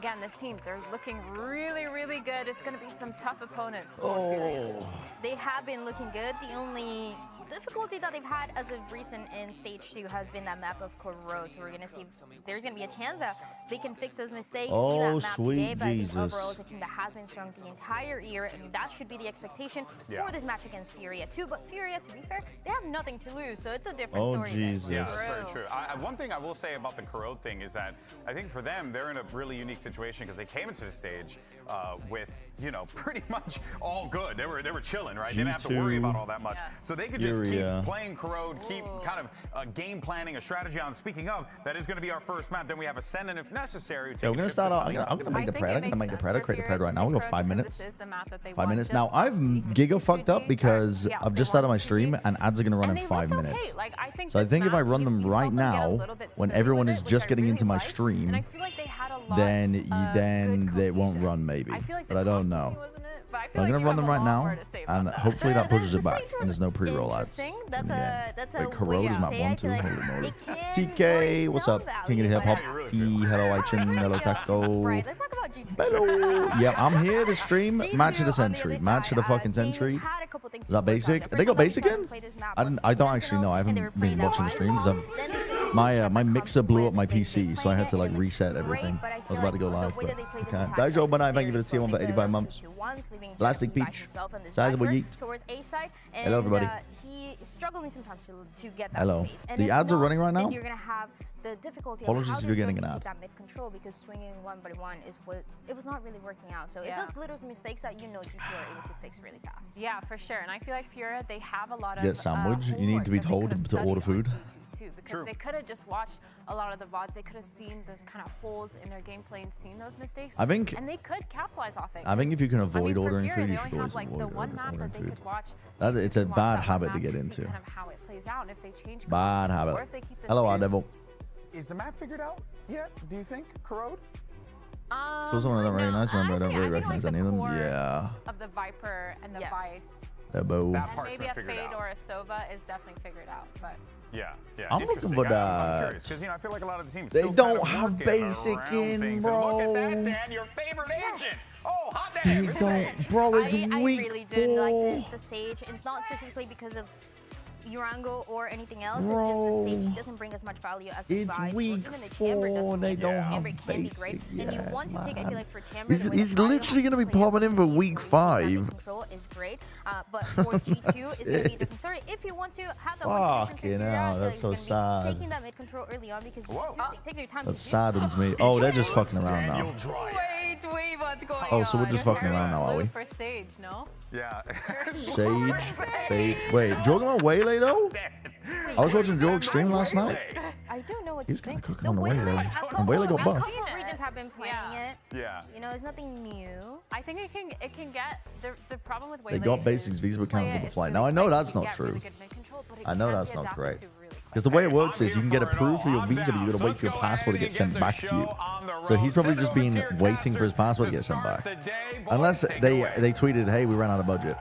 again, this team, they're looking really, really good. It's going to be some tough opponents. Oh. They have been looking good. The only difficulty that they've had as of recent in stage 2 has been that map of Corrode. So we're going to see if there's going to be a chance that they can fix those mistakes. Oh, see that map sweet today, but Jesus. overall, it's a team that has been strong the entire year, and that should be the expectation for this match against FURIA too. But FURIA, to be fair, they have nothing to lose, so it's a different story. Jesus. Yeah, that's very true. One thing I will say about the Corrode thing is that I think for them, they're in a really unique situation because they came into the stage with, you know, pretty much all good. They were chilling, right? They didn't have to worry about all that much. So they could just keep playing Corrode, keep kind of game planning, a strategy on. Speaking of, that is going to be our first map. Then we have Ascendant if necessary. Yeah, we're going to start out. I'm going to make the Pred. I'm going to make the Pred. Create the Pred right now. We'll go 5 minutes. 5 minutes. Now, I've giga fucked up because I've just started my stream and ads are going to run in 5 minutes. So I think if I run them right now, when everyone is just getting into my stream, then they won't run maybe. But I don't know. I'm going to run them right now, and hopefully that pushes it back, and there's no pre-roll ads. That's a Corrode is map 1, 2. Holy moly. TK, what's up? King of the Hip Hop. Hello, Ichin. Hello, Taco. Let's talk about G2. Hello. Yeah, I'm here to stream Match of the Century. Match of the fucking Century. Is that basic? They got basic in? I don't actually know. I haven't been watching the stream because my mixer blew up my PC, so I had to like reset everything. I was about to go live, but I can't. Daijo Banai, thank you for the tier 1 for 85 months. Plastic Peach. Sizable Yeet. Hello, everybody. He is struggling sometimes to get that Hello. space. And The ads are running right now? You're going to have the difficulty Apologies of if you're getting an keep ad. that mid control because swinging 1-by-1 it was not really working out. So it's those little mistakes that you know G2 are able to fix really fast. Yeah, for sure. And I feel like FURIA, they have a lot of Get sandwich. You need to be told to order food. Too, because they could have just watched a lot of the VODs. They could have seen the kind of holes in their gameplay and seen those mistakes. I think, and they could capitalize off it. I think if you can avoid ordering FURIA, food, you should always like avoid the one map ordering that they food. could watch. It's a bad habit to get into. Kind of how it plays out, and if they change Bad habit. or if they keep this Hello, Devil. Is the map figured out yet, do you think, Corrode? So someone I don't recognize, remember, I don't really recognize any of them. Yeah. Of the Viper and the Vice. That Maybe a Fade or a Sova is definitely figured out, but. Yeah. I'm looking for I'm that. curious, because, you know, I feel like a lot of the teams They still don't kind of have working basic around in, things. bro. And look at that, Dan, your favorite agent. Oh, hot They damn, it's don't, Sage. bro. It's I weak really did like the Sage. It's not specifically because of Urango or anything else. It's just the Sage doesn't bring as much value as the Vice. Week 4. They don't have basic. And you want to take, I feel like for Chamber, he's literally going to be popping in for week 5. Control is great, but for G2 it's going to be a different story. If you want to have that one Fucking hell, that's so sad. Taking that mid control early on because take your time. That saddens me. Oh, they're just fucking around now. Wait, what's going on? Oh, so we're just fucking around now, are we? For Sage, no? Yeah. Sage, Fate. Wait, Jordan on Waylay though? I was watching Jorg stream last night. I don't know what He was kind of cooking on the Waylay. And Waylay got buff. A couple of regions have been playing it. Yeah. You know, it's nothing new. I think it can get the problem with Waylay. They got basics visa account for the flight. Now I know that's not true. I know that's not correct. Because the way it works is you can get approved for your visa, but you gotta wait for your passport to get sent back to you. So he's probably just been waiting for his passport to get sent back. Unless they tweeted, hey, we ran out of budget.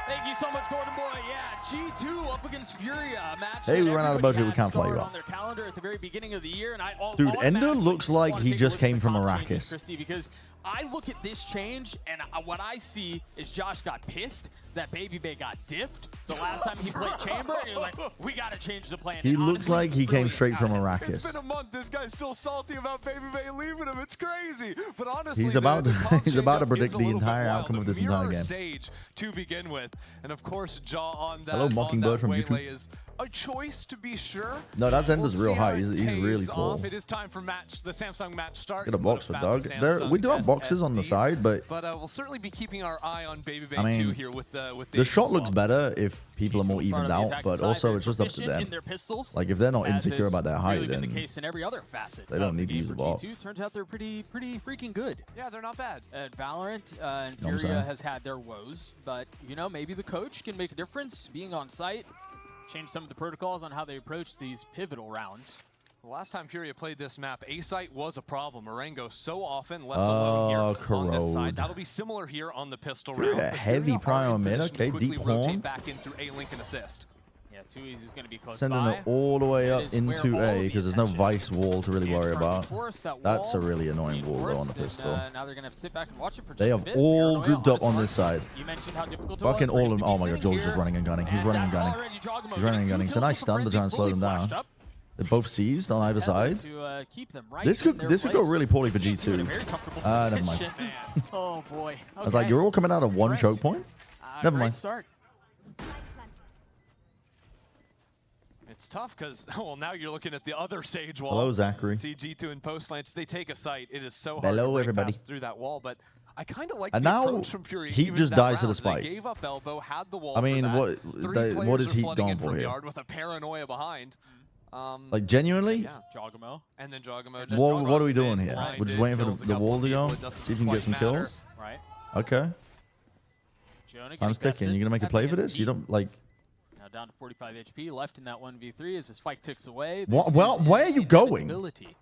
Thank you so much, Gordon Boy. Yeah, G2 up against FURIA. Match hey, we ran out of budget. We can't fly you on up. their calendar at the very beginning of the year, and Dude, Ender looks like he just came from Arrakis. Because I look at this change, and what I see is Josh got pissed that Baby Bay got diffed the last time he played Chamber, and you're like, we gotta change the plan. He looks like he came straight from Arrakis. It's been a month. This guy's still salty about Baby Bay leaving him. It's crazy. But honestly, he's about to predict is a the little bit entire wild. outcome of this The entire mirror game. Sage to begin with, and of course, Jaw on that. Hello, Mockingbird from YouTube. Is a choice to be sure. No, that's Ender's We'll real see how high. it He's pays really tall. off. It is time for the Samsung match start. Get a box for Doug. We do have boxes on the side, but we'll certainly be keeping our eye on Baby Bay I mean, 2 here with the shot looks better if people are more evened out, but also it's just up to them. Like if they're not insecure about their height, then the case in every other facet they don't need to use a box. Turns out they're pretty freaking good. Yeah, they're not bad. At Valorant, and FURIA has had their woes, but you know, maybe the coach can make a difference being on site, change some of the protocols on how they approach these pivotal rounds. The last time FURIA played this map, A-Site was a problem. Marengo so often left alone here on this side. That'll be similar here on the pistol round. Heavy prior mid, okay, deep horns. Back in through A-Link and assist. Yeah, Too Easy's going to be close Sending by. it all the way That up is where into all A of the because there's no attention vice wall to really is worry from. about. Force, that That's a wall really annoying wall though on a reinforced, pistol. and, now they're going to have to sit back and watch it for They just have a bit. all Paranoia grouped up on his this side. mark. You mentioned how difficult it Fucking was for all him of to them. be Oh my god, sitting Joel's just here, running and gunning. He's and running and that's gunning. already Jogamo He's running and getting gunning. 2 It's a kills nice for stun to Frenzy, try and slow fully them flashed down. up. They're both seized on either side. To, keep them right This in could their this could go place. really poorly for G2 in a G2. very comfortable Never mind. position, man. Oh boy. I was like, you're all coming out of one Trent. choke point? Never Great mind. Start. It's tough because, well, now you're looking at the other Sage wall. Hello, Zachary. See G2 in post plants. They take a site. It is so hard Hello, to break everybody. past through that wall, but I kind of like And the now approach from FURIA. he even just that dies to the round. spike. They gave up elbow, had the wall I mean, for that. what is Three he players are going flooding for in from here? yard with a paranoia behind. Like genuinely? Yeah. Jogamo. And then Jogamo just What are we runs doing in, here? blinded, We're just waiting for kills a the couple wall of to people. go? It doesn't See if you can get quite some matter. kills? Right. Okay. Jonah Time's ticking. You're gonna make a play for this? You don't like. Now down to 45 HP, left in that 1v3 as the spike ticks away. What? Well, where are you going? Inevitability.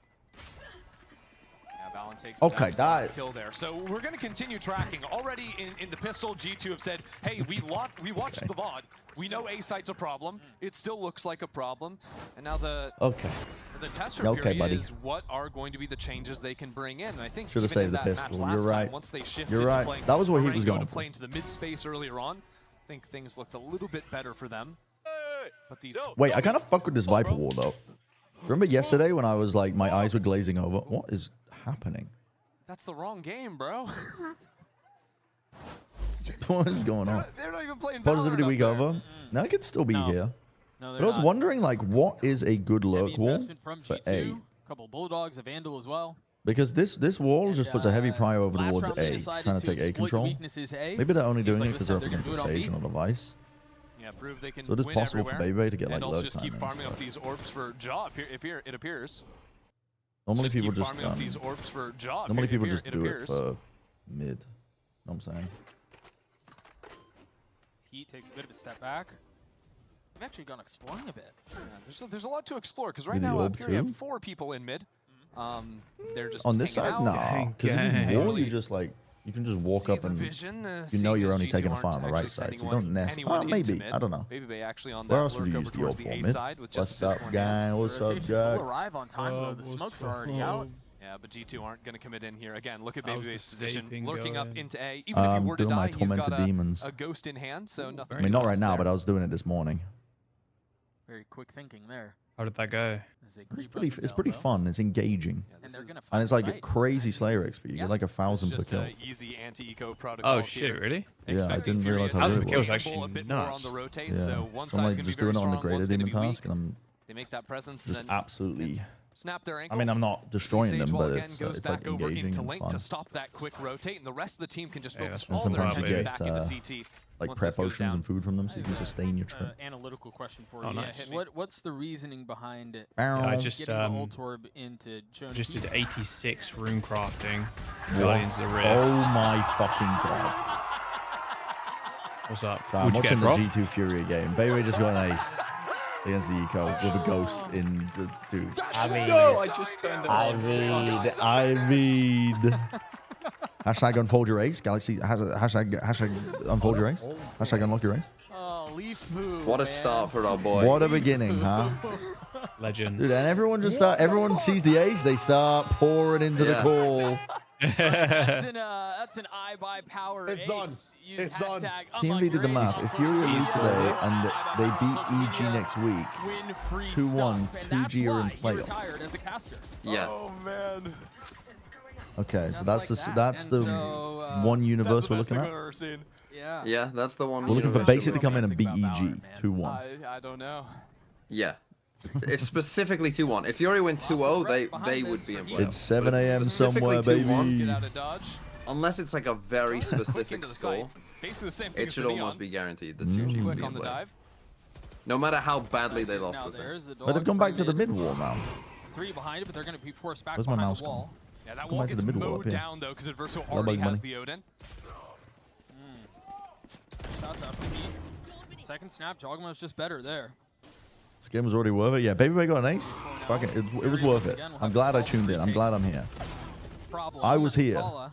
Yeah, Valen takes Okay, that kill there. So we're going to continue tracking. Already in the pistol, G2 have said, hey, we watched the VOD. We know A site's a problem. It still looks like a problem. And now the test for Okay, FURIA buddy. is what are going to be the changes they can bring in. And I think Should have even in saved the that pistol. match You're last right. time, once they shifted You're to right. playing That was what he was Marengo going to for. play into the mid space earlier on, I think things looked a little bit better for them. But these Wait, I kind of fuck with this Viper wall though. Remember yesterday when I was like, my eyes were glazing over? What is happening? That's the wrong game, bro. What is going on? They're not even playing Positivity Valorant week up there. over. Now I could still be here. No, But I was wondering, like, what is a good lurk wall for A? Couple Bulldogs, a Vandal as well. Because this wall just puts a heavy prior over last towards round they A, decided trying to take A exploit the control. weaknesses A. Maybe they're only Seems doing like it because this they're time up they're against a gonna do it Sage on and not a Vice. Yeah, prove they can So it is win possible for everywhere. Baby to get like And also lurk just keep timings, farming up but these orbs for Jaw. It appears. normally Just people keep just farming up these orbs for Jaw. normally people just it do it appears. for mid. You know what I'm saying? Heat takes a bit of a step back. I've actually gone exploring a bit. Yeah, there's a lot to explore because right Maybe now orb FURIA too? have 4 people in mid. They're just On this hanging side, out. nah. Because if you wall, Really you just like you can just walk see up the and vision, you know seeing you're as only G2 taking a aren't fight on the right actually side. So sending you don't necessarily. anyone into Maybe mid. I don't know. Baby actually on Where that else would lurk you over use the towards orb the for? A Mid? side with just What's a fist up, one guy? hand. What's up, Rotation Jack? will arrive on time though. The smokes are already out. Yeah, but G2 aren't going to commit in here. Again, look at How's the Babyface's position, escaping lurking up going? into A. Even if he were to doing my die, he's got tormented demons. a ghost in hand, so nothing. I mean, not right lost now, there. but I was doing it this morning. Very quick thinking there. How did that go? As they It's creep pretty. up the It's pretty elbow. fun. It's engaging, Yeah, And this they're is- gonna and find it's the like a site. crazy Slayer XP. You Yeah. get like 1,000 This per is kill. just easy anti-eco protocol. Oh shit, really? Yeah, I Expecting didn't FURIA realize to how good it gamble was. a Actually bit more on nuts. the rotate, Yeah, so one so side's I'm going like to be just very doing it on the strong, greater one's going to demon be weak. task, and I'm They make that presence, just and then absolutely. snap their I ankles. mean, I'm not destroying Sage them, wall but again it's goes like back over engaging into and Link fun. to stop that quick rotate, and the rest of the team can just Yeah, focus that's all their sometimes you attention get, back into CT. Like once prep this goes potions down. and food from them, so you can sustain your trip. Analytical question for Oh, you. nice. Yeah, what's the reasoning behind it? Yeah, I Bow. just Getting the ult orb into Jonah just did Heat? 86 rune crafting. What? Guardians of the Rift. Oh my fucking god! What's up? So I'm Would you get watching a the drop? G2 Furia game. Baby just got an ace against the eco with a ghost in the dude. I mean, I mean. Hashtag unfold your ace. Galaxy. Hashtag unfold your ace. Hashtag unlock your ace. Oh, Leaf Poo, what a man. start for our boy. What a beginning, huh? Legend. Dude, and everyone just start. Everyone sees the ace. They start pouring into the Yeah. call. That's an I buy power It's ace. done. Use It's done. hashtag TMV unlock did your the ace math. on If social Furia media. lose today and they beat Social EG media, next week, win free 2-1, stuff, and 2G are in that's why he playoff. retired as a caster. Yeah. Oh man, okay, so Just that's like the that. that's And the so, one that's universe the we're best looking thing I've at. ever seen. Yeah. Yeah, that's the one. We're looking for universe Basic to we're come in and beat romantic about EG Valorant, man. 2-1. I don't know. Yeah. It's specifically 2-1. If Fury win 2-0, they would be in playoffs. It's 7 But a.m. specifically somewhere, 2-1, baby. Get out of dodge. Unless it's like a very Quick specific into the score, site. Basically the same thing it as should the almost Neon. be guaranteed that Mm. 2G would Quick be on in the playoffs. dive. No matter how badly they Now lost this thing. there's a But they've dog gone back free to the mid wall now. 3 behind it, but they're going to be forced back Where's my behind mouse the wall. Yeah, that Come wall back to gets the middle mowed up here. down though because Adverso Hello, already Bugs has Bunny. the Odin. Shots up from Heat. Second snap, Jogma's just better there. This game was already worth it. Yeah, Baby Bay got an ace. Fucking, it was worth it. I'm glad I tuned in. I'm glad I'm here. Problem. I was here. Paula.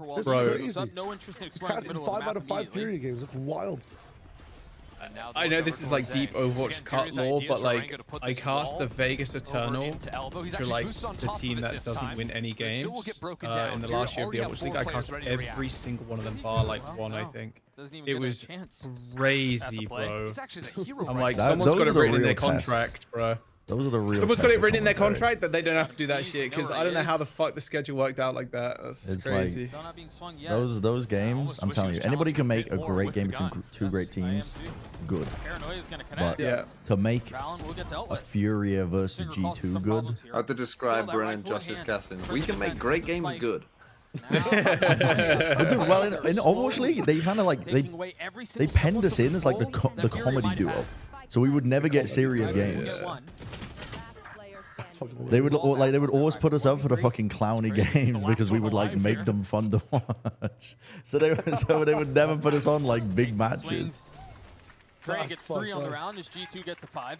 upper wall. Bro. Goes up, no interest in He's exploring the casting middle of 5 the out map of 5 immediately. Fury games. It's wild. I know this is like deep Overwatch cut lore, but like I cast the Vegas Eternal to like the team that doesn't win any games. In the last year of the Overwatch League, I cast every single one of them bar like one, I think. It was crazy, bro. I'm like, someone's got it written in their contract, bro. Those are the real. Someone's got it written in their commentary. contract that they don't have to do that shit, because I don't know how the fuck the schedule worked out like that. That's It's crazy. Still not being swung yet. Those games, I'm telling you, anybody can make a great game between two great teams. Good. Paranoia's gonna But connect. to make Valen will get dealt a with. FURIA versus G2 good, I have to describe Brennan Josh's casting. We can make great games good. But dude, well, in Overwatch League, they kind of like they penned us in as like the comedy duo, so we would never get serious games. They would always put us up for the fucking clowny games because we would like make them fun to watch. So they would never put us on like big matches. Trey gets 3 on the round as G2 gets a 5.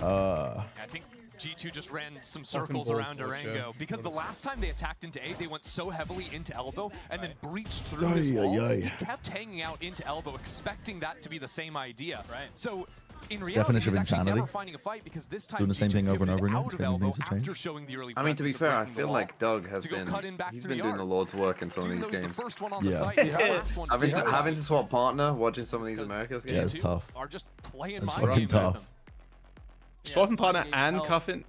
I think G2 just ran some circles around Durango because the last time they attacked into A, they went so heavily into elbow and then breached through his wall. He kept hanging out into elbow, expecting that to be the same idea. Right. So in reality, Definition he's of actually insanity. never finding a fight because this time Doing the same thing over and over again, out of expecting elbow things to change. after showing the early I mean, to be presence of fair, I breaking the feel wall. like Doug has To go cutting back he's through been the doing the yard. Lord's work in So some of even these though he's the games. first one on the Yeah. site, he's the last one to take it. Having to swap partner, watching some of these Americas Yeah, games. it's tough. Are just playing It's my fucking game. tough. Swapping partner and help. cuffing,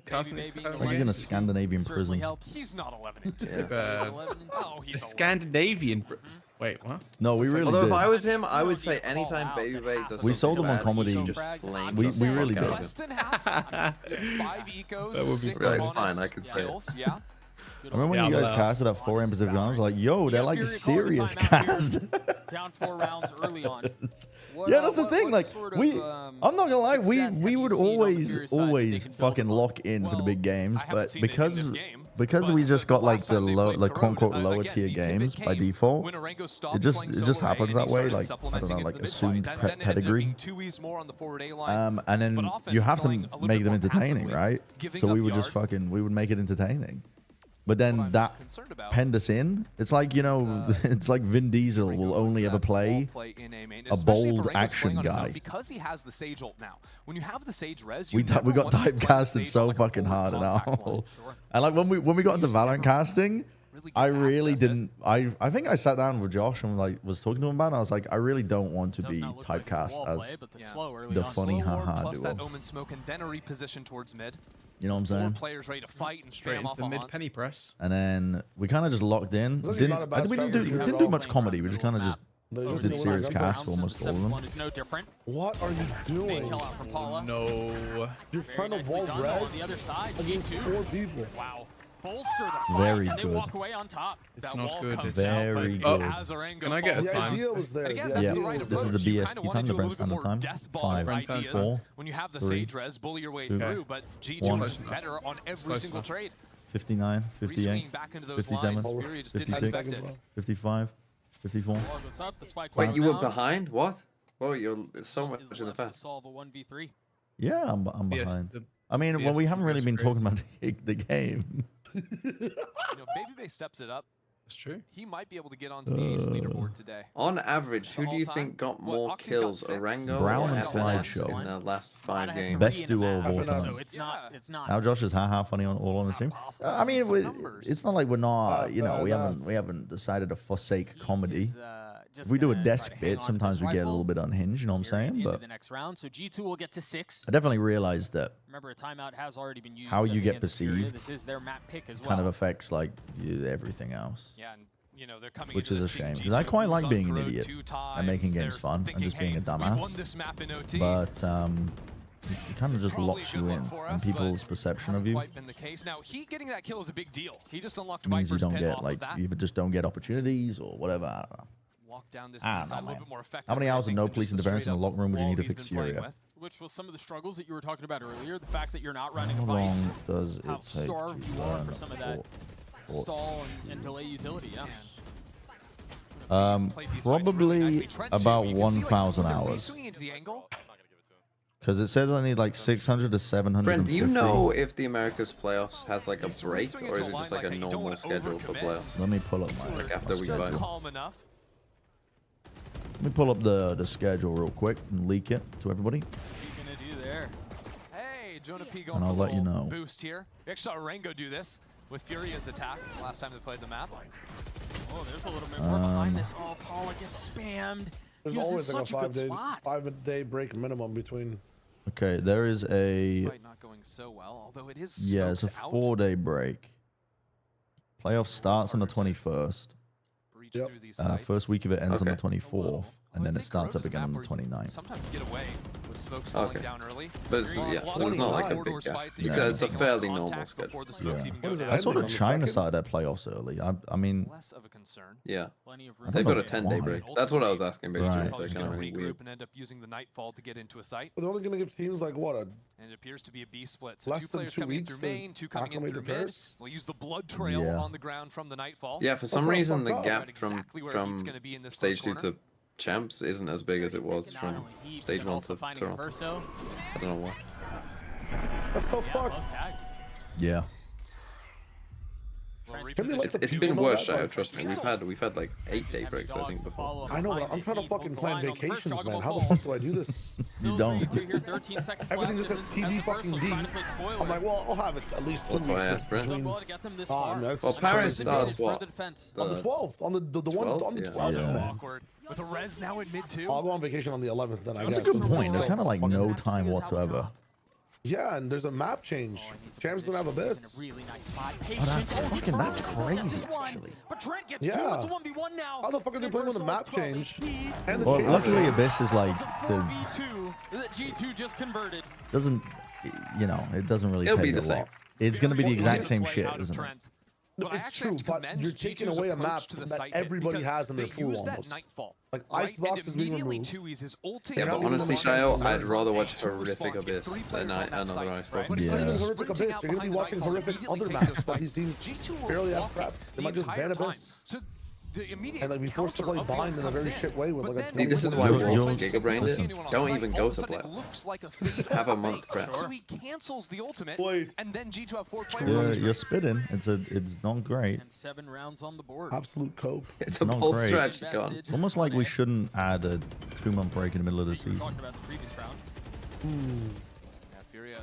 casting. Maybe It's like he's in a Scandinavian certainly prison. helps. He's not 11 and 2. Oh, A he's 11. Scandinavian. Wait, what? No, we really Although did. if I was him, I would say anytime Baby does We sold something him on bad, comedy. you just flame We the really fuck did. out of Less him. than half. 5 ecos, That would be 6 great. It's honest fine, I can say it. kills. Yeah. I remember when Yeah, you guys but, casted at 4 Pacific Islands, like, yo, they're like serious cast. Down 4 rounds early on. Yeah, that's the thing. Like, I'm not gonna lie, we would always fucking lock in for the big games, but because we just got like the quote unquote lower tier games by default, it just happens that way. Like, I don't know, like assumed pedigree. And then you have to make them entertaining, right? So we would just we would make it entertaining. But then that penned us in. It's like, you know, it's like Vin Diesel will only ever play a bold action guy. Because he has the Sage ult now. When you have the Sage res, We got typecasted so fucking hard and all. And like when we got into Valorant casting, I really didn't. I think I sat down with Josh and like was talking to him about it. And I was like, I really don't want to be typecast as the funny haha plus that duo. Omen smoke and then a reposition towards mid. You know what I'm 4 saying? players ready to fight and Straight spam into off the a mid hunt. penny press. And then we kind of just locked in. It's actually not a bad We didn't strategy at do all. much comedy. We just kind of just They just did know serious what I got. casts for almost all of them. One is no different. What are you Big doing? kill out from Paula. No. You're trying to Nicely wall done, though, res on the other side. against G2. 4 people. Wow. Bolster the fight, Very and they good. walk away on top. It's That not wall good. comes Very out, but good. As Arango Can I get a falls The time? idea was there. Again, The that's Yeah, the idea right was this is there. the approach. You BST kinda wanna time, the do a best little bit standard more time. death ball 5, ideas 4, when you have the 3, Sage res, bully your way 2, through, but G2 1. is better on every Close single enough. trade. 59, 58, Reswinging back into those 57, lines, Furia just didn't 56, expect it. 55, 54. Wall goes up, the spike Wait, goes you were down. behind? What? Oh, you're so much Is in the left to fast. solve a 1v3. Yeah, I'm Yes, behind. the- I mean, well, we haven't really been BST talking about the game. You know, Baby Bay steps it up. That's true. He might be able to get onto the ace leaderboard today. On average, who do you all-time? think got Well, more Octi's got kills, 6. Orango Brown or and FNS Slideshow. in the last 5 games? Best duo of all Half an hour. time. So it's not. It's not. Now Josh is haha funny on all on the stream. I mean, it's not like we're not. You know, we haven't decided to forsake comedy. If we do a desk bit, sometimes we get a little bit unhinged. You know what I'm saying? But the next round, so G2 will get to 6. I definitely realized that Remember, a timeout has already been used. how at you the get end of Furia. perceived This is their map pick as well. kind of affects like everything else. Yeah, and you know they're coming Which into is a this seeing shame, 'cause I quite G2 like on being an Corrode idiot 2 times. and making They're games fun and thinking, just being a "Hey, dumbass." we won this map in OT. But it kind of just Probably locks a good you look in, for and us, people's but perception of hasn't you quite been the case. Now, he getting that kill is a big deal. He just unlocked means you Viper's don't pin get off like of that. you just don't get opportunities or whatever. I don't know. Walk down this I side don't a know, little man. bit more effectively, How many I hours of think, no than police just the interference in the straight-up locker room would you wall need to he's fix been playing Furia? with. Which was some of the struggles that you were talking about earlier. The fact that you're not running How a fight. long does it How take starved to you are learn for some of that or- stall and delay utility. Yeah. Played these fights really Probably nicely. Trent, too, about you can see, like, 1,000 they're hours. reswinging into the angle. Because it says I need like 600 to 750. Brent, do you know if the Americas playoffs has like a He's break, reswinging or into is it a just line like a like that. You don't normal wanna schedule for overcommit. playoffs? Let me pull up my. Like my after we schedule. fight. Calm enough. Let me pull up the schedule real quick and leak it to everybody. What's he gonna do there? Hey, Jonah P going And I'll for a let you little know. boost here. We actually saw Rango do this with Furia's attack last time they played the map. Oh, there's a little bit more behind this. Oh, Paula gets spammed. There's He was in always like such a good a spot. 5 day break minimum between Okay, there is a... Not going so well, although it is Yeah, it's a 4-day break. Playoff starts on the 21st. First week of it ends on the 24th. And then it starts up again on the 29th. Sometimes get away with smokes falling down early. But it's, yeah, so it's not like a big gap. It's a fairly normal schedule. I saw that China started their playoffs early. I mean, less of a concern. Yeah, they've got a 10-day break. That's what I was asking. Basically, they're going to regroup and end up using the nightfall to get into a site. But they're only going to give teams like what? And it appears to be a B split. So 2 players coming in through main, 2 coming in through mid. We'll use the blood trail on the ground from the nightfall. Yeah, for some reason the gap from stage 2 to champs isn't as big as it was from stage 1 to Toronto. I don't know why. That's so fucked. Yeah. It's been worse, Shayo, trust me. We've had like 8-day breaks, I think, before. I know, but I'm trying to fucking plan vacations, man. How the fuck do I do this? You don't. Everything just says TV fucking D. I'm like, well, I'll have it at least 2 weeks. That's why I asked Brent. Well, Paris starts what? On the 12th. On the one on the 12th, man. With a res now in mid 2. I'll go on vacation on the 11th then, I guess. That's a good point. There's kind of like no time whatsoever. Yeah, and there's a map change. Champs don't have Abyss. Really nice spot. That's crazy, actually. But Trent gets Yeah. It's a 1v1 now. How the fuck are they playing with a map change? And the Well, change luckily Abyss is like the V2 that G2 just converted. doesn't, you know, it doesn't really It'll take be a the same. lot. It's gonna be the exact same shit, isn't it? No, it's true, but you're taking away a map that everybody has in their pool almost. Like Icebox is being removed. Yeah, but honestly, Shayo, I'd rather watch horrific Abyss than another Icebox. But it's not even horrific Abyss. You're gonna be watching horrific other maps that these teams barely have crap. They might just ban Abyss. And like be forced to play bind in a very shit way with like a See, this is why Wolves and Gigabrained it. Don't even go to playoffs. Have a month prep. So he cancels the ultimate, and then G2 have 4 players on Yeah, the screen. you're spitting. It's not great. And 7 rounds on the board. absolute coke. It's a not bold great. strategy gone. It's almost like we shouldn't add a 2-month break in the middle of the We season. talked about the previous round. Yeah, FURIA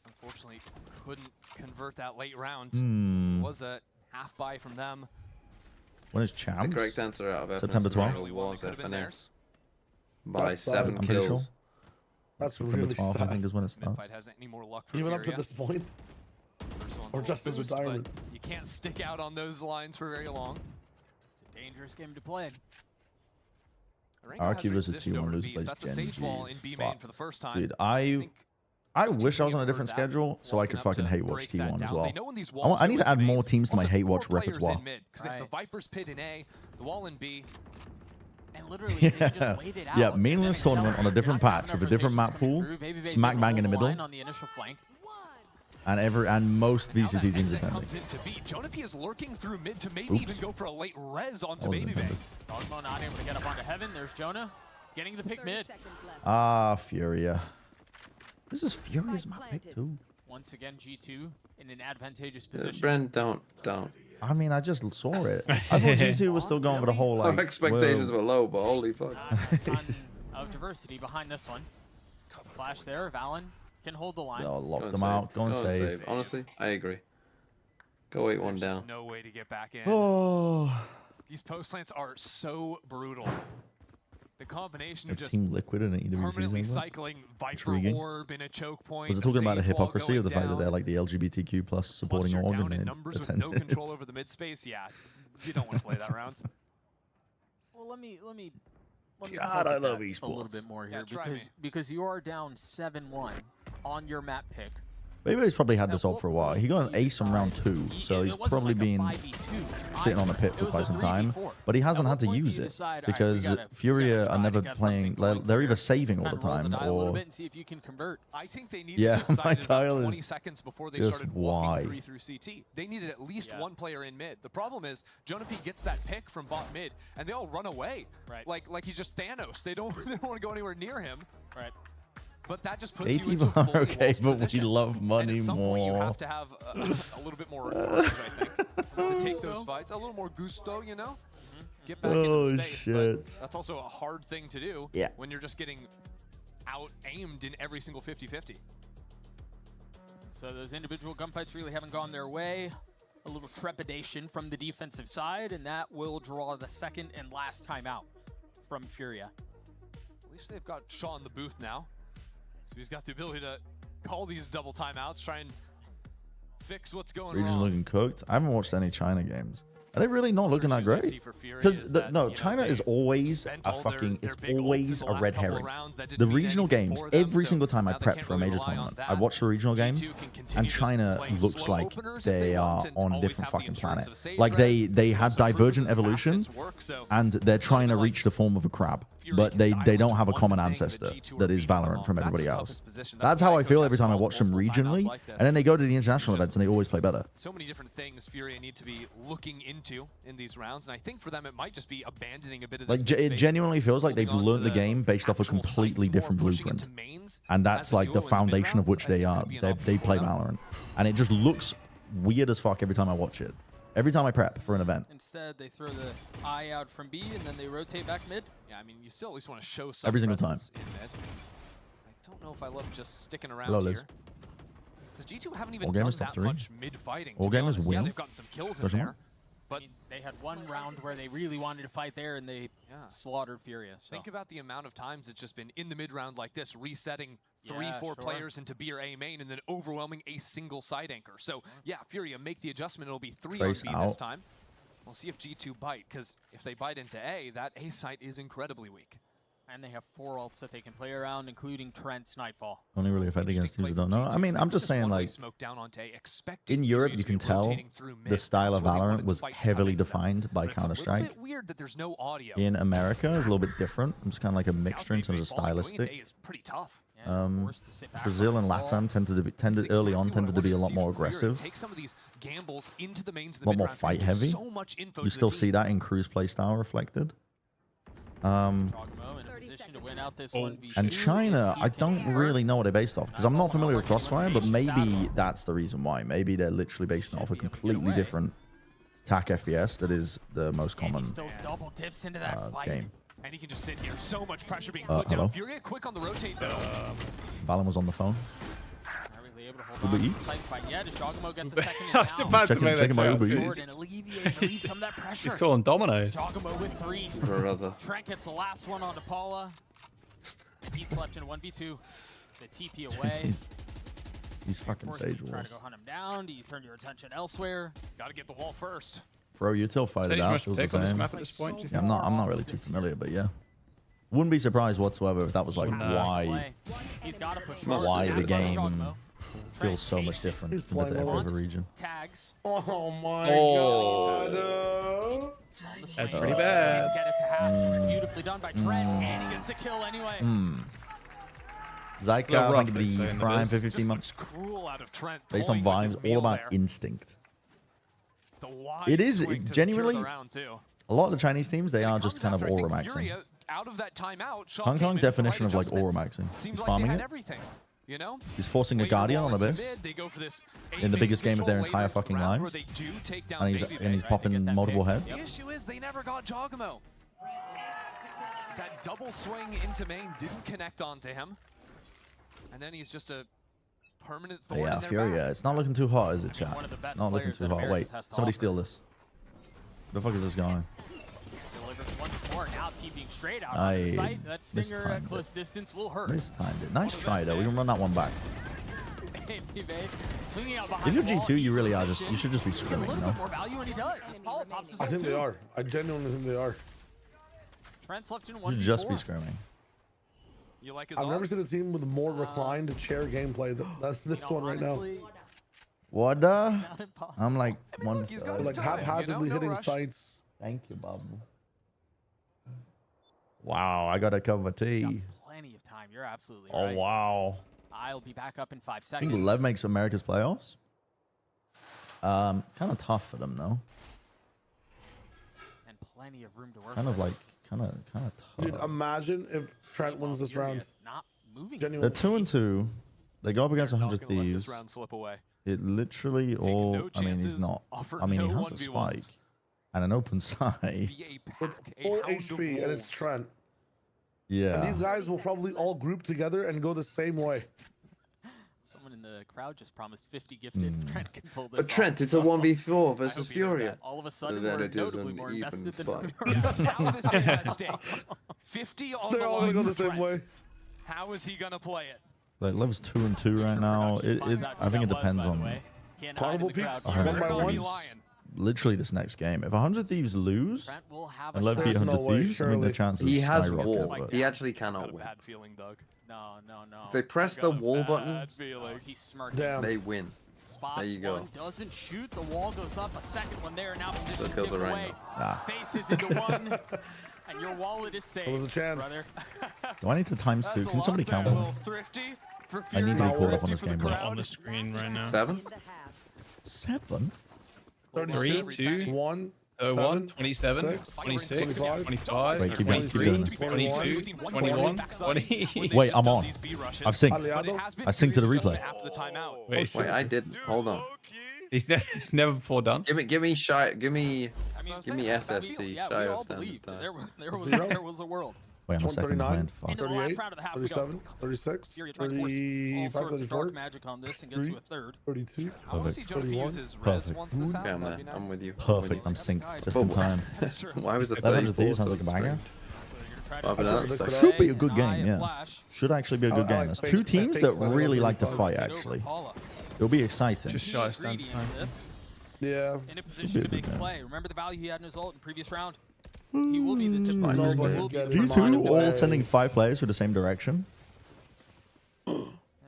unfortunately couldn't convert that late round. Was a half buy from them. When is The champs? correct answer out of September 12th? was Could've been FNS theirs. by That's 7 I'm pretty sure. kills. That's September really 12th, I sad. think, is when it starts. Midfight hasn't any more luck for Even up to FURIA. this point, First one, or little just his boost, retirement. but you can't stick out on those lines for very long. It's a dangerous game to play. Arango has Archie versus transitioned T1 over to lose Beast. plays That's a Sage Wall in B main for the first time. Dude, think I wish I was on a GTV different that, schedule so I could walking up fucking to hate watch break that T1 as down. well. They know when these walls I need go to add into more mains. teams to my Also, hate watch 4 players repertoire. in mid, 'cause they have the Viper's pit in A, the wall in B. And literally, they just wait it out. Yeah, and meaningless then tournament on a different accelerate. patch with a different map pool, Through. Babyface smack able to bang in the hold middle, line on the initial flank. and most VCT teams Exit attending. comes into B. Jonapy is lurking through mid to maybe even go for a late res onto Wasn't Baby Bay. intended. Dogmo not able to get up onto Heaven. There's Jonah getting the pick mid. Ah, Furia. This is Furia's map pick too. Once again, G2 in an advantageous position. Brent, don't. I mean, I just saw it. I thought G2 was still going for the whole like. Our expectations whoa. were low, but holy fuck. A ton of diversity behind this one. Flash there. Valen can hold the line. Oh, Go lock and them save. out. Go and save. Honestly, I agree. Go 8-1 There's just down. no way to get back in. Oh. These post plants are so brutal. The combination of just Team Liquid in an EW permanently season. cycling Viper Intriguing. Orb in a choke point. Was it talking about the save wall hypocrisy of the going fact that they're down, like the LGBTQ plus plus supporting you're organ down in and numbers with no control over the mid space? Yeah, you don't want to play that round. Well, let me God, I love a little esports. bit more Yeah, here try me. because you are down 7-1 on your map pick. Babyface probably had this off for a while. He got an ace on round 2, so he's probably been sitting on the pit for quite some time. But he hasn't had to use it because Furia are never playing. They're either saving all the time or. I think they needed Yeah, to decide my about tile 20 is seconds before they just started why. walking 3 through CT. They needed at least one player in mid. The problem is Jonapy gets that pick from bot mid, and they all run away. Right. Like he's just Thanos. They don't want to go anywhere near him. Right. But that just puts They you into are fully okay, lost but position. we love And money at some point you more. have to have a little bit more courage, I think, to take those fights. A little more gusto, you know? Get back Oh, into space. shit. But that's also a hard thing to do Yeah. when you're just getting out-aimed in every single 50-50. So those individual gunfights really haven't gone their way. A little trepidation from the defensive side, and that will draw the second and last timeout from Furia. At least they've got Shaw in the booth now. So he's got the ability to call these double timeouts, try and fix what's going Region's wrong. looking cooked. I haven't watched any China games. Are they really not looking that great? Because no, China is always a fucking, it's always a red herring. The regional games, every single time I prep for a major tournament, I watch the regional games, and China looks like they are on a different fucking planet. Like they had divergent evolution, and they're trying to reach the form of a crab, but they don't have a common ancestor that is Valorant from everybody else. That's how I feel every time I watch them regionally, and then they go to the international events and they always play better. So many different things FURIA need to be looking into in these rounds, and I think for them it might just be abandoning a bit of this like it genuinely feels like they've learned the game based off a completely different blueprint, and that's like the foundation of which they are. They play Valorant, and it just looks weird as fuck every time I watch it. Every time I prep for an event. Instead, they throw the eye out from B, and then they rotate back mid. Yeah, I mean, you still at least want to show some every single time. In mid. I don't know if I love just sticking around here. Because G2 haven't even done that much mid-fighting. All game is win. Yeah, they've gotten some kills in there. But I mean, they had one round where they really wanted to fight there, and they slaughtered FURIA. So. Think about the amount of times it's just been in the mid-round like this, resetting 3-4 players into B or A main, and then overwhelming a single side anchor. So, yeah, FURIA make the adjustment. It'll be 3 on B this time. We'll see if G2 bite, because if they bite into A, that A site is incredibly weak. And they have 4 ults that they can play around, including Trent's Nightfall. Only really effective against teams that don't know. I mean, I'm just saying, like, in Europe, you can tell the style of Valorant was heavily defined by Counter-Strike. In America, it's a little bit different. It's kind of like a mixture in terms of stylistic. Brazil and Latam tended to be a lot more aggressive, a lot more fight heavy. You still see that in Crew's play style reflected. And China, I don't really know what they're based off, because I'm not familiar with Crossfire, but maybe that's the reason why. Maybe they're literally based off a completely different TAC FPS that is the most common game. And he can just sit here. So much pressure being put down. FURIA quick on the rotate though. Valen was on the phone. Uber Eats? Checking my Uber Eats. He's calling Domino's. Jogamo with 3. Trent gets the last one onto Paula. He's left in 1v2. The TP away. He's fucking Sage Wars. Try to go hunt him down. Do you turn your attention elsewhere? Gotta get the wall first. Bro, you till fight it out. Feels the same. Yeah, I'm not really too familiar, but yeah. Wouldn't be surprised whatsoever if that was like why the game feels so much different compared to every other region. Tags. Oh my god. That's pretty bad. Get it to half. Beautifully done by Trent, and he gets a kill anyway. Zyka, I think the prime for 15 months. Based on vibes, all about instinct. It is genuinely a lot of the Chinese teams. They are just kind of aura maxing. Hong Kong definition of like aura maxing. He's farming it. He's forcing a Guardian on Abyss in the biggest game of their entire fucking lives, and he's popping multiple heads. The issue is they never got Jogamo. That double swing into main didn't connect onto him, and then he's just a permanent thorn in their FURIA. back. It's not looking too hot, is it, chat? It's not looking too hot. Wait, somebody steal this. Where the fuck is this going? Once more, now TPing straight out of the site. That stinger at close distance will hurt. Mistimed it. Nice try though. We can run that one back. If you're G2, you really are you should just be screaming, you know? I think they are. I genuinely think they are. Trent's left in You should just be screaming. You like his I've never seen a team with more reclined chair gameplay than this one right now. What? I'm like one. Like haphazardly hitting sites. Thank you, Bob. Wow, I got a cover T. Plenty of time. You're absolutely right. Oh wow. I'll be back up in 5 I seconds. think Lev makes America's playoffs. Kind of tough for them though. And plenty of room to work. Kind of tough. Dude, imagine if Trent wins this round. Not moving. They're 2-2. They go up against 100 Thieves. It literally all. I mean, he's not. I mean, he has a spike and an open side. With full HP, and it's Trent. Yeah. And these guys will probably all group together and go the same way. Someone in the crowd just promised 50 gifted. Trent can pull this But Trent, it's a 1v4 versus FURIA. All of a sudden, we're notably more invested than How this game has stakes. 50 on They're the all line gonna go for the same Trent. way. How is he gonna play it? Like Lev's 2-2 right now. I think it depends on Carnival Peaks, 1 by 1. Literally this next game. If 100 Thieves lose and Lev beat 100 Thieves, I mean the chances he has skyrocket, wall. but... He actually cannot win. Bad feeling, Doug. No. If they press the wall button, He's smirking. Damn. they win. Spots there you go. one, doesn't shoot. The wall goes up. A second one there. Now position kills the away. rainbow. Nah. Faces into one. And your wallet is safe. There was a chance. Brother. Do I need to times 2? Can somebody count me? I need to be caught up on this game, bro. On the screen right now. 7? 7? 3, 2, 1. 1, 27, 26, 25, Wait, keep going, keep doing it. 22, 21, 20. Wait, I'm on. I've synced. Aliado? I synced to the replay. Wait, I didn't. Hold on. He's never before done. Give me SST. Give me SST. Yeah, Shy we of all standard believed time. there was a world. Wait, I'm a second 139, behind. Fuck. In the last 38, round of the half, we got 37, 36, Furia trying to force all 35, sorts of 34, dark magic on this and get to a third. 32. I want to see Jonah 31. use his res Perfect. once this Yeah, happens. I'm That'd there. be nice. I'm with you. Perfect, I'm synced just in time. That's true. Why was the 100 34 Thieves sounds so like a banger. Well, but that's like- Should be a good game, yeah. Should actually be a good game. There's two teams that really like to fight, actually. It'll be exciting. Just shy of standard time. Yeah. In a position to make a play. Remember the value he had in his ult in previous round? He will be the tip of the spear. He will be the These front two line. all sending 5 players to the same direction.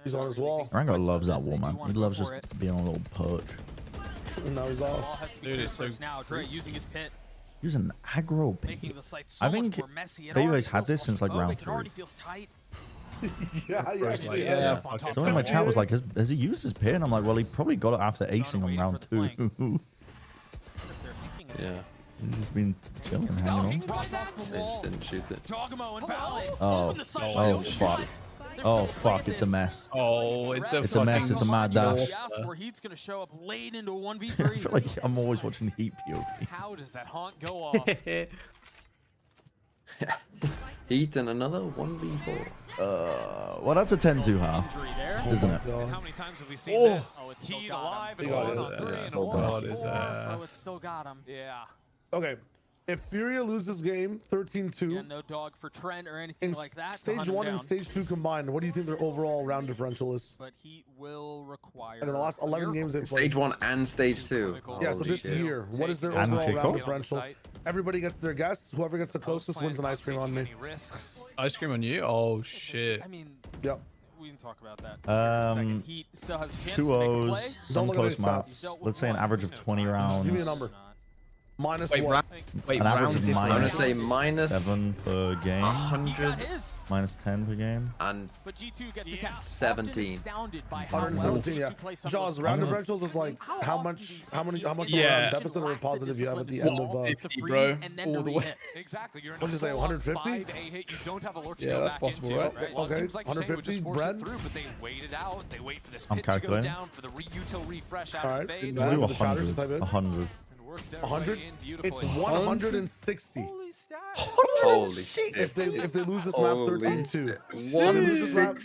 He's on his wall. Rango loves that wall, man. He loves just being on a little perch. Now he's off. Ball has to be Dude, clear it's so first now. Dre using his pit, He was an aggro making pit. the site so I much think more messy. It Babyface already had this feels since like round claustrophobic. It already 3. feels tight. Yeah, he actually is. Yeah, Someone in my chat was like, has he used his pit? And I'm like, well, he probably got it after acing on round 2. Yeah. He's been chilling, hanging on. Didn't shoot it. Oh fuck. Oh fuck, it's a mess. Oh, it's a mess, it's a mad dash. Where he's going to show up late into a I 1v3. feel like I'm always watching Heat POV. How does that haunt go off? Heat and another 1v4. Well, that's a 10-2 half, Injury there. isn't it? And how many times have we seen this? Oh, it's still Heat got him. alive and He got 1 his on 3 ass. and a Oh, 1 God, on his 4. Oh, it's still got him. Yeah. Okay. If Furia loses game 13-2, Yeah, no dog for Trent or anything in like that. to stage hunt him 1 and down. stage 2 combined, what do you think their overall round differential is? But he will require. And in the last 11 games they've played. Stage 1 and stage 2. Yeah, so Holy this shit. year, what is their And overall kickoff? round differential? Everybody gets their guess. Whoever gets the closest wins an ice cream on me. Ice cream on you? Oh shit. I mean, Yep. we can talk about that. in a second. He still has a chance 2 to make a play. O's, some look at close these maps. stats. Let's say an average of 20 rounds. Give me a number. Minus Wait, what? wait, An average round of difference. I'm gonna minus say minus 7 per game. He got 100 his, Minus 10 per game. and but G2 gets a 10. 17. Often astounded by how well 117, yeah. G2 plays some of Jaws, those round games. differentials is like how much of a Yeah. round deficit or a positive you have at the end of 50, bro. And then to All the way. re-hit. Exactly. You're in What'd you say, 150? 5A hit. You don't have a lurk to Yeah, go that's back possible, into, right? Well, it Okay, seems like Shane would just 150, force Brad? it through, but they wait it out. They wait for this I'm pit to go calculating. down for the util refresh out All of right, fade. We'll do the shatters, 100. type in. 100. And work their 100? way in It's beautifully. 160. Holy shit. If they lose this map Holy 13-2. shit. If they lose this map-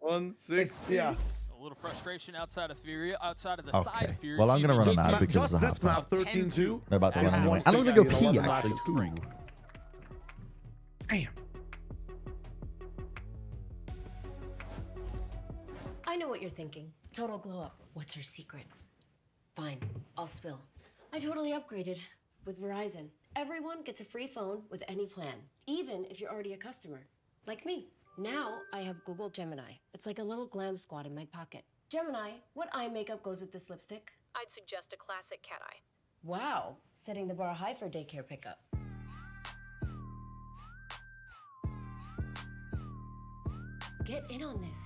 160? Yeah. A little frustration outside of Furia, outside of the Okay. side of Furia. Well, I'm gonna run an ad Just because it's a this map half. 13-2. They're about to run That's anyway. I don't think 160 go in P 11 actually matches. too. Damn. I know what you're thinking. Total glow up. What's her secret? Fine, I'll spill. I totally upgraded with Verizon. Everyone gets a free phone with any plan, even if you're already a customer, like me. Now I have Google Gemini. It's like a little glam squad in my pocket. Gemini, what eye makeup goes with this lipstick? I'd suggest a classic cat eye. Wow, setting the bar high for daycare pickup. Get in on this.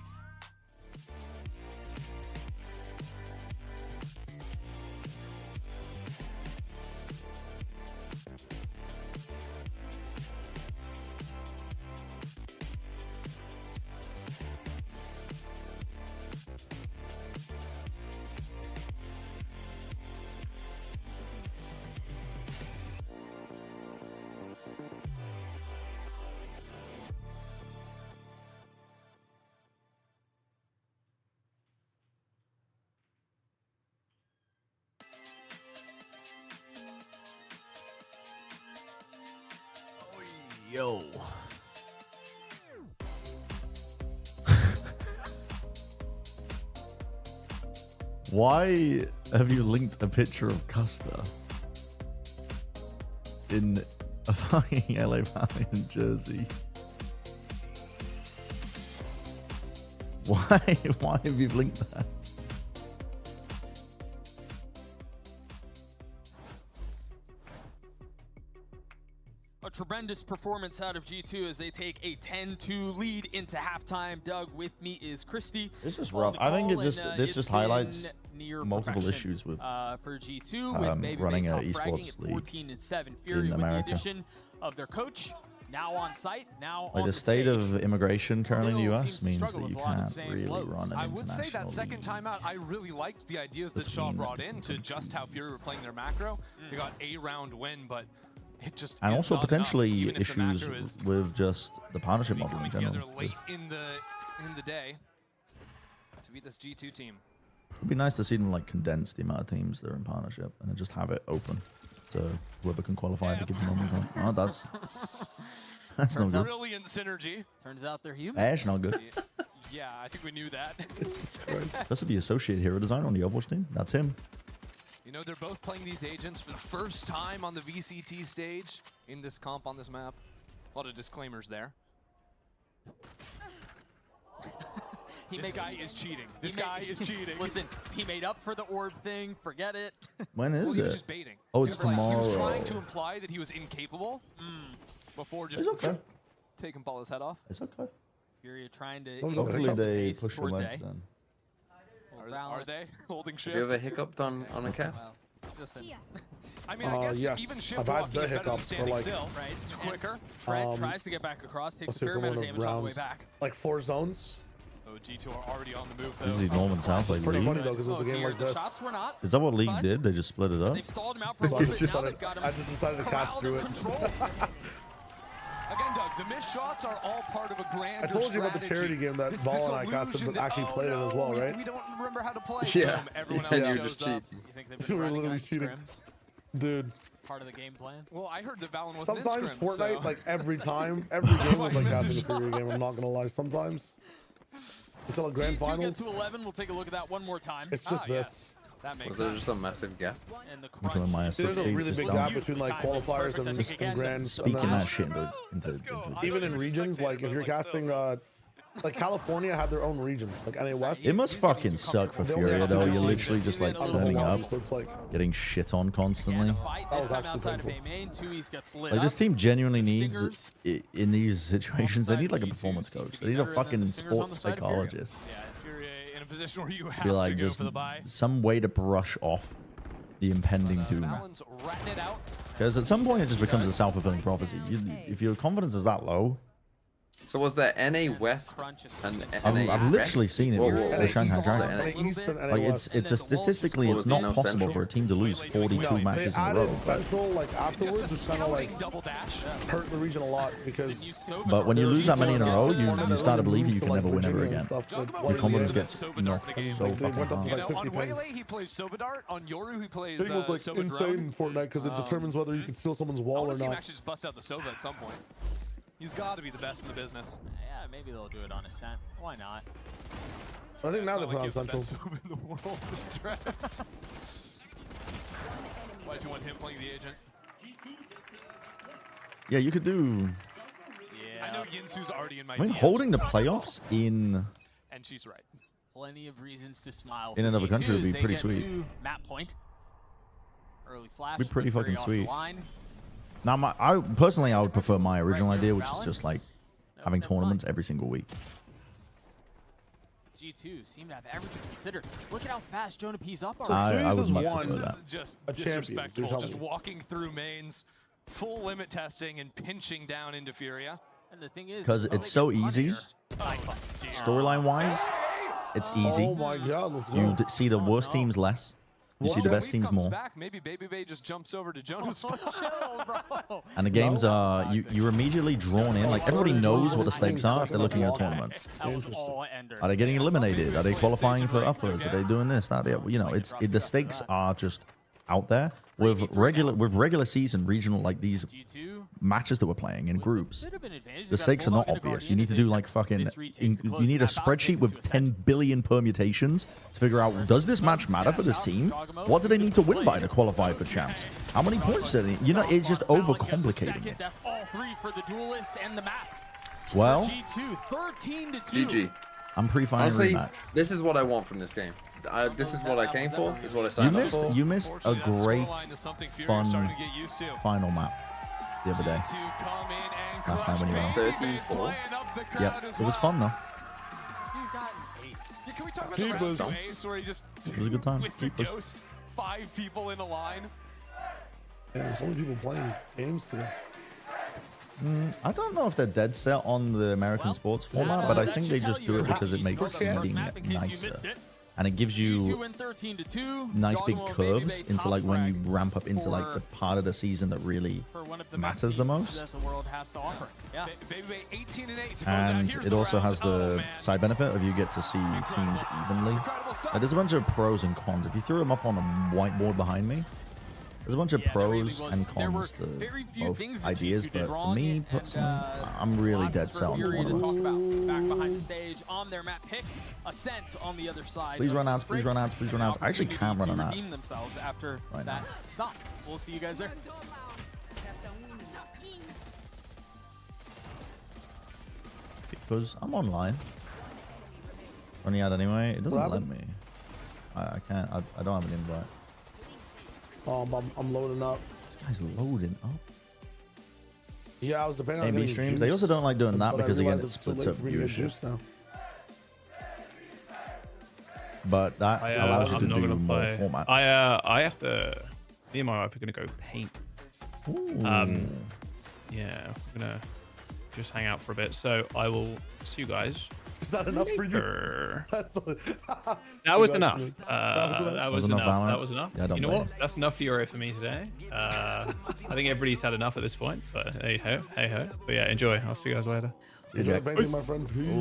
Yo. Why have you linked a picture of Custer in a fucking LA Valiant jersey? Why have you linked that? A tremendous performance out of G2 as they take a 10-2 lead into halftime. Doug, with me is Christy. This is rough. I think this just highlights multiple issues with for G2 with maybe running an esports league 14-7. FURIA with the addition of their coach. Now on site, now like on the state of immigration currently in the US means that you can't same really lows. run an I would say that international second time out, I really liked the ideas that Shaw brought in to just how Fury were playing their macro. They got a round win, but it just and is also not potentially enough, issues with just the partnership model in general. Together late in the day to beat this G2 team. It'd be nice to see them like condense the amount of teams that are in partnership and then just have it open to whoever can qualify at a given moment. Oh, that's not good. Brilliant synergy. Turns out they're human. That's not good. Yeah, I think we knew that. That's the associate hero design on the Overwatch team. That's him. You know, they're both playing these agents for the first time on the VCT stage in this comp on this map. A lot of disclaimers there. This guy is cheating. This guy is cheating. Listen, he made up for the orb thing. Forget it. When is He it? was just baiting. Oh, it's tomorrow. He was trying to imply that he was incapable before just taking Paula's head off. It's okay. Furia trying to Hopefully they push the legs then. Are they holding shift? Have you ever hiccuped on a cast? Listen. I mean, I guess yes. even shift I've had walking the is better than hiccups for standing like still, right? It's quicker. Trent tries to get back across, takes a fair amount of damage all the way back. Like 4 zones. Oh, G2 are already on the move though. This is the Norman South League. Pretty funny though, because it was a game like The this. shots were not. Is that what League did? They just split it up? They've stalled him out for a little bit. Now they've got him I just decided to cast corralled through and it. controlled. Again, Doug, the missed shots are all part of a grander I told you about the charity game that Vol and I casted, but actually played it as well, right? We don't remember how to play. Yeah. Boom, everyone And else you were shows just up. cheating. You think they've We been were running literally on cheating. scrims? Dude. Part of the game plan? Well, I heard that Valen wasn't Sometimes in scrim, Fortnite, so. like every time, every game was like casting a Fury game, I'm not gonna lie. Sometimes. Until a grand G2 finals. gets to 11. We'll take a look at that one more time. It's just this. Yes. That makes Was sense. there just a massive gap? And the Until my crunch. There's a 16 really just big down. gap between like qualifiers and grands. Speaking and that shit into even in regions, like if you're casting, like California had their own region, like NA West. It must fucking suck for Furia though. You're literally just like turning up, So it's like, getting shit on constantly. And a fight That this was time actually outside of painful. A main. 2E's gets lit Like this up. team genuinely needs, Stingers. in these situations, they need like a G2 performance seem to coach. be They need a better than fucking the Stingers on sports the side of Furia. psychologist. Yeah, Furia in a position where you have Be like to go just for the buy. some way to brush off the impending doom. Valen's ratting it out. Because at some point it just becomes a self-fulfilling prophecy. If your confidence is that low, So was there NA West Crunch is and I've NA literally West? seen it Whoa, with whoa, the whoa. Shanghai Dragon. NA East and NA Like West. it's a statistically What it's was there, not no possible Central? for a team to lose 42 No, matches they in a row. added Central like afterwards. It's kind of like Double dash. hurt the region a lot because. But when you lose that many in a row, you They start to believe moved you to, can like, never win ever Virginia again. and stuff, like, Your playing confidence the gets Soba knocked Dart again. so Like, they fucking went up to, hard. You like, know, 50 on ping. Waylay, he plays Soba Dart. On Yoru, he plays I think it was like Soba insane Drone. in Fortnite because it determines whether you can steal someone's I wall want or to see him not. actually just bust out the Soba at some point. He's got to be the best in the business. Yeah, maybe they'll do it on Ascent. Why not? I think now It's they're not like playing he has Central. the best Soba in the world. Trent. Why do you want him playing the agent? Yeah, you could do. Yeah. I know Yinsu's already in my I mean, DMs. holding the playoffs in And she's right. Plenty of reasons to smile. In for another G2 country would be as they pretty get sweet. to map point. Early flash. Be pretty with Fury fucking off the sweet. line. Now, I personally I would prefer my original idea, which is just like having tournaments every single week. G2 seem to have everything considered. Look at how fast Jonah P's up So already. I Queens would is much one. prefer This that. is just A champion, disrespectful. you're telling Just me. walking through mains, full limit testing, and pinching down into Furia. And the thing is, Because until it's they so get easy. punished- Storyline wise, it's easy. Oh my god, let's You go. see the worst teams less. You see the best Weave teams comes more. Back. Maybe Baby Bay just jumps over to Jonas. Chill, bro. And the games are you're immediately drawn in. Like everybody knows what the stakes are if they're looking at a tournament. That was all Ender. Are they getting eliminated? Are they qualifying for uppers? Are they doing this? That? You know, the stakes are just out there with regular season regional, like these matches that we're playing in groups. The stakes are not obvious. You need to do like fucking, you need a spreadsheet with 10 billion permutations to figure out, does this match matter for this team? What do they need to win by to qualify for champs? How many points do they need? You know, it's just overcomplicating it. That's all three for the duelist and the map. Well, G2, 13-2. GG. I'm pre-firing rematch. This is what I want from this game. This is what I came for. This is what I signed up for. You missed a great, fun final map the other day. Last night when you went 13-4. Yep, it was fun though. Can we talk about the rest of Ace where he just it was a good time. with the ghost, 5 people in a line? Yeah, so many people playing games today. I don't know if they're dead set on the American sports format, but I think they just do it because it makes seeding nicer. And it gives you nice big curves into like when you ramp up into like the part of the season that really matters the most. And it also has the side benefit of you get to see teams evenly. There's a bunch of pros and cons. If you threw them up on a whiteboard behind me, there's a bunch of pros and cons to both ideas, but for me, personally, I'm really dead set on one of them. Back behind the stage on their map pick, Ascent on the other side. Please run out, please run out, please run out. I actually can't run on that. Themselves after that stop. We'll see you guys there. Because I'm online. Running out anyway. It doesn't let me. I can't. I don't have an invite. I'm loading up. This guy's loading up. Yeah, I was depending on AB streams. They also don't like doing that because again it splits up viewership. But that allows you to do more formats. I have to. Me and my wife are gonna go paint. Ooh. Yeah, we're gonna just hang out for a bit. So I will see you guys. Is that enough for you? That was enough. That was enough. That was enough. Yeah, you know what? That's enough Furia for me today. I think everybody's had enough at this point. But hey ho, hey ho. But yeah, enjoy. I'll see you guys later. Enjoy painting, my friend. Peace.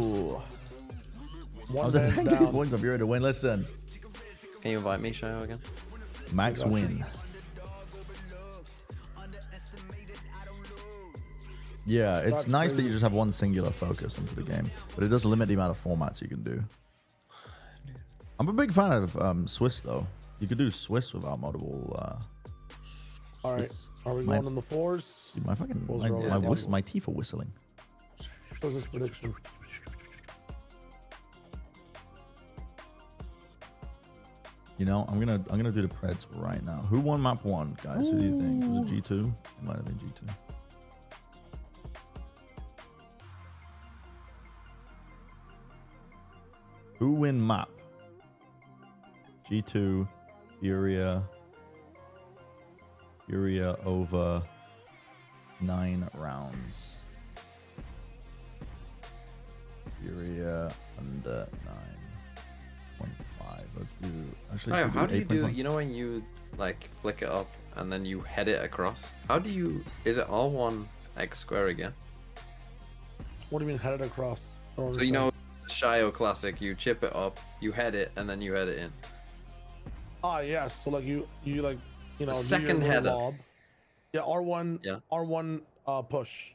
I was at 10 points on Furia to win. Listen. Can you invite me, Shayo, again? Max win. Yeah, it's nice that you just have one singular focus into the game, but it does limit the amount of formats you can do. I'm a big fan of Swiss, though. You could do Swiss without multiple. All right, are we going on the fours? Dude, my fucking my teeth are whistling. What's this prediction? You know, I'm gonna do the Preds right now. Who won map 1, guys? Who do you think? Was it G2? It might have been G2. Who win map? G2, Furia over 9 rounds. Furia under 9.5. Let's do. Actually, how do you do? You know when you like flick it up and then you head it across? How do you? Is it all one X square again? What do you mean head it across? So you know. Shayo classic, you chip it up, you head it, and then you head it in. Ah, yeah. So like you like a second header. Lob. Yeah, R1. Yeah. R1 push.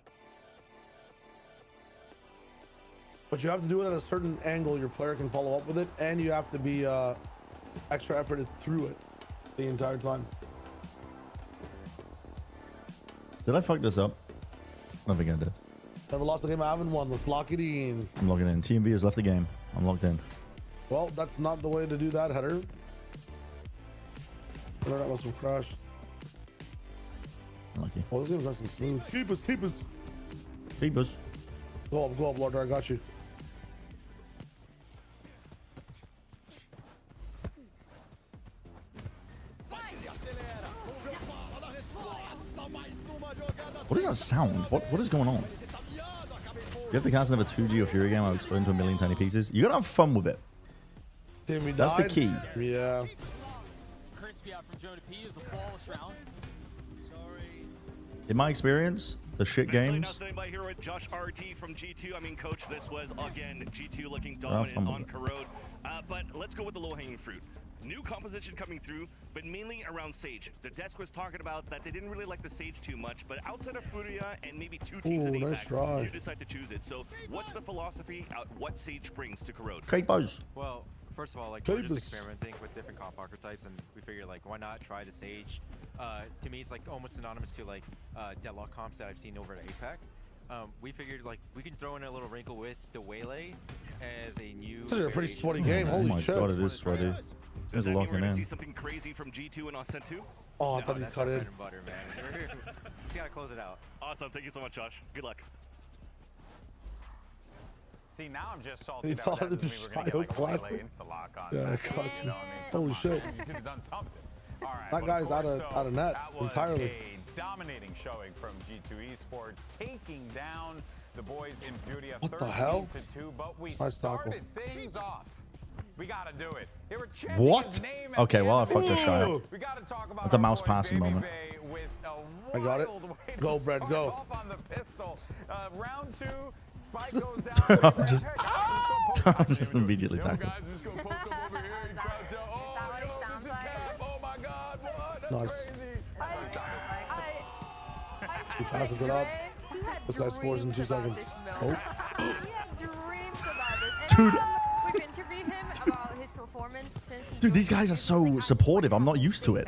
But you have to do it at a certain angle your player can follow up with it, and you have to be extra efforted through it the entire time. Did I fuck this up? I don't think I did. Never lost a game I haven't won. Let's lock it in. I'm logging in. TMB has left the game. I'm logged in. Well, that's not the way to do that, header. That must have crashed. Lucky. Oh, this game's nice and smooth. Keep us. Keep us. Go up, Lord. I got you. What is that sound? What is going on? You have to cast another 2G or Fury game. I'll explode into a million tiny pieces. You gotta have fun with it. That's the key. Yeah. In my experience, the shit games. Josh RT from G2. I mean, coach, this was again G2 looking dominant on Corrode. But let's go with the low-hanging fruit. New composition coming through, but mainly around Sage. The desk was talking about that they didn't really like the Sage too much, but outside of FURIA and maybe two teams in APAC, you decide to choose it. So what's the philosophy, what Sage brings to Corrode? Great buzz. Well, first of all, like, we're just experimenting with different comp archetypes, and we figured, like, why not try the Sage? To me, it's like almost synonymous to like deadlock comps that I've seen over at APAC. We figured like we can throw in a little wrinkle with the Waylay as a new. This is a pretty sweaty game. Holy my shit! God, it is sweaty. Does that mean we're gonna see something crazy from G2 and Ascent 2? Oh, I thought he cut it. Bread and butter, man. Just gotta close it out. Awesome. Thank you so much, Josh. Good luck. See, now I'm just salty that doesn't mean we're gonna get like a Waylay insta-lock on. Yeah, You know what I mean? Holy shit! You could have done something. All right, that guy's out of net that was entirely. A dominating showing from G2 Esports, taking down the boys in FURIA 13-2. But we started things off. We gotta do it. They were chanting his name at Okay, the well, I end. fucked a shot. We gotta talk about That's a mouse passing moment. I got it. Go, Brad, go. Off on the pistol. Round 2, Spike goes down. I'm just immediately tackling. Guys, just gonna post up over here. You crouch out. Oh, yo, this is cap. Oh my God, what? That's Nice. crazy. He passes it up. This guy scores in 2 seconds. Oh. He had dreams about this. Dude. We've interviewed him about his performance since he. Dude, these guys are so supportive. I'm not used to it.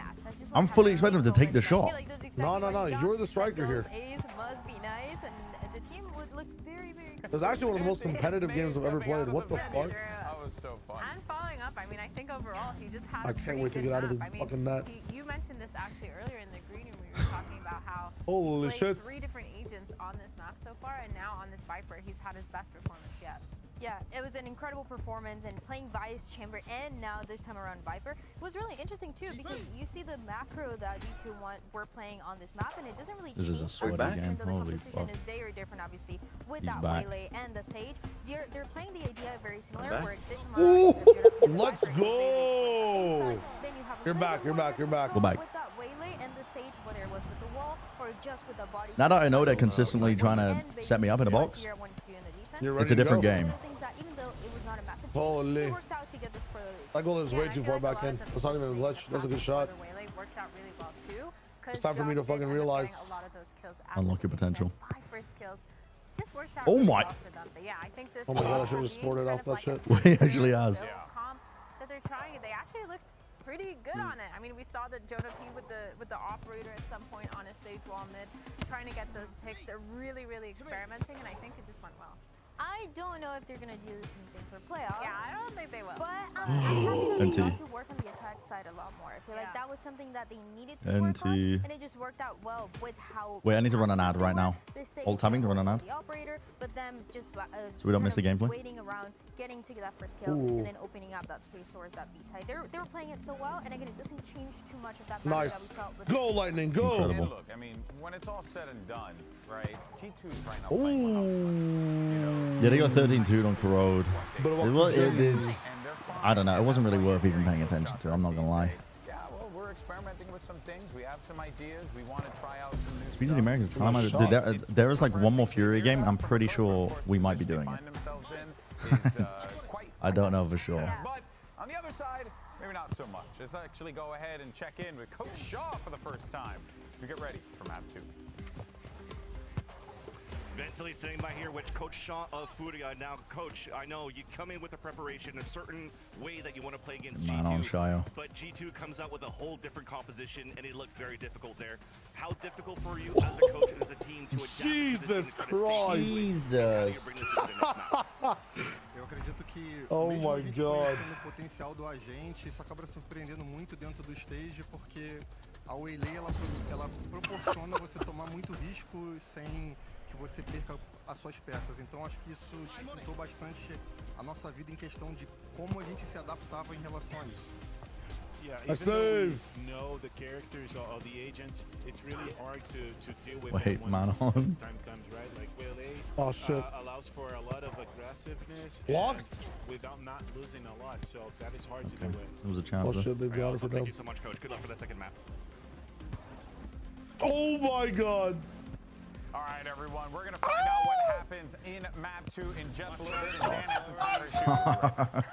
I'm fully expecting them to take the shot. No. You're the striker here. Ace must be nice, and the team would look very, very. It's actually one of the most competitive games I've ever played. What the fuck? That was so fun. And following up, I mean, I think overall he just has. I can't wait to get out of the fucking net. You mentioned this actually earlier in the green room. We were talking about how holy played shit 3 different agents on this map so far, and now on this Viper, he's had his best performance yet. Yeah, it was an incredible performance, and playing Vice, Chamber, and now this time around Viper was really interesting too, because you see the macro that G2 were playing on this map, and it doesn't really change. This is a sweaty game. The Holy composition fuck. is very different, obviously, with He's that back. Waylay and the Sage. They're playing the idea very similar, where this time around, let's go! You're back. Go back. With that Waylay and the Sage, whether it was with the wall or just with the body. Now that I know they're consistently trying to set me up in a box, it's a different game. Holy. That goal is way too far back in. That's not even a glitch. That's a good shot. It's time for me to fucking realize. Unlock your potential. 5 first kills just worked out Oh really my. well for them. But yeah, I think this Oh my God, I should have sported off that shit. He actually has. comp that they're trying, they actually looked pretty good on it. I mean, we saw that Jonah P with the operator at some point on a stage wall mid, trying to get those ticks. They're really, really experimenting, and I think it just went well. I don't know if they're gonna do the same thing for playoffs. Yeah, I don't think they will. But I'm happy that they NT. got to work on the attack side a lot more. I feel like that was something that they needed to work on, and it just worked out well with how. Wait, I need to run an ad right now. Hold tabbing to run an ad. The operator, but them just so we don't miss the gameplay. Waiting around, getting to that first kill, and then opening up that space towards that B side. They were playing it so well, and again, it doesn't change too much of that. Nice. That we saw with Go, Lightning, go! Incredible. And look, I mean, when it's all said and done, right? G2's right now playing Yeah, they got 13-2 on Corrode. I don't know. It wasn't really worth even paying attention to. I'm not gonna lie. Yeah, well, we're experimenting with some things. We have some ideas. We want to try out some new Speaking of the Americans, there is like one more FURIA game. I'm pretty sure we might be doing it. I don't know for sure. But on the other side, maybe not so much. Let's actually go ahead and check in with Coach Shaw for the first time as we get ready for map 2. Mentally sitting by here with Coach Shaw of FURIA. Now, Coach, I know you come in with a preparation, a certain way that you want to play against G2, but G2 comes out with a whole different composition, and it looks very difficult there. How difficult for you as a coach and as a team to adapt Jesus to this Christ! Jesus! Eu acredito que oh mesmo my a gente God. conhecendo o potencial do agente, isso acaba surpreendendo muito dentro do stage, porque a Waylay ela proporciona você tomar muito risco sem que você perca as suas peças. Então acho que isso dificultou bastante a nossa vida em questão de como a gente se adaptava em relação a isso. Yeah, even though we know the characters of the agents, it's really hard to deal with Wait, them man when on. time comes, right? Like Waylay shit. Allows for a lot of aggressiveness Blocked? without not losing a lot, so that is hard to Okay. deal with. There was a chance Oh there. shit, they've got it for Thank them. you so much, Coach. Good luck for the second map. Oh my God. All right, everyone, we're going to find out what happens in map 2 in just a little bit. And Dan has some time to shoot.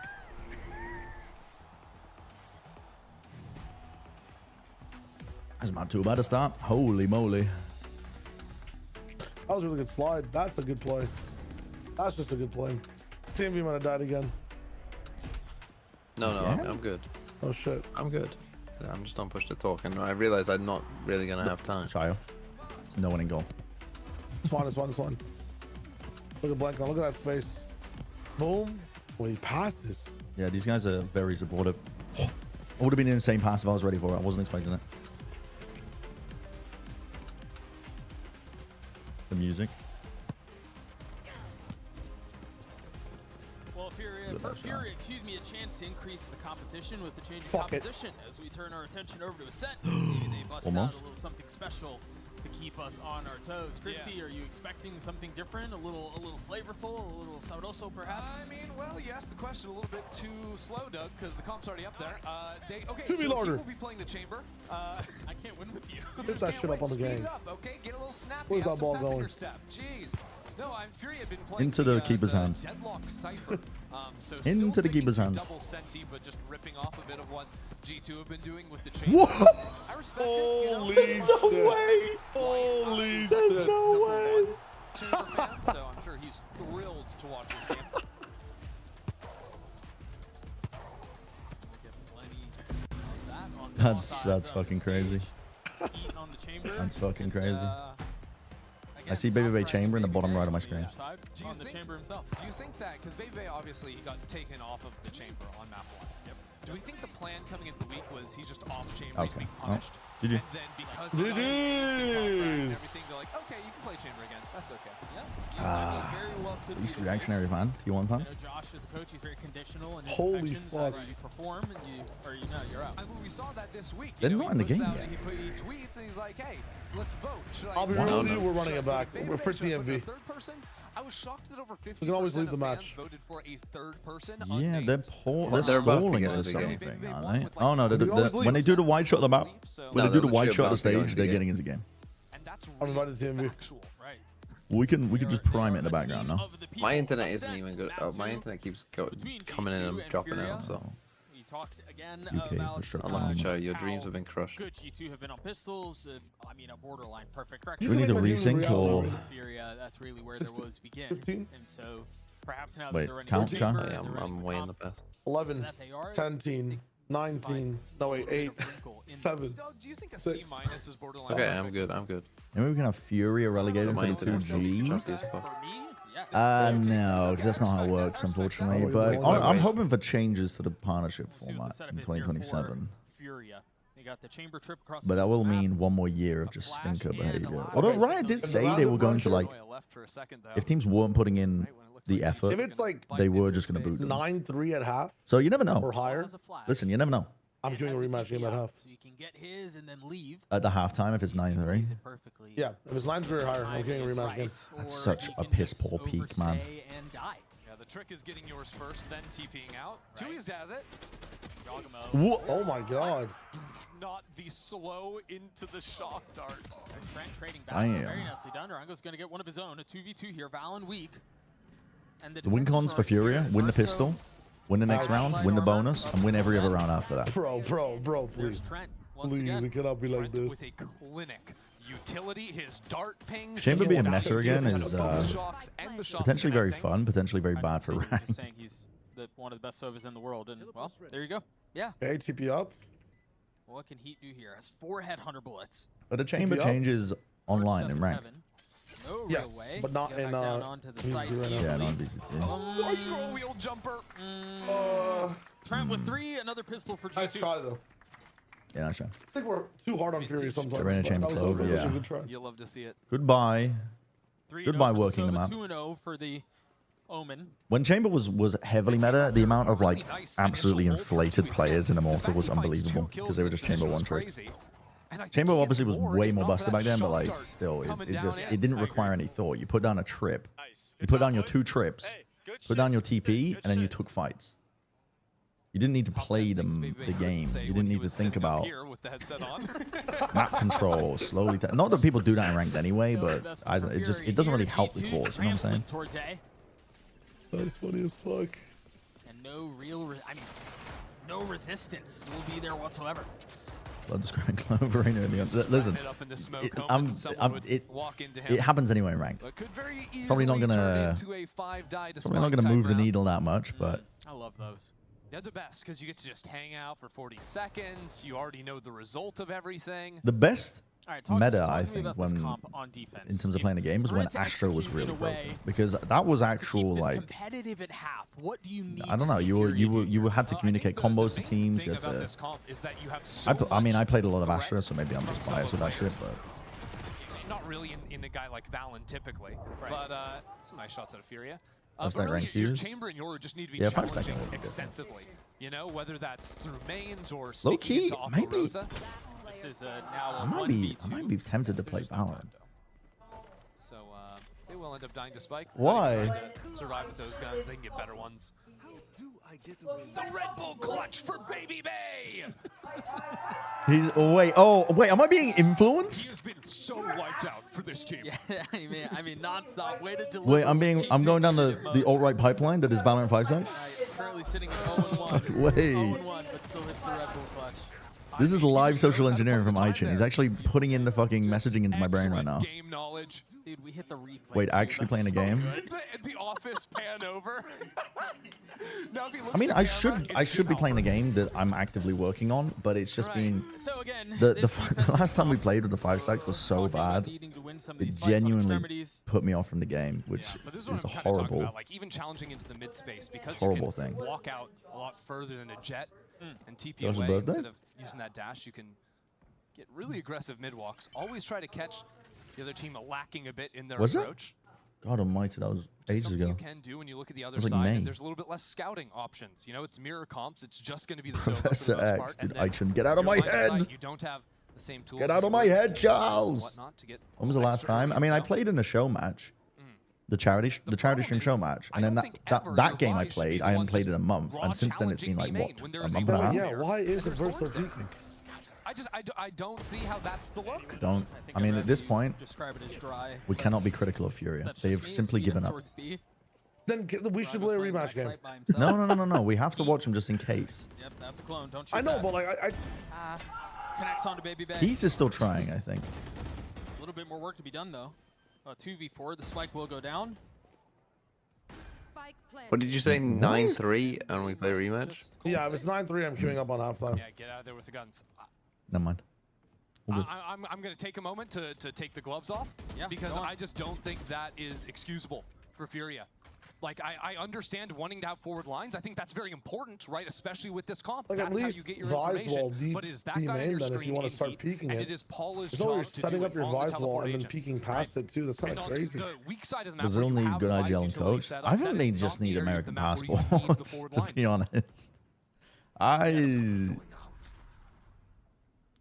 That's not too bad to start. Holy moly. That was a really good slide. That's a good play. That's just a good play. TMV might have died again. No, I'm good. Oh shit. I'm good. I'm just on push to talk, and I realized I'm not really gonna have time. Shayo. There's no one in goal. It's fine. Look at Blank. Look at that space. Boom. When he passes. Yeah, these guys are very supportive. It would have been an insane pass if I was ready for it. I wasn't expecting it. The music. Well, FURIA, excuse me, a chance to increase the competition with the change of composition as we turn our attention over to Ascent. Maybe they bust out a little something special to keep us on our toes. Christy, are you expecting something different? A little flavorful, a little sabroso, perhaps? I mean, well, you asked the question a little bit too slow, Doug, because the comp's already up there. Okay, so he will be playing the chamber. I can't win with you. Get that shit up on the game. Speed it up, okay? Get a little snappy. Where's that ball going? Step. Jeez. No, FURIA had been playing into the keeper's hands. Deadlock Cypher. So into the keeper's hands. Double senti, but just ripping off a bit of what G2 have been doing with the chamber. Whoa! I respect Holy it. No way! Holy There's no way! Chamber fan, so I'm sure he's thrilled to watch this game. That's fucking crazy. That's fucking crazy. I see Baby Chamber in the bottom right of my screen. On the chamber himself. Do you think that, because Baby obviously he got taken off of the chamber on map 1. Yep. Do we think the plan coming into the week was he's just off chamber, he's being punished? GG. And then because he got and everything, they're like, okay, you can play chamber again. That's okay. Yeah. Very well could Least reactionary fan, T1 fan. Josh is a coach, he's very conditional in his Holy infections. fuck. You perform and you're out. I mean, we saw that this week. They're not in the game yet. He tweets and he's like, hey, let's vote. I'll be real with you, we're running it back. We're for TMV. Third person? I was shocked that over 50% we can always leave the of fans match. voted for a third person. Yeah, they're They're stalling it or something, aren't they? Oh no, when they do the wide shot of the map, when they do the wide shot of the stage, they're getting into the game. And that's I'm invited to TMV. Right. We can just prime it in the background now. My internet isn't even good. My internet keeps coming in and dropping out, so. Talked again UK about infrastructure. I'm not sure your dreams have been crushed. Good G2 have been on pistols. I mean, a borderline perfect record. Do we need to resync or? FURIA, that's really where their woes begin. 15? And so perhaps now that Wait, they're running count, chamber, Sean? I'm way in the best. 11, 10, 19, no wait, 8, 7. Doug, do you think a C- is borderline? Okay, I'm good. Maybe we can have FURIA relegated My to the internet's 2G. choppy as fuck. No, because that's not how it works, unfortunately. But I'm hoping for changes to the partnership format in 2027. But that will mean one more year of just stinker behavior. Although Riot did say they were going to, like, if teams weren't putting in the effort, If it's like they were just going to boot them. 9-3 at half So you never know. or higher, Listen, you never know. I'm doing a rematch game at half. So you can get his and then leave. At the halftime, if it's 9-3. Yeah, if it's 9-3 or higher, I'm doing a rematch game. That's such a piss poor peak, man. Yeah, the trick is getting yours first, then TPing out. Tui's has it. Oh my god. Not the slow into the shock dart. Trent trading back. Very nicely done. Rango's going to get one of his own. A 2v2 here. Valen weak. And the win cons for FURIA, win the pistol, win the next round, win the bonus, and win every other round after that. Bro, please. Please, it cannot be like this. With a clinic utility, his dart pings. Chamber being meta again is potentially very fun, potentially very bad for rank. He's one of the best servers in the world, and well, there you go. Yeah. Hey, TP up. What can Heat do here? Has 4 headhunter bullets. But the chamber changes online in rank. No yes, real way. but not in yeah, not VCT. Scroll wheel jumper. Trent with 3, another pistol for G2. Nice try though. Yeah, nice try. I think we're too hard on FURIA sometimes. Arena chamber closed, yeah. You love to see it. Goodbye. Goodbye working the map. 2-0 for the Omen. When chamber was heavily meta, the amount of like absolutely inflated players in Immortal was unbelievable because they were just chamber one tricks. Chamber obviously was way more busted back then, but like still, it didn't require any thought. You put down a trip, you put down your 2 trips, put down your TP, and then you took fights. You didn't need to play the game. You didn't need to think about map control, slowly. Not that people do that in ranked anyway, but it doesn't really help the cause. You know what I'm saying? That's funny as fuck. And no real, no resistance will be there whatsoever. Blood describing Clover in the end. Listen, it happens anyway in ranked. It's probably not gonna move the needle that much, but I love those. They're the best because you get to just hang out for 40 seconds. You already know the result of everything. The best meta, talk I think, when in terms of playing the game, was when Astra was really broken, because that was actual like competitive at half. What do you need? I don't know. You had to communicate combos to teams. You had to. I mean, I played a lot of Astra, so maybe I'm just biased with that shit, but. Not really in a guy like Valen typically, but some nice shots out of Furia. Really, your chamber and your just need to be challenging extensively. You know, whether that's through mains or low key, maybe. Rosa. This is now I might be tempted to play Valorant. So they will end up dying to Spike. Why? To survive with those guns, they can get better ones. The Red Bull clutch for Baby Bay. Wait, am I being influenced? He's been so lights out for this team. Yeah, I mean, non-stop way to deliver. Wait, I'm going down the alt-right pipeline that is Valorant 5 sites. Currently sitting at 0-1. Wait. 0-1, but still hits the Red Bull clutch. This is live social engineering from Ichin. He's actually putting in the fucking messaging into my brain right now. Game knowledge. Dude, we hit the replay. Wait, actually playing a game? The office pan over. Now, if he looks I mean, to I camera, should be playing a game that I'm actively working on, but it's just been So again, the last time we played with the 5 stacks was so bad. It genuinely put me off from the game, which is a horrible, like even challenging into the mid space because horrible you can thing. walk out a lot further than a jet and TP That was his away birthday? instead of using that dash. You can get really aggressive mid walks. Always try to catch the other team lacking a bit in their approach. God almighty, that was ages ago. You can do when you look at the other like side, May. and there's a little bit less scouting options. You know, it's mirror comps. It's just going to be the Professor Sova for the most X, part. dude, And then Ichin, get out of my your line head! side, you don't have the same tools. Get out of my head, Charles! When was the last time? I mean, I played in a show match, the charity stream show match, and then that game I played, I hadn't played in a month, and since then it's been like what, a month and a half? Yeah, why is the verse so peaking? I don't see how that's the look. I mean, at this point, Describe it as dry. we cannot be critical of Furia. They have simply given up. Then we should play a rematch game. No. We have to watch him just in case. Yep, that's a clone. Don't shoot I know, that. but like Connects onto Baby Bay. He's just still trying, I think. A little bit more work to be done though. 2v4. The spike will go down. What did you say? 9-3, and we play a rematch? Yeah, if it's 9-3, I'm queuing up on halftime. Yeah, get out of there with the guns. Never mind. I'm going to take a moment to take the gloves off because I just don't think that is excusable for Furia. Like, I understand wanting to have forward lines. I think that's very important, right? Especially with this comp. Like, that's at how least you get your Vise information. wall deep, But is that guy on your then screen if you want to start deep, peeking and it. it is Paula's It's always job to setting do up it your on the Vise wall teleport and then agents, peeking past it too. That's kind of crazy. The weak side of the map Brazil where you need have good the Vise IGL and utility coach. set up, I think that they is just not need the area of American the map where you need the passports, forward to line. be honest.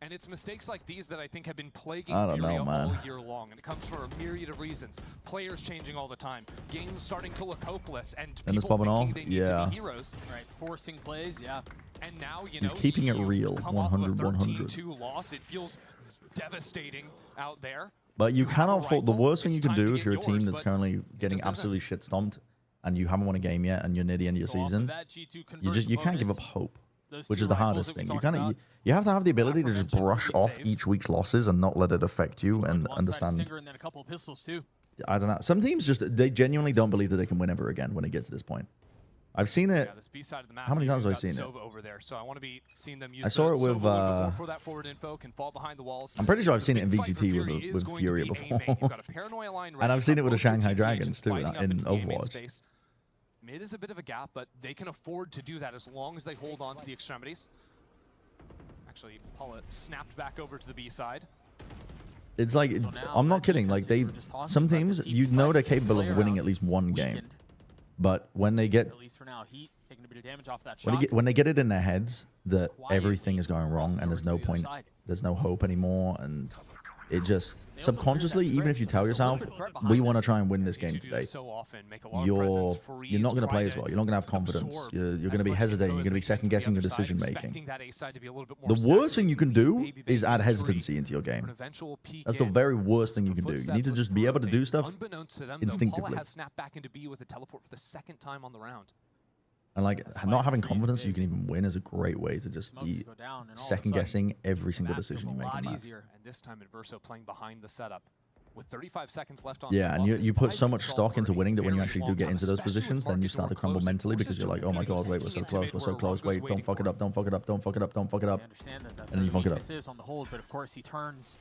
And it's mistakes like these that I think have been plaguing I don't Furia know, man. all year long, and it comes for a myriad of reasons. Players changing all the time, games starting to look hopeless, and And it's people popping thinking off? they need Yeah. to be heroes. Right, forcing plays, yeah. And now, you know, He's keeping it real, come off of a 100. 13-2 loss. It feels devastating out there. But you cannot fault. The worst thing you can do if you're a team yours, that's but currently getting absolutely shit stomped, and you haven't won a game yet, and you're near the end of your season, you can't give up hope, which is the hardest thing. You have to have the ability to just brush off each week's losses and not let it affect you and understand. And then a couple of pistols too. I don't know. Some teams they genuinely don't believe that they can win ever again when it gets to this point. I've seen it. Yeah, this B side of the map, How many times have I you've got seen it? Sova over there, so I want to be seeing them use I saw the it with. Sova before that forward info can fall behind the walls. I'm pretty sure I've seen it in The big fight for VCT Fury is with going Furia to be before, A-main. You've got a paranoia line and I've seen it with the both your Shanghai team Dragons agents too fighting up in into the A-main Overwatch. space. Mid is a bit of a gap, but they can afford to do that as long as they hold on to the extremities. Actually, Paula snapped back over to the B side. It's like I'm not kidding. Like some teams, you know, they're capable of winning at least one game, but when they get At least for now, Heat taking a bit of damage off that shot. when they get it in their heads that everything is going wrong and there's no point, there's no hope anymore, and it just subconsciously, even if you tell yourself, we want to try and win this game today, you're not going to play as well. You're not going to have confidence. You're going to be hesitating. You're going to be second guessing your decision making. The worst thing you can do is add hesitancy into your game. That's the very worst thing you can do. You need to just be able to do stuff instinctively. Paula has snapped back into B with a teleport for the second time on the round. And like not having confidence you can even win is a great way to just be second guessing every single decision you make in match. And this time Adverso playing behind the setup with 35 seconds left on. Yeah, and you put so much stock into winning that when you actually do get into those positions, then you start to crumble mentally because you're like, oh my god, wait, we're so close, wait, don't fuck it up, don't fuck it up, don't fuck it up, don't fuck it up, and then you fuck it up. On the hold, but of course he turns.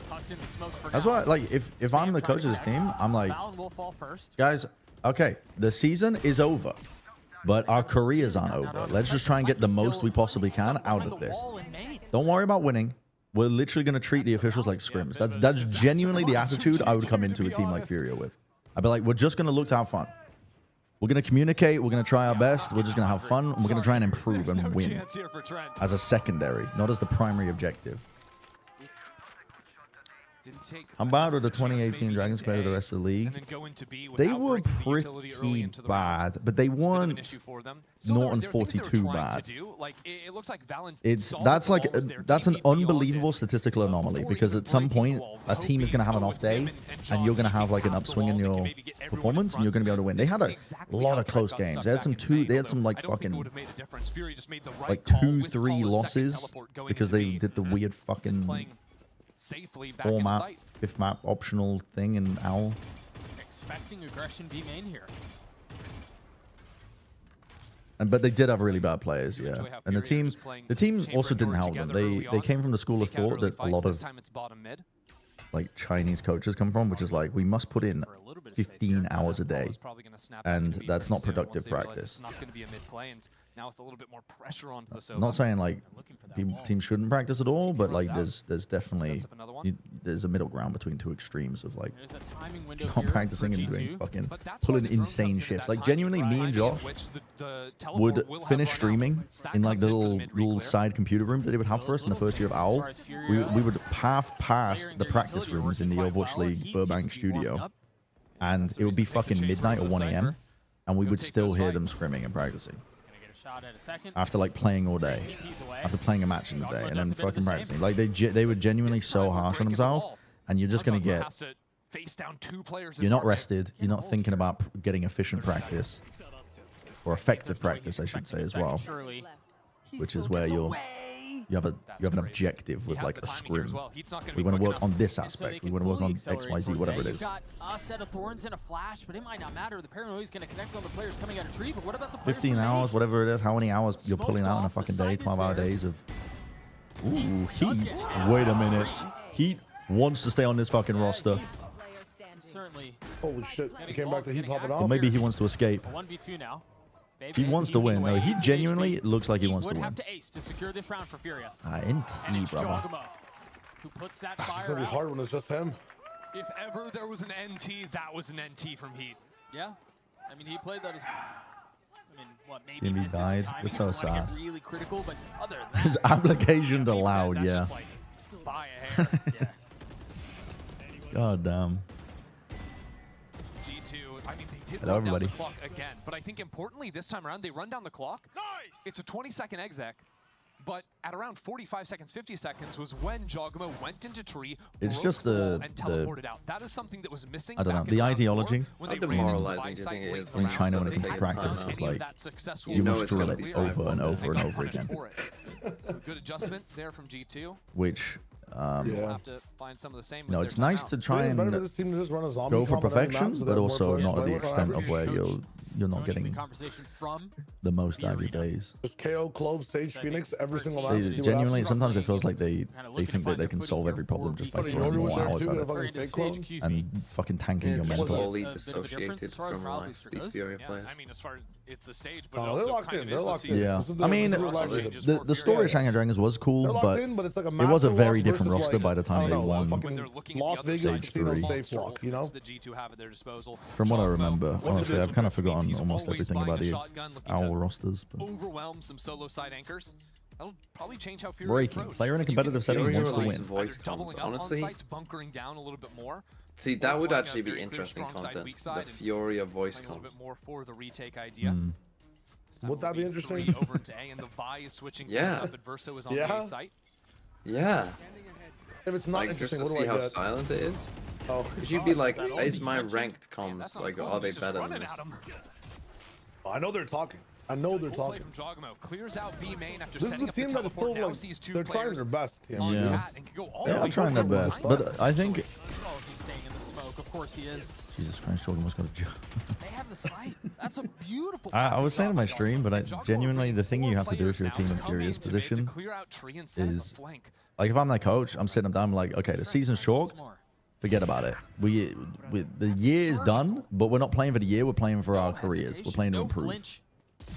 Tucked in the smoke for That's now. why, like, if I'm the coach of this team, I'm like, will fall first. guys, okay, the season is over, but our careers aren't over. Let's just try and get the most we possibly can out of this. Don't worry about winning. We're literally going to treat the officials like scrims. That's genuinely the attitude I would come into a team like FURIA with. I'd be like, we're just going to look to have fun. We're going to communicate. We're going to try our best. We're just going to have fun. We're going to try and improve and win as a secondary, not as the primary objective. I'm bad with the 2018 Dragons compared to the rest of the league. They were pretty bad, but they weren't 0-42 bad. That's an unbelievable statistical anomaly because at some point a team is going to have an off day and you're going to have like an upswing in your performance and you're going to be able to win. They had a lot of close games. They had some like fucking like 2-3 losses because they did the weird fucking format, 5th map optional thing in OWL. Expecting aggression B main here. But they did have really bad players, yeah. And the team also didn't help them. They came from the school of thought that a lot of like Chinese coaches come from, which is like we must put in 15 hours a day, and that's not productive practice. Now with a little bit more pressure on I'm not saying like teams shouldn't practice at all, but like there's definitely there's a middle ground between two extremes of like not practicing and doing fucking pulling insane shifts. Like genuinely, me and Josh would finish streaming in like the little side computer room that they would have for us in the first year of OWL. We would half past the practice rooms in the Overwatch League Burbank studio, and it would be fucking midnight or 1 a.m. and we would still hear them scrimming and practicing. After like playing all day, after playing a match in the day, and then fucking practicing, like they were genuinely so harsh on themselves, and you're just gonna get, you're not rested, you're not thinking about getting efficient practice, or effective practice, I should say as well, which is where you have an objective with like a scrim. We want to work on this aspect. We want to work on X, Y, Z, whatever it is. Got a set of thorns and a flash, but it might not matter. The paranoia is going to connect on the players coming out of tree. But what about the players 15 hours, whatever it is, how many hours you're pulling out in a fucking day, 12-hour days of... Ooh, Heat. Wait a minute. Heat wants to stay on this fucking roster. Certainly. Holy shit, he came back to Heat popping off. Or maybe he wants to escape. 1v2 now. He wants to win. No, he genuinely looks like he wants to win. Would have to ace to secure this round for FURIA. NT, brother. Who puts that It's fire gonna be out. hard when it's just him. If ever there was an NT, that was an NT from Heat. Yeah. I mean, he played that as... I mean, what, maybe Jimmy misses the died. timing, It's so you wanna get sad. really critical, but other than that, His application allowed, yeah. just like, by a hair. Yeah. God damn. G2, I mean, they did Hello, run down everybody. the clock again, but I think importantly this time around, they run down the clock. Nice! It's a 20-second exec, but at around 45 seconds, 50 seconds was when Jogamo went into tree, It's just the teleported out. That is something that was missing. I don't know, the ideology How demoralizing do you think it is in China when it comes to practice is like you must drill it over and over and over again. So good adjustment there from G2. Which We'll have to find some of the same. no, it's nice to try and go for perfection, but also not at the extent of where you're not getting the most out of your days. Just KO, Clove, Sage, Phoenix, every single round. Genuinely, sometimes it feels like they think that they can solve every problem just by throwing more hours at it and fucking tanking your mental. Slowly dissociated from these FURIA players. I mean, as far as it's a stage, but they're locked in. They're locked in. Yeah, I mean, the story of Shanghai Dragons was cool, but it was a very different roster by the time they won Las Vegas Stage 3. safe walk, you know? From what I remember, honestly, I've kind of forgotten almost everything about the OWL rosters. But overwhelm some solo side anchors. That'll probably change how FURIA breaking. Player in a competitive setting wants to win. Voice comms, honestly. Bunkering down a little bit more. See, that would actually be interesting content. The FURIA voice comms. A little bit more for the retake idea. Would that be interesting? Over to A, and the Vi is switching yeah. up. Adverso is on the A site. Yeah. If it's not like, interesting, just to what do see I how get? silent it is. Oh, you'd be like, is my ranked comms, like, are they better than this? I know they're talking. I know they're talking. From Jogamo clears out B main after This is setting the up the team that is still teleport. Now like, sees two they're trying players their best. on Yeah. Cat and can go all They the are way trying their forward. best, but I think. Oh, he's staying in the smoke. Of course he is. Jesus Christ, Jordan almost got a job. They have the sight. That's a beautiful. I was saying in my stream, but genuinely, the thing you have to do if you're a team in Furia's position is, like, if I'm their coach, I'm sitting them down, I'm like, okay, the season's short. Forget about it. The year is done, but we're not playing for the year. We're playing for our careers. We're playing to improve.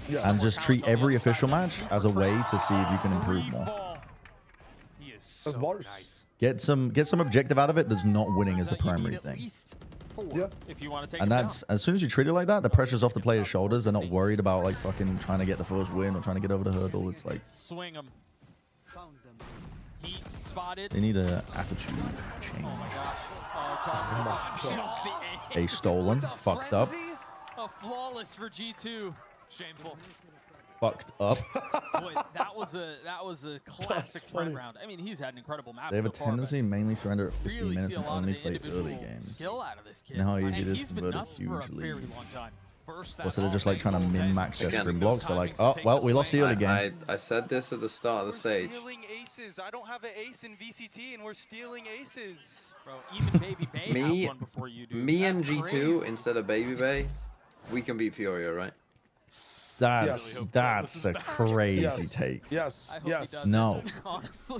And just treat every official match as a way to see if you can improve more. Get some objective out of it. That's not winning as the primary thing. And that's, as soon as you treat it like that, the pressure's off the player's shoulders. They're not worried about like fucking trying to get the first win or trying to get over the hurdle. It's like swing them. Heat spotted. They need an attitude change. A stolen, fucked up. A flawless for G2. Shameful. Fucked up. Boy, that was a classic front round. I mean, he's had an incredible map. They have a so far, tendency to mainly surrender at 15 really minutes see a and lot of only the play early individual games. skill out of this kid. You know how easy And it is he's to been convert nuts it for a usually. very long time. Or so they're just like trying to min-max their sprint blocks. They're like, oh, well, we lost the early game. I said this at the start of the stage. Stealing aces. I don't have an ace in VCT, and we're stealing aces. Bro, even Baby Bay Me, has one before you do. me and That's G2 crazy. instead of Baby Bay, we can beat Furia, right? That's a crazy take. Yes. Yes. No.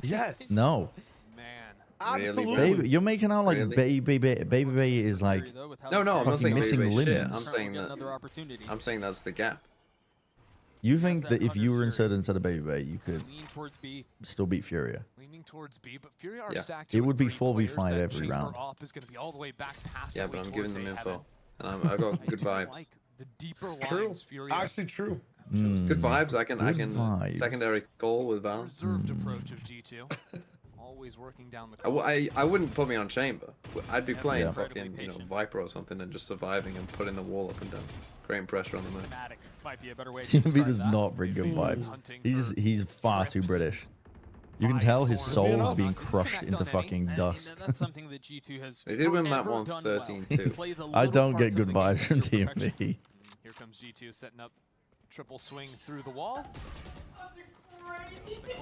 Yes. No. Absolutely. Baby, you're making out like Really? Baby Bay is like No, I'm not fucking saying missing Baby Bay shit. limbs. I'm saying that's the gap. You think that if you were inserted instead of Baby Bay, you could Lean towards B. still beat Furia? Leaning towards B, but Furia are Yeah. stacked. It would be with 3 4v5 players. That every chamber round. op is going to be all the way back past Yeah, but I'm giving them towards info. A7. And I got good vibes. Like the deeper True. lines, Furia. Actually true. Good vibes. I can Good vibes. secondary goal with Val. Reserved approach of G2. Always working down the I wouldn't put me on chamber. I'd be playing Yeah. fucking Viper or something and just surviving and putting the wall up and down, creating pressure on the man. Systematic might be a better way to He describe does that. not bring good vibes. He's far too British. You can Vibes tell his for- soul is being crushed into fucking And dust. that's something that G2 has They did win map forever 1 done well. 13-2. Play the I little don't parts get of good the vibes game from to your perfection. TMB. Here comes G2 setting up triple swing through the wall.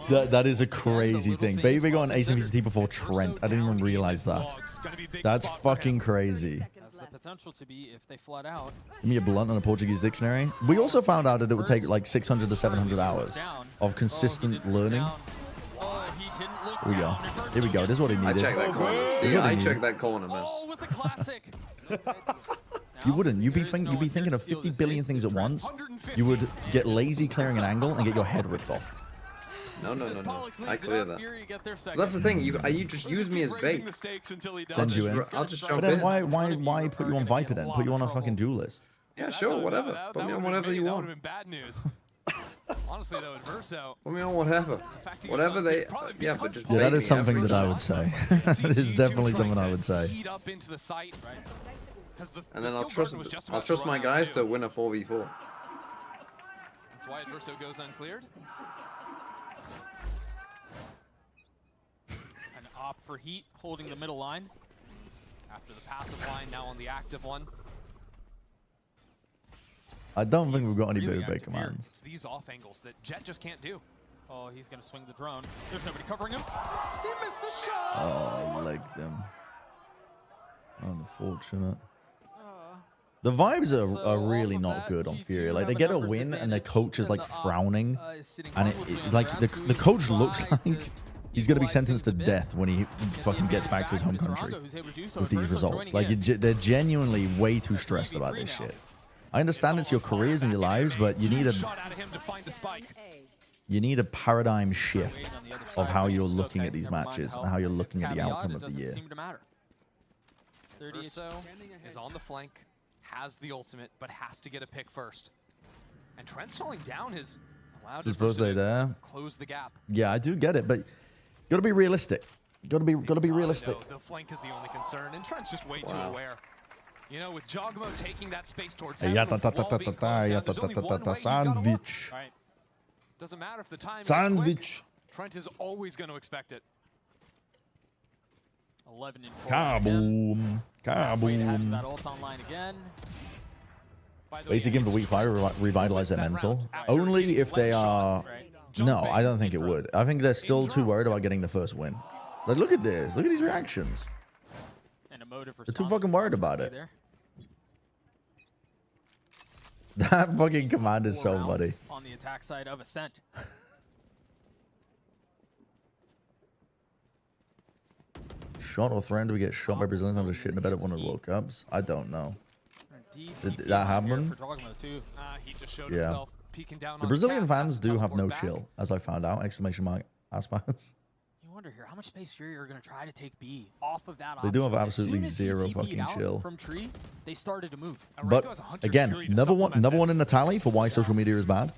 That is a crazy thing. Baby got an ace in VCT before Trent. I didn't even realize that. That's fucking crazy. Has the potential to be if they flood out. Give me a blunt and a Portuguese dictionary. We also found out that it would take like 600 to 700 hours of consistent learning. Oh, he didn't look Here we go. down. Here we go. This is what he I needed. checked that corner. This is See, what he I needed. checked that corner, man. Oh, with the classic. You wouldn't. You'd be thinking of 50 billion things at once. You would get lazy clearing an angle and get your head ripped off. No. I clear that. But that's the thing. You just use me as bait. Send you in. I'll just But jump then in. why put you on Viper then? Put you on a fucking duelist. Yeah, sure, whatever. Put me on whatever you That want. would have been bad news. Honestly, though, in Verso, Put me on whatever. Whatever they. Yeah, but just Yeah, that bait is me something every that I shot. would say. That is definitely something I would say. heat up into the site, right? And then I'll trust my guys to win a 4v4. That's why Adverso goes uncleared. An op for Heat holding the middle line. After the passive line, now on the active one. I don't think we've got any Really Baby Bay active here. commands. It's these off angles that Jet just can't do. Oh, he's going to swing the drone. There's nobody covering him. He missed the shot. Oh, I legged them. Unfortunate. The vibes are really not good on Furia. Like, they get a win and their coach is like frowning, and like the coach looks like he's gonna be sentenced to death when he fucking gets back to his home country with these results. Like, they're genuinely way too stressed about this shit. I understand it's your careers and your lives, but you need a paradigm shift of how you're looking at these matches and how you're looking at the outcome of the year. Verso is on the flank, has the ultimate, but has to get a pick first. And Trent stalling down has allowed It's his first day there. close the gap. Yeah, I do get it, but gotta be realistic. Gotta be realistic. No, the flank is the only concern, and Trent's just way too aware. You know, with Jogmo taking that space towards him, Sandwich. Right. Doesn't matter if the time Sandwich. is quick. Trent is always going to expect it. 11 and 4. Kaboom. Wait to have Kaboom. that ult online again. Basic game for week 5 revitalize their mental. Only if they are. No, I don't think it would. I think they're still too worried about getting the first win. Like, look at this. Look at these reactions. They're too fucking worried about it. That fucking command is so funny. On the attack side of Ascent. Shot or threatened to get shot by Brazilians after shit in the bed at one of the World Cups? I don't know. Did that happen? Yeah. The Brazilian fans do have no chill, as I found out. Exclamation mark. Aspas. You wonder here how much space Furia are going to try to take B off of that. They do have absolutely zero fucking chill. From tree, they started to move. But again, another one in the tally for why social media is bad.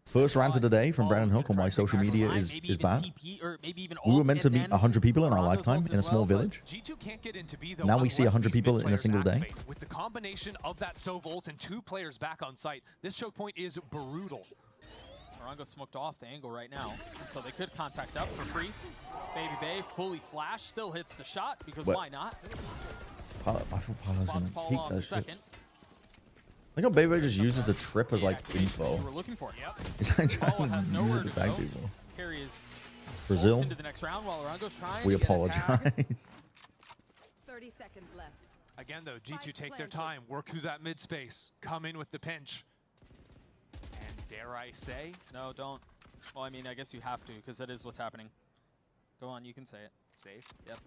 First rant of the day from Brandon Hook on why social media is bad. We were meant to meet 100 people in our lifetime in a small village. Now we see 100 people in a single day. With the combination of that Sov ult and 2 players back on site, this choke point is brutal. Morongo smoked off the angle right now, so they could contact up for free. Baby Bay fully flash, still hits the shot because why not? I thought Pala was gonna peek that shit. I think how Baby just uses the trip as like info. We're looking for it. Yep. He's like trying to use it to tag people. Brazil, into the next round while Morongo's trying we to get apologize. 30 seconds left. Again though, G2 take their time, work through that mid space, come in with the pinch. And dare I say? No, don't. Well, I mean, I guess you have to, because that is what's happening. Go on, you can say it. Safe? Yep.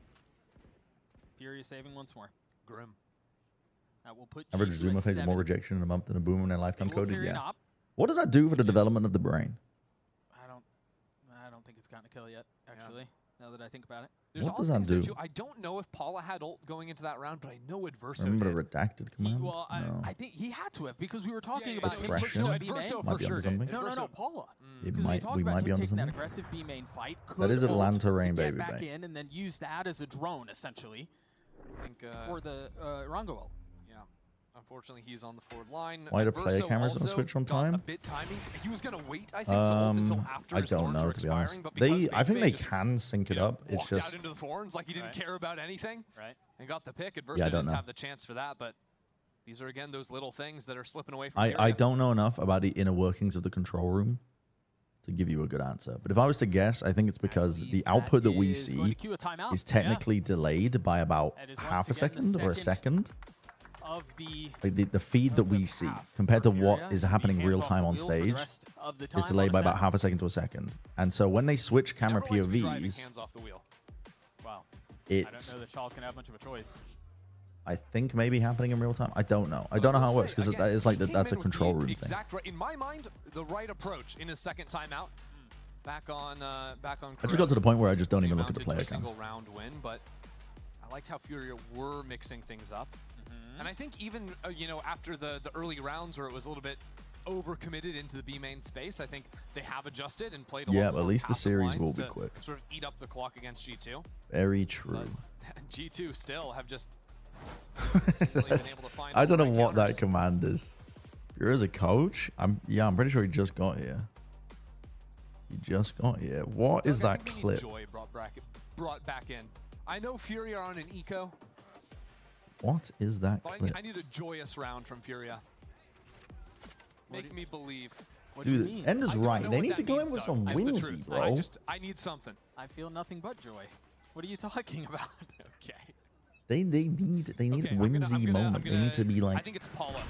Furia saving once more. Grim. That will put Average Zuma faces more rejection in a month than a boom in their lifetime coded. Yeah. What does that do for the development of the brain? I don't think it's gotten a kill yet, actually, now that I think about it. What does that do? I don't know if Paula had ult going into that round, but I know Adverso Remember did. the redacted command? Well, no. I think he had to have, because we were talking about him Depression? pushing up B Adverso main. for sure did. No, Paula. It Because might, we might be on taking that something. aggressive B main fight. That is could ult Atlanta Rain, to get baby, back baby. in and then use that as a drone, essentially. I think, or the Rongo ult. Yeah. Unfortunately, he's on the forward line. Why do player cameras don't switch on time? A bit timing. He was gonna wait, I think, to ult until after I his don't thorns know, were to be honest. expiring, but I think they just, can sync it up. It's walked out just into the thorns like he didn't care about anything. Right. And got the pick. Adverso Yeah, I don't didn't know. have the chance for that, but these are again those little things that are slipping away from I Furia. don't know enough about the inner workings of the control room to give you a good answer. But if I was to guess, I think it's because the output that we see is technically delayed by about half a second or a second. Of the, Like the feed that we see compared to what is happeing real time on stage is delayed by about half a second to a second. And so when they switch camera POVs, hands off the wheel. Wow. it's I don't know that Charles can have much of a choice. I think maybe happening in real time. I don't know. I don't know how it works because it's like that's a control room thing. Right. In my mind, the right approach in his second timeout. Back on. I just got to the point where I just don't even look at the player count. Single round win, but I liked how Furia were mixing things up. And I think even after the early rounds where it was a little bit overcommitted into the B main space, I think they have adjusted and played. Yeah, but at least the series will be quick. Sort of eat up the clock against G2. Very true. G2 still have just. I don't know what that command is. You're as a coach. I'm pretty sure he just got here. He just got here. What is that clip? Joy brought back in. I know Furia are on an eco. What is that clip? I need a joyous round from Furia. Make me believe. Dude, End is right. They need to go in with some whimsy, bro. I need something. I feel nothing but joy. What are you talking about? Okay. They need a whimsy moment. They need to be like. I think it's Paula.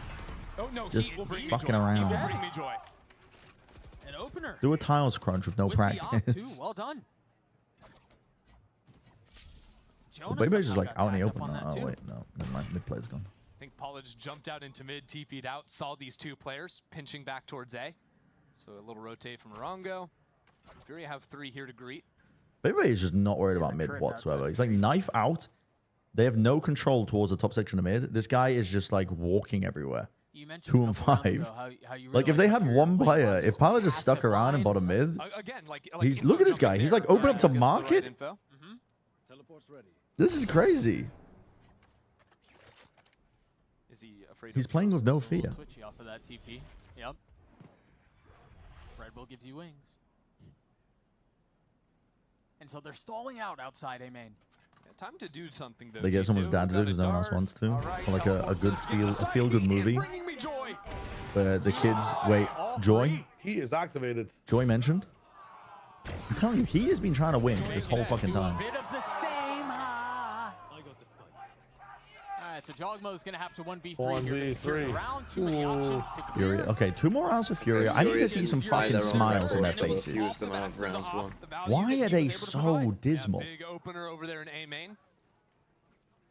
Oh no, just he will bring fucking me joy. around. He will bring me joy. An opener. Do a tiles crunch with no practice. Well done. Baby's just like out in the open now. Oh wait, no, never mind. Mid player's gone. I think Paula just jumped out into mid, TP'd out, saw these two players pinching back towards A. So a little rotate from Morongo. Furia have 3 here to greet. Baby is just not worried about mid whatsoever. He's like knife out. They have no control towards the top section of mid. This guy is just like walking everywhere. 2 and 5. Like if they had one player, if Pala just stuck around in bottom mid, he's look at this guy. He's like open up to market. Teleport's ready. This is crazy. Is he afraid He's playing with no fear. Twitchy off of that TP. Yep. Red Bull gives you wings. And so they're stalling out outside A main. Time to do something though. They get someone's dad to do because no one else wants to. Or like a good feel-good movie. Where the kids... Wait, Joy? He is activated. Joy mentioned? I'm telling you, he has been trying to win this whole fucking time. So Jogmo is going to have to 1v3 here to secure the round. Too many options to clear. Furia. Okay, 2 more rounds of Furia. I need to see some fucking smiles on their faces. Why are they so dismal? Big opener over there in A main.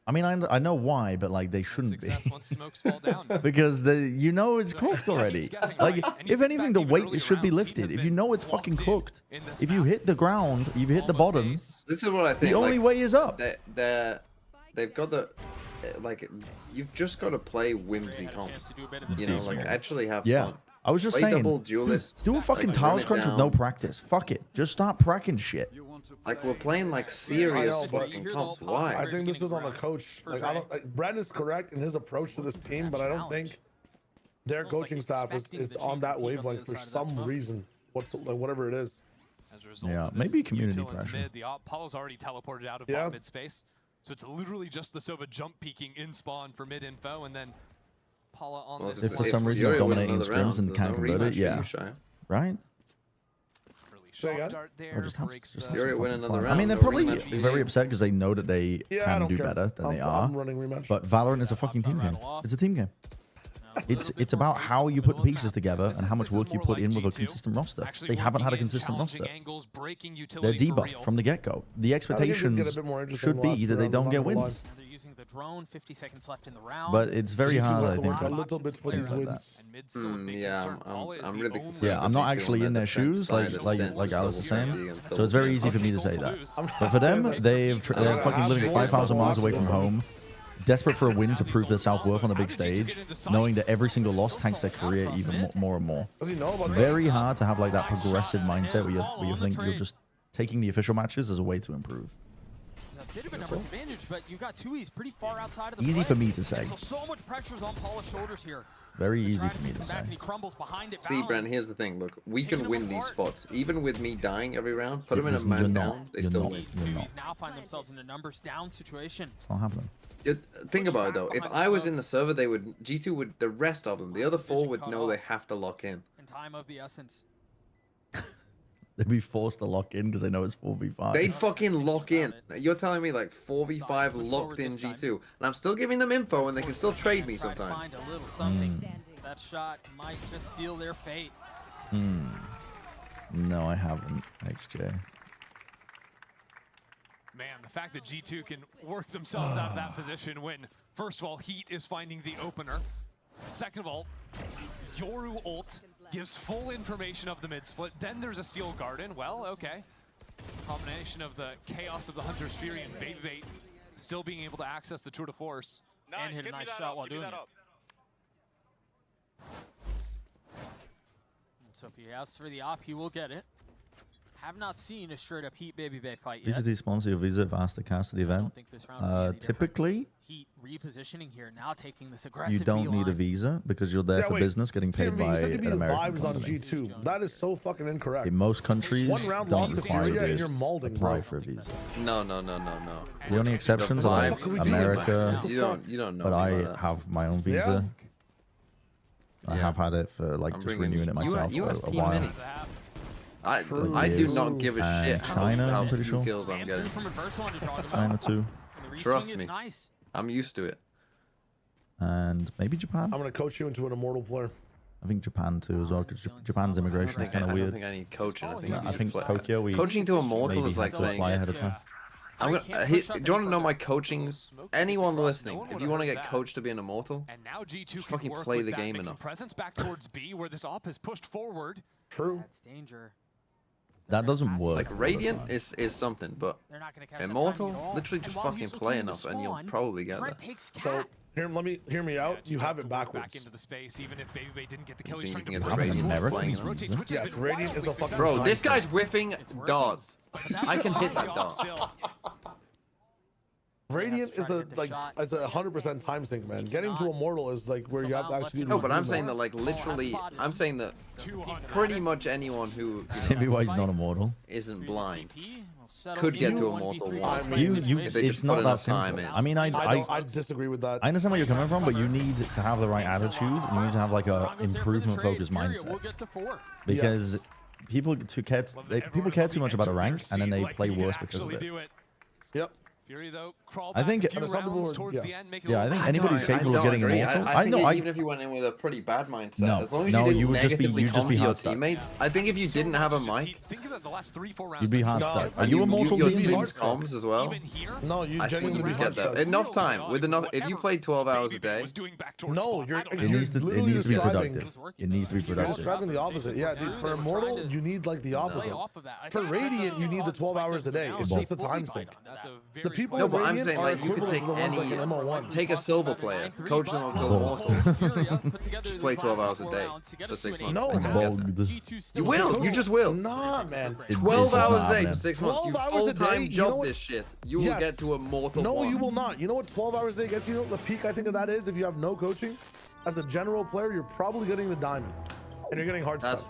I mean, I know why, but like they shouldn't be. Because you know it's cooked already. Like, if anything, the weight should be lifted. If you know it's fucking cooked. If you hit the ground, you've hit the bottom. This is what I think. The only way is up. They've got the... Like, you've just got to play whimsy comps. You know, like, actually have fun. I was just play saying, double duelist, do a fucking tiles crunch with no practice. Fuck it. Just start pracking shit. Like, we're playing, like, serious fucking comps. Why? I think this is on the coach. Like, I don't... Like, Brad is correct in his approach to this team, but I don't think their coaching staff is on that wavelength for some reason. Whatever it is. Yeah, maybe community pressure. The Apollo's already teleported out of bottom mid space. So it's literally just the Sova jump peeking in spawn for mid info, and then Paula on this. If for some reason they're dominating scrims and can't convert it, yeah. Right? Or just have fun. I mean, they're probably very upset because they know that they can do better than they are. But Valorant is a fucking team game. It's a team game. It's about how you put the pieces together and how much work you put in with a consistent roster. They haven't had a consistent roster. They're debuffed from the get-go. The expectations should be that they don't get wins. They're using the drone, 50 seconds left in the round. But it's very hard, I think. A little bit for these wins. Yeah, I'm really concerned. Yeah, I'm not actually in their shoes, like Alice is saying. So it's very easy for me to say that. But for them, they're fucking living 5,000 miles away from home. Desperate for a win to prove their self-worth on the big stage, knowing that every single loss tanks their career even more and more. Very hard to have like that progressive mindset where you think you're just taking the official matches as a way to improve. A bit of a numbers advantage, but you got 2Es pretty far outside of the easy for me to say. So much pressure's on Paula's shoulders here. Very easy for me to say. See, Brent, here's the thing. Look, we can win these spots. Even with me dying every round, put them in a man down, they still win. Now find themselves in a numbers down situation. It's not happening. Think about it though. If I was in the server, G2 would, the rest of them, the other 4 would know they have to lock in. And time of the essence. They'd be forced to lock in because they know it's 4v5. They'd fucking lock in. You're telling me like 4v5 locked in G2, and I'm still giving them info, and they can still trade me sometimes. That shot might just seal their fate. No, I haven't, XJ. Man, the fact that G2 can work themselves out of that position when, first of all, Heat is finding the opener. Second of all, Yoru ult gives full information of the mid split. Then there's a Steel Garden. Well, okay. Combination of the chaos of the Hunter's Fury and Baby Bait still being able to access the tour de force. And hit a nice shot while doing it. So if he asks for the op, he will get it. Have not seen a straight up Heat Baby Bay fight yet. Visa sponsor your Visa faster cast the event. Typically, Heat repositioning here, now taking this aggressive. You don't need a visa because you're there for business, getting paid by an American company. On G2. That is so fucking incorrect. In most countries, don't require you're molding, apply for a visa. No. The only exceptions are like America. You don't know. But I have my own visa. I have had it for like just renewing it myself for a while. I do not give a shit China, how I'm pretty few sure. kills I'm getting. China too. Trust me. I'm used to it. And maybe Japan. I'm gonna coach you into an immortal player. I think Japan too as well, because Japan's immigration is kind of weird. I don't think I need coaching. I think Tokyo, coaching to immortal is like saying ahead of time. I'm gonna, do you want to know my coaching? Anyone listening, if you want to get coached to be an immortal, just fucking play the game enough. Presence back towards B, where this op is pushed forward. True. That's danger. That doesn't work. Like Radiant is something, but Immortal, literally just fucking play enough and you'll probably get there. So hear me out. You have it backwards. Back into the space, even if Baby Bay didn't get the kill. You think you can get the Radiant playing enough? Yes, Radiant is a fucking. Bro, this guy's whiffing darts. I can hit that dart. Radiant is a like it's a 100% time sink, man. Getting to Immortal is like where you have to actually. No, but I'm saying that like literally, I'm saying that pretty much anyone who maybe why he's not Immortal isn't blind could get to Immortal once. It's not that simple. I mean, I disagree with that. I understand where you're coming from, but you need to have the right attitude. You need to have like a improvement-focused mindset. Because people care too much about a rank, and then they play worse because of it. Yep. Fury, though, crawled I think, back a few rounds towards the end, make it I think anybody's capable of getting Immortal. I think even if you went in with a pretty bad mindset, as long as you didn't negatively your teammates, I think if you didn't have a mic, you'd be hard stuck. Are you Immortal your team? team's comms as well? No, you genuinely be get that. Enough time with enough. If you played 12 hours a day, no, it needs to be productive. It needs to be productive. You're describing the opposite. Yeah, dude. For Immortal, you need like the opposite. For Radiant, you need the 12 hours a day. It's just the time sink. The people in Radiant like you could take a silver player, coach them up to Immortal, just play 12 hours a day for 6 months. No, you will. You just will. Nah, man. 12 hours a day for 6 months. You full-time job this shit. You will get to Immortal. No, you will not. You know what 12 hours a day gets you? You know what the peak I think of that is? If you have no coaching, as a general player, you're probably getting the diamond, and you're getting hard stuff.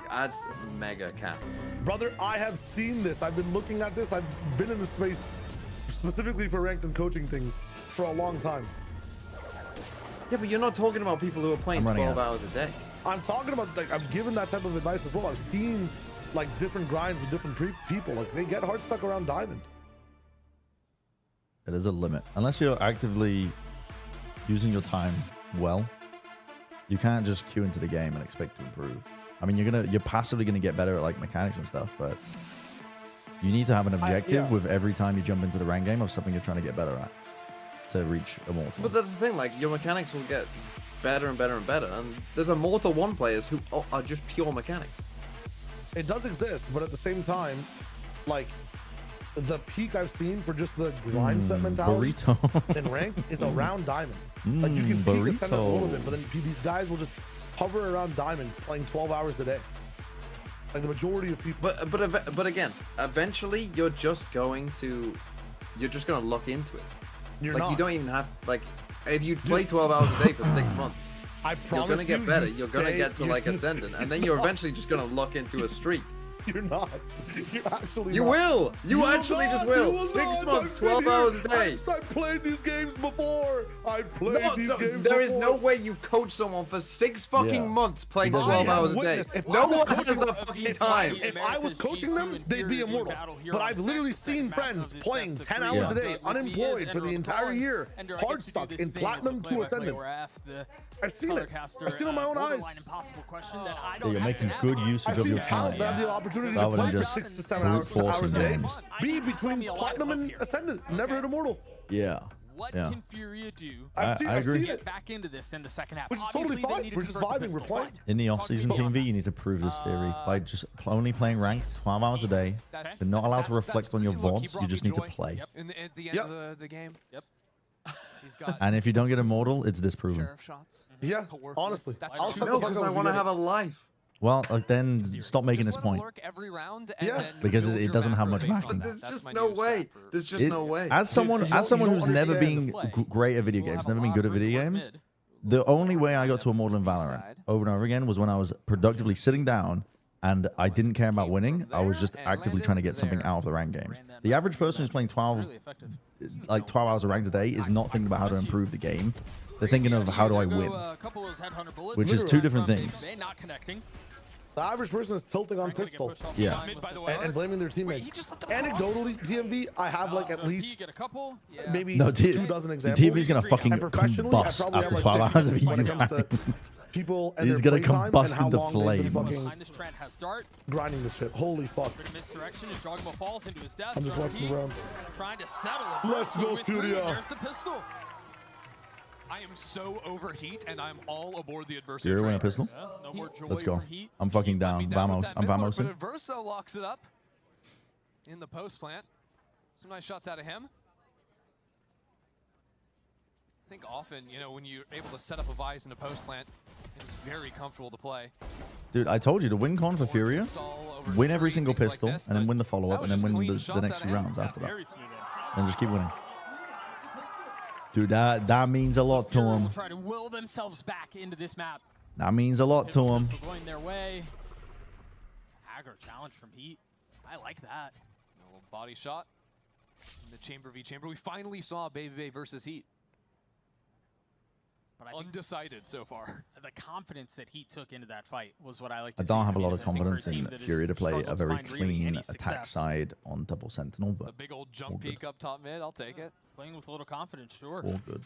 That's mega cap. Brother, I have seen this. I've been looking at this. I've been in the space specifically for ranked and coaching things for a long time. Yeah, but you're not talking about people who are playing 12 hours a day. I'm talking about, like, I've given that type of advice as well. I've seen like different grinds with different people. Like, they get hard stuck around diamond. It is a limit. Unless you're actively using your time well, you can't just queue into the game and expect to improve. I mean, you're passively gonna get better at like mechanics and stuff, but you need to have an objective with every time you jump into the rank game of something you're trying to get better at to reach Immortal. But that's the thing, like, your mechanics will get better and better and better, and there's Immortal 1 players who are just pure mechanics. It does exist, but at the same time, like, the peak I've seen for just the grind set mentality in rank is around diamond. Like, you can peak ascendant a little bit, but then these guys will just hover around diamond playing 12 hours a day. Like the majority of people. But again, eventually you're just gonna look into it. You don't even have, like, if you play 12 hours a day for 6 months, you're gonna get better. You're gonna get to like ascendant, and then you're eventually just gonna lock into a streak. You're not. You're actually. You not. will. You actually just will. 6 months, 12 hours a day. I played these games before. I played these games There is no way you've coached someone for 6 fucking months playing 12 hours a day. No one has the fucking time. If I was coaching them, they'd be Immortal. But I've literally seen friends playing 10 hours a day, unemployed for the entire year, hard stuck in platinum to ascendant. I've seen it. I've seen it with my own eyes. You're making good usage of your time. Rather than just 6 to 7 hours a day. Be between platinum and ascendant. Never hit Immortal. Yeah. What can Furia do I agree. to get back into this in the second half? Which is totally fine. We're just vibing. We're playing. In the off-season Team V, you need to prove this theory by just only playing ranked 12 hours a day. You're not allowed to reflect on your VODs. You just need to play. At the end of the game. Yep. And if you don't get Immortal, it's disproven. Yeah, honestly. No, because I want to have a life. Well, then stop making this point. Because it doesn't have much backing. There's just no way. There's just no way. As someone who's never been great at video games, never been good at video games, the only way I got to Immortal in Valorant over and over again was when I was productively sitting down and I didn't care about winning. I was just actively trying to get something out of the ranked games. The average person who's playing 12 hours of ranked a day is not thinking about how to improve the game. They're thinking of how do I win, which is two different things. The average person is tilting on pistol. Yeah. And blaming their teammates. Anecdotally, TMV, I have like at least maybe 2 dozen examples. TMV's gonna fucking combust after 12 hours of eating. People and he's gonna combust into flames. Grinding this shit. Holy fuck. I'm just walking around. Let's go, Furia. There's the pistol. I am so overheat, and I'm all aboard the adversary. You're winning a pistol? Let's go. I'm fucking down. Vamos. I'm vamosing. But Verso locks it up in the post plant. Some nice shots out of him. I think often, you know, when you're able to set up a Vise in a post plant, it's very comfortable to play. Dude, I told you to win con for Furia, win every single pistol, and then win the follow-up, and then win the next few rounds after that. And just keep winning. Dude, that means a lot to them. Try to will themselves back into this map. That means a lot to them. Going their way. Aggro challenge from Heat. I like that. A little body shot in the chamber v chamber. We finally saw Baby versus Heat. But I undecided so far. The confidence that Heat took into that fight was what I like to I see. don't have a lot of confidence in Furia to play a very clean attack side on double sentinel, but a big old jump peek up top mid, I'll take it. Playing with a little confidence, sure. All good.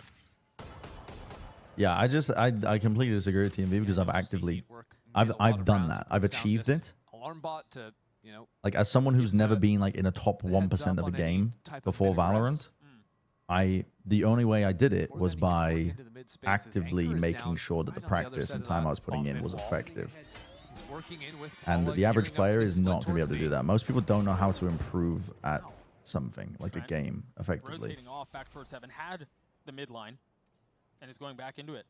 Yeah, I completely disagree with TMV because I've done that. I've achieved it. Alarm bot to, you know, like as someone who's never been like in a top 1% of a game before Valorant, the only way I did it was by actively making sure that the practice and time I was putting in was effective. And the average player is not going to be able to do that. Most people don't know how to improve at something like a game effectively. Rotating off back towards heaven, had the midline and is going back into it.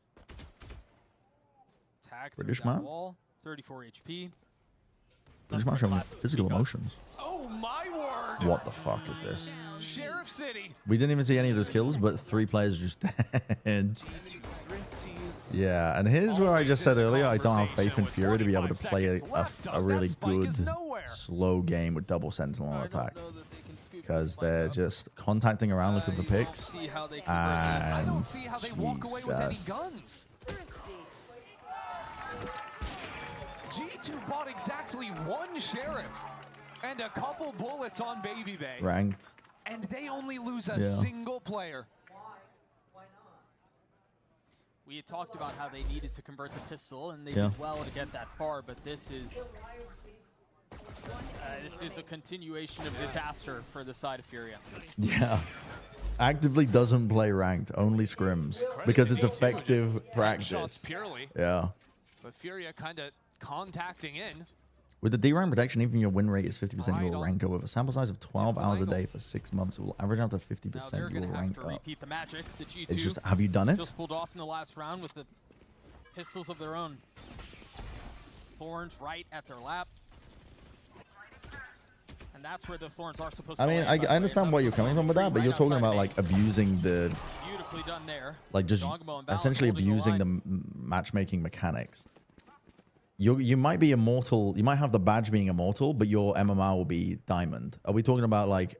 Tag British through that man? wall, 34 HP. British man showing physical emotions. Oh my word! What the fuck is this? Sheriff City. We didn't even see any of those kills, but 3 players just dead. Yeah, and here's where I just said earlier, I don't have faith in Furia to be able to play a really good slow game with double sentinel on attack. Because they're just contacting around looking for picks. I don't see how they walk away with any guns. G2 bought exactly 1 sheriff and a couple bullets on Baby Bay. Ranked. And they only lose a single player. We had talked about how they needed to convert the pistol, and they did well to get that far, but this is a continuation of disaster for the side of Furia. Yeah. Actively doesn't play ranked, only scrims. Because it's effective practice. Purely. Yeah. But Furia kind of contacting in. With the D-rank protection, even your win rate is 50%, you will rank up. With a sample size of 12 hours a day for 6 months, it will average out to 50%, you will rank up. Repeat the magic. The G2 It's just, have you done it? Just pulled off in the last round with the pistols of their own. Thorns right at their lap. And that's where the thorns are supposed to I mean, I understand where you're coming from with that, but you're talking about like abusing the, beautifully done there. like just essentially abusing the matchmaking mechanics. You might be immortal, you might have the badge being immortal, but your MMR will be diamond. Are we talking about like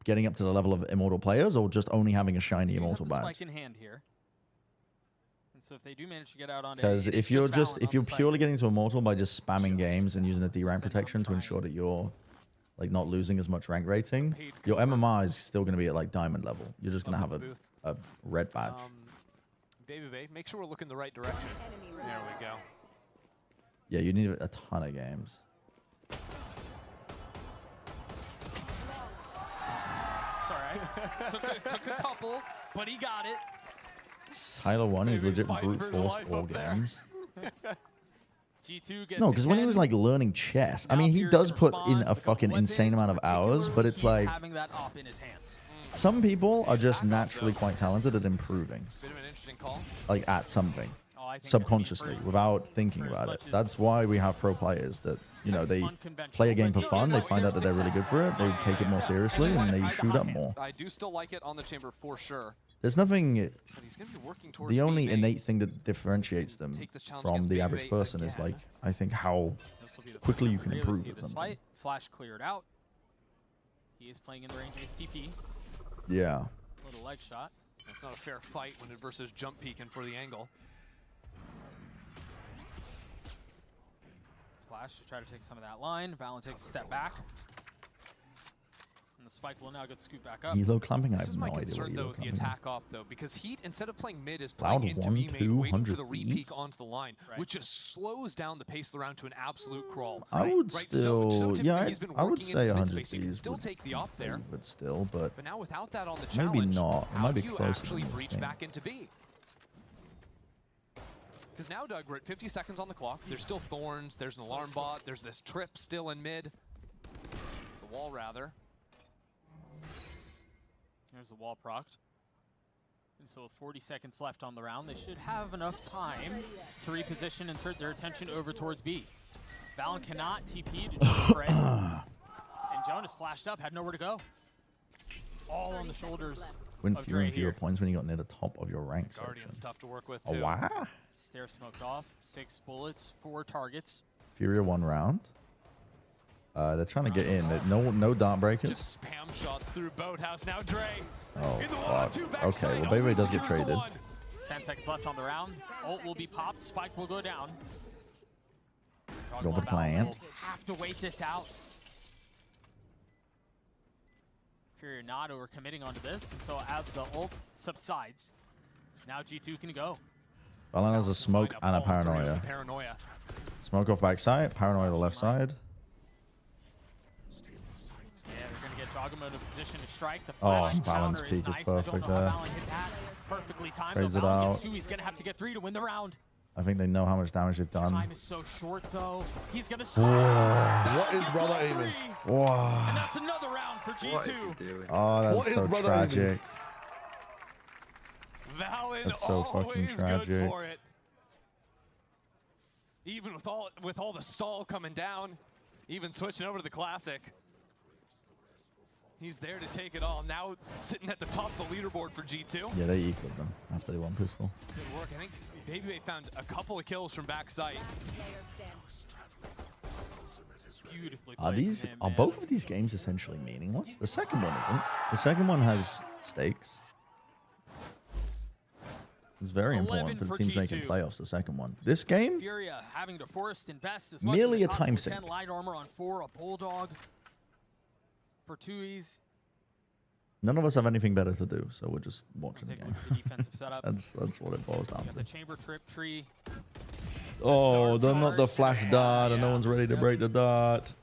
getting up to the level of immortal players, or just only having a shiny immortal badge? Spike in hand here. And so if they do manage to get out on it, because if you're purely getting to immortal by just spamming games and using the D-rank protection to ensure that you're like not losing as much rank rating, your MMR is still going to be at like diamond level. You're just going to have a red badge. Baby Bay, make sure we're looking the right direction. There we go. Yeah, you need a ton of games. It's all right. took a couple, but he got it. Tyler 1 is legit brute force all games. G2 gets No, because when he was like learning chess, I mean, he does put in a fucking insane amount of hours, but it's like having that op in his hands. Some people are just naturally quite talented at improving, like at something, subconsciously, without thinking about it. That's why we have pro players that, you know, they play a game for fun, they find out that they're really good for it, they take it more seriously, and they shoot up more. I do still like it on the chamber for sure. There's nothing, the only innate thing that differentiates them from the average person is like, I think how quickly you can improve at something. Flash cleared out. He is playing in the range of his TP. Yeah. Little leg shot. That's not a fair fight when it versus jump peeking for the angle. Flash to try to take some of that line. Valen takes a step back. And the spike will now get scooped back up. Elo clamping, I This have is no my idea concern, what though, elo with the clamping attack is. op, though, because Heat, instead of playing mid, is playing into B main, waiting for the re-peek onto the line, which just slows down the pace of the round to an absolute crawl. I would still, yeah, I would say 100 so you can still take the op there. But still, but now without that on the challenge, maybe not. It might be how do you closer actually than you breach think. back into B? Because now, Doug, we're at 50 seconds on the clock. There's still thorns. There's an alarm bot. There's this trip still in mid. The wall, rather. There's the wall procced. And so with 40 seconds left on the round, they should have enough time to reposition and turn their attention over towards B. Valen cannot TP to jump Fred. And Jonas flashed up, had nowhere to go. All on the shoulders Win fewer and fewer points when you got near the top of your rank section. Tough to work with Oh, too. wow. Stair smoked off. 6 bullets, 4 targets. Furia 1 round. They're trying to get in. No dart breakers. Just spam shots through Boathouse. Now Dre. Oh, fuck. Okay, well, Baby does get traded. 10 seconds left on the round. Ult will be popped. Spike will go down. Go for the plant. Have to wait this out. Furia not overcommitting onto this. So as the ult subsides, now G2 can go. Valorant has a smoke and a paranoia. Smoke off backside, paranoia to left side. Yeah, they're going to get Jogamo in a position to strike. The Oh, flash Balance peak is perfect there. Perfectly timed. Trades it out. He's going to have to get 3 to win the round. I think they know how much damage they've done. Time is so short though. He's going to What is brother aiming? Wow. And that's another round for G2. Oh, that's so tragic. Valen That's so fucking tragic. Good for it. Even with all the stall coming down, even switching over to the classic. He's there to take it all. Now sitting at the top of the leaderboard for G2. Yeah, they equaled them after they won pistol. Good work. I think Baby found a couple of kills from backside. Are both of these games essentially meaningless? The second one isn't. The second one has stakes. It's very important for the teams making playoffs. The second one. This game, Furia having to force invest as much merely as a time sink. Light armor on 4, a bulldog for 2Es. None of us have anything better to do, so we're just watching the game. The defensive setup. That's what it boils down to. The chamber trip tree. Oh, they're not the flash dart, and no one's ready to break the dart.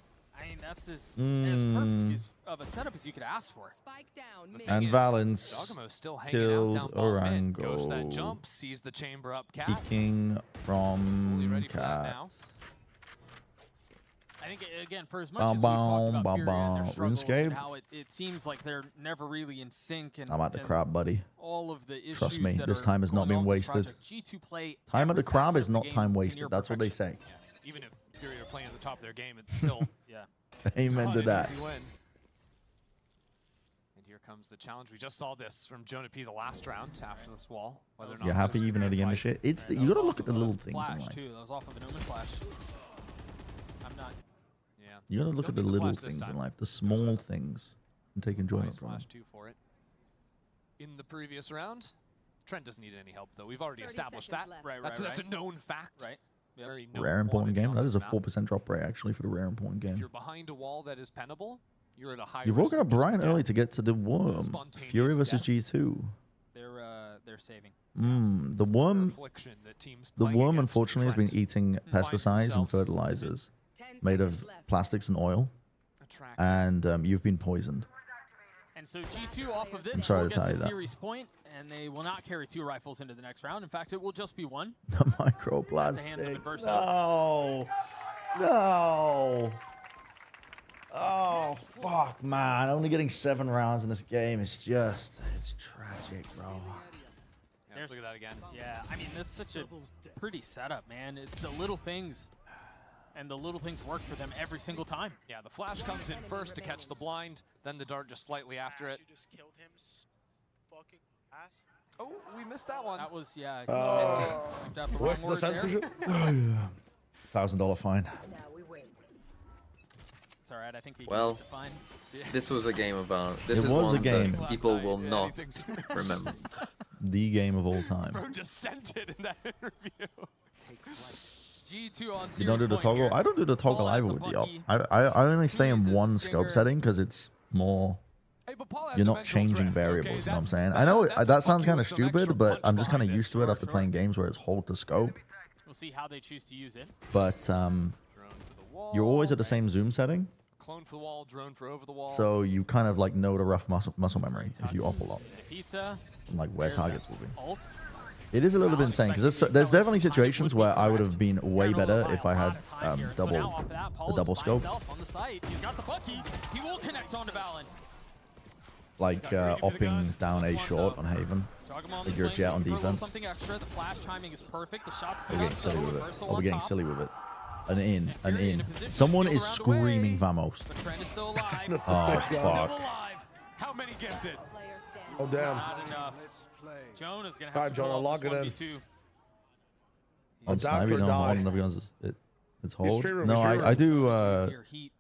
I mean, that's as perfect of a setup as you could ask for. And Valence Dogamo's still hanging killed out down mid. Goes that Orango. jump, sees the chamber up. Cat. Peeking from Cat. I think, again, for as much as we've talked about Furia and their struggles RuneScape. and how it seems like they're never really in sync. And, I'm at the crab, buddy. All of the issues Trust me, that this are time has not going been on with this wasted. project, G2 play Time at the every crab facet is of the not game time to wasted. near That's what they say. perfection. Yeah. Even if Furia are playing at the top of their game, it's still Amen not to an that. easy win. And here comes the challenge. We just saw this from Jonah P the last round after this wall. Whether or not You're happy even at the end of shit. It's the, you gotta look at the little things in Flash life. too. That was off of an Omen flash. I'm not. Yeah. You gotta look at the little things in life, the small things, and take enjoyment from them. Flash 2 for it. In the previous round, Trent doesn't need any help though. We've already established that. That's a known fact. Right. It's very known Rare important quantity game. on That this is a map. 4% drop rate actually for the rare important If game. you're behind a wall that is pennable, you're at a high You've risk woken up of just Brian death. early to get to the worm. Spontaneous Fury versus death. G2. They're saving. The worm. Affliction that teams The playing worm against unfortunately has been eating pesticides and themselves. fertilizers made of plastics and oil, and you've been poisoned. And so G2 off of I'm this sorry will to get tell to you that. series point, and they will not carry 2 rifles into the next round. In fact, it will just be 1. The At the hands of microplastics. adversity. No. No. Oh, fuck, man. Only getting 7 rounds in this game is just, it's tragic, bro. Yeah, let's look at that again. Yeah, I mean, that's such a pretty setup, man. It's the little things, and the little things work for them every single time. Yeah, the flash comes in first to catch the blind, then the dart just slightly after it. Just killed him fucking fast. Oh, we missed that one. That was, yeah. What's the censorship? $1,000 fine. It's all right. I think he Well, can define. this was a game about. This It is was a one game. that people will not remember. The game of all time. Bro just sent it in that interview. G2 on You don't do the point toggle? here. I don't do the toggle Paul has either a with the op. Bucky. I only stay in Louise is one a scope singer. setting because it's more. Hey, but Paul has You're not dimensional changing drift, variables, okay? you know what I'm That's- saying? I that's know a that sounds Bucky kind of with some extra stupid, but punch I'm just kind of behind used to Sure, it after sure. playing games where it's hold to scope. We'll see how they choose to use it. But Drone for the wall. you're always at the same zoom setting, Clone for the wall, drone for over the wall. so you kind of like know the rough muscle memory if you op a lot, Pizza. and like where There's targets that will be. Ult. It is a little bit insane because there's definitely situations where I would have been way better if I had double the double scope, On the site. He's got the Bucky. He will connect onto Valen. like opping down A short on Haven. Like you're a jet on defense. Something extra. The flash timing is perfect. The shots We're getting silly with it. reversal Are we on getting top. silly with it? An in, an Fury in in. a position to Someone steal is around screaming away. Vamos. But Trent is still alive. Oh, Still fuck. alive. How many gifted? Oh, damn. Not enough. Jonah's going to have All right, to Jonah, pull lock off it this in. 1v2. On Snivy, no, die. on guns. It's hold. streaming, No, we're I do. Your heat.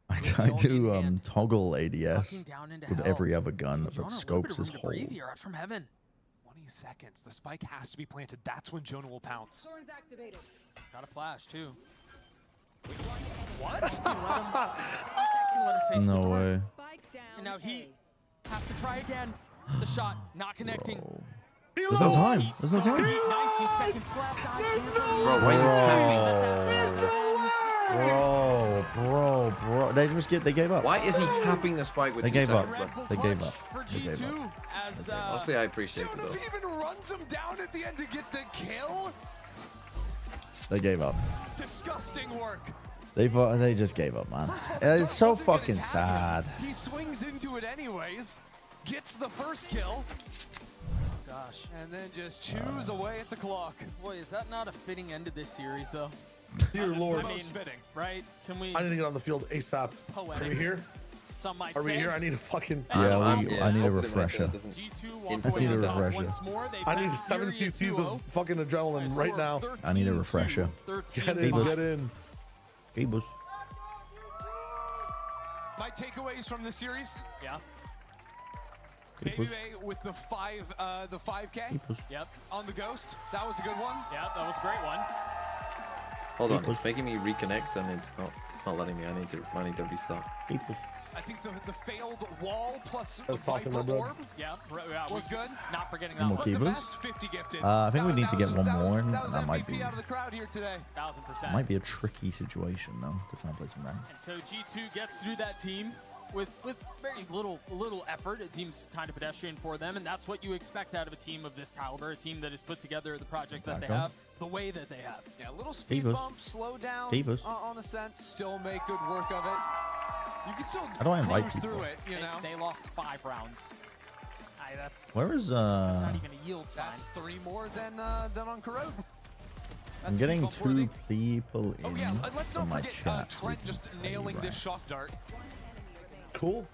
I do toggle ADS Ducking down into with hell. every other gun, but Jonah, a little scopes bit of is room to hold. breathe here out from heaven. 20 seconds. The spike has to be planted. That's when Jonah will pounce. Swords activated. Got a flash, too. What? No way. Spike down. And now he has to try again. The shot not connecting. There's no time. There's no time. 19 seconds left. Bro, why are you tapping? Bro. They gave up. Why is he tapping the spike with They 2 gave up. seconds left? They gave up. For They gave G2 up. as Honestly, I appreciate it Jonah though. even runs him down at the end to get the kill. They gave up. Disgusting work. They just gave up, man. It's so fucking sad. He swings into it anyways, gets the first kill. gosh. And then just chews away at the clock. Boy, is that not a fitting end to this series, though? Dear Lord. I mean, fitting, right? Can we? I need to get on the field ASAP. Poetic. Are we here? Some might Are we say. here? I need a fucking. Yeah, I need a refresher. G2 I need a refresher. once more. They I need passed 7 Furia cc's 2-0. of fucking adrenaline right now. I need a refresher. 13. Get in, get in. Gables. My takeaways from this series. Yeah. Baby Bay with the 5K. Yep. On the Ghost. That was a good one. Yep, that was a great one. Hold on, it's making me reconnect and it's not letting me. I need to restart. I think the failed wall plus That's tossing Viper my blood. Orb Yeah, was good. Not forgetting Any that more one. The keepers? best 50 gifted. I think we need to get one more, and That was that might MVP be out of the crowd here today. 1000%. might be a tricky situation though to try and play some rank. And so G2 gets through that team with very little effort. It seems kind of pedestrian for them, and that's what you expect out of a team of this caliber, a team that has put together the project that they have, the way that they have. Yeah, a little speed Keepers. bump, slow down Keepers. on ascent, still make good work of it. You can still How do I invite cruise people? through it, you know. They lost 5 rounds. That's Where is that's not even a yield sign. That's 3 more than on Corrode. I'm getting 2 people in Oh yeah, let's from not my forget chat. so we Trent can just play nailing this rank. shock dart. Cool.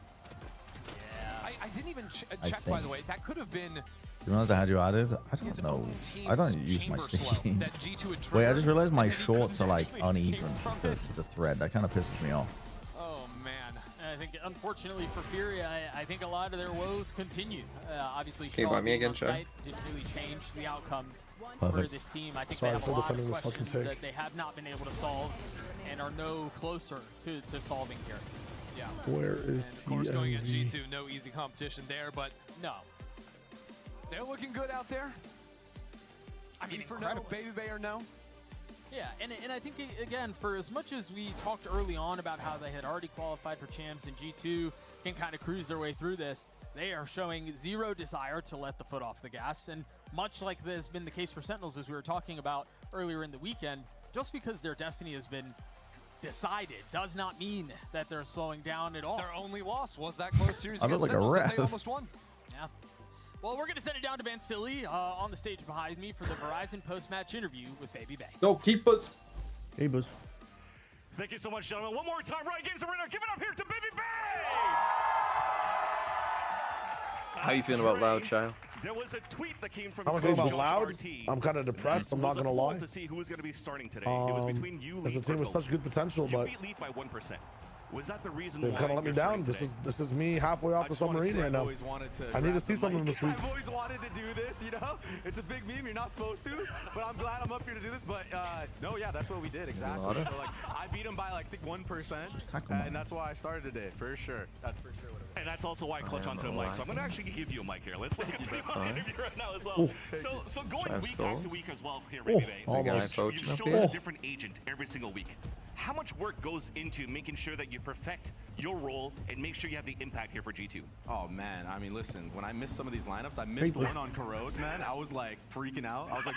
I didn't even I check, by the think. way. That could have been You realize I had you added? I his don't know. own I don't team's use my chamber slow Steam. that G2 had Wait, I just triggered, realized my and then he shorts are couldn't like actually escape uneven from to it. the thread. That kind of pisses me off. Oh man. And I think, unfortunately for Furia, I think a lot of their woes continue. Obviously, Can you Shaw buy me being again, on Shay? site didn't really change the outcome for Perfect. this team. I think Sorry they have for a lot of defending this fucking questions take. that they have not been able to solve and are no closer to solving here. Yeah. Where is And of course, going at TMV? G2, no easy competition there, but No. they're looking good out there. I mean, For no, incredible. Baby Bay or no. Yeah, and I think, again, for as much as we talked early on about how they had already qualified for champs and G2 can kind of cruise their way through this, they are showing zero desire to let the foot off the gas. And much like has been the case for Sentinels, as we were talking about earlier in the weekend, just because their destiny has been decided does not mean that they're slowing down at all. Their only loss was that close series I look against like a Sentinels that ref. they almost won. Yeah. Well, we're going to send it down to Vansili on the stage behind me for the Verizon post-match interview with Baby Bay. Go keepers. Gables. Thank you so much, gentlemen. One more time, Riot Games Arena. Give it up here to Baby Bay! How you feeling about Loud, child? There was a tweet that came from How am I feeling Coach about Loud? RT. I'm kind of depressed. I'm not It was a gonna poll lie. to see who was going to be starting today. It was between you, As a Leaf, team or with such Ghost. good potential, You but beat Leaf by 1%. Was that the reason they've why kind of let me you're down. starting This is me halfway off the submarine right now. I need to see something this week. I've always wanted to do this, you know? It's a big meme, you're not supposed to, but I'm glad I'm up here to do this. But no, yeah, that's what we did, exactly. So like, I beat him by like, I think 1%, and that's why I started today, for sure. That's for sure what it was. And that's also why I clutch onto a mic. So I'm going to actually give you a mic here. Let's get to the interview right now as well. Ooh. So going week after week as well here, Oh, Baby Bay. almost. You've shown a different agent every single week. How much work goes into making sure that you perfect your role and make sure you have the impact here for G2? Oh man, I mean, listen, when I missed some of these lineups, I missed one on Corrode, man. I was like freaking out. I was like,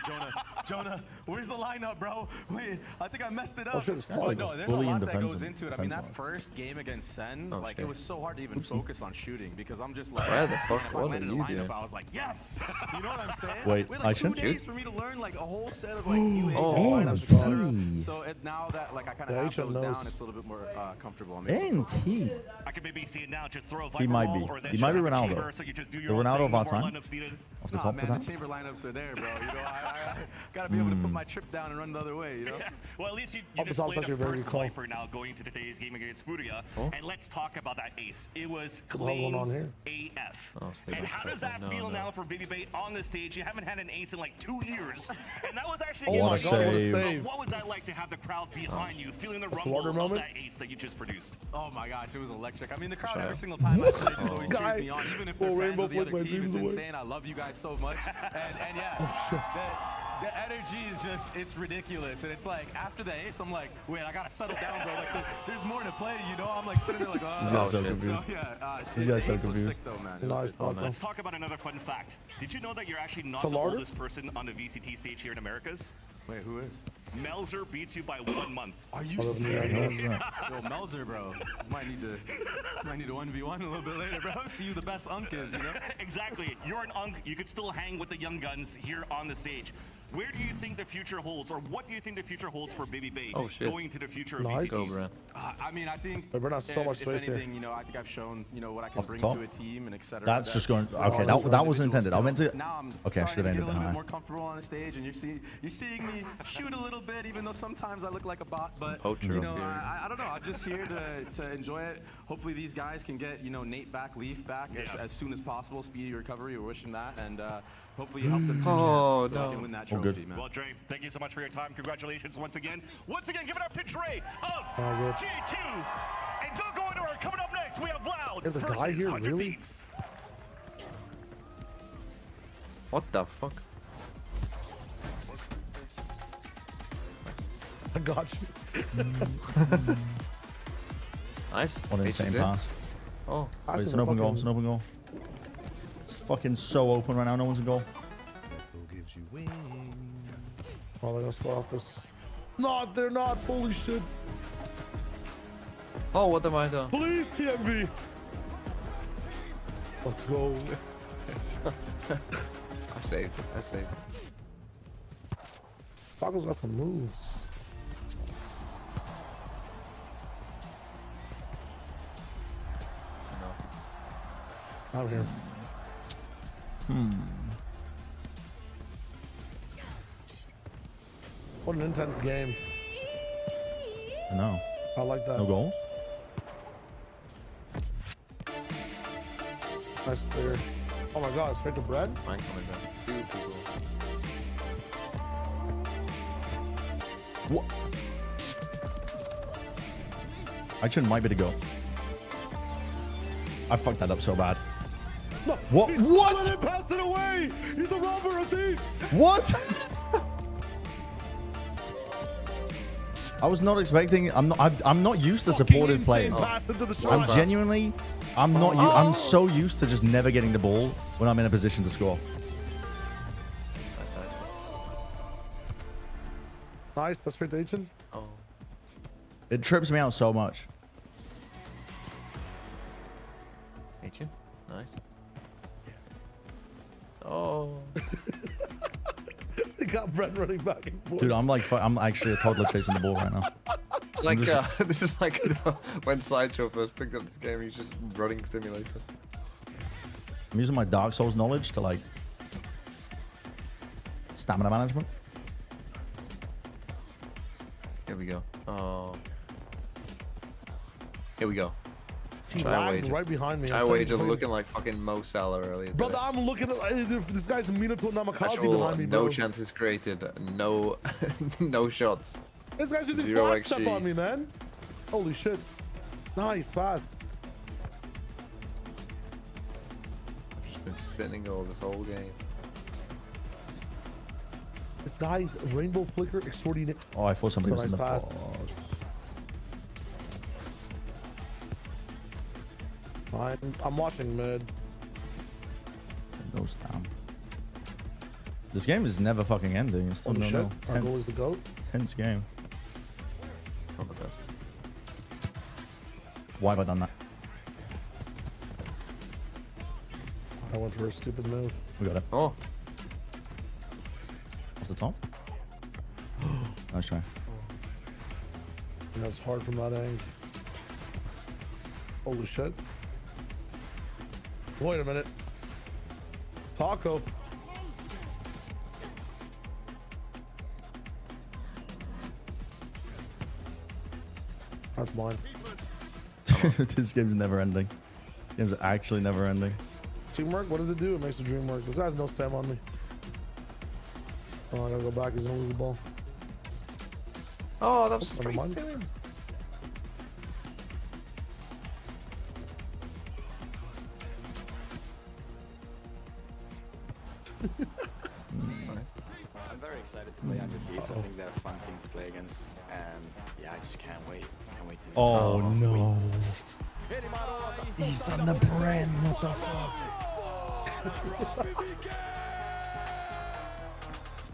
Jonah, where's the lineup, bro? Wait, I think I messed it up. shit is But like no, there's a fully lot in that defense goes and into it. I mean, defense that mode. first game against Sen, Oh, like shit. it was so hard to even focus on shooting because I'm just like, Where the fuck if I what landed are a you lineup, doing? I was like, yes. You know what I'm saying? Wait, we had I like 2 shouldn't days shoot? for me to learn like a whole set of like new Oh, lineups, etc. gee. So now that like I kind kind of have those down, it's a little bit more comfortable. NT. I can maybe see it now. Just throw a He might be. He might be Ronaldo. So you just do The your own Ronaldo thing, of our no more time. lineups needed. Off the top man, of that. the chamber lineups are there, bro. You know, I gotta be able to put my trip down and run the other way. You know. Well, at least you displayed the first Viper now going to today's game against FURIA. And let's talk about that ace. It was clean AF. And how does that feel now for Baby Bay on the stage? You haven't had an ace in like 2 years. And that was actually what a save. What was that like to have the crowd behind you, feeling the rumble of that ace that you just produced? Oh my gosh, it was electric. I mean, the crowd every single time I play just always cheers me on, even if they're fans of the other team. It's insane. I love you guys so much. And yeah, the energy is just, it's ridiculous. And it's like, after the ace, I'm like, wait, I gotta settle down, bro. Like, there's more to play, you know? I'm like sitting there like, oh. These guys so confused. So, yeah, These guys so was confused. sick though, man. Let's talk about another fun fact. Did you know that you're actually not the oldest person on the VCT stage here in Americas? Wait, who is? Melzer beats you by 1 month. Are you serious? Yo, Melzer, bro. Might need to 1v1 a little bit later, bro. See who the best unk is, you know? Exactly. You're an unk. You could still hang with the young guns here on the stage. Where do you think the future holds, or what do you think the future holds for Baby Bay going to the future of VCTs? I mean, I think we're not so much space anything, you know, I think I've shown, you know, what I can bring to a team and etc. That's just going. Okay, that wasn't intended. I meant to. Now I'm okay, I should have ended a little bit high. more comfortable on the stage, and you're seeing me shoot a little bit, even though sometimes I look like a bot. But you know, I don't know. I'm just here to enjoy it. Hopefully, these guys can get, you know, Nate back, Leaf back as soon as possible. Speedy recovery. We're wishing that, and hopefully help them so they can win that trophy, man. Well, Dre, thank you so much for your time. Congratulations once again. Once again, give it up to Dre of G2. And don't go anywhere. Coming up next, we have Loud There's a versus guy here, 100 really? Thieves. What the fuck? I got you. Nice. What an insane pass. Oh, wait, it's an open goal. It's an open goal. It's fucking so open right now. No one's in goal. Oh, they're gonna score off this. No, they're not. Holy shit. Oh, what am I doing? Please, TMV. Let's go. I saved. Taco's got some moves. Out here. What an intense game. I know. I like that. No goals? Nice clear. Oh my god, straight to bread? Mine coming down. 2 people. What? Actually, might be to go. I fucked that up so bad. No, what? What? He passed it away. He's a robber, a thief. What? I was not expecting. I'm not used to supportive playing. I'm genuinely. I'm not. I'm so used to just never getting the ball when I'm in a position to score. Nice. That's straight to Agent. Oh. It trips me out so much. Agent. Nice. Oh. They got Brett running back and forth. Dude, I'm actually a toddler chasing the ball right now. It's like this is like when Sideshow first picked up this game. He's just running simulator. I'm using my Dark Souls knowledge to like stamina management. Here we go. Oh. Here we go. He lagged right behind me. I wager looking like fucking Mo Salah earlier. Brother, I'm looking at this guy's Minato Namikaze behind me, bro. No chances created. No, no shots. This guy's using 0 flash step on me, man. Holy shit. Nice pass. I've just been sitting goal this whole game. This guy's rainbow flicker extraordinary. Oh, I thought somebody was in the box. I'm watching mid. It goes down. This game is never fucking ending. It's still no. Our goal is the GOAT. Tense game. Not the best. Why have I done that? I went for a stupid move. We got it. Oh. Off the top. Nice try. That's hard from that angle. Holy shit. Wait a minute. Taco. That's mine. This game's never ending. This game's actually never ending. Teamwork, what does it do? It makes the dream work. This guy has no stem on me. Oh, I gotta go back. He's gonna lose the ball. Oh, that was straight to him. I'm very excited to play under Thieves. I think they're a fun team to play against, and yeah, I just can't wait. Can't wait to. Oh no! He's done the brand. What the fuck?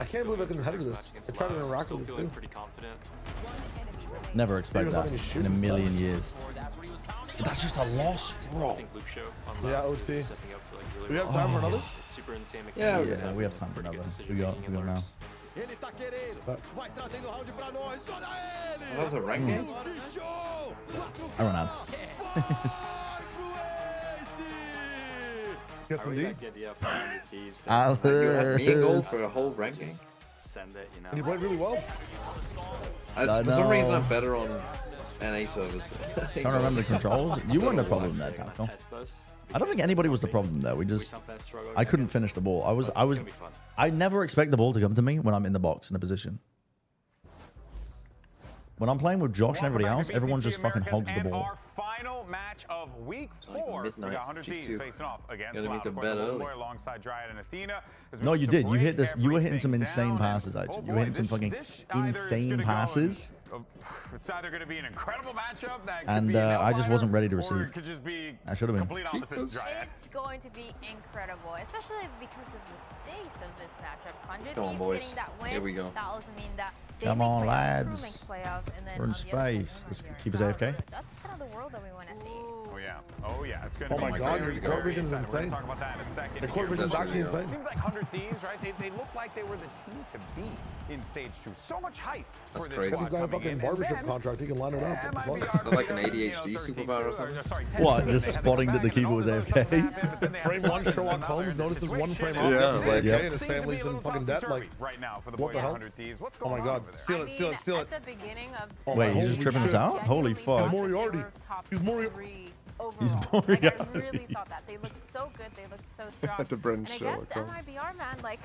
I can't believe I can head this. I tried to interact with it too. Never expect that in a million years. That's just a loss, bro. Yeah, OT. We have time for another? Yeah, we have time for another. We go now. That was a rank game? I run out. I really like the idea of playing under Thieves. You had me in goal for a whole rank game? Send it, you know. And you played really well. For some reason, I'm better on NA servers. Trying to remember the controls. You weren't the problem there, Taco. I don't think anybody was the problem there. I couldn't finish the ball. I never expect the ball to come to me when I'm in the box in a position. When I'm playing with Josh and everybody else, everyone just fucking hogs the ball. Our final match of week 4. We got 100 Thieves facing off against Loud. Of course, alongside Dryad and Athena. No, you did. You hit this. You were hitting some insane passes, actually. You were hitting some fucking insane passes. It's either going to be an incredible matchup that and I just wasn't ready to receive. It could just be I should have been. Complete opposite Dryad. It's going to be incredible, especially because of the stakes of this matchup. 100 Come on, Thieves boys. getting that win. Here we go. That also means that they Come make on, playoffs, lads. crew makes playoffs, and then We're in on the other side, space. the Let's winners keep us are AFK. That's kind of the world that we want to see. Oh yeah. Oh yeah. It's going to Oh be my god, very, your court very vision's exciting. We're insane. going to talk about that in a second. The court vision's actually insane. It seems like 100 Thieves, right? They look like they were the team to beat in stage 2. So much hype for this crazy. squad He's got a coming fucking in. barbershop contract. He can line it up. What the fuck? They're like an ADHD superpower or something. What? Just spotting that the keeper was AFK? Frame 1, Sherlock Holmes notices 1 frame off. Yeah, like, and his family's in fucking debt. Like, right now for the what the hell? What's Oh going my god. on Steal it, steal it, steal it. At the beginning of Oh, Wait, he's just tripping us out? Holy fuck. He's Moriarty. He's Moriarty. He's Like, I Moriarty. really thought that. They looked so good. They looked so strong. At the Bren And show, against come. MIBR, man, like,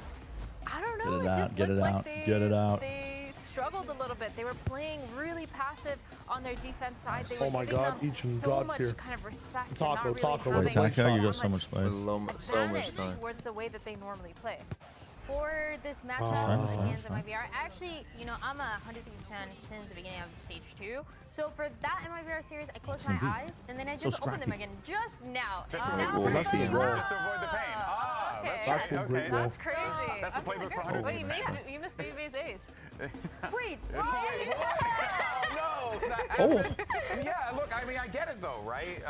I don't know. Get it It out, just get looked it like out, they, get it out. They struggled a little bit. They were playing really passive on their defense side. They were Oh my giving god, them each and so God's much here. kind of respect. and Taco, not really Taco. having Wait, Taco, you got that so much space. So much advantage time. towards the way that they normally play. For this matchup against MIBR, actually, you know, I'm a 100% since the beginning of stage 2. So for that MIBR series, I closed my eyes and then I just opened them again just now. Just to now avoid we're the playing pain. well. Just to avoid the pain. Ah, Okay. that's Actual okay. great That's crazy. That's the playbook for 100 Wait, Thieves. you missed BB's ace. Wait, Oh, no. Oh. Yeah, look, I mean, I get it though, right?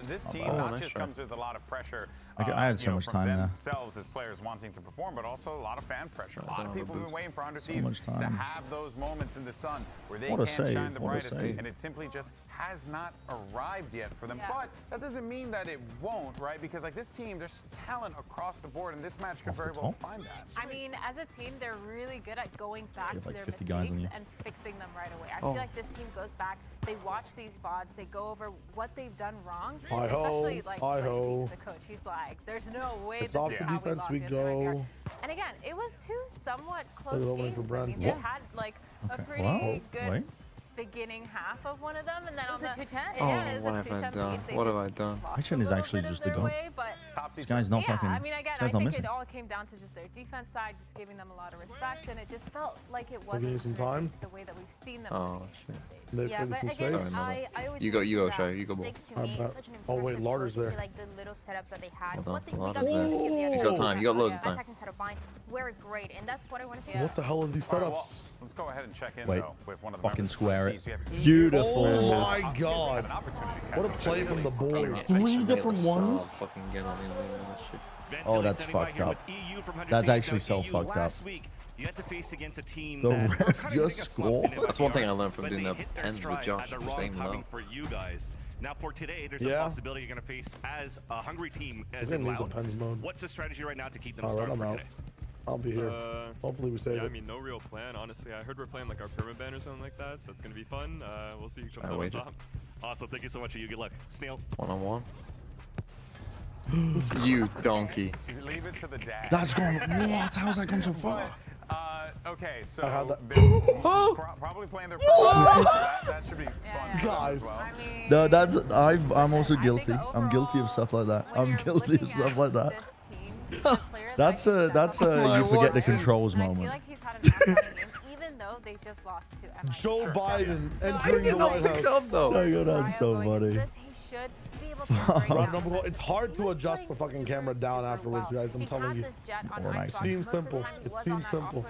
This team not just comes with a lot of pressure. I had so much from time there. themselves as players wanting to perform, but also a lot of fan pressure. A lot of people have been waiting for 100 So Thieves much to time. have those moments in the sun where they What a can save, shine the what a brightest, save. and it simply just has not arrived yet for them. Yeah. But that doesn't mean that it won't, right? Because like this team, there's talent across the board, and this match could Off the very well top? find that. I mean, as a team, they're really good at going back have to like their 50 guys on mistakes you. and fixing them right away. I Oh. feel like this team goes back, they watch these VODs, they go over what they've done wrong. Hi-ho, Especially like hi-ho. Lacy's the coach. He's like, there's no way It's this off is the how defense lost we against MIBR. go. And again, it was 2 somewhat close over games. for I Brand. mean, they What? had like a Okay. pretty Well, good wait. beginning half of one of them, and then on the 210. Oh, Yeah, it's what a have I 210 done? lead. They What have just I done? lost My chin a is little actually bit of just the their goat. way, but This guy's not yeah, fucking. I mean, again, this I guy's not think missing. it all came down to just their defense side, just giving them a lot of respect, and it just felt like it Give wasn't you some time. the way that we've seen them. Oh, play. shit. They Yeah, played but some again, space. I always You go, think you go, that Shay, you go, ball. six to I me is bet. such an Oh, wait, impressive Larder's look there. into, like the little setups that they had. Hold on, What they Larder's got there. to give the other He's got time, you got loads of time. attacking setup line were great, and that's what I want to see. What the hell are these All right, well, setups? let's go ahead and check in Wait. though with one of the Fucking members of square it. Thieves. We have EU. Beautiful. Oh my Obviously, we god. have an opportunity to catch What a them. play from the boys. 3 different ones? Fucking get on the that shit. Oh, that's fucked up. That's actually so fucked up. You have to face against a team The that ref just scored. That's one thing I learned from but doing they the hit their pens with stride Josh. at the was wrong staying timing low. for you guys. Now for today, there's a possibility you're going to face as a hungry team as in Loud. What's the strategy right now to keep them started for today? I'll be here. Hopefully we save it. I mean, no real plan, honestly. I heard we're playing like our permaban or something like that, so it's gonna be fun. We'll see who comes out on top. Awesome, thank you so much. You good luck, Snail. 1-on-1. You donkey. Leave it to the dad. That's gone. What? How's that gone so far? Okay, so probably playing their that should be fun. Guys. Well. No, that's I'm also guilty. I'm guilty of stuff like that. I'm guilty of stuff like that. That's a you forget the controls moment. I feel like he's had an outstanding game, even though they just lost to MIT. Joe Biden entering the White House. Oh my god, that's so funny. It's hard to adjust the fucking camera down afterwards, guys. I'm telling you. It seems simple. It seems simple.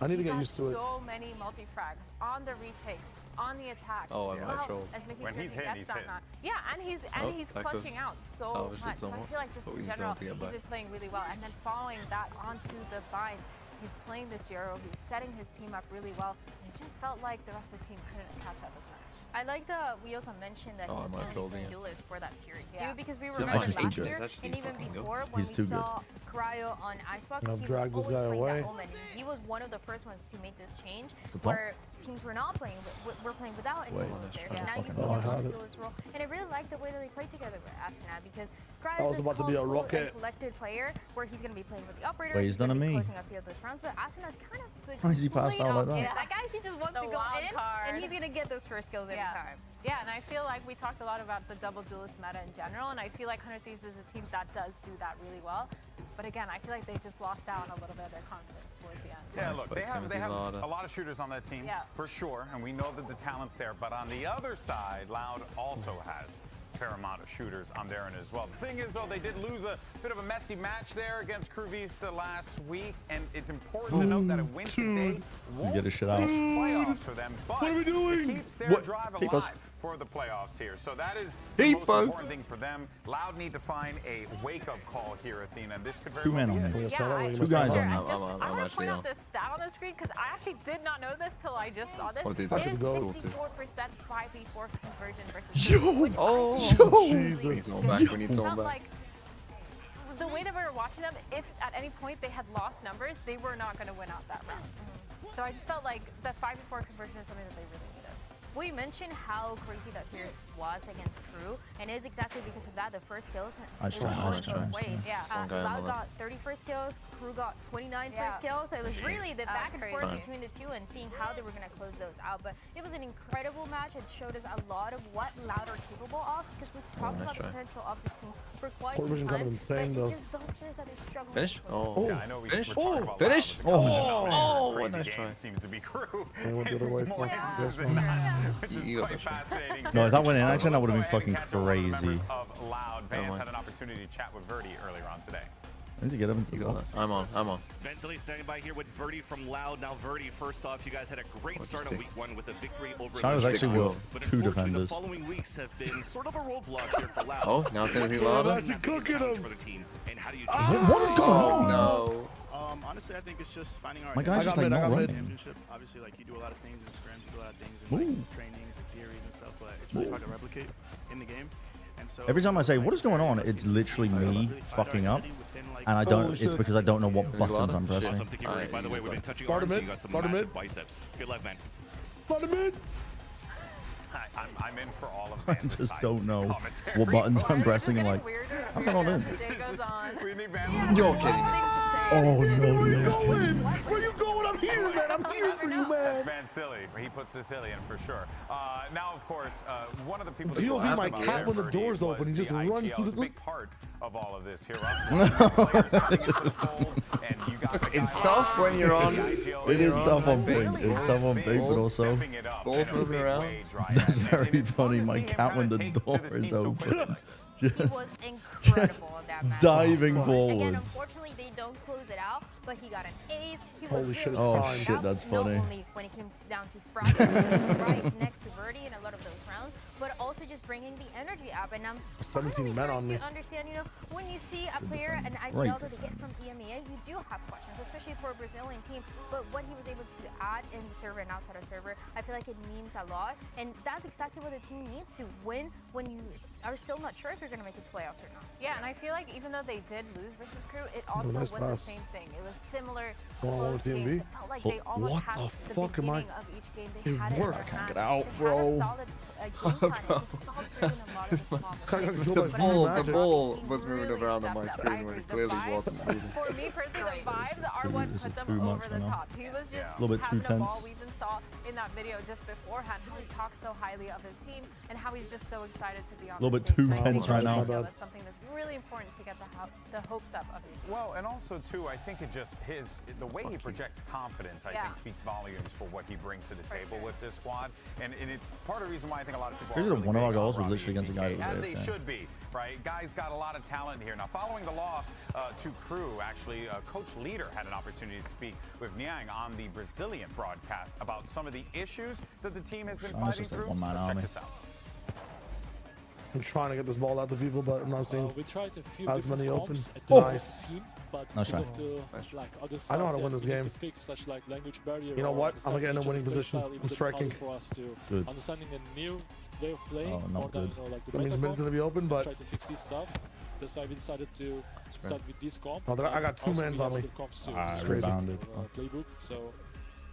I need to get used to it. So many multi-frags on the retakes, on the attacks. Oh, as I'm well not sure. as making When sure he's he hitting, gets he's that hitting. knot. Yeah, and he's clutching out so much. So I feel like just in general, he's been playing really well. And then following that onto the bind, he's playing this Euro. He's setting his team up really well. It just felt like the rest of the team couldn't catch up as much. I like that we also mentioned that he's only been duelist for that series too, because we remember last year and even before when we saw Cryo on Icebox, he was always playing that Omen. He was one of the first ones to make this change, where teams were not playing, we're playing without any Omen there. So now you see him in the duelist role, and I really like the way that they play together with Astronaut, because Cryo is this calm, cool, and collected player where he's going to be playing with the operator. Wait, he's done a me. Closing a few of those rounds, but Astronaut's kind of good. Why is he passed out like that? Yeah, that guy, he just wants to go in, and he's going to get those first kills every time. Yeah, and I feel like we talked a lot about the double duelist meta in general, and I feel like 100 Thieves is a team that does do that really well. But again, I feel like they just lost out a little bit of their confidence towards the end. Yeah, look, they have a lot of shooters on that team, for sure, and we know that the talent's there. But on the other side, Loud also has a fair amount of shooters on their end as well. The thing is, though, they did lose a bit of a messy match there against Cruvisa last week, and it's important to note that a win today won't get a shit out. playoffs for them, but what are we doing? It keeps their drive alive for the playoffs here. So that is the most important thing for them. Loud need to find a wake-up call here, Athena. This could very well be it. Yeah, two guys on me. I want to point out this stat on the screen because I actually did not know this till I just saw this. It is 64% 5v4 conversion versus Jesus. Like, the way that we were watching them, if at any point they had lost numbers, they were not going to win out that round. So I just felt like the 5v4 conversion is something that they really needed. We mentioned how crazy that series was against Crew, and it's exactly because of that. The first kills, it was both ways. Yeah, Loud got 30 first kills, Crew got 29 first kills, so it was really the back and forth between the two and seeing how they were going to close those out. But it was an incredible match. It showed us a lot of what Loud are capable of, because we've talked about the potential of this team for quite some time, kind of insane, but though. it's just those years that they're struggling. Finish? Oh, yeah, I know finish? Finish? Oh, nice try. Seems to be Crew. Went the other way for Which is quite fascinating. No, if that went in action, that would have been fucking crazy. Of Loud fans had an opportunity to chat with Verdi earlier on today. I need to get him into the I'm on. Ben Silly standing by here with Verdi from Loud. Now, Verdi, first off, you guys had a great start on week 1 with a victory over Shy was actually with two defenders. The following weeks have been sort of a roadblock here for Loud. Oh, now it's going to be louder. Cooking him. For the team. And how do you what is going on? No. Honestly, I think it's just finding our My guy's just like not running. championship. Obviously, like you do a lot of things in scrims, you do a lot of things in like trainings and theories and stuff, but it's really hard to replicate in the game. And so Every time I say what is going on, it's literally me fucking up, and I don't. It's because I don't know what buttons I'm pressing. Awesome. Thank you, Verdi. By the way, we've been touching arms, so you got some massive biceps. Good luck, man. I'm in for all of I just don't know what buttons I'm pressing. I'm like, how's that not in? You're kidding me. Oh no, where you going? I'm here, man. I'm here for you, man. That's Van Silly. He puts the silly in for sure. Now, of course, one of the people that He'll be my cat when the doors open. He just runs through the big part of all of this here. It's tough when you're on. It is tough on ping. It's tough on ping, but also balls moving around. That's very funny. My cat when the door is open, just incredible in that match. diving forwards. Again, unfortunately, they don't close it out, but he got an ace. He was Holy shit, really oh strong shit, out, that's not funny. only when it came down to Friday, right next to Verdi in a lot of those rounds, but also also just bringing the energy up. And I'm 17 men on me. to understand, you know, when you see a player and IPL that they get from EMEA, you do have questions, especially for a Brazilian team. But what he was able to add in the server and outside of server, I feel like it means a lot. And that's exactly what the team needs to win when you are still not sure if you're going to make it to playoffs or not. Yeah, and I feel like even though they did lose versus Crew, it also was the same thing. It was similar close games. It felt like they almost had the beginning of each game. They had it in their hands. Get out, They had a solid game plan. It just felt good in a lot of the small The ball was moving around on my screen when it clearly wasn't. For me personally, the vibes are what put them over the top. He was just a little bit too tense. We even saw in that video just beforehand how he talks so highly of his team and how he's just so excited to be on. A little bit too tense right now. That's something that's really important to get the hopes up of you. Well, and also too, I think it just the way he projects confidence, I think, speaks volumes for what he brings to the table with this squad, and it's part of the reason why I think a lot of people. Here's one of our goals was literally against a guy as they should be, right? Guys got a lot of talent here. Now, following the loss to Crew, actually, Coach Leader had an opportunity to speak with Niang on the Brazilian broadcast about some of the issues that the team has been fighting through. Let's check this out. I'm trying to get this ball out to people, but I'm not seeing we tried a few as many open. Nice. Team, but nice shot. I know how to win this game. Fix such, like, language barrier, you know what? I'm gonna get in a winning position. I'm striking. For us to good. Understanding a new way of playing. Oh, not good. Than, like, that means mid's gonna be open, but try to fix this stuff. That's why we decided to start with this comp. Oh, I got 2 mans on me. Rebounded. Playbook, so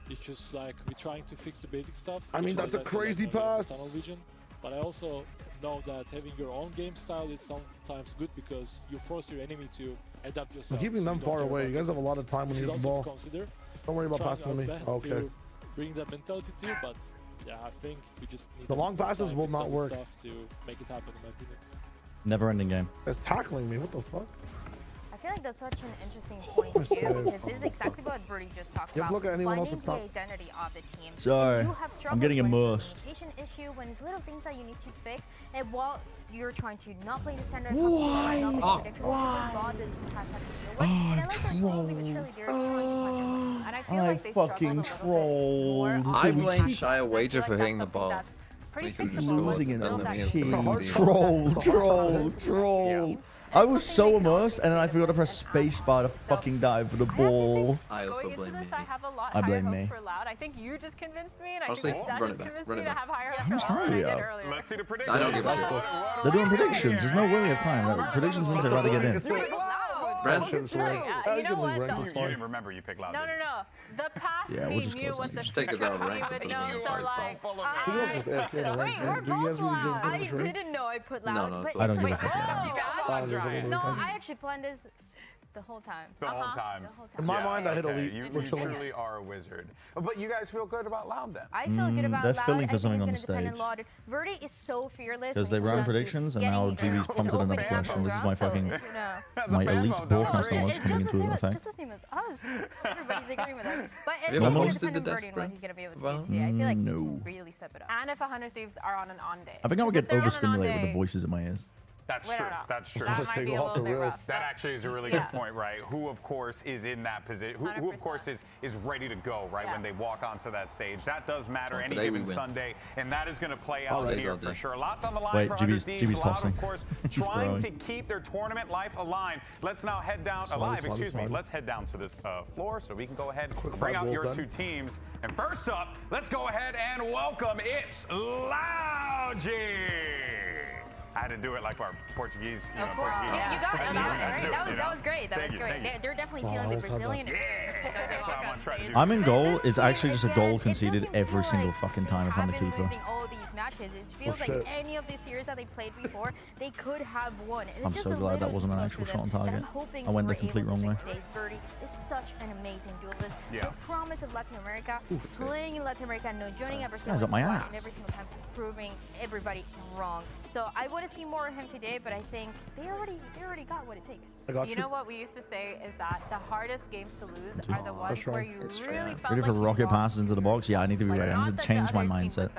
it's just like we're trying to fix the basic stuff. I mean, that's a crazy pass. Tunnel vision, but I also know that having your own game style is sometimes good because you force your enemy to adapt yourself. I'm keeping them far away. You guys have a lot of time when you hit the ball. Don't worry about passing me. Okay. Bring that mentality to you, but yeah, I think we just need the long passes will not work. Stuff to make it happen, in my opinion. Never-ending game. It's tackling me. What the fuck? I feel like that's such an interesting point too, because this is exactly what Birdie just talked about. Look at anyone else that's not. The identity of the team. Sorry, I'm getting immersed. Communication issue, when it's little things that you need to fix, and while you're trying to not play the standard, why? I fucking trolled. I blame Shia Wager for hitting the ball. Losing in troll. I was so immersed, and then I forgot to press space bar to fucking dive for the ball. I also blame me. I blame me. I think you just convinced me, and I think that just convinced me to have higher hopes. How much time do we have? Let's see the predictions. I don't give a shit. They're doing predictions. There's no way we have time. Predictions means they'd rather get in. You know what? You didn't remember you picked loud. No. The past we'll just knew what the take it out rank would know, so like, wait, we're both loud. I didn't know I put loud. No, I don't give a fuck. No, I actually planned this the whole time. The whole time. In my mind, I hit elite. You truly are a wizard. But you guys feel good about Loud then? I feel good about they're Loud. filling for something on the stage. Verdi is so fearless. Because they ran predictions, and now GB's pumped in another question. This is my fucking my elite broadcast knowledge coming into effect. Just the same as us. Everybody's agreeing with us. But it's going to depend on Verdi and what he's going to be able to do today. I feel like he can really step it up. And if 100 Thieves are on an on day. I think I would get overstimulated with the voices in my ears. That's true. That's true. That might be a little bit rough. That actually is a really good point, right? Who, of course, is in that position? Who of course, is ready to go, right, when they walk onto that stage? That does matter any given Sunday, and that is going to play out here for sure. Lots on the line for 100 Thieves. Loud, of course, trying to keep their tournament life alive. Let's now head down, Let's head down to this floor so we can go ahead and bring out your two teams. And first up, let's go ahead and welcome It's Loudgy. I had to do it like our Portuguese. You got it. That was great. That was great. They're definitely feeling the Brazilian. That's what I'm gonna try to do. I'm in goal. It's actually just a goal conceded every single fucking time if I'm the keeper. Losing all these matches. It feels like any of the series that they played before, they could have won. I'm so glad that wasn't an actual shot on target. I went the complete wrong way. Birdie is such an amazing duelist. The promise of Latin America, playing in Latin America, joining every single time, proving everybody wrong. So I want to see more of him today, but I think they already got what it takes. You know what we used to say is that the hardest games to lose are the ones where you really felt ready for rocket passes into the box. Yeah, I need to be ready. I need to change my mindset.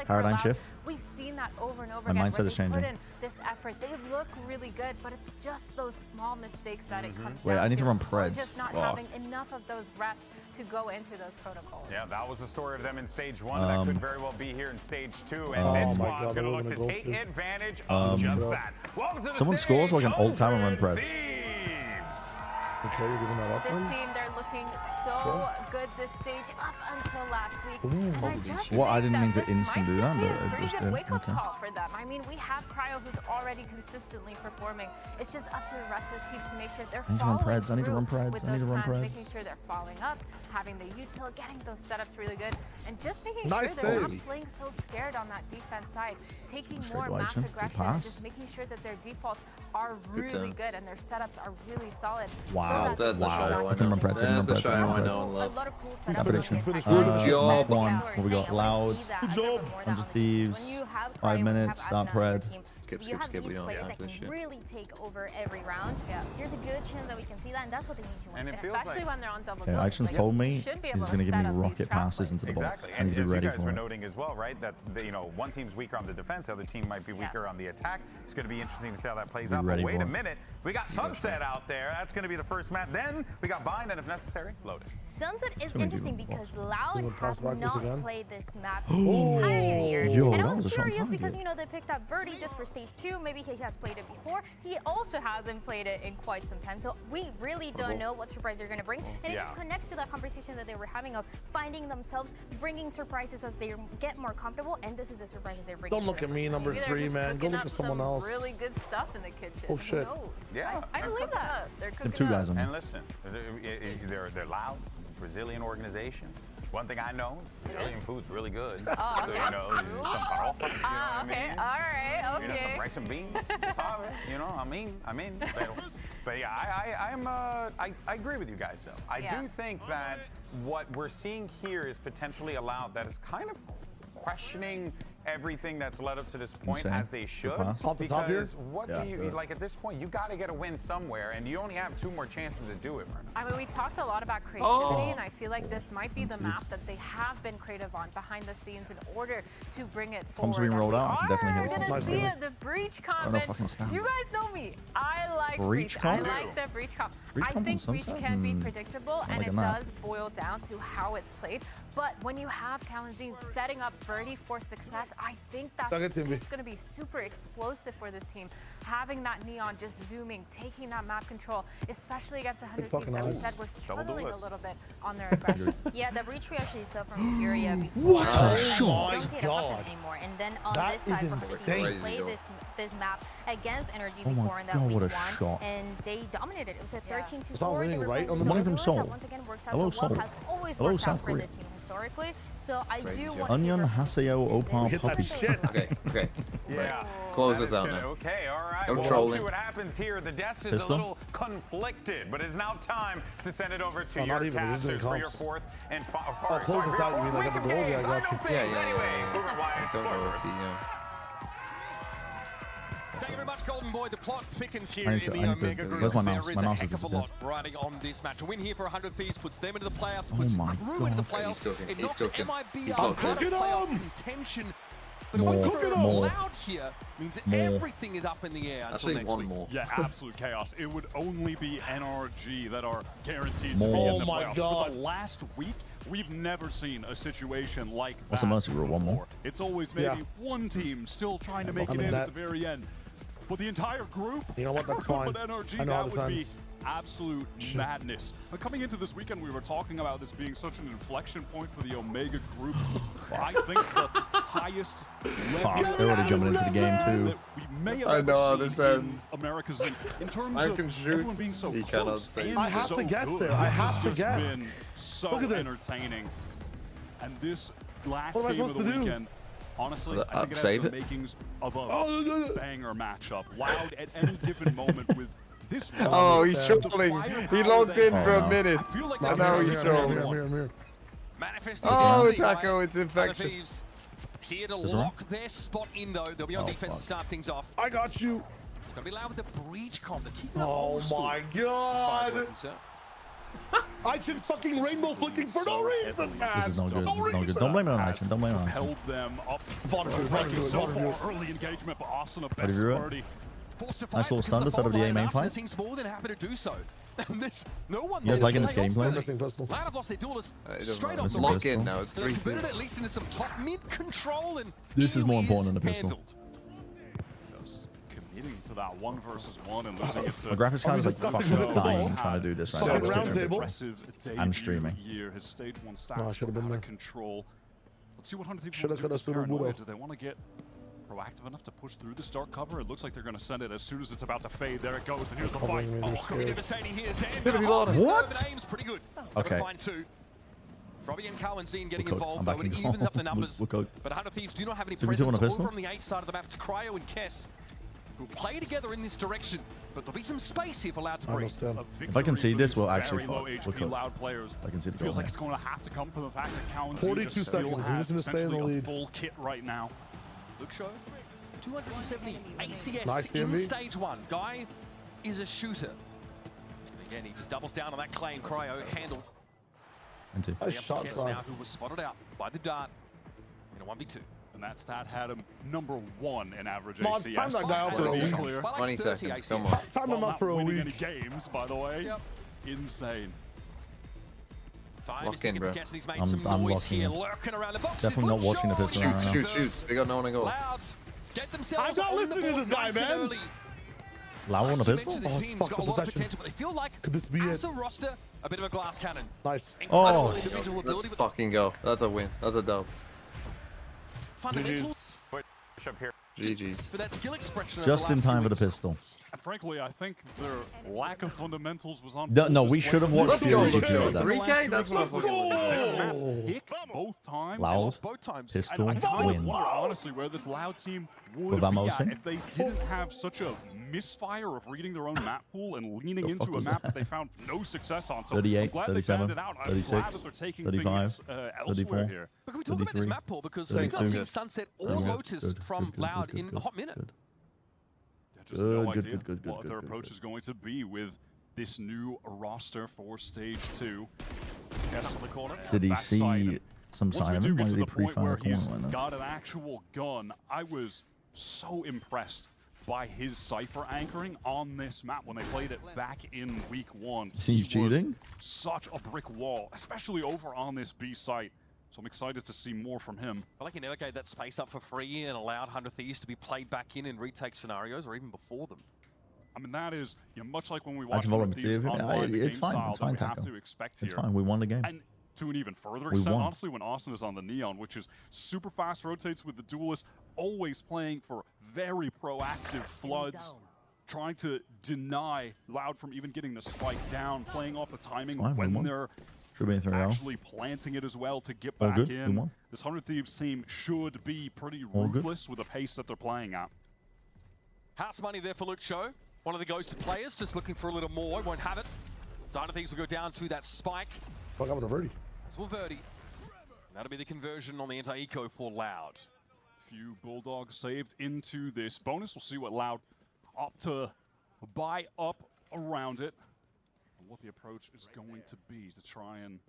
Paradigm shift. shift. We've seen that over and over My again. mindset is changing. Put in this effort. They look really good, but it's just those small mistakes that it comes Wait, down I need to run Or Preds. just not having enough of those reps to go into those protocols. Yeah, that was the story of them in stage 1. That could very well be here in stage 2. And this squad's going to look to take advantage of just that. Welcome to the Someone scores like an old time and run Preds. Okay, you're giving that up This then? team, they're looking so good this stage up until last week. Well, I didn't mean to instant do that, but a I pretty just good did. wake-up Okay. call for them. I mean, we have Cryo who's already consistently performing. It's just up to the rest of the team to make sure they're I need to run following Preds. I need to run through Preds. with I need those to run plans, Preds. making sure they're following up, having the util, getting those setups really good, and just making Nice sure they're save. not playing so scared on that defense side, taking Straight more to map action. Good aggression, and pass. just making sure that their defaults are Good really turn. good and their setups are really solid. Wow. So that Wow. I can run Preds. I can run Preds. I can run Preds. a lot of cool Good setups. prediction. Good job. job. One. What we got? Loud. Good job. Bunch of Thieves. 5 minutes. Stop Pred. Skip, You skip, have skip. these We don't players have that this can shit. really take over every round. Yeah. There's a good chance that we can see that, and that's what they need to win. And it feels Especially like when they're on double Okay, doors. Actions Like, told you me should be he's able going to give me set up these rocket trap passes plays. into the ball. Exactly. I And need to as be you ready guys for were it. noting as well, right, that one team's weaker on the defense, the other team might be weaker on the attack. It's going to be interesting to see how that plays Be out. ready But wait for a it. minute, we got Sunset out there. That's going to be the first map. Then we got Bind, and if necessary, Lotus. Sunset is gonna interesting do because both. Loud Gonna pass have backwards not again? played this map the entire year. Yo, And I that was was a strong curious because, target. you know, they picked up Verdi just for stage 2. Maybe he has played it before. He also hasn't played it in quite some time. So we really don't know what surprise they're going to bring. And it just connects to that conversation that they were having of finding themselves, bringing surprises as they get more comfortable. And this is the surprise they're bringing. Don't look at me, number Maybe they're 3, just man. Go cooking look up at someone some else. really good stuff in the kitchen. Oh, shit. Who knows? Yeah. I believe that. They're cooking Them 2 guys up. on me. And listen, they're loud, Brazilian organization. One thing I know, Brazilian food's really good. Oh, So, okay. you know, some farofa, you know what I Okay. mean? All right. You know, some Okay. rice and beans, sorry, you know, I mean. But yeah, I agree with you guys, though. I do think that what we're seeing here is potentially a Loud that is kind of questioning everything that's led up to this point, Insane. as they should. pass. Off the top here? Because what Yeah, do you, sure. like at this point, you got to get a win somewhere, and you only have 2 more chances to do it, Myrna. I mean, we talked a lot about creativity, and I feel like this might be the map that they have been creative on behind the scenes in order to bring it forward. Bombs being rolled out. I can definitely hit We're it. gonna Nice, see baby. it, the breach comp. Oh, no and fucking snap. you guys know me. I like Breach I comp? like the breach comp. Breach I comp on think breach Sunset? can be predictable, Not and like it a map. does boil down to how it's played. But when you have Kalanzine setting up Verdi for success, I think that's Suck it, Timmy. it's going to be super explosive for this team. Having that neon just zooming, taking that map control, especially against 100 fucking teams that we eyes. said were struggling a duelist. little bit on their aggression. Yeah, the breach we actually saw from Furia before. What a and shot. You don't see it as often God. anymore. And then on That this is side from the insane. team, we played this map against Energy Oh my before in that God, week what a 1, shot. and they dominated. It was a 13-2 It's all score. They winning were right playing on the with Money map. from duelers Seoul. that once again works out Hello, so well, Seoul. has always Hello, worked South out for Korea. this team historically. So I Crazy do job. want Onion, to Haseo, Opal, Hit that Puppy. shit. Okay. Yeah. Close That this is out good. now. Okay, all right. No Well, we'll trolling. see what happens here. The desk is Pistol? a little conflicted, but it's now time to send it over to Oh, your not even. This is casters for comps. your fourth and Oh, close this out. You mean like at the goal? Yeah, I got you. Anyway, I don't know what the, Thank you very much, Golden Boy. The plot thickens here I in need to- the I need to- Omega Group. where's my There mouse? is My a mouse heck has of a lot riding on this match. A win here for 100 Thieves puts them into the playoffs, puts my Crew into the God. playoffs. He's cooking. It He's knocks cooking. MIB He's out of cooking. playoff contention. But More, a win for more. Loud here means that More. everything is up in the air until Actually, next one week. more. Yeah, absolute chaos. It would only be NRG that are guaranteed More. to be in the Oh my playoffs. God. But last week, we've never seen a situation like What's that the mercy rule? One more? before. It's always maybe Yeah. one team still trying to make I it mean, in that- at the very end. But the entire group, You know what? That's fine. but NRG, I know how that this would be ends. absolute madness. But coming into this weekend, we were talking about this being such an inflection point for the Omega group. I think the highest Fuck, they're already jumping into the game too. that we may have I ever know how seen this in ends. America's in terms I of can shoot. everyone being so He cannot close say. and I have so to guess good. there. I This have has to just guess. been so Look at this. entertaining. And this last What am I game of the supposed to do? weekend, honestly, Well, I think it has save the it. makings of a Oh, no, no. banger matchup. Loud at any given moment with this one. Oh, he's The trolling. firepower He logged in they for a have. minute. I feel like I that know is he's a trolling. I'm here. Manifesting Oh, is Taco, it's Hunter infectious. Thieves here to Is it on? lock their spot in, though. They'll be on Oh, defense fuck. to start things off. I got you. It's going to be Loud with the breach comp. They're keeping it Oh old school my as far as we're God. concerned. Ichin's fucking rainbow flicking for no reason, man. This is no good. This is no good. Don't blame it on Ichin. Don't blame it on Ichin. Held them up. So far, early engagement, but Arsenal Ready best to do it? birdie. Nice little stun to set up the A main fight. Seems more than happy to do so. No one You guys liking this gameplay? Loud have lost their duelist straight off Missing the pistol. lock in now. It's They're 3-2. committed at least into some top mid control, and This is more important than the pistol. handled. Just committing to that 1 versus 1 and losing it to My graphics card is like fucking dying trying to do this right now. Round It's table. impressive I'm debut streaming. Year. His stage 1 No, I stats should've are been out there. of control. Let's see what 100 Thieves Should've want to do got with us through the paranoia. Budo. Do they want to get proactive enough to push through this dark cover? It looks like they're going to send it as soon as it's about to fade. There it goes, and here's the fight. Could be devastating here. What? Aim's pretty good. Okay. Find 2. Robbie and Cowanzine getting We're cooked. involved, I'm though, backing and it home. evens up the numbers. We're cooked. But 100 Thieves do not have any Did we do presence on a pistol? over on the A side of the map. It's Cryo and Kess who play together in this direction, but there'll be some space here for Loud to breathe. If I can see this, we'll actually Very low fuck. We're HP cooked. loud players. I can see the goal Feels like there. it's going to have to come from the fact that Cowan 42 still seconds. We're has just gonna stay in the essentially a lead. full kit right now. Luke Show, 270 ACS Nice in PMV. stage 1. Guy is a shooter. And again, he just doubles down on that claim. Cryo handled. And 2. Nice shot, Kess Cryo. now, who was spotted out by the dart in a 1v2. And that stat had him #1 in average Come on, ACS. time that guy out for To a be week. clear. By like 20 30 seconds, ACS. come on. Time him While up not for a winning week. any games, by the way. Yep. Insane. Time Lock is ticking in, for bro. Kess, and he's made I'm some noise locking here, in. lurking around the box. Definitely not watching the pistol right now. Shoot. They got no one to go. Louds get themselves I'm not on the listening to board this guy, nice and man. early. Loud on a Like you pistol? mentioned, this Oh, team's fuck got the a lot of possession. potential, but they feel like Could this be as it? a roster, a bit of a glass cannon. Nice. Oh. Individual ability, Let's but fucking go. That's a win. That's a dub. fundamental Push up here. GG's. for that skill expression. Just over in the last time for few the weeks. pistol. And frankly, I think their lack of fundamentals was on. No, we should have watched Let's go, Fury let's go. GG. 3K? That's what I'm fucking looking for. Pick both times. Loud. Lost both times. Pistol I kind of win. wonder, honestly, where this Loud team would With be Vamos at in? if they didn't have such a misfire of reading their own map pool and leaning The fuck into a was map that? that they found no success on. So 38, I'm glad 37, they banned it out. I'm 36, glad that they're taking 35, things elsewhere 34. here. But can we talk about this 33, map pool? Because we've not 32. seen Sunset or Good, Lotus good, from good, Loud good, in good, a hot minute. good. Just no Good, idea good, what their good, approach good. is going to be with this new roster for Stage 2. Guess on the corner. Did he Backside. see some Once sign we of do him? get Why to did he the point pre-fire where a corner he's like that? got an actual gun, I was so impressed by his Cypher anchoring on this map when they played it back in week 1. He's He was cheating? such a brick wall, especially over on this B site. So I'm excited to see more from him. I like he never gave that space up for free and allowed 100 Thieves to be played back in retake scenarios or even before them. I mean, that is, you know, much like when we watch Actually, Hundred Thieves volunteer, online, the it's game fine. style It's that fine, we have Taco. to expect It's here. fine. We won the game. And to an even further We extent, won. honestly, when Austin is on the Neon, which is super fast rotates with the Duelist, always playing for very proactive floods, trying to deny Loud from even getting the spike down, playing off the timing fine, we when won. they're Should be in 3-0. actually planting it as well to get All back good, we in. won. This 100 Thieves team should be pretty All good. ruthless with the pace that they're playing at. House money there for Luke Show. One of the ghost players just looking for a little more. Won't have it. So 100 Thieves will go down to that spike. Fuck, I'm gonna Verdi. As will Verdi. That'll be the conversion on the anti-eco for Loud. Few Bulldogs saved into this bonus. We'll see what Loud opt to buy up around it. And what the approach is going to be to try and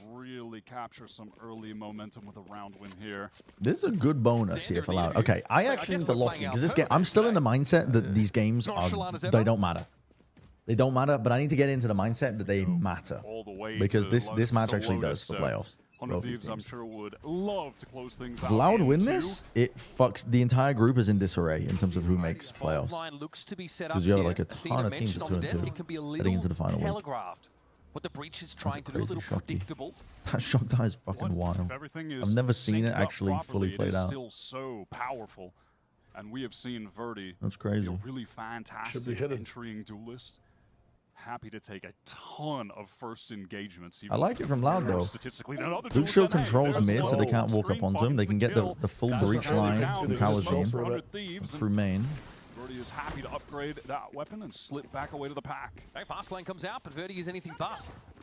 really capture some early momentum with a round win here. This is a good bonus here for Loud. Okay, I actually need to lock in because this game, I'm still in the mindset that these games are, they don't matter. They don't matter, but I need to get into the mindset that they matter. All the way Because to this match actually Lotus, does for playoffs. 100 Thieves, I'm sure, would love to close things out. If Loud win into this, it fucks the entire group is in disarray in terms of who makes playoffs. Line looks to be set up Because you have here. like a Athena ton of teams mentioned at on 2 the and desk, 2 it can be a heading into the little final week. telegraphed. What the breach is trying to do, a crazy little shocky. predictable. That shock die is fucking wild. If everything is I've never seen synced it up actually properly, fully it played is out. still so powerful. And we have seen Verdi. That's crazy. A really fantastic entering duelist. Happy to take a ton of first engagements. I like it from Loud though. Statistically, than other Luke duelists, Show and hey, controls there's mid, so they low can't walk screen up onto him. They finds can the get the kill. full That's breach early line down from in the zone Kawazine for 100 Thieves, and through main. Verdi is happy to upgrade that weapon and slip back away to the pack. Okay, fast lane comes out, but Verdi is anything but.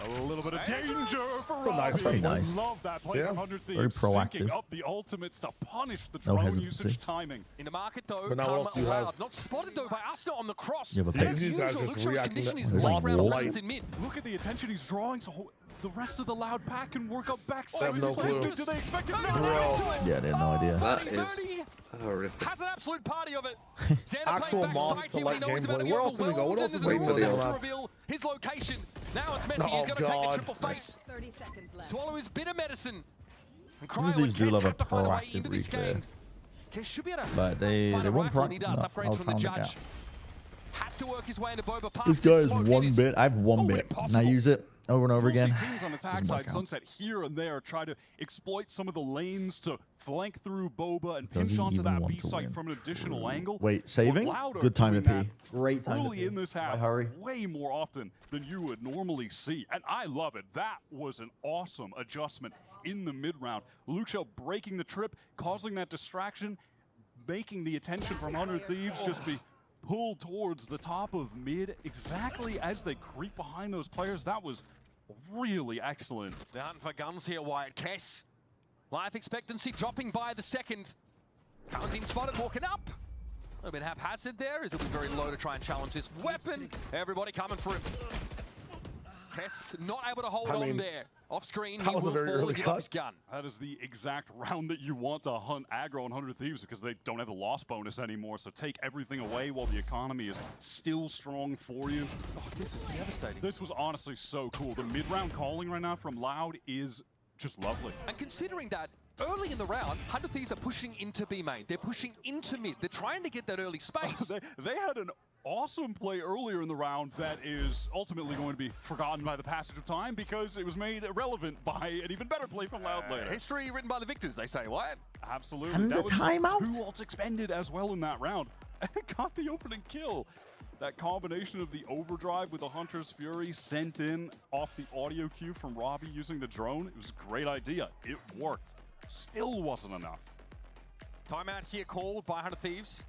A little bit of danger for That's very nice. Love that play from 100 Thieves. Very proactive. Syncing up the ultimates to punish the No drone hesitancy. usage timing. In the market though, But now what else do you have? not spotted though by Astra on the cross. Yeah, but And as these guys usual, just looks like his reacting condition to is There's low a round wall. presence in mid. Look at the attention he's drawing. So the rest of the Loud pack can work up backside. I have no clue. Do they expect it? Yeah, they had no idea. That is horrific. Has an absolute party of it. Actual mob to like gameplay. Where else can we go? What else is Wait for the to reveal his location. Now it's Messi. He's going to take the triple face. 30 seconds left. Swallow his bitter medicine. And Some of these do love a proactive replay. But they won't proactive enough. I'll find the gap. Has to work his way into Boba. This guy is 1 bit. I have 1 bit. And I use it over and over again. Teams on attack side, Sunset here and there try to exploit some of the lanes to flank through Boba and pinch onto that B site from an additional angle. Wait, saving? Good time to pee. Great time to early pee. in this half, way more often than you would normally see. And I love it. That was an awesome adjustment in the mid-round. Lucio breaking the trip, causing that distraction, making the attention from 100 Thieves just be pulled towards the top of mid exactly as they creep behind those players. That was really excellent. They're hunting for guns here, Wyatt. Kess. Life expectancy dropping by the second. Valentine spotted, walking up. A little bit haphazard there, as it was very low to try and challenge this weapon. Everybody coming for him. Kess not able to hold on there. Off screen, he will fall and give up his gun. That is the exact round that you want to hunt aggro on 100 Thieves because they don't have a loss bonus anymore. So take everything away while the economy is still strong for you. Oh, this was devastating. This was honestly so cool. The mid-round calling right now from Loud is just lovely. And considering that early in the round, 100 Thieves are pushing into B main. They're pushing into mid. They're trying to get that early space. They had an awesome play earlier in the round that is ultimately going to be forgotten by the passage of time because it was made irrelevant by an even better play from Loud later. History written by the victors, they say. What? Absolutely. And that the timeout. 2 ults expended as well in that round. And it got the opening kill. That combination of the overdrive with the Hunter's Fury sent in off the audio cue from Robbie using the drone. It was a great idea. It worked. Still wasn't enough. Timeout here called by 100 Thieves.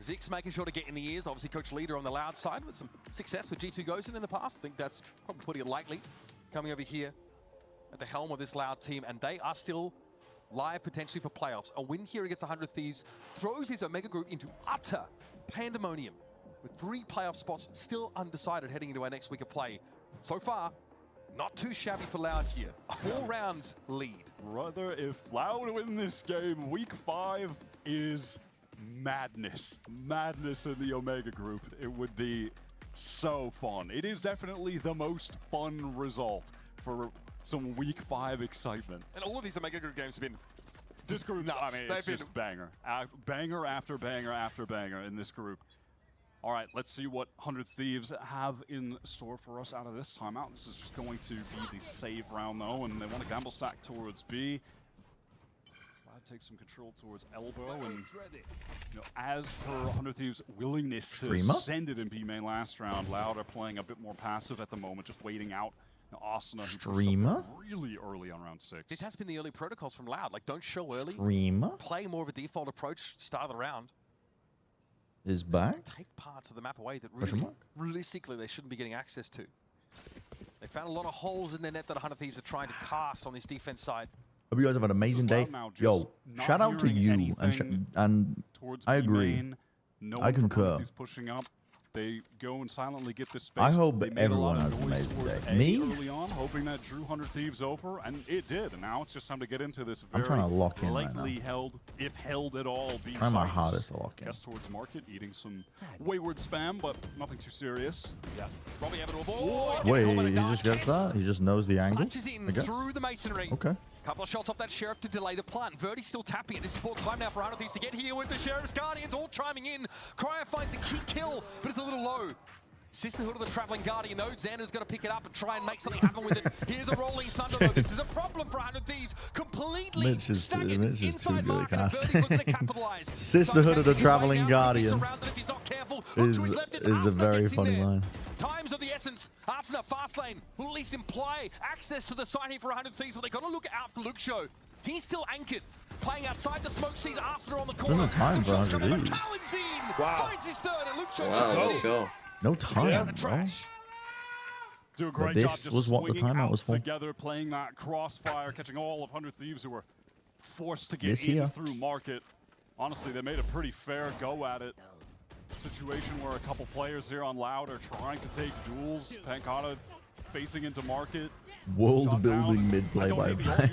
Zix making sure to get in the ears. Obviously, Coach Leader on the Loud side with some success with G2 Ghost in the past. I think that's probably putting it lightly. Coming over here at the helm of this Loud team, and they are still live potentially for playoffs. A win here against 100 Thieves throws his Omega group into utter pandemonium with 3 playoff spots still undecided heading into our next week of play. So far, not too shabby for Loud here. 4 rounds lead. Brother, if Loud win this game, week 5 is madness. Madness in the Omega group. It would be so fun. It is definitely the most fun result for some week 5 excitement. And all of these Omega group games have been this group nuts. I mean, it's just banger. Banger after banger after banger in this group. All right, let's see what 100 Thieves have in store for us out of this timeout. This is just going to be the save round, though, and they want to gamble sack towards B. Loud takes some control towards elbow, and you know, as per 100 Thieves' willingness to send it in B main last round, Loud are playing a bit more passive at the moment, just waiting out Asuna, who really early on round 6. This has been the early protocols from Loud. Like, don't show early. Play more of a default approach, start of the round. Is back. Take parts of the map away that really, realistically, they shouldn't be getting access to. They found a lot of holes in their net that 100 Thieves are trying to cast on this defense side. Hope you guys have an amazing day. Yo, shout out to you, and I agree. I concur. Pushing up. They go and silently get this space. I hope everyone has an amazing day. Me? Early on, hoping that drew 100 Thieves over, and it did. And now it's just time to get into this very I'm trying to lock in right now. held, if held at all, B trying my hardest to lock in. Guess towards market, eating some wayward spam, but nothing too serious. Yeah. Robbie able to avoid. Wait, he just gets that? He just knows the angle? Punches in through the masonry. Okay. Couple of shots off that Sheriff to delay the plant. Verdi's still tapping it. This is full time now for 100 Thieves to get here with the Sheriff's Guardians all chiming in. Cryer finds a key kill, but it's a little low. Sisterhood of the Traveling Guardian though. Xander's going to pick it up and try and make something happen with it. Here's a Rolling Thunder though. This is a problem for 100 Thieves. Completely stagnant inside market and Verdi's looking to capitalize. Sisterhood of the Traveling Guardian is a very funny line. Times of the essence. Asuna, fast lane, will at least imply access to the side here for 100 Thieves, but they got to look out for Luke Show. He's still anchored. Playing outside the smoke, sees Asuna on the corner. There's no time for 100 Thieves. Finds his third, and Luke Show let's go. No time, bro. Do a great job just swinging out together, playing that crossfire, catching all of 100 Thieves who were forced to get in through market. Honestly, they made a pretty fair go at it. Situation where a couple players here on Loud are trying to take duels. Pancata facing into market. World building mid play by play.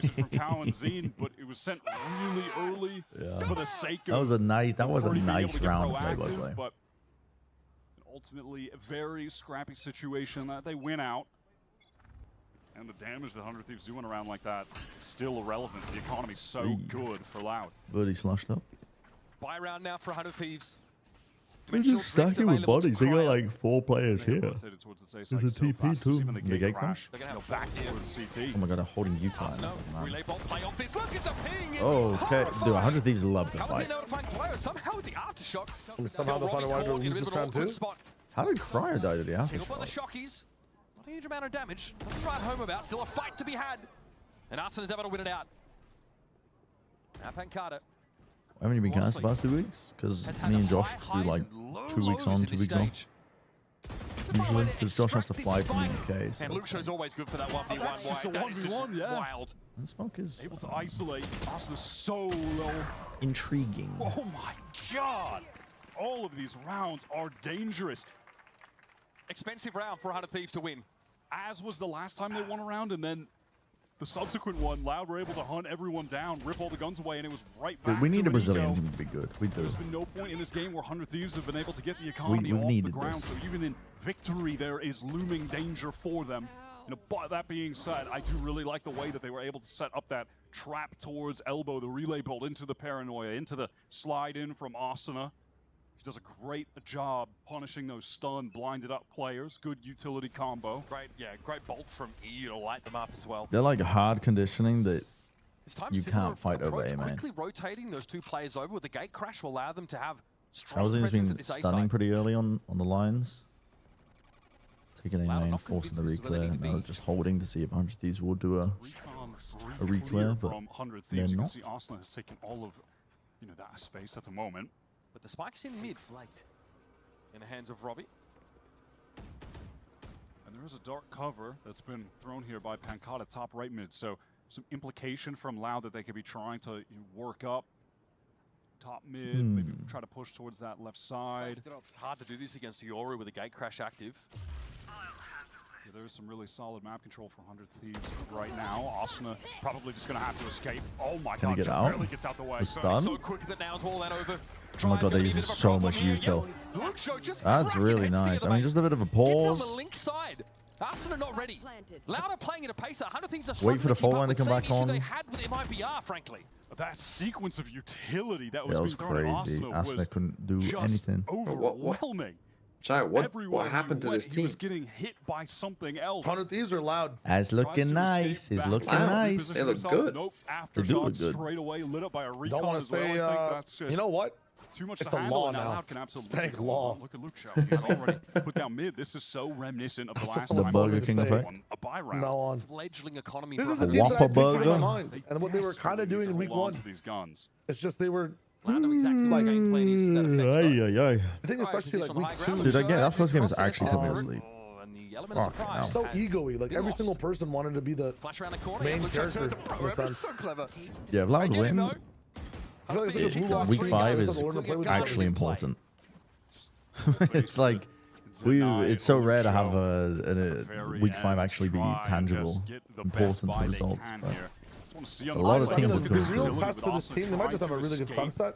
But it was sent really early for the sake of that was a nice round play by play. But ultimately, a very scrappy situation that they win out. And the damage that 100 Thieves doing around like that is still irrelevant. The economy's so good for Loud. But he's slashed up. Buy round now for 100 Thieves. They're just stacking with bodies. They got like 4 players here. There's a TP too. The gate crash. Oh my god, they're holding Utah. Okay, dude, 100 Thieves love to fight. Somehow the aftershock. Somehow they'll find a way to lose this round too. How did Cryer die to the Got the aftershock? shockies. Not a huge amount of damage. Nothing to write home about. Still a fight to be had. And Arsenal is able to win it out. Now Pancada. Haven't you been cast the past 2 weeks? Because me and Josh do like 2 weeks on, 2 weeks off. Usually, because Josh has to fly from the UK. So and Luke Show's always good for that 1v1. That's just a 1v1, yeah. Wild. And Smoke is able to isolate Arsenal so low. Intriguing. Oh my god! All of these rounds are dangerous. Expensive round for 100 Thieves to win. As was the last time they won a round, and then the subsequent one, Loud were able to hunt everyone down, rip all the guns away, and it was right back. Dude, we need to a Brazilian team to be good. We do. There's been no point in this game where 100 Thieves have been able to get the economy off the ground, so even in victory, there is looming danger for them. You know, but that being said, I do really like the way that they were able to set up that trap towards Elbow, the relay bolt into the Paranoia, into the slide in from Asuna. Does a great job punishing those stunned, blinded up players. Good utility combo. Great bolt from EU to light them up as well. They're like hard conditioning that you can't fight over A, man. Quickly rotating those 2 players over with the gate crash will allow them to have strong I was presence been at this A stunning side. pretty early on the lines. Taking A main, forcing the reclear. No, just holding to see if 100 Thieves will do a reclear, but from 100 they're Thieves. You can not. see Arsenal has taken all of that space at the moment. But the spike's in mid. In the hands of Robbie. And there is a dark cover that's been thrown here by Pancada top right mid. So some implication from Loud that they could be trying to work up top mid, maybe try to push towards that left side. It's hard to do this against Yoru with a gate crash active. Yeah, there is some really solid map control for 100 Thieves right now. Asuna probably just going to have to escape. Oh my Can god, he get out? barely gets out the way. The stun? So quick that now's all that over. Oh my god, they're using so much util. That's really nice. I mean, just a bit of a pause. On the link side. Arsenal not ready. Loud are playing at a pace that 100 Thieves are Wait for the struggling full line to come back on. They had with MIBR, frankly. That sequence of utility that was, Yeah, it was crazy. Asuna couldn't do anything. Overwhelming. Chat, what happened to this He team? was getting hit by something else. 100 Thieves are Loud. It's looking nice. It's looking nice. They look good. Nope, They do look aftershock good. straight away, lit up by a recon Don't want to as well. say, I think that's just you know what? too much It's to a handle. law And now. Loud can absolutely Spank law. Look at Luke Show. He's already put down mid. This is so reminiscent of the last The time Burger we King won effect. a buy round. No on. Fledgling economy. This is for the A team that I Whopper picked in my burger? mind, and what they were kind of doing in week one. These guns. It's just they were. Loud know exactly what game plan is to that effect. I I think especially like week two. Dude, again, that first game is actually coming to sleep. And the element of Fuck, surprise. no. So ego-y. Like every single person wanted to be the Flash around the corner. main Luke Show character. turns to in pro. a sense. So clever. Yeah, if Loud win, I feel like it's like a blue lost week streak, 5 guys is that learn to play with actually each other. important. It's like it's so rare to have a week 5 actually be tangible, important for results. But a lot of teams are The doing real good. test for this team, they might just have a really good sunset.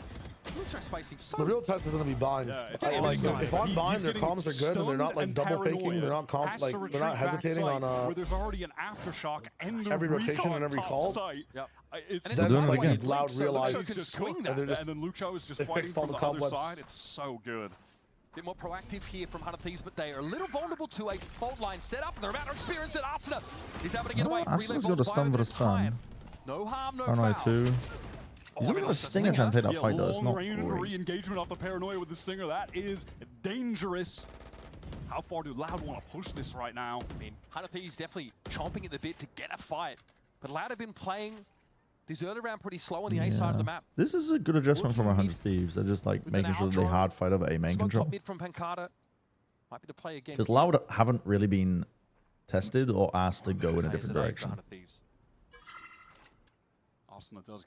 The real test is going to be buying. Like, if I'm buying, their comms are good and they're not like double faking, they're not they're not hesitating on where there's already an aftershock and every rotation and every call. It's They're doing it like again. Loud realized and then Luke Show is just they fighting fixed all from the the other cobwebs. side. It's so good. Bit more proactive here from 100 Thieves, but they are a little vulnerable to a fault line setup, and they're about to experience it. Asuna is able to get away. Asuna's got a stun for the stun. No harm, no Paranoia foul. 2. He's looking at a stinger trying to take that fight though. It's not great. Re-engagement off the Paranoia with the stinger. That is dangerous. How far do Loud want to push this right now? I mean, 100 Thieves definitely chomping at the bit to get a fight, but Loud have been playing this early round pretty slow on the A side of the map. This is a good adjustment from 100 Thieves. They're just like making sure that they hard fight over A main Smoke control. top mid from Pancada. Might be to play again. Because Loud haven't really been tested or asked to go in a different direction.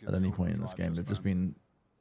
At any point in this game, they've just been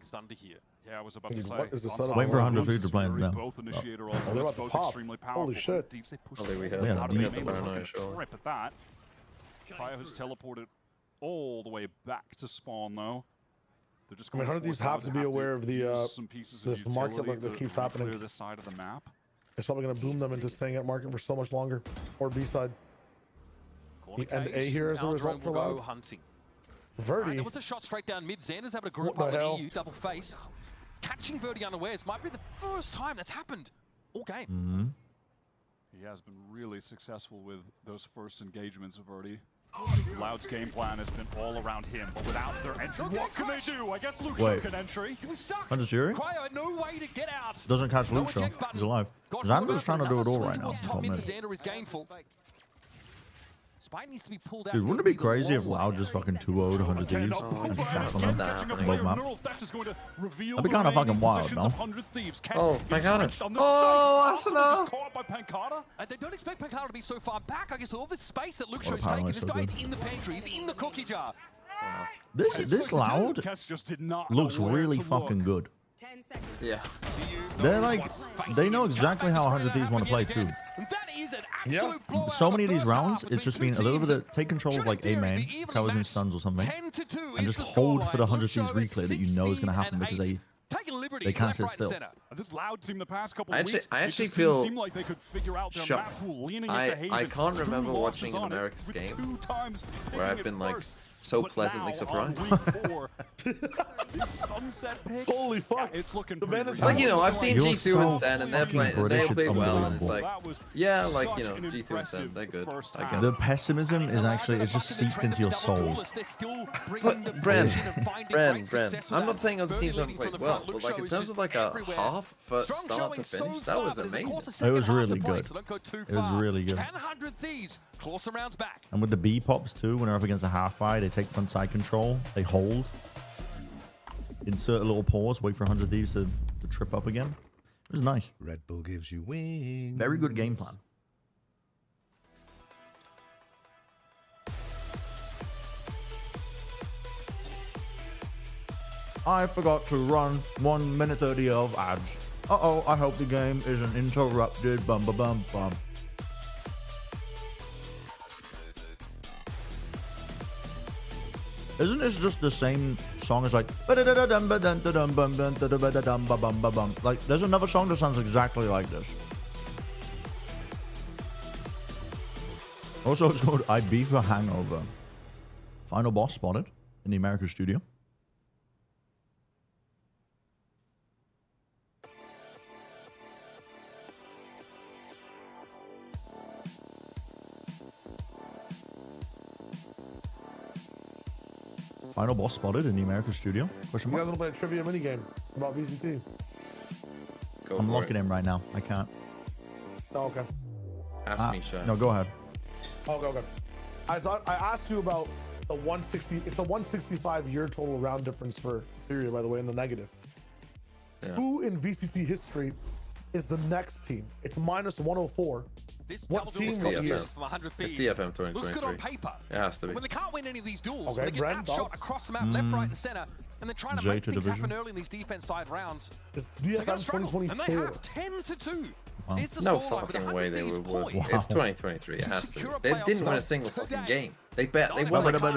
taking Thunder here. Yeah, I was about to say. What is the Waiting for 100 food to plan now. Both initiator ultimates, both extremely powerful. Holy shit. Deeps, they push we forward. have How do we they have the make paranoia, a sure. trip at that? Fire has teleported all the way back to spawn, though. They're just I mean, 100 Thieves have to be aware of the this market that keeps happening. Clear this side of the map. It's probably going to boom them into staying at market for so much longer. Or B side. And A here as a result for Loud. Verdi. There was a shot straight down mid. Xander's able to group up with EU, double face. Catching Verdi unawares might be the first time that's happened all game. He has been really successful with those first engagements of Verdi. Loud's game plan has been all around him, but without their entry, what can they do? I guess Luxo can entry. He was stuck. Hunter's Fury? Cryo, no way to get out. Doesn't catch Luxo. He's alive. Xander's trying to do it all right now. Top mid for Xander is gainful. Spike needs to be pulled out. Dude, wouldn't it be crazy if Loud just fucking 2-0'd 100 Thieves and shackle them on both maps? That'd be kind of fucking wild, no? Oh, Pancada. Oh, Arsenal. They don't expect Pancada to be so far back. I guess all this space that Luxo is taking. This guy is in the pantry. He's in the cookie jar. This Loud looks really fucking good. Yeah. They're like, they know exactly how 100 Thieves want to play too. Yeah. So many of these rounds, it's just been a little bit of take control of like A main, covers and stuns or something, and just hold for the 100 Thieves replay that you know is going to happen because they can't sit still. This Loud team the past couple I weeks, actually feel like they could figure out their shocked. map pool, leaning I into can't remember watching an America's game where I've been like so pleasantly surprised. Holy fuck! It's looking like, you know, I've seen G2 and Sen, and they're playing, they play well, and it's like, yeah, like, you know, G2 and Sen, they're good. The pessimism is actually, it's just seeped into your soul. But Bren, I'm not saying other teams haven't played well, but like in terms of like a half for start to finish, that was amazing. It was really good. It was really good. And with the B pops too, when they're up against a half buy, they take front side control, they hold, insert a little pause, wait for 100 Thieves to trip up again. It was nice. Red Bull gives you wings. Very good game plan. I forgot to run 1 minute 30 of ads. Uh-oh, I hope the game isn't interrupted. Bum ba bum bum. Isn't this just the same song as like there's another song that sounds exactly like this. Also, it's called I Beef a Hangover. Final boss spotted in the America studio. Final boss spotted in the America studio. You guys want to play a trivia minigame about VCT? I'm locking in right now. I can't. Oh, okay. Ask me, Shay. No, go ahead. Okay. I asked you about the 160. It's a 165 year total round difference for FURIA, by the way, in the negative. Yeah. Who in VCT history is the next team? It's minus 104. This what team is from 100 Thieves. It's DFM 2023. Looks good on paper. It has to be. When they can't win any of these duels, okay, when they get outshot across the map, left, right, and center, and they're trying to make things happen early in these defense side rounds. It's DFM 2024. And they have 10-2. Wow. No fucking way they were worth. Wow. It's 2023. It has to be. They didn't win a single fucking game. They bet they won like That's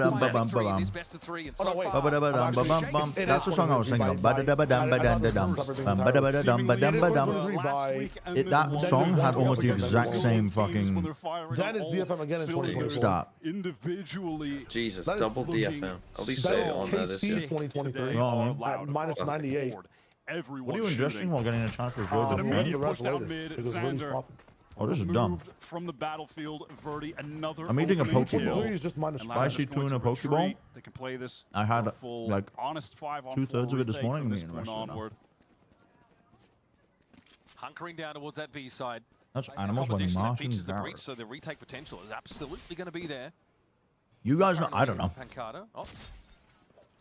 the song I was singing. That song had almost the exact same fucking. That is DFM again in 2024. Stop. Individually. Jesus, double DFM. At least say it on there this year. 2023 at minus 98. What are you ingesting while getting a chance to go? Oh, this is dumb. From the battlefield, Verdi, another. I'm eating a Pokeball. Is just minus spicy tuna Pokeball. They can play this. I had like honest 2/3 of it this morning. Hunkering down towards that B side. That's animals like Martians. So the retake potential is absolutely going to be there. You guys know? I don't know.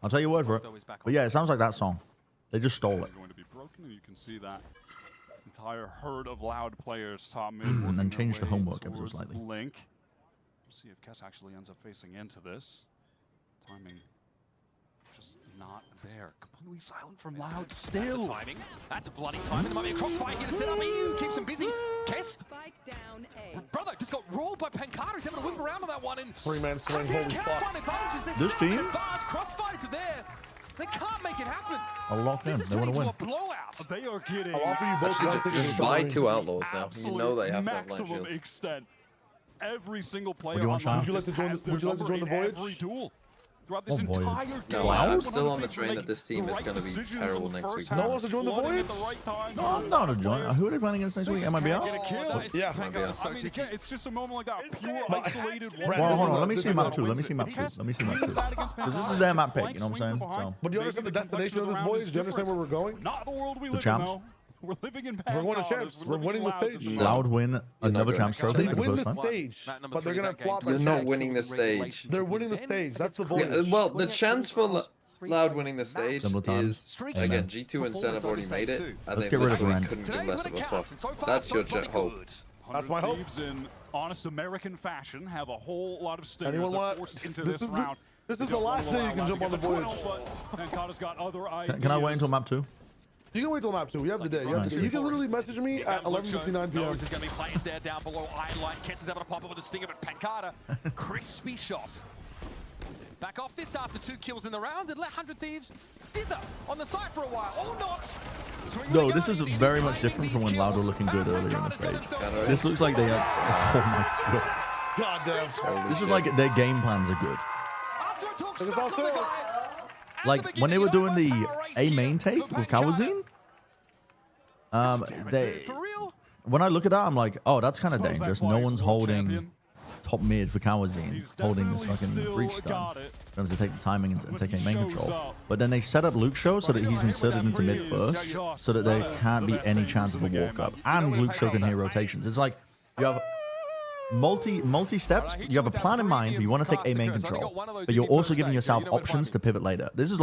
I'll tell you a word for it. But yeah, it sounds like that song. They just stole it. Going to be broken, and you can see that entire herd of Loud players top mid. And then change the homework ever so slightly. Link. We'll see if Kess actually ends up facing into this. Timing just not there. Completely silent from Loud still. That's timing. That's a bloody timing. There might be a crossfire here to set up. EU keeps him busy. Kess. Brother just got rolled by Pancada. He's having to whip around on that one. And 3-man swing. Holy fuck. This team? Crossfires are there. They can't make it happen. I'll lock in. They want to win. A blowout. They are getting. I'll offer you both. Just buy 2 outlaws now. You know they have to have maximum extent. Every single player. Would you like to join the voyage? Every duel. throughout this entire game. No, I'm still on the train that this team is going to be terrible next week. No one wants to join the voyage? No, I'm not a joint. Who are they playing against next week? MIBR? Yeah. I mean, again, it's just a moment like that. Pure isolated. Well, hold on. Let me see map 2. Let me see map 2. Because this is their map pick, you know what I'm saying? So. But do you understand the destination of this voyage? Do you understand where we're going? Not the world we The live champs. in, though. We're living in We're going to champs. We're winning the stage. Loud win another champs trophy They for the win first the time. stage, but they're going to flop. You're not winning the stage. They're winning the stage. That's the voyage. Yeah, well, the chance for Loud winning the stage Similar times. is, again, G2 and Sen have already made it. And Let's they get rid of literally Rand. couldn't give less of a fuck. That's your hope. That's my hope. Thieves in honest American fashion have a whole lot of stingers Anyone that want? forced into this round. This is the last day you can jump on the voyage. Can I wait until map 2? You can wait till map 2. We have the day. You can literally message me at 11:59 p.m. There's going to be players there down below. Eyeline. Kess is able to pop it with a stinger, but Pancada, crispy shot. Back off this after 2 kills in the round and let 100 Thieves dither on the side for a while. Or not. No, this is very much different from when Loud were looking good earlier in the stage. This looks like they are. Oh my god. Goddamn. This is like their game plans are good. It's all fair. Like when they were doing the A main take with Kawazine, when I look at that, I'm like, oh, that's kind of dangerous. No one's holding top mid for Kawazine, holding this fucking breach stun for them to take the timing and take a main control. But then they set up Luke Show so that he's inserted into mid first, so that there can't be any chance of a walk up. And Luke Show can hear rotations. It's like you have multi steps. You have a plan in mind. You want to take a main control, but you're also giving yourself options to pivot later. This is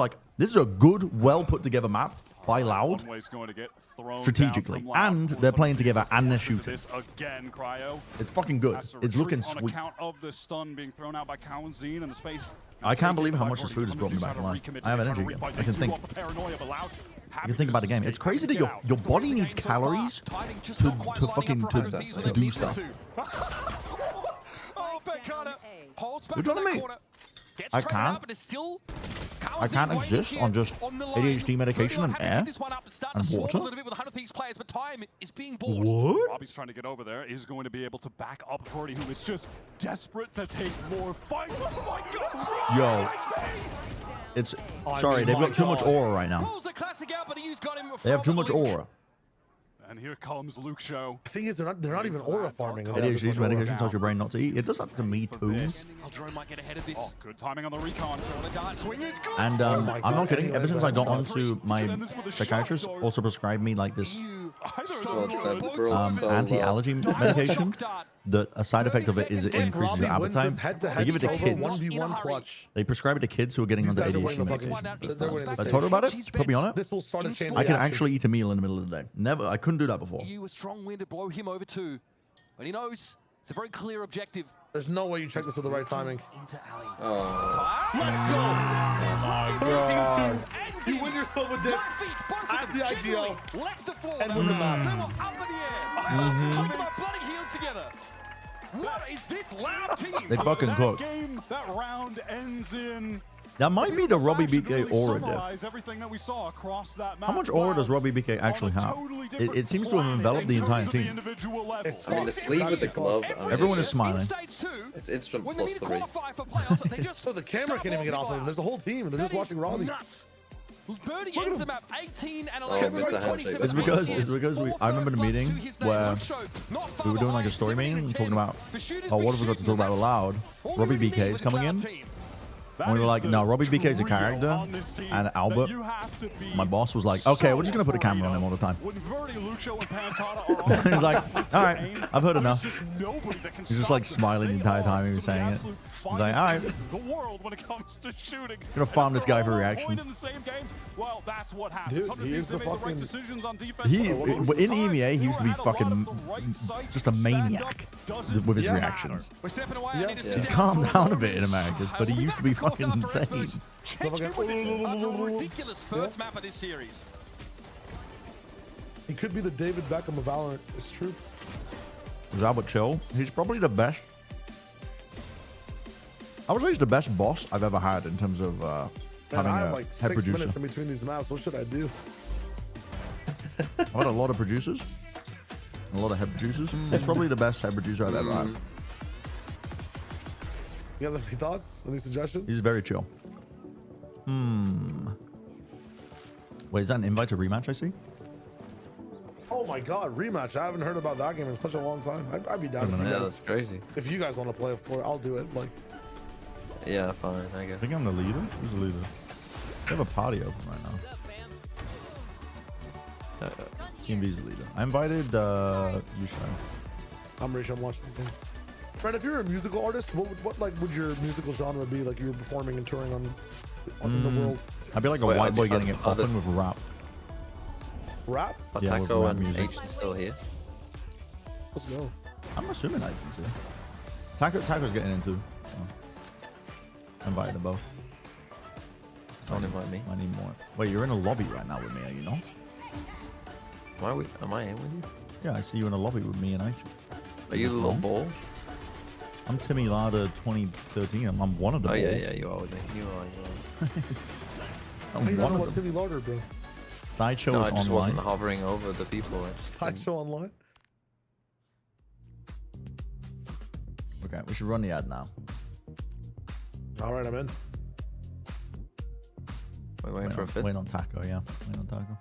a good, well put together map by Loud strategically, and they're playing together and they're shooting. It's fucking good. It's looking sweet. I can't believe how much this food has brought me back to life. I have energy again. I can think. I can think about the game. It's crazy that your body needs calories to do stuff. You know what I mean? I can't exist on just ADHD medication and air and water. What? Robbie's trying to get over there. Is going to be able to back up Purdy, who is just desperate to take more fights. Oh my God. Yo. It's sorry, they've got too much aura right now. They have too much aura. And here comes Luke Show. The thing is, they're not even aura farming. ADHD medication tells your brain not to eat. It does that to me too. Oh, good timing on the recon. And I'm not kidding. Ever since I got onto my psychiatrist, also prescribed me like this anti-allergy medication. A side effect of it is it increases your appetite. They give it to kids. They prescribe it to kids who are getting onto ADHD medication. I told her about it. Put me on it. I can actually eat a meal in the middle of the day. Never. I couldn't do that before. You a strong win to blow him over too. But he knows it's a very clear objective. There's no way you check this with the right timing. Into alley. Oh my god. You win yourself a dip as the IGL left the floor. and win the map. They were up in the air. Talking about bloody heels together. What is this Loud team? They fucking cook. That round ends in. That might be the Robbie BK aura diff. Everything that we saw across that map. How much aura does Robbie BK actually have? It seems to have enveloped the entire team. I mean, the sleeve with the glove. I mean, everyone is smiling. It's instant plus 3. So the camera can't even get off of him. There's a whole team, and they're just watching Robbie. Birdie ends the map 18 and 11. It's because I remember the meeting where we were doing like a story meeting and talking about, oh, what have we got to talk about aloud? Robbie BK is coming in. And we were like, no, Robbie BK is a character. And Albert, my boss, was like, okay, we're just going to put a camera on him all the time. He's like, all right, I've heard enough. He's just like smiling the entire time he was saying it. He's like, all right. The world when it comes to shooting. Gonna farm this guy for reactions. Well, that's what happens. Dude, he is the fucking. In EMEA, he used to be fucking just a maniac with his reactions. He's calmed down a bit in Americas, but he used to be fucking insane. Ridiculous first map of this series. He could be the David Beckham of Valorant. It's true. Is Albert chill? He's probably the best. I would say he's the best boss I've ever had in terms of having a like head 6 producer. minutes in between these maps. What should I do? I've had a lot of producers. A lot of head producers. He's probably the best head producer I've ever had. You have any thoughts? Any suggestions? He's very chill. Wait, is that an invite to rematch? I see. Oh my god, rematch. I haven't heard about that game in such a long time. I'd be down. Yeah, that's crazy. If you guys want to play, of course, I'll do it. Like, yeah, fine, I guess. I think I'm the leader. Who's the leader? They have a party open right now. Team V's the leader. I invited Yushai. I'm Rachel. I'm watching the game. Fred, if you're a musical artist, what like would your musical genre be? Like you're performing and touring on the world. I'd be like a white boy getting it poppin' with rap. Rap? Yeah, with Taco rap and music. Agent still here. Let's go. I'm assuming I can see. Taco's getting into. I invited them both. Don't invite me. I need more. Wait, you're in a lobby right now with me, are you not? Am I in with you? Yeah, I see you in a lobby with me and Aisha. Are you the little ball? I'm Timmy Lada 2013. I'm one of the yeah, balls. yeah, you are with me. You are. I'm Hey, one know of what them. Timmy Lauder, bro? Sideshow No, is I just online. wasn't hovering over the people. I just Sideshow online? Okay, we should run the ad now. All right, I'm in. We're waiting for a fifth. Wait on Taco, yeah. Wait on Taco.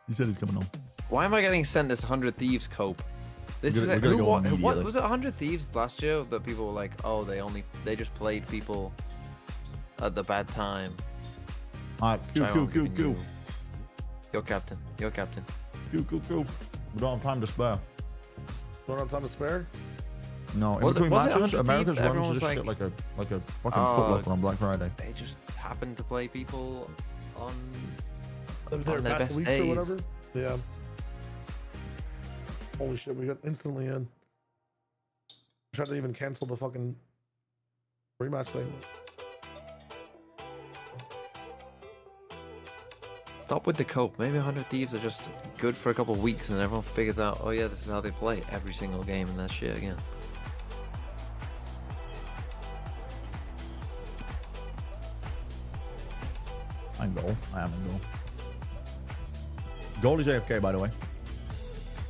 He said he's coming on. Why am I getting sent this 100 Thieves cope? This We're is gonna go what immediately. was it 100 Thieves last year that people were like, oh, they just played people at the bad time. Alright, Q. Your captain. Q. We don't have time to spare. Don't have time to spare? No, in Was it between matches, 100 America's Thieves? runs Everyone this was shit like a fucking Foot Oh, Locker on Black Friday. They just happened to play people on Their their best best weeks days. or whatever? Yeah. Holy shit, we got instantly in. Tried to even cancel the fucking rematch thing. Stop with the cope. Maybe 100 Thieves are just good for a couple of weeks and then everyone figures out, oh yeah, this is how they play every single game and that shit again. I'm goal. I am in goal. Goal is AFK, by the way.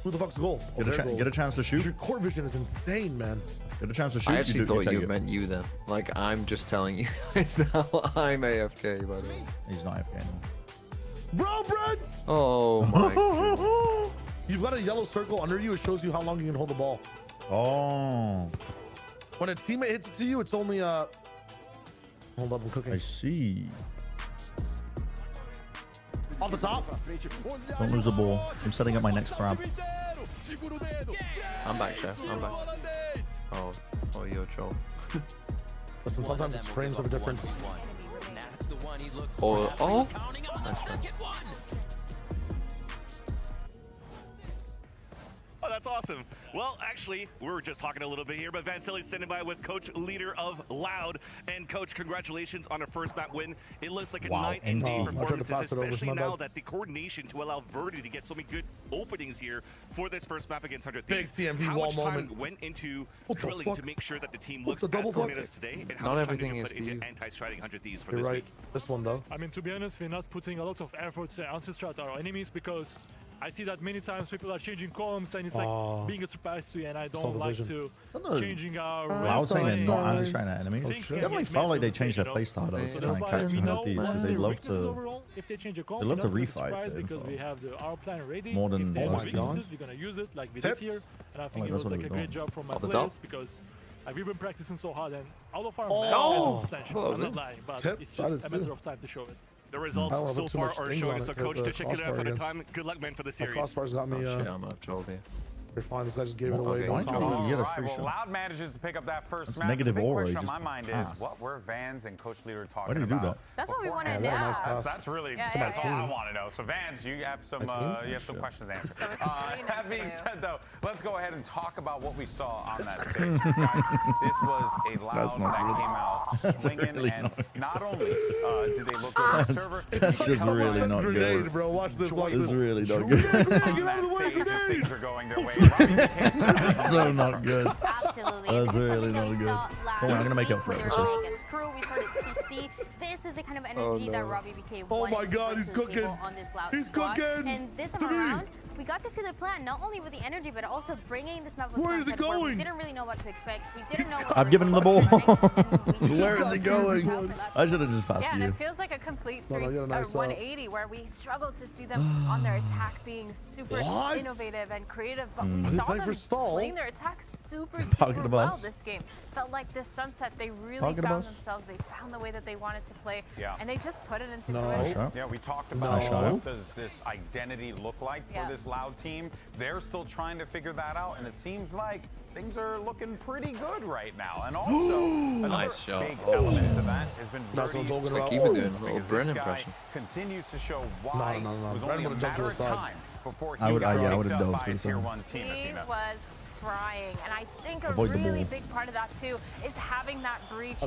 Who the fuck's the goal? Oh, their goal. Get a chance to shoot. Your court vision is insane, man. Get a chance to shoot. I actually thought take you it. meant you then. Like, I'm just telling you guys now I'm AFK, by the way. He's not AFK anymore. Bro, Brad! Oh my god. You've got a yellow circle under you. It shows you how long you can hold the ball. Oh. When a teammate hits it to you, it's only hold up, I'm cooking. I see. Off the top. Don't lose the ball. I'm setting up my next grab. I'm back, Chef. I'm back. Oh, you're a troll. Listen, sometimes it's frames of a difference. Oh. Oh, that's awesome. Well, actually, we were just talking a little bit here, but Vansilli's standing by with Coach, leader of Loud. And Coach, congratulations on a first map win. It looks like a night and day performance, especially now that the coordination to allow Verdi to get so many good openings here for this first map against 100 Thieves. Big TMV how wall much time moment. went into What the drilling fuck? to make sure that the team What's looks the as double coordinated fuck? as today? And Not how much time did everything you is put into you. anti-striding 100 Thieves for You're this right. week? This one, though. I mean, to be honest, we're not putting a lot of effort to anti-strat our enemies because I see that many times people are changing columns and it's like being a surprise to you, and I don't like to changing our Loud saying they're not play. anti-trying at enemies. Things can Definitely get felt like they messy changed their on play the style though, stage, to you try know? and That's catch why we 100 know Thieves what's because they their love weaknesses to. overall. If they change a column, They love to we're not gonna be refight surprised the because info. we have our plan ready. More than if they have most weaknesses, guns. we're gonna use it like we did here, and I think it that's was what like a we're great doing. job from my Off the players top? because we've been practicing so hard, and all of our Oh! matches has potential. I'm not lying, but it's just a matter of time to show it. The I don't results wanna so put too far much are things showing on us it a 'cause coach the to check it out crossbar for the again. time. Good luck, man, for the My series. crossbar's got me. Shit, I'm a troll here. You're fine. This guy just gave it away. Okay. No Why don't confidence. you get a All free right, shot? well, Loud manages to pick up that first That's map. negative the big aura, question he on my just mind passed. is, what were Vans and Coach Leader Why talking did he do about? that? That's what we want to Yeah, know. very nice pass. That's really Yeah, that's yeah, all yeah. I want to know. So Vans, you have some Sure. questions answered. explain That it being to said, though, let's go ahead and talk about what we saw on that stage, guys. This was a Loud That's not that good. came out That's swinging, really and not not only did they look good on the server, That's just really not Grenade, good. bro. Watch this. Watch It's this. really not on good. that stage as things are going their way. Robbie became It's so not good. Absolutely. That's This is really something that not we good. saw last Don't worry, I'm gonna make week up for when it. they were It's just- playing against Crew. We started CC. This is the kind of energy that Robbie BK Oh wanted my to God, bring he's to the table cooking. on this Loud He's squad. cooking. And this time To me. around, we got to see the plan, not only with the energy, but also bringing this map with Where is it going? We didn't really know what to expect. We didn't know what I've given him the ball. Where is it going? I should have just passed yeah, you. and it feels like a complete 180 where we struggled to see them on their attack being super innovative and creative, but we saw them playing their attack super well this game. Felt like this Sunset, they really found themselves. They found the way that they wanted to play, and they just put it into fruition. Yeah, we talked about what does this identity look like for this Loud team. They're still trying to figure that out, and it seems like things are looking pretty good right now. And also, another big element to that has been Verdi's because this guy continues to show why it was only a matter of time before he was picked up by a Tier 1 team. He was frying, and I think a really big part of that too is having that breach,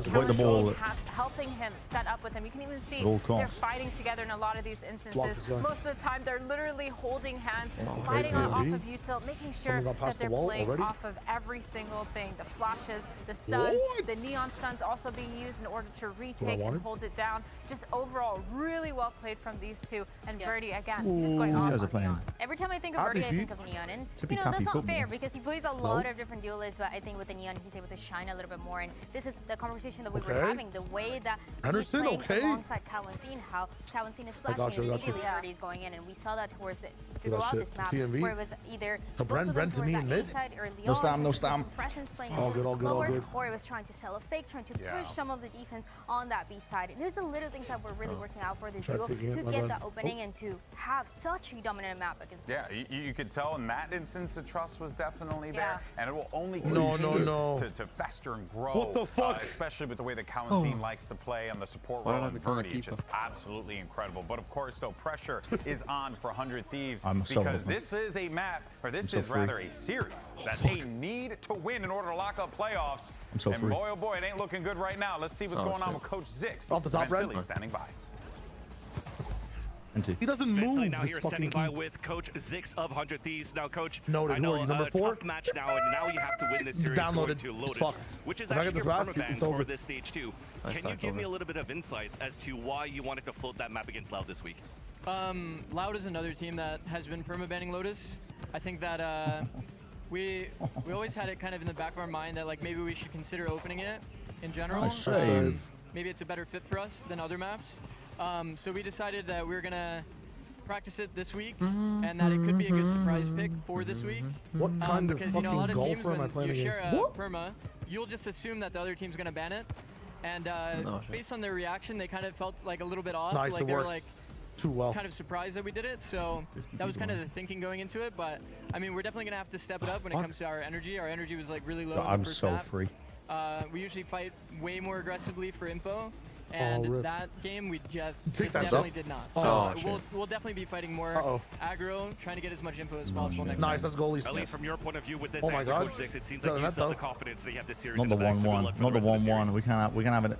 helping him set up with him. You can even see they're fighting together in a lot of these instances. Most of the time they're literally holding hands, fighting off of util, making sure that they're playing off of every single thing. The flashes, the stuns, the neon stuns also being used in order to retake and hold it down. Just overall really well played from these two, and Verdi again just going off on Neon. Every time I think of Verdi, I think of Neon, and you know, that's not fair because he plays a lot of different duelists, but I think with the Neon, he's able to shine a little bit more. And this is the conversation that we were having, the way that he's playing alongside Kawansine, how Kawansine is flashing immediately Verdi's going in, and we saw that throughout this map, where it was either Brent to me in mid. No stam. Presence playing all good. or it was trying to sell a fake, trying to push some of the defense on that B side. And there's the little things that we're really working out for this duel to get that opening and to have such a dominant map against you could tell in that instance the trust was definitely there, and it will only continue to fester and grow. What the fuck? Especially with the way that Kawansine likes to play on the support role and Verdi. It's just absolutely incredible. But of course, though, pressure is on for 100 Thieves because this is a map, or this is rather a series that they need to win in order to lock up playoffs. And boy, oh boy, it ain't looking good right now. Let's see what's going on with Coach Zix. Off the top, standing by. He doesn't move. Now here standing by with Coach Zix of 100 Thieves. Now, Coach, I know a tough match now, and now you have to win this series going to Lotus, which is actually your permaban for this stage 2. Can you give me a little bit of insights as to why you wanted to float that map against Loud this week? Loud is another team that has been permabanning Lotus. I think that we always had it kind of in the back of our mind that like maybe we should consider opening it in general. Maybe it's a better fit for us than other maps. So we decided that we were gonna practice it this week, and that it could be a good surprise pick for this week. What kind of because, fucking a lot of teams, golfer am I playing when you share against? a perma, you'll just assume that the other team's gonna ban it. And based on their reaction, they kind of felt like a little bit off. Like they were like kind of surprised that we did it. So that was kind of the thinking going into it. But I mean, we're definitely gonna have to step it up when it comes to our energy. Our energy was like really low. I'm so free. We usually fight way more aggressively for info. And that game, we just definitely did not. So we'll definitely be fighting more aggro, trying to get as much info as possible next time. Nice, let's goalies. At least from your point of view with this answer, Coach Zix, it seems like you still have the confidence that you have this series Not in the the bag. 1-1. Not the 1-1. We can't have it.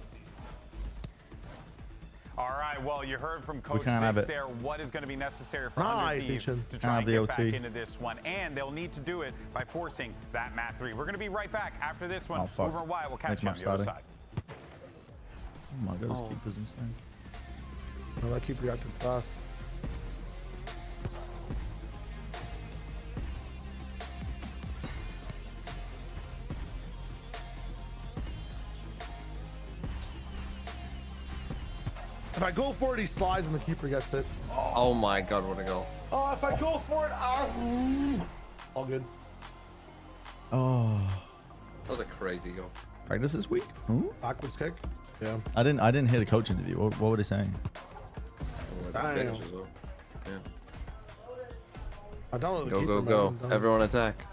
All right, well, you heard from Coach Zix there what is going to be necessary for 100 Thieves to try and get back into this one. And they'll need to do it by forcing that map 3. We're going to be right back after this one. Over a while, we'll catch you on the other side. Oh my god, this keeper's insane. No, that keeper reacted fast. If I go for it, he slides and the keeper gets it. Oh my god, what a goal. Oh, if I go for it, all good. Oh. That was a crazy goal. Practice this week? Backwards kick? Yeah. I didn't hear the coach interview. What were they saying? Yeah. I don't know. Go. Everyone attack.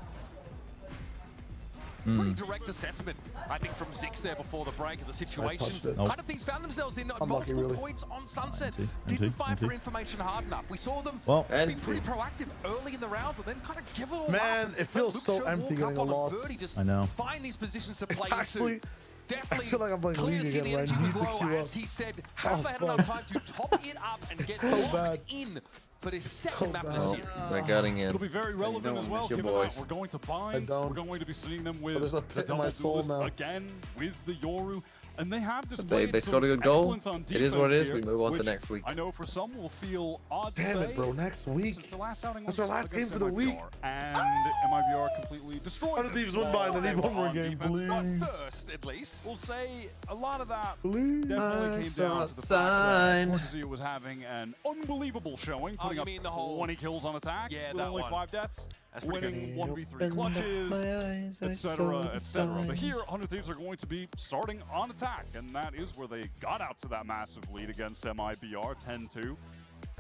Pretty direct assessment, I think, from Zix there before the break of the situation. Kind of things found themselves in multiple points on Sunset. Didn't fight for information hard enough. We saw them be pretty proactive early in the rounds and then kind of give it all up. Man, it feels so empty getting a loss. I know. Find these positions to play into. Definitely I feel like I'm playing clear to see the energy was low, as he said. Have they had enough time to top it up and get locked in for this second map of the series? They're getting in. It'll be very relevant as well, given that we're going to bind. We're going to be seeing them with the double duelist again, with the Yoru. And they have They scored a good goal. It is what it is. Here, we move on to next week. I know for some will feel odd to Damn say. it, bro. Next week. That's our last game for the week. And MIBR completely destroyed them. Thieves won by and they need one more game, please. But first, at least. We'll say a lot of that please. definitely came down to the fact that Cortezia was having an unbelievable showing, putting up the whole 20 kills on attack with only 5 deaths, That's pretty winning 1v3 clutches, etc., etc. But here, 100 Thieves are going to be starting on attack, and that is where they got out to that massive lead against MIBR, 10-2.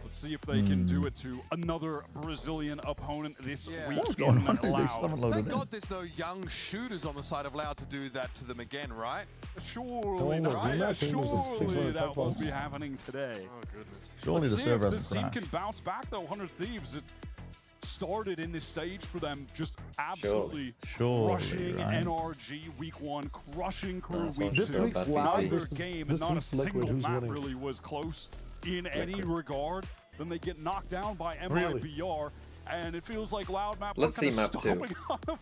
Let's see if they can do it to another Brazilian opponent this week. What's going on? Thank God there's no young shooters on the side of Loud to do that to them again, right? Surely not. Surely that won't be happening today. Oh, goodness. Surely the server This hasn't team crashed. can bounce back, though. 100 Thieves, it started in this stage for them just absolutely crushing NRG week 1, crushing Crew week 2. Another game and not a single map really was close in any regard. Then they get knocked down by MIBR. And it feels like Loud Map Let's see map 2.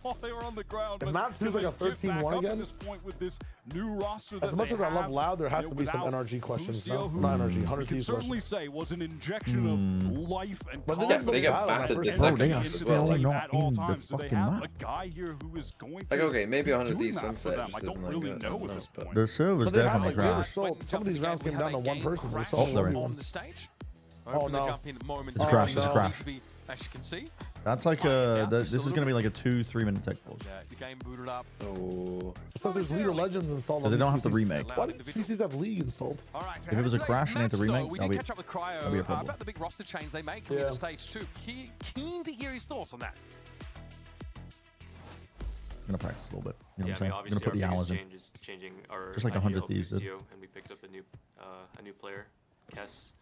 while they were on the ground. If map 2 is like a 13-1 again? At this point with this new roster as much as I love Loud, there has to be some NRG questions. No, not NRG. 100 Thieves certainly say was an injection of life and they get battered this Bro, they are as still well. not in the fucking map. A guy here who is going Like, okay, maybe 100 doing Thieves that for sunset them. just I don't isn't really like know at this point. The server's definitely crashed. Some of these rounds came down to one person. On the stage. Oh, no. Jump in moment It's a crash. It's a crash. As you can see. That's like this is gonna be like a 2-3 minute tech pause. Yeah, the game booted up. Oh. It says there's League of Legends installed. Because they don't have to remake. Why do these PCs have League installed? All right, so If it was a crash and they had to remake, we that'd did catch up with Cryo be a problem. about the big roster change they made coming into stage 2. Keen to hear his thoughts on that. I'm gonna practice a little bit. You know what I'm saying? I'm obviously gonna put the our hours in. change is changing our Just like 100 Thieves did. and we picked up a new player, Kess.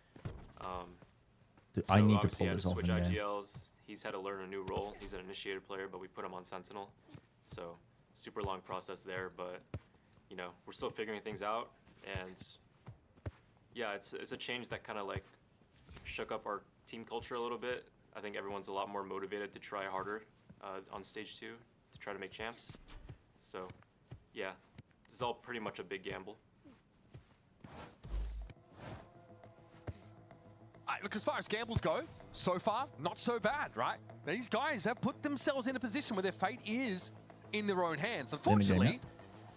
Dude, So I need to obviously pull he this had off to in switch game. IGLs. He's had to learn a new role. He's an initiator player, but we put him on Sentinel. So super long process there, but you know, we're still figuring things out. And yeah, it's a change that kind of like shook up our team culture a little bit. I think everyone's a lot more motivated to try harder on stage 2 to try to make champs. So yeah, this is all pretty much a big gamble. Look, as far as gambles go, so far, not so bad, right? These guys have put themselves in a position where their fate is in their own hands. Unfortunately,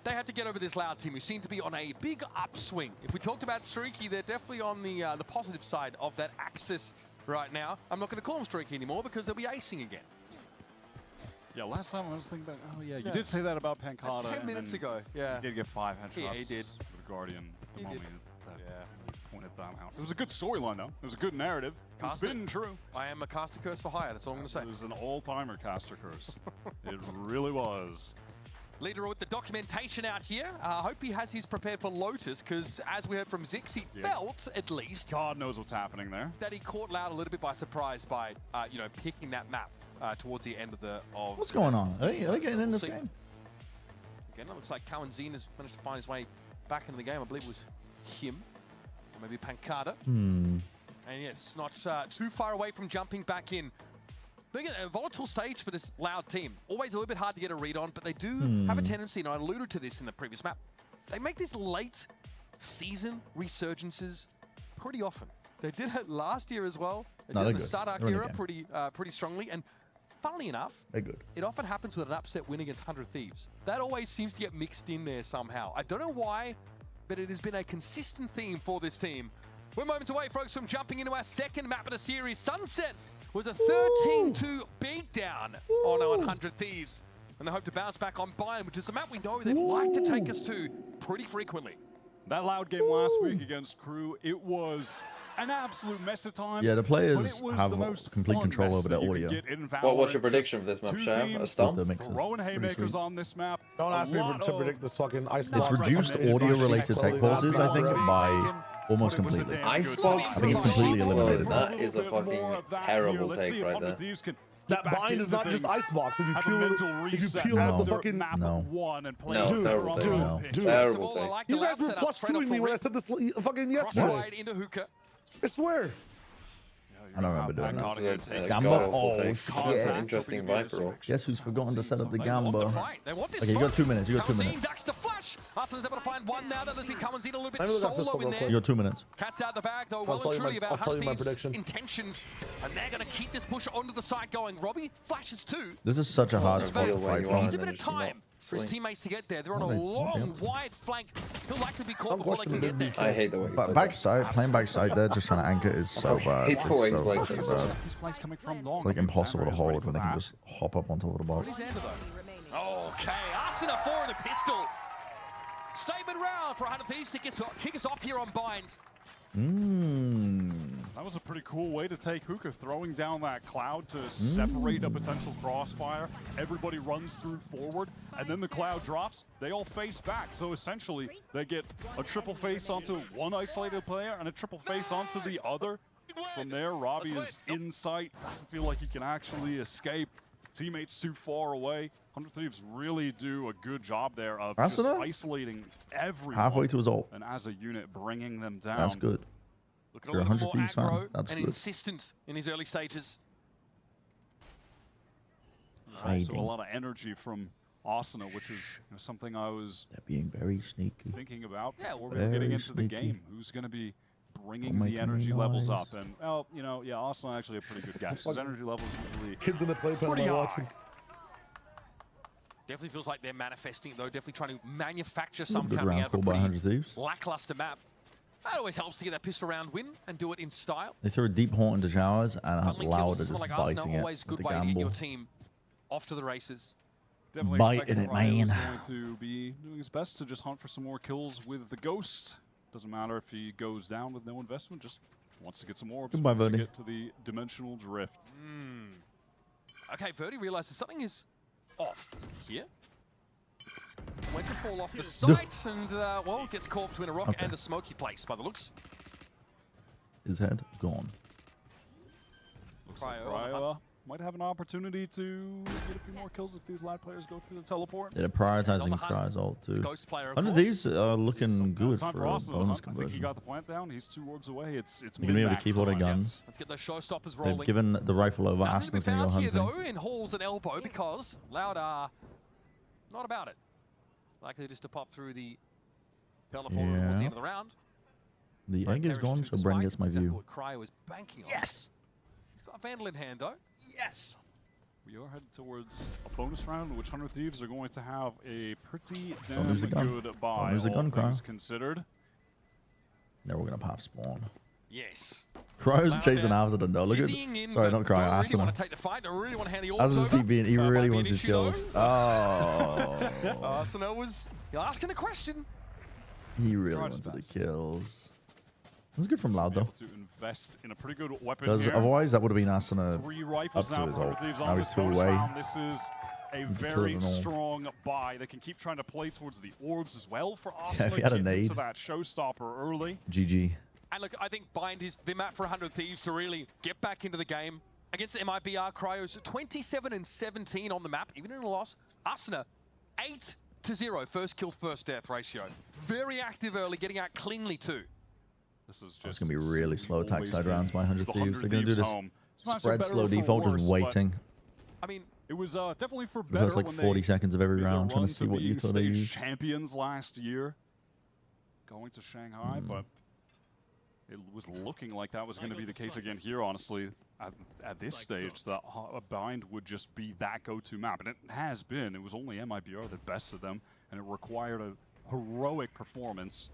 they had to get over this Loud team, who seem to be on a big upswing. If we talked about Streaky, they're definitely on the positive side of that axis right now. I'm not going to call them Streaky anymore because they'll be acing again. Yeah, last time I was thinking about, oh yeah, you did say that about Pancata. 10 minutes ago, yeah. He did get 5 headshots. Yeah, he did. With Guardian, the He moment did. that pointed that out. It was a good storyline though. It was a good narrative. It's been true. I am a caster curse for hire, that's all I'm going to say. It was an all-timer caster curse. It really was. Leader with the documentation out here. I hope he has his prepared for Lotus, because as we heard from Zix, he felt, at least, God knows what's happening there, that he caught Loud a little bit by surprise by, you know, picking that map towards the end of the... What's going on? Are they getting in this game? Again, it looks like Cowan Zine has managed to find his way back into the game. I believe it was him, or maybe Pancata. And yes, not too far away from jumping back in. Look at a volatile stage for this Loud team. Always a little bit hard to get a read on, but they do have a tendency, and I alluded to this in the previous map, they make these late season resurgences pretty often. They did it last year as well. They did it in the Sardak era pretty strongly, and funnily enough, they're good. It often happens with an upset win against 100 Thieves. That always seems to get mixed in there somehow. I don't know why, but it has been a consistent theme for this team. We're moments away, folks, from jumping into our second map of the series. Sunset was a 13-2 beatdown on 100 Thieves, and they hope to bounce back on Bayern, which is a map we know they'd like to take us to pretty frequently. That Loud game last week against Crew, it was an absolute mess at times. Yeah, the players have complete control over their audio. What's your prediction for this map, Shao? A stomp? Throwing haymakers on this map. Don't ask me to predict this fucking ice It's reduced audio-related tech pauses, I think, by almost completely. Icebox? I think it's completely eliminated. That is a fucking terrible take right there. That bind is not just icebox. If you peel out the fucking no, terrible take. Terrible take. You guys were +2ing me when I said this fucking yesterday. Into hookah. I swear. I don't remember doing that. Gamba? Oh, shit. Interesting Viper roll. Guess who's forgotten to set up the Gamba? Okay, you got 2 minutes. You got 2 minutes. Arsenal's able to find one now that Leslie comes in a little bit solo in there. You got 2 minutes. Cat's out the bag though, well and truly about 100 Thieves' intentions. And they're going to keep this push onto the side going. Robbie flashes too. This is such a hard spot to fight from. Needs a bit of time for his teammates to get there. They're on a long, wide flank. He'll likely be caught before they can get there. I hate the way. But backside, playing backside there, just trying to anchor is so bad. It's so fucking bad. It's like impossible to hold when they can just hop up on top of the box. Okay, Arsenal 4 in the pistol. Statement round for 100 Thieves to kick us off here on Bind. That was a pretty cool way to take Hookah, throwing down that cloud to separate a potential crossfire. Everybody runs through forward, and then the cloud drops. They all face back. So essentially, they get a triple face onto one isolated player and a triple face onto the other. From there, Robbie is in sight. Doesn't feel like he can actually escape. Teammates too far away. 100 Thieves really do a good job there of just isolating everyone. Halfway to his ult. And as a unit, bringing them down. That's good. Looking You're a little 100 Thieves fan. That's and good. insistent in his early stages. So a lot of energy from Asuna, which is something I was being very sneaky. thinking about before we were getting into the game. Who's going to be bringing the energy levels up? And, well, you know, yeah, Asuna actually a pretty good guess. His energy levels usually kids in the playpen pretty are high. watching. Definitely feels like they're manifesting, though. Definitely trying to manufacture some Good coming round out of a call by pretty 100 Thieves. lackluster map. That always helps to get that pistol round win and do it in style. They threw a deep horn into showers and Loud is just Like biting Arsenal, it always with good the way to get your gamble. team off to the races. Definitely Biting expect it, Ryan man. is going to be doing his best to just hunt for some more kills with the Ghost. Doesn't matter if he goes down with no investment, just wants to get some orbs. Goodbye, wants to Verdi. get to the dimensional drift. Okay, Verdi realizes something is off here. Went to fall off the site and, well, gets caught between a rock and a smoky place by the looks. His head gone. Looks like Cryo might have an opportunity to get a few more kills if these lad players go through the teleport. They're prioritizing Cry's ult too. Ghost player, of 100 course. Thieves are looking good It's time for a Arsenal to bonus hunt. I think he conversion. got the plant down. He's 2 orbs away. It's They're going to be able to keep all their guns. Let's get those showstoppers rolling. They've given the rifle over. Nothing to be Aston's going to go found here, hunting. though, in Halls and Elbow because Loud are not about it. Likely just to pop through the teleporter towards the end of the round. The egg is gone, so Bren gets my view. What Cryo is banking on. Yes! He's got a Vandal in hand, though. Yes! We are headed towards a bonus round in which 100 Thieves are going to have a pretty Don't lose the damn gun. good buy, Don't lose the all gun, things Cryo. considered. Now we're going to pop spawn. Yes. Cryo's chasing after them though. Look Dizzying in, at. Sorry, but not Cryo. don't really want Asuna. to take the fight. Don't really want to hand the Asuna's orbs over. TP and he really Might be wants an his issue, kills. though. Oh. Asuna was asking the question. He really wanted the kills. That's good from Loud though. To invest in a pretty good weapon Because here. otherwise that would have been Asuna 3 up rifles to now his for 100 ult. Thieves Now on he's this 2 bonus away. round. This is a He's very killing them all. strong buy. They can keep trying to play towards the orbs as well for Asuna. Yeah, if he had a get nade. into that showstopper early. GG. And look, I think Bind is the map for 100 Thieves to really get back into the game. Against the MIBR, Cryo's 27 and 17 on the map, even in a loss. Asuna, 8-0, first kill, first death ratio. Very active early, getting out cleanly too. This is just It's going to be really slow attack side rounds by 100 the Thieves. 100 They're going to do this home. Smash spread better slow for default, worse, just but, waiting. I mean, it was definitely for The better first like when 40 they seconds of every made their round, trying run to see what being util they stage use. champions last year, going to Shanghai, but it was looking like that was going to be the case again here, honestly. At this stage, the Bind would just be that go-to map, and it has been. It was only MIBR that bested them, and it required a heroic performance.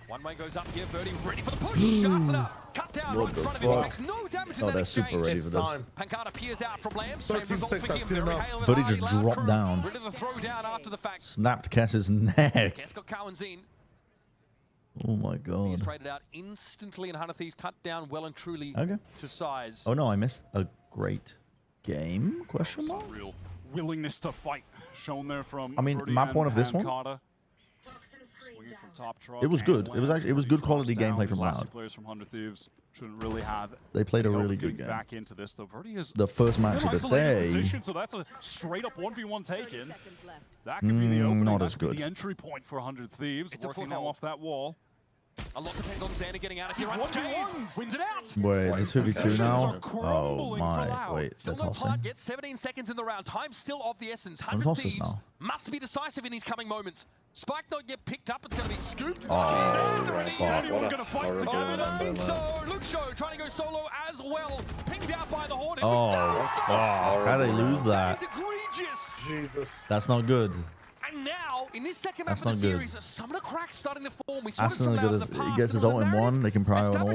one way goes up here, Verdi ready for the push. Asuna cut down right in front of him. fuck? Makes no damage in Oh, that they're exchange. super ready for this. Pancada peers out from Lamb. Same result 13-6, for him. They're hailing Verdi an just Loud dropped crew. down. Ready to throw down after the fact. Snapped Kess's neck. Kess got Cowan's in. Oh my He's god. traded out instantly, and 100 Thieves cut down well and truly to size. Oh no, I missed a great game? Question mark? Some real willingness to fight shown there from I mean, Verdi map and one of this one? Pancada. Swinging from top truck It was and good. It was lands. actually- it was Verdi good quality drops down. gameplay These from last two Loud. Players from 100 Thieves shouldn't really have They played a help really getting good game. back into this though. Verdi is The first match in of an the isolated day. position, so that's a straight up 1v1 taken. That could be the opening. not That as could be good. the entry point for 100 Thieves. It's a Working now foothold. off that wall. A lot depends on Xander getting out. If he runs unscathed, wins it out. Wait, it's a 2v2 now? Oh my, wait, they're Still no tossing. part yet, 17 seconds in the round. Time still of the essence. I'm 100 tosses Thieves now. must be decisive in these coming moments. Spike not yet picked up. It's going to be scooped. Oh, Is anyone going to fight together? I don't think so. Luke Show trying to go solo as well. Pinged out by the Horde. Oh, fuck. How did they lose that? Egregious. Jesus. That's not good. And now, in this second That's map of the not good. series, some of the cracks starting to form. We saw That's not good as he gets his ult in one. They can pry on all.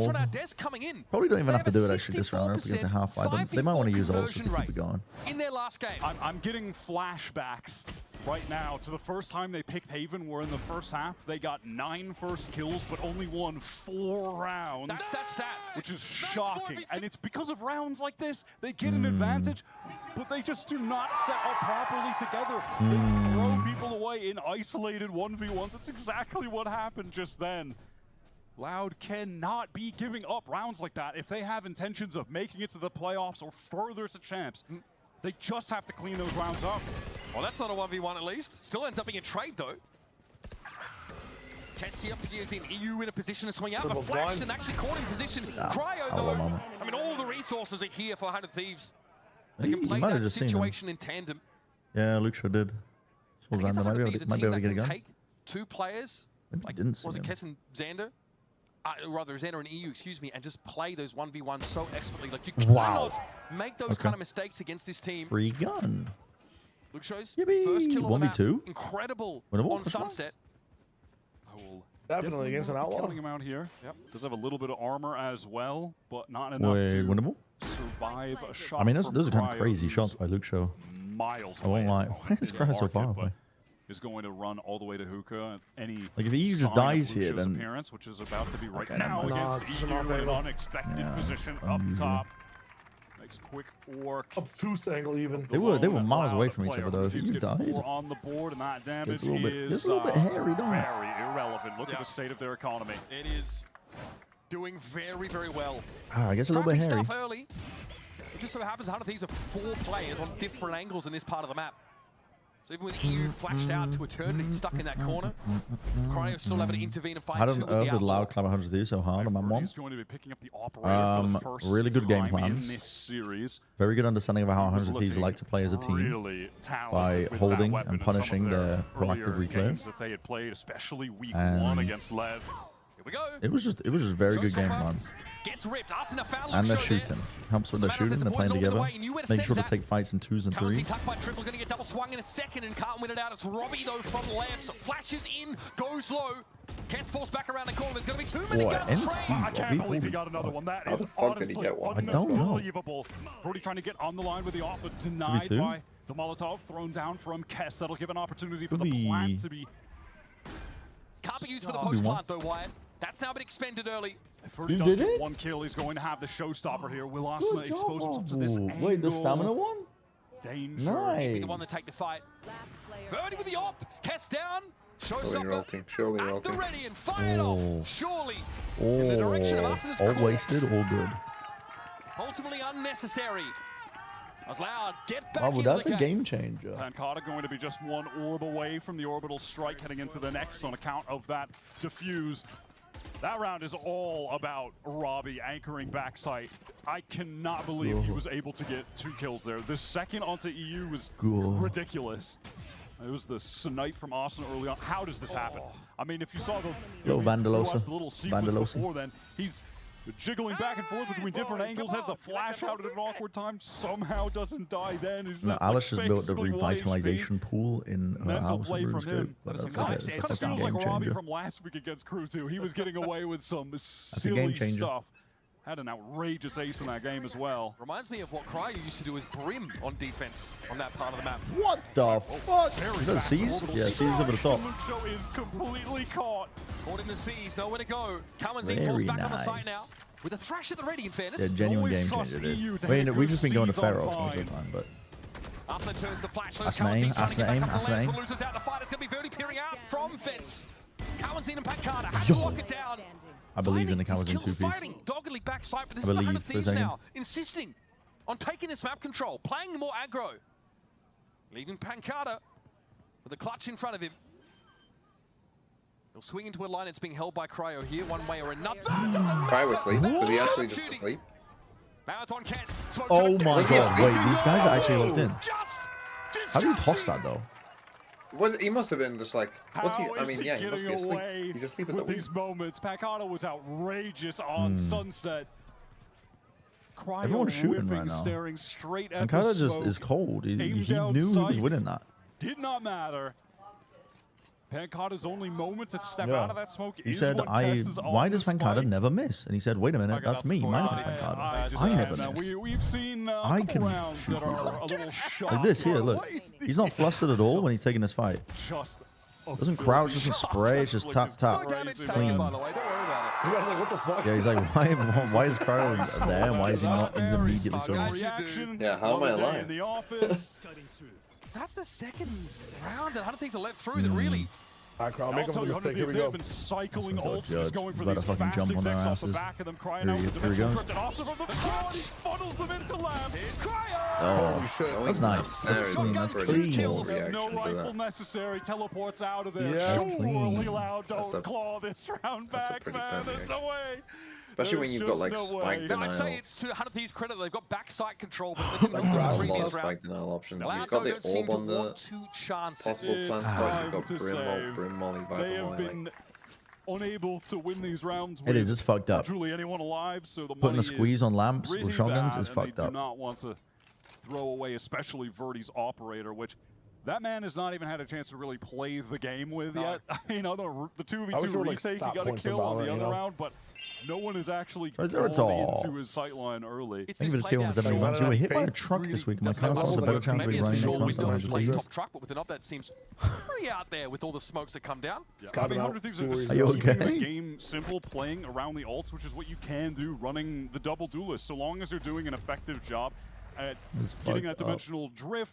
Probably don't even have to do it actually this round up against a half fight. They might want to use ults just to keep it going. In their last game. I'm getting flashbacks right now to the first time they picked Haven, where in the first half they got 9 first kills but only won 4 rounds. That's that. Which is shocking. And it's because of rounds like this. They get an advantage, but they just do not set up properly together. They throw people away in isolated 1v1s. That's exactly what happened just then. Loud cannot be giving up rounds like that if they have intentions of making it to the playoffs or further to champs. They just have to clean those rounds up. Well, that's not a 1v1 at least. Still ends up being a trade though. Kessie appears in EU in a position to swing out, but flashed and actually caught in position. Cryo though, I mean, all the resources are here for 100 Thieves. They can play that situation in tandem. Yeah, Luke sure did. So Xander might be able to get a gun. Take 2 players, like, was it Kess and Xander? Rather Xander and EU, excuse me, and just play those 1v1s so expertly. Like, you cannot make those kind of mistakes against this team. Free gun. Luke shows Yippee. first kill on the map. 1v2. Incredible Winnable? on Sunset. Definitely against an outlaw. Killing him out here. Yep. Does have a little bit of armor as well, but not enough to winnable? survive a shot. I mean, those are kind Cryo, of crazy shots by Luke Show. Miles I won't lie. Why is Cryo so far market, away? Is going to run all the way to hookah. Any Like if EU just sign dies of Luke here, Show's then appearance, which is about to be right Okay, now no, against it's EU not in very an well. unexpected Yeah, position it's up unusual. top. Makes quick work. Obtuse angle even. They were miles Allow away the from each player other though. If to you get died, 4 on the board, and that damage It's a little bit- is it's a little bit hairy, don't it? very irrelevant. Look at the state of their economy. It is doing very, very well. I guess a little bit Crafty hairy. stuff early. It just so happens 100 Thieves are 4 players on different angles in this part of the map. So even with EU flashed out to eternity, stuck in that corner, Cryo still able to intervene and find I 2 don't with know the if the outlaw. loud club 100 these so hard on man 1. He's going to be picking up the operator for the first Really good game time plans. in this series. Very good understanding of how He was 100 Thieves looking like to play as a team really talented by with that holding weapon and in some of punishing their earlier proactive games reclays. that they had played, especially week And 1 against Lev. Here we go. It was just very good game plans. Gets ripped. Arsenal foul. And they're Luke Show shooting. Helps with their shooting. They're playing together. Make sure to take fights in 2s and 3s. Tucked by Triple, going to get double swung in a second and can't win it out. It's Robbie though from Labs. Flashes in, goes low. Kess falls back around the corner. There's going to be too many guns. I can't believe he got another one. That is honestly unbelievable. Brody trying to get on the line with the off, but denied by the Molotov thrown down from Kess. That'll give an opportunity for the plant to be. Can't be used for the post plant though, Wyatt. That's now been expended early. If Ferdy does get 1 kill, he's going to have the showstopper here. Will Asuna expose himself to this angle? Wait, the stamina one? Danger. Nice. The one to take the fight. Birdie with the op. Kess down. Showstopper Surely at the ready and fired off. Surely. Oh, In the direction of Asuna's all corpse. wasted, all good. Ultimately unnecessary. As Loud get back Oh, well, into that's the a game changer. Pancata going to be just 1 orb away from the orbital strike heading into the next on account of that diffuse. That round is all about Robbie anchoring backside. I cannot believe he was able to get 2 kills there. The second onto EU was ridiculous. It was the snipe from Austin early on. How does this happen? I mean, if you saw the little sequence before then, he's jiggling back and forth between different angles, has the flash out at an awkward time, somehow doesn't die then. No, Alice just built the revitalization pool in her house. Play from him. That's It kind of feels like Robbie from last week against Crew 2. He was getting away with some silly stuff. Had an outrageous ace in that game as well. Reminds me of what Cryo used to do as Brim on defense on that part of the map. What the fuck? Is that C's? Yeah, C's over the top. Luke Show is completely caught. Caught in the C's, nowhere to go. Kawanzi falls back on the site now. With a thrash at the ready, in fairness. Yeah, genuine game changer it is. I mean, we've just been going to Pharaoh most of the time, but... Asuna turns the flash. Asuna aim, Asuna aim, Asuna aim. Loses out the fight. It's going to be Verdi peering out from fence. Kawanzi and Pancata had to lock it down. I believe in the Kawanzi 2-piece. Fighting doggedly backside, but this is 100 Thieves now, insisting on taking this map control, playing more aggro. Leaving Pancata with a clutch in front of him. He'll swing into a line. It's being held by Cryo here, one way or another. Cryo asleep? Was he actually just asleep? Now it's on Kess. Oh my god, wait, these guys are actually locked in. How do you toss that though? He must have been just like, what's he? I mean, yeah, he must be asleep. Away He's asleep at with the these moments. Pancada was outrageous on Sunset. Cryo Everyone's shooting right now. Staring straight at Pancada just is cold. He knew he was winning that. Did not matter. Pancada's only moment to step out of that smoke. He said, why does Pancada never miss? And he said, wait a minute, that's me. My name's Pancada. I never miss. We've seen I can rounds that are a little like this here, look. He's not flustered at all when he's taking this fight. Doesn't crouch, doesn't spray, it's just tap, tap. Clean. Yeah, he's like, why is Cryo there and why is he not immediately swimming? Yeah, how am I alive? That's the second round that 100 Thieves are let through that really... All right, Cryo, make up the mistake. Here we go. Been cycling ults. He's going for better these fucking fast jump on their execs off the asses. back of them, crying Here out he with goes. dimensional drift and off of the front. He funnels them into lamps. Oh, that's nice. That's clean. That's clean. No rifle necessary. Teleports out of there. Yeah, Surely Loud don't claw this round back, man. There's no way. Especially when you've got like spike denial. I'd say it's to 100 Thieves' credit, they've got backside control, but Like spike denial options. You've got the orb on the possible plant spike. You've got Brim Molly, They have been unable to win these rounds. It is. It's fucked up. Truly anyone alive. So the putting a squeeze on lamps with shotguns is fucked up. Do not want to throw away, especially Verdi's operator, which that man has not even had a chance to really play the game with yet. You know, the 2v2 retake, he got a kill on the other round, but no one is actually going into his sightline early. Thank you for the tier 171. You were hit by a truck this week. My console has a better chance of being running next month than I plays top truck, but with an up that seems pretty out there with all the smokes that come down. I mean, 100 Thieves are you okay? The game simple, playing around the ults, which is what you can do running the double duelist, so long as you're doing an effective job at getting that dimensional drift.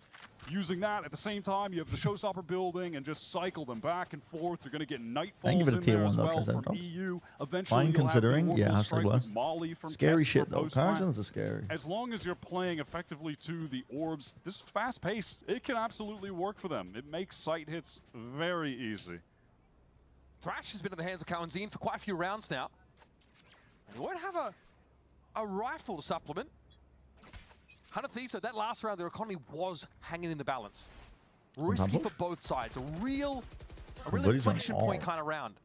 Using that at the same time, you have the showstopper building and just cycle them back and forth. You're going to get nightfalls in there as well from EU. Eventually, fine considering, yeah, hashtag blessed. Scary shit though. Carrisons are scary. As long as you're playing effectively to the orbs, this fast pace, it can absolutely work for them. It makes sight hits very easy. Thrash has been in the hands of Kawanzin for quite a few rounds now. And he won't have a rifle to supplement. 100 Thieves, so that last round, their economy was hanging in the balance. Risky for both sides. A real inflection point kind of round.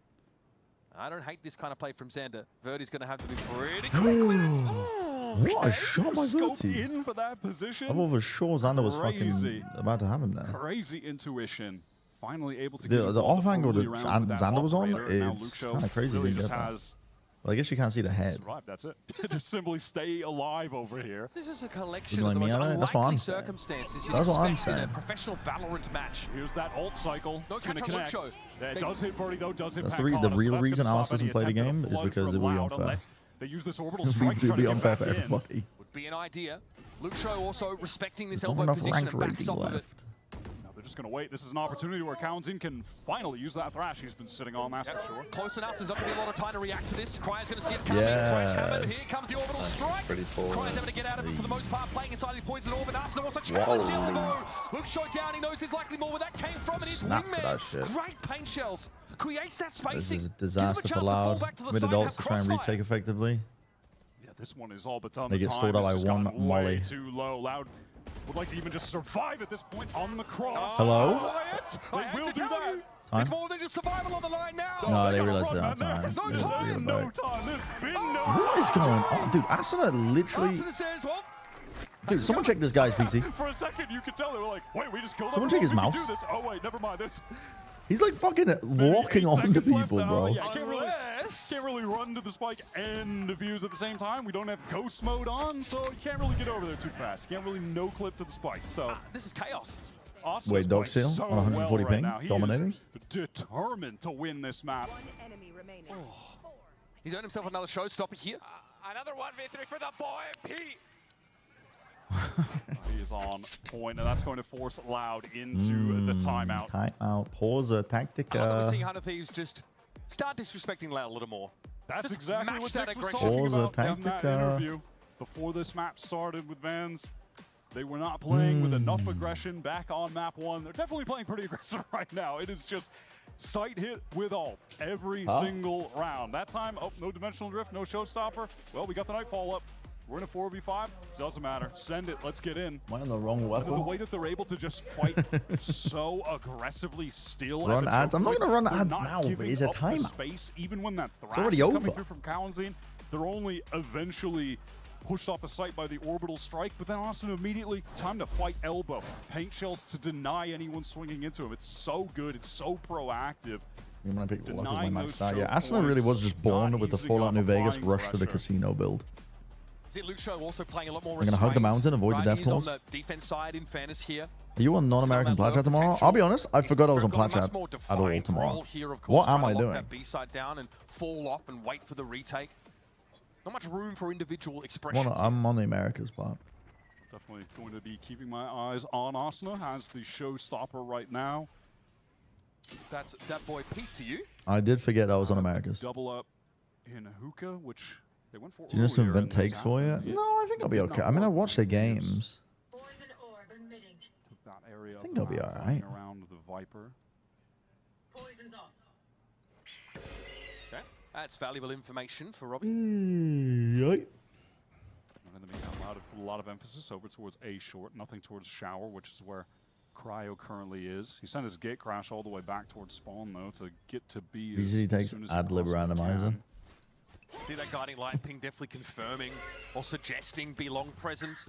I don't hate this kind of play from Xander. Verdi's going to have to be pretty quick with it. What a shot by Verdi. In for that position. I thought for sure Xander was fucking about to have him there. Crazy intuition. Finally able to the off angle that Xander was on is kind of crazy. Really just has Well, I guess you can't see the head. Survive, that's it. Just simply stay alive over here. This is a collection of the most unlikely circumstances you'd expect in a professional Valorant match. Here's that ult cycle. It's going to connect. It does hit Verdi though, does hit That's the real reason Alice doesn't play the game is because it would be unfair. They use this orbital strike. It would be unfair for everybody. Would be an idea. Luxo also respecting this elbow position and backs off of it. They're just going to wait. This is an opportunity where Kawanzin can finally use that Thrash he's been sitting on, that's for sure. Close enough. There's not going to be a lot of time to react to this. Cryo's going to see it coming. Thrash hammered. Here comes the orbital strike. Cryo's having to get out of it for the most part, playing inside his poison orbit. Arsenal wants to challenge the elbow. Luxo down. He knows there's likely more where that came from. And his wingman. Great paint shells. Creates that spacing. This is a disaster for Loud. Mid adults to try and retake effectively. Yeah, this one is all but done. They get stalled out by one molly. Too low. Loud would like to even just survive at this point on the cross. Hello? They will do that. It's more than just survival on the line now. No, they realized they're out of time. No time. There's been no time. What is going on? Dude, Asuna literally... Dude, someone check this guy's PC. For a second, you could tell they were like, wait, we just killed him. Someone check his mouse. Oh, wait, never mind. This. He's like fucking locking onto people, bro. Yeah, can't really run to the spike and defuse at the same time. We don't have ghost mode on, so you can't really get over there too fast. You can't really no clip to the spike. So this is chaos. Awesome. Wait, Dog Seal on 140 ping, dominating. Determined to win this map. He's earned himself another showstopper here. Another 1v3 for the boy, Pete. He is on point, and that's going to force Loud into the timeout. Timeout. Pause a tactica. We're seeing 100 Thieves just start disrespecting Loud a little more. That's just exactly what that Six was aggression. talking about in that interview before this map started with Vans. They were not playing with enough aggression back on map 1. They're definitely playing pretty aggressive right now. It is just sight hit with all every single round. That time, oh, no dimensional drift, no showstopper. Well, we got the Nightfall up. We're in a 4v5. Doesn't matter. Send it. Let's get in. Am I on the wrong weapon? The way that they're able to just fight so aggressively still. Run ads. I'm not going to run ads now, but it's a timeout. Space, even when that thrash It's already is over. coming through from Kalenzine, they're only eventually pushed off the site by the orbital strike, but then also immediately time to fight elbow. Paint shells to deny anyone swinging into him. It's so good. It's so proactive. I'm going to pick Luck as my max out. Yeah, Asuna really was just born with the Fallout New Vegas rush to the casino build. Lucio also playing a lot more I'm going to hug the mountain, avoid the death He's on claws. the defense side, in fairness here. Are you on non-American Plat Chat tomorrow? I'll be honest, I forgot I was on Plat Chat at all tomorrow. What am I doing? That B-side down and fall off and wait for the retake. Not much room for individual expression. I'm on the Americas part. Definitely going to be keeping my eyes on Asuna as the showstopper right now. That's that boy Pete to you. I did forget I was on Americas. Double up in hookah, which they went for. Do you know some event takes for you? No, I think I'll be okay. I mean, I watched their games. That area I think I'll be all right. Around the Viper. Okay, that's valuable information for Robbie. And in the meantime, a lot of emphasis over towards A short, nothing towards shower, which is where Cryo currently is. He sent his gate crash all the way back towards spawn though to get to B. BZD takes ad lib randomizer. See that guiding light ping definitely confirming or suggesting B long presence.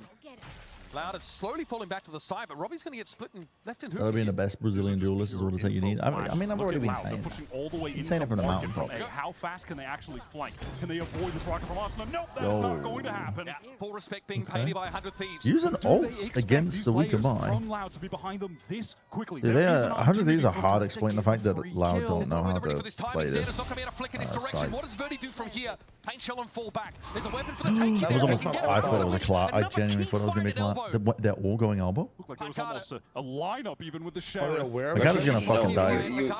Loud is slowly falling back to the side, but Robbie's going to get split and left in hook. So being the best Brazilian duelist is all the thing you need. I mean, I've already been saying that. Been saying it from the mountaintop. How fast can they actually flank? Can they avoid this rocket from Asuna? Nope, that is not going to happen. Yeah, full respect being paid by 100 Thieves. Using ults against the weaker buy. To be behind them this quickly. Dude, 100 Thieves are hard to explain the fact that Loud don't know how to play this. Side. What does Verdi do from here? Paint shell and fall back. There's a weapon for the taking. That was almost. I thought it was a clap. I genuinely thought it was going to be a clap. They're all going elbow. Looked like there was almost a lineup even with the sheriff. Pancada's going to fucking die.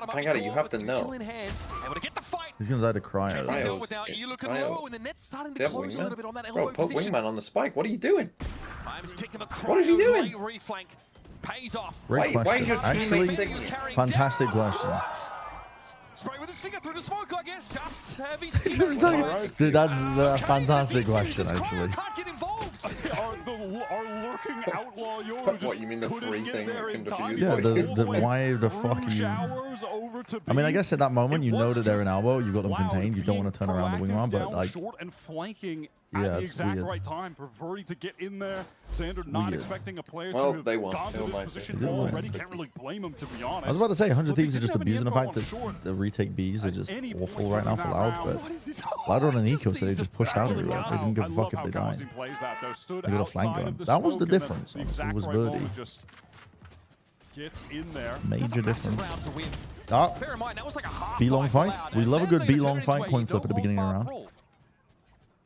Pancada, you have to know. He's going to die to Cryo. They have wingman. Bro, put wingman on the spike. What are you doing? What is he doing? Great question. Actually, fantastic question. Spray with his finger through the smoke, I guess. Just heavy Dude, that's a fantastic question, actually. Can't get involved. Our lurking outlaw Yoru What, you mean the free thing that can defuse? Yeah, why the fuck are you... I mean, I guess at that moment, you know that they're an elbow, you've got them contained, you don't want to turn around the wing around, but like... Short and flanking at the exact right time, preferring to get in there. Xander not expecting a player to have gone to this position already. Can't really blame him, to be honest. I was about to say, 100 Thieves are just abusing the fact that the retake Bs are just awful right now for Loud, but Loud on an eco, so they just pushed out everywhere. They didn't give a fuck if they died. They got a flank going. That was the difference, honestly, was Verdi. Gets in there. Major difference. B-long fight. We love a good B-long fight. Coin flip at the beginning of the round.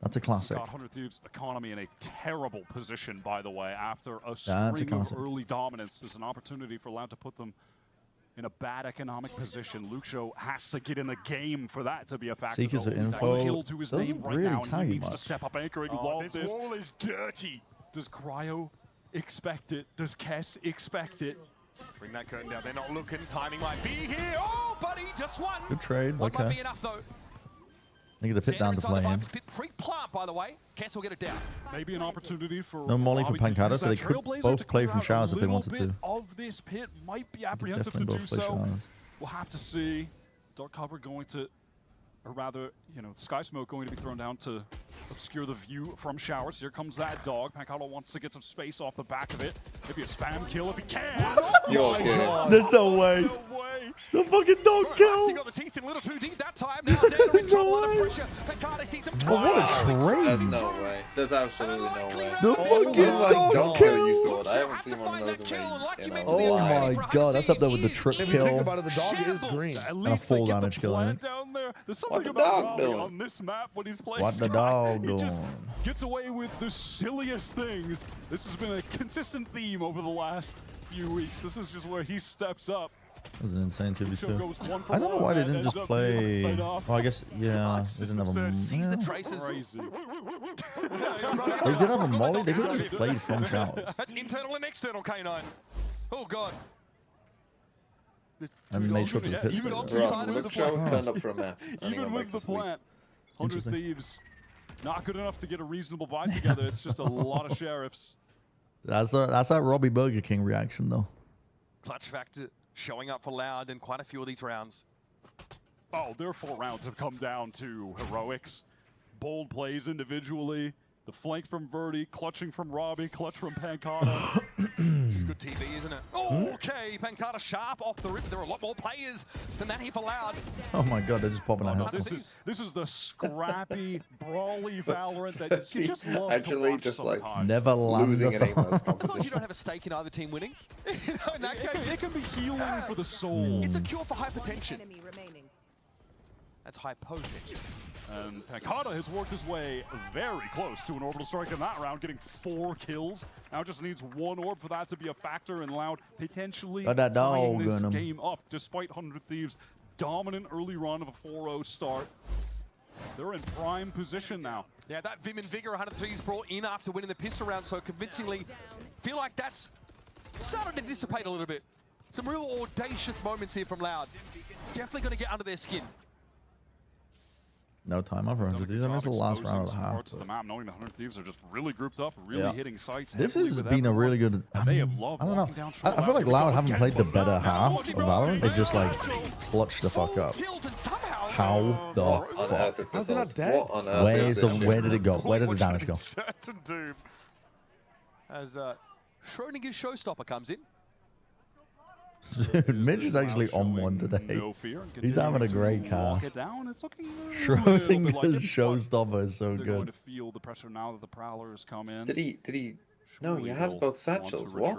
That's a classic. 100 Thieves economy in a terrible position, by the way, after a string of early dominance. There's an opportunity for Loud to put them in a bad economic position. Lucio has to get in the game for that to be a factor. Seekers of info to his doesn't name right really now, tell he you needs much. to step up anchoring. This wall is dirty. Does Cryo expect it? Does Kess expect it? Bring that curtain down. They're not looking. Timing might be here. Oh, buddy, just one. Good trade. One might Okay. be enough, though. They get a pit down to play in. Pre-plant, by the way. Kess will get it down. Maybe an opportunity for No molly for Pancada, so they could both play from showers if they wanted to. Of this pit might be apprehensive to do so. We'll have to see. Dark cover going to, or rather, you know, sky smoke going to be thrown down to obscure the view from showers. Here comes that dog. Pancada wants to get some space off the back of it. Maybe a spam kill if he can. You're okay. There's no way. The fucking dog kill. He got the teeth in a little too deep that time. Now Xander in trouble under pressure. Pancada sees him. Oh, what a trade. There's no way. There's absolutely no way. The fucking dog kill. You saw it. I haven't seen one of those in a Oh my god, that's up there with the trip If you think kill about it, the dog is green. and a full damage kill. I think. Down there. There's What something the about dog Robbie doing? on this map when he's playing What the Sky. dog He just doing? gets away with the silliest things. This has been a consistent theme over the last few weeks. This is just where he steps up That's an insane 2v2. I don't know why they didn't just play. Oh, I guess, yeah. They didn't have a. Sees the traces. They did have a molly. They could have just played from showers. That's internal and external K9. Oh, God. And made sure to pit. Even on two sides Let's show turned up for a map. Even with the plant, 100 Thieves, not good enough to get a reasonable buy together. It's just a lot of sheriffs. That's that Robbie Burger King reaction, though. Clutch factor showing up for Loud in quite a few of these rounds. Oh, their 4 rounds have come down to heroics. Bold plays individually. The flank from Verdi, clutching from Robbie, clutch from Pancata. Just good TV, isn't it? Oh, okay, Pancata sharp off the rip. There are a lot more players than that here for Loud. Oh my God, they're just popping a health. This is the scrappy, brawly Valorant that you just love Actually, to watch just sometimes. like never losing an aimless As long as you don't have a stake in either team winning. You know, in that case, it can be healing for the soul. It's a cure for hypertension. That's hypotension. And Pancata has worked his way very close to an orbital strike in that round, getting 4 kills. Now just needs 1 orb for that to be a factor, and Loud potentially tying this game up, despite 100 Thieves' dominant early run of a 4-0 start. They're in prime position now. Yeah, that Vim and Vigor 100 Thieves brought in after winning the pistol round so convincingly. Feel like that's started to dissipate a little bit. Some real audacious moments here from Loud. Definitely going to get under their skin. No time off for 100 Thieves. I mean, it's the last round of the half. Parts of the map, knowing the 100 Thieves are just really grouped up, really hitting sites. This has been a really good. I don't know. I feel like Loud haven't played the better half of Valorant. They just like clutched the fuck up. How the fuck? How's it not dead? Where did it go? Where did the damage go? Certain doom. As Schrodinger's showstopper comes in. Dude, Mitch is actually on one today. He's having a great cast. Schrodinger's showstopper is so They're going good. to feel the pressure now that the Prowlers come in. Did he? No, he has both satchels. What?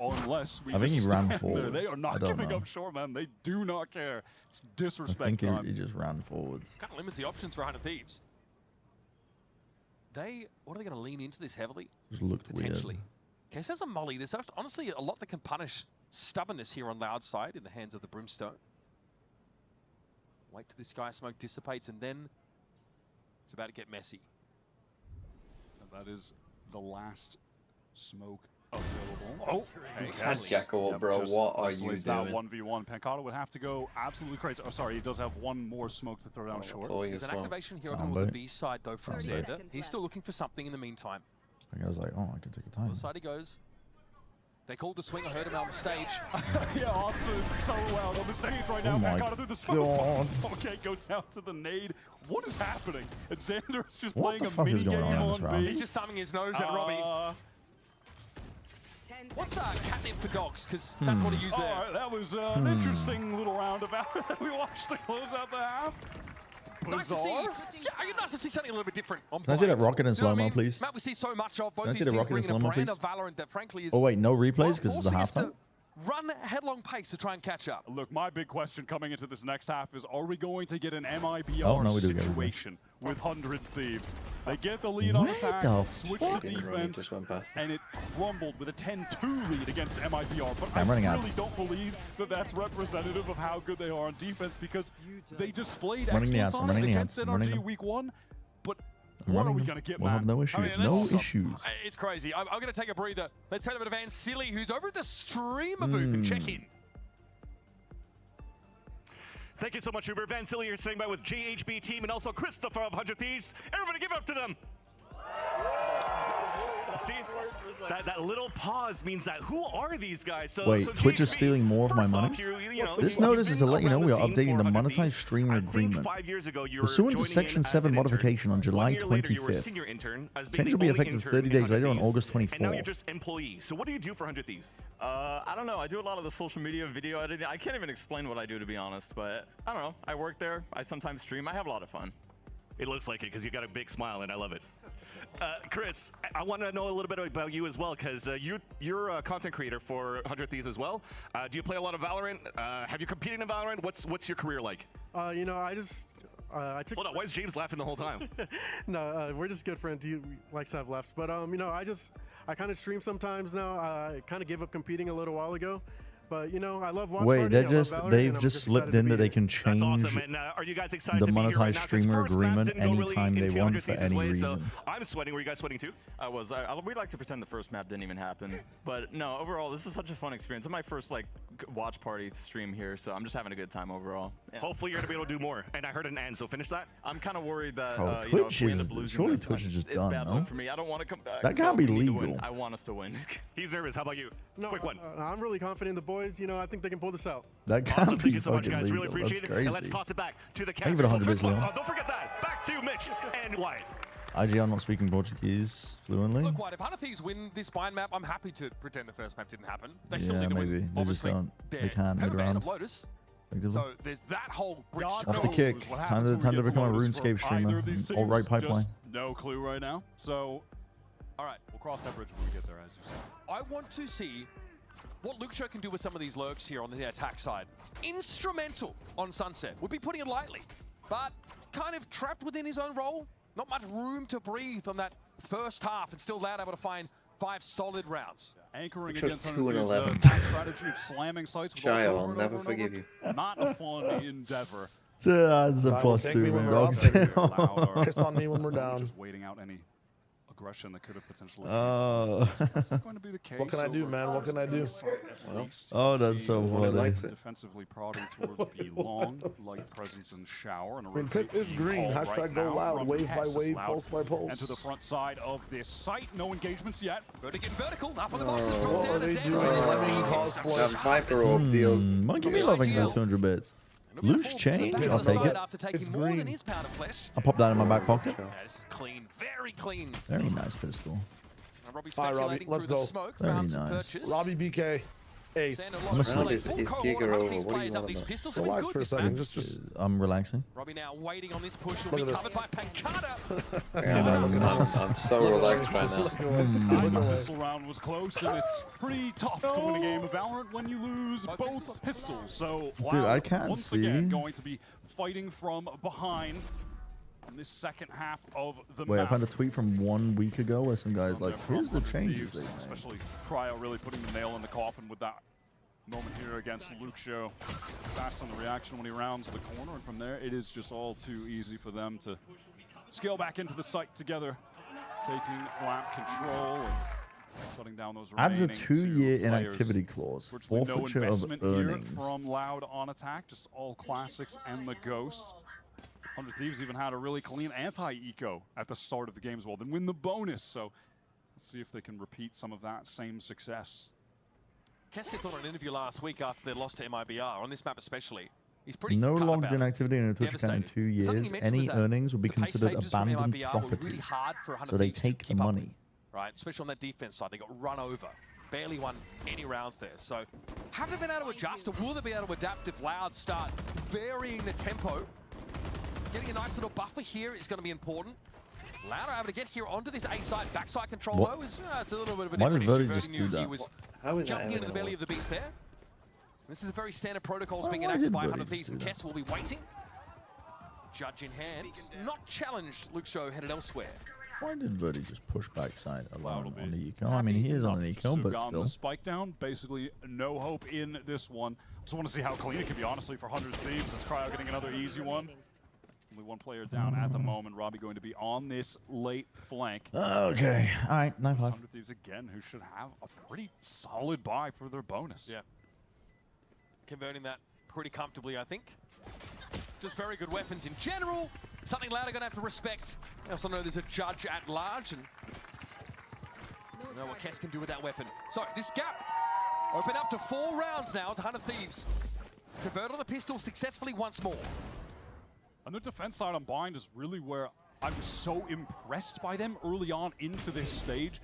Unless we I think he ran there. forwards. They are I not don't giving know. up short, man. They do not care. It's I disrespect think time. he just ran forwards. Kind of limits the options for 100 Thieves. What are they going to lean into this heavily? Just looked Potentially. weird. Okay, so there's a molly. There's honestly a lot that can punish stubbornness here on Loud's side in the hands of the Brimstone. Wait till this sky smoke dissipates, and then it's about to get messy. And that is the last smoke available. Oh, You had Jackal, bro. What are you that doing? 1v1. Pancata would have to go absolutely crazy. Oh, sorry, he does have 1 more smoke to throw down short. There's an activation here on the B side, though, from Xander. He's still looking for something in the meantime. I was like, oh, I can take a time. On the side he goes. They called the swing. I heard him on the stage. Yeah, Austin is so loud on the stage right now. Oh my Pancata through the smoke. God. Okay, goes out to the nade. What is happening? And Xander is just What playing the a fuck mini is going game on in this on round? B. He's just thumbing his nose at Robbie. What's catnip for dogs? Because that's what he used there. All right, that was an interesting little roundabout that we watched to close out the half. Nice to see. Yeah, nice to see something a little bit different. On Can I see that Bind. rocket in You know what I slow-mo, mean? please? Matt, we see so much of both Can I these see the teams rocket in bringing a slow-mo, brand please? of Valorant that frankly is Oh wait, no replays because it's the forcing us halftime. to run at headlong pace to try and catch up. Look, my big question coming into this next half is, are we going to get an MIBR Oh, no, we do get it. situation with 100 Thieves? They get the lead on Where attack, the switch to fucking Ronnie defense, just went past him. and it crumbled with a 10-2 lead against MIBR. But I'm I running really out. don't believe that that's representative of how good they are on defense, because they displayed Running the excellence ads, I'm on it running the against ads, I'm running NRG them. week 1. But I'm what are running we them. going to get, We'll man? have no issues. No issues. It's crazy. I'm going to take a breather. Let's head over to Van Silly, who's over at the streamer booth, and check in. Thank you so much, Uber. Van Silly here saying bye with GHB team and also Christopher of 100 Thieves. Everybody give it up to them. See, that little pause means that who are these guys? So, Wait, so Twitch is GHB, stealing more of my first money? off, you know, This you've notice is to been let you know around we the are scene updating the for 100 monetized Thieves. streamer I think agreement. 5 years ago you were Pursuant to joining Section in as 7 an intern. modification on 1 July year later, you were a 25th. senior intern, as being Change the will be only effective intern 30 in days 100 later on Thieves. August And now you're 24th. just employee. So what do you do for 100 Thieves? I don't know. I do a lot of the social media video editing. I can't even explain what I do, to be honest, but I don't know. I work there. I sometimes stream. I have a lot of fun. It looks like it because you got a big smile and I love it. Chris, I want to know a little bit about you as well because you're a content creator for 100 Thieves as well. Do you play a lot of Valorant? Have you competed in Valorant? What's your career like? You know, I just I took. Hold on, why is James laughing the whole time? No, we're just good friends. He likes to have laughs, but you know, I kind of stream sometimes now. I kind of gave up competing a little while ago. But you know, I love watch Wait, party, they're I love just Valorant, they've and I'm just slipped in that they can change awesome. And, are you guys excited the to be here right monetized now? This streamer first map agreement didn't go really anytime they into want 100 for Thieves' any way, so reason. I'm sweating. Were you guys sweating too? I was. We like to pretend the first map didn't even happen. But no, overall, this is such a fun experience. It's my first like watch party stream here, so I'm just having a good time overall. Yeah. Hopefully you're gonna be able to do more. And I heard an end, so finish that. I'm kind of worried that Bro, you know, if Twitch we end is up losing surely this, Twitch is just it's done, bad no? luck for me. I don't want to come back. That can't be we need to legal. win. I want us to win. He's nervous. How about you? No, Quick one. I'm really confident in the boys. You know, I think they can pull this out. That can't Awesome. be Thank you so much, fucking guys. legal. Really appreciate That's it. crazy. And let's toss it back to the Thank cast. you for the So 100 first bits, one, Leon. don't forget that. Back to Mitch and Wyatt. IGN not speaking Portuguese fluently. Look, White, if 100 Thieves win this bind map, I'm happy to pretend the first map didn't happen. They still Yeah, need to maybe. win. They just Obviously, don't. They they're can't mid Permaban round. of Lotus. Effectively. So there's that whole bridge to Off the cross. kick. Time to become a RuneScape streamer. All right pipeline. No clue right now. So, all right, we'll cross that bridge when we get there, as you said. I want to see what Luke Show can do with some of these lurks here on the attack side. Instrumental on Sunset. Would be putting it lightly, but kind of trapped within his own role. Not much room to breathe on that first half, and still able to find 5 solid rounds. Anchoring Which was against 2 and 100 11. strategy of slamming sites with Shio, ults I'll over and never over and forgive over. you. Not a fun endeavor. That's a Right, plus thank 2 me when room we're dogs. up. Piss on me when we're down. Just waiting out any aggression that could have potentially. That's not going to be the case. What can I do, man? What can I do? Oh, that's so funny. Defensively prodding towards the long light presence and shower. And a I mean, piss is green. call Hashtag right go now loud. from Wave by Cass. wave, Loud pulse by pulse. And to the front side of this site. No engagements yet. Verdict vertical. Up on the boxes. What Drop are down. they And doing? Dennis. That Viper orb deals. Monkey me loving that 200 bits. Loose change? I'll take it. After taking more than his pound of flesh. I'll pop that in my back pocket. Yeah, this is clean. Very clean. Very nice pistol. And Robbie All right, Robbie, speculating let's through go. the smoke. Very Found some nice. purchase. Robbie BK. Ace. I'm asleep. Is Giga over? What are you on about? Relax for a second. Just I'm relaxing. Robbie now waiting on this push. Look Will at be this. covered by Pancata. Yeah, I'm so relaxed right now. The pistol round was close, and it's pretty tough to win a game of Valorant when you lose both pistols. So, Dude, I Loud can't once see. again going to be fighting from behind in this second half of the Wait, I map. found a tweet from 1 week ago where some guy's like, From here's the 100 changes Thieves, they made. especially Cryo really putting the nail in the coffin with that moment here against Luke Show. Fast on the reaction when he rounds the corner, and from there it is just all too easy for them to scale back into the site together, taking lap control and shutting down those Adds a remaining 2-year two inactivity players. clause. Virtually no Forfeiture of investment here earnings. from Loud on attack, just all classics and the Ghost. 100 Thieves even had a really clean anti-eco at the start of the game as well, then win the bonus. So let's see if they can repeat some of that same success. Kessler thought on an interview last week after they lost to MIBR, on this map especially. He's pretty No cut logged about in it. activity in a Twitch account in 2 Something years. he mentioned was Any that earnings will be the pace considered changes from abandoned MIBR were property. really hard for 100 So they Thieves to take the keep up money. with, right? Especially on that defense side, they got run over. Barely won any rounds there. So have they been able to adjust, or will they be able to adapt if Loud start varying the tempo? Getting a nice little buffer here is going to be important. Loud are able to get here onto this A side. Backside control What? though is it's a little bit of a Why did different issue. Verdi just Verdi do knew that? he was How is that jumping into the ever belly gonna of the beast there. This is a very standard protocols Why being did enacted by Verdi 100 just Thieves, do and that? Kess will be waiting. Judge in hand. Not challenged. Luke Show headed elsewhere. Why did Verdi just push backside alone will be on the eco? I mean, he is on an eco, but Sugan, still. the spike down, basically no hope in this one. Just want to see how clean it can be, honestly, for 100 Thieves. It's Cryo getting another easy one. Only one player down at the moment. Robbie going to be on this late flank. Okay. All right, 9-5. 100 Thieves again, who should have a pretty solid buy for their bonus. Yeah. Converting that pretty comfortably, I think. Just very good weapons in general. Something Loud are going to have to respect. I also know there's a judge at large, and you know what Kess can do with that weapon. So this gap open up to 4 rounds now to 100 Thieves. Convert on the pistol successfully once more. And their defense side on Bind is really where I was so impressed by them early on into this stage.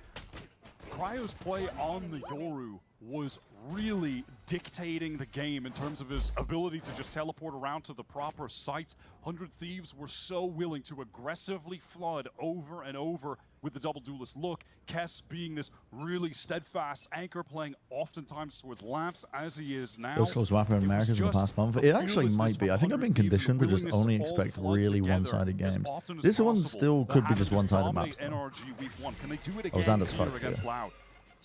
Cryo's play on the Yoru was really dictating the game in terms of his ability to just teleport around to the proper sites. 100 Thieves were so willing to aggressively flood over and over with the double duelist look. Kess being this really steadfast anchor, playing oftentimes towards lamps as he is now. Those close map in Americas in the past month. It actually might be. I think I've been conditioned to just only expect really one-sided games. This one still could be just one-sided maps, though. NRG week 1. Can they do it Oh, again Xander's here fucked, against yeah. Loud?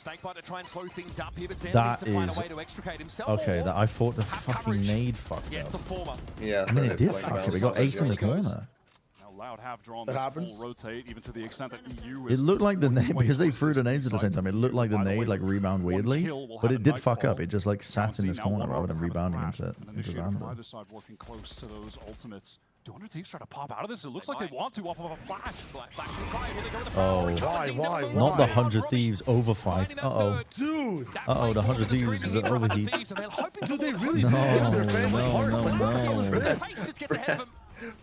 Snakebite to try and slow things up here, but Xander That needs to find is a way to extricate himself. okay. That I thought the fucking nade fucked Yeah, up. it's the former. Yeah. I mean, it did fuck up. It got 8 in the corner. Now Loud have drawn this full rotate, even to the extent that EU It is looked like the nade because they threw the nades at the same time. It looked like the nade like rebound weirdly, but it did fuck up. It just like sat in this corner rather than rebounding into Xander. Either side working close to those ultimates. Do 100 Thieves try to pop out of this? It looks like they want to off of a flash. Oh, not the 100 Thieves overfight. Uh-oh. Dude. Uh-oh, the 100 Thieves is an overheat. Dude, they really No, no.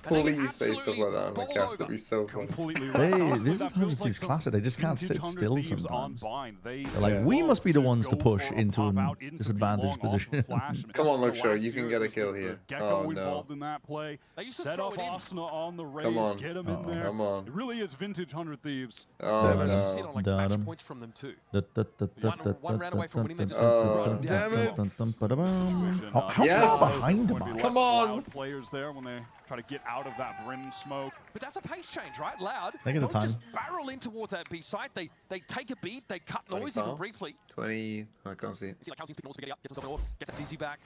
Please say stuff like that on the cast. That'd be so funny. Hey, this is 100 Thieves classic. They just can't sit still sometimes. They're like, we must be the ones to push into a disadvantaged position. Come on, Luxo, you can get a kill here. Oh no. Involved in that play. Set up Asuna on the raise. Come on. Get him in there. Come on. It really is vintage 100 Thieves. Oh no. Sit on like match points from them too. One round away from winning, they just damn it. How far behind am I? Come on. Players there when they try to get out of that Brim smoke. But that's a pace change, right? Loud. Take the time. Just barrel in towards that B site. They take a beat. They cut noise even briefly. 20. I can't see it. See like County's picking also get up, gets himself an orb, gets that DZ back.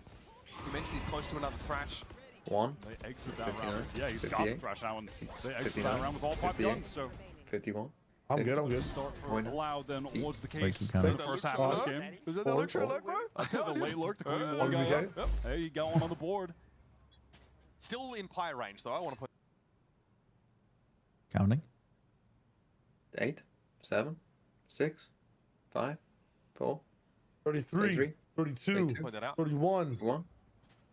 You mentioned he's close to another thrash. 1. They exit that round. Yeah, he's got the thrash now, and they exit that round with all 5 guns. So 51. I'm good. Start for Loud then was the Break case you in the first half of this game. Is that the Luxo leg, bro? The late lurk, the clean one guy. Yep. There you go on the board. Still in pyre range though. I want to put. Counting. 8, 7, 6, 5, 4, 33, 32, 31, 1.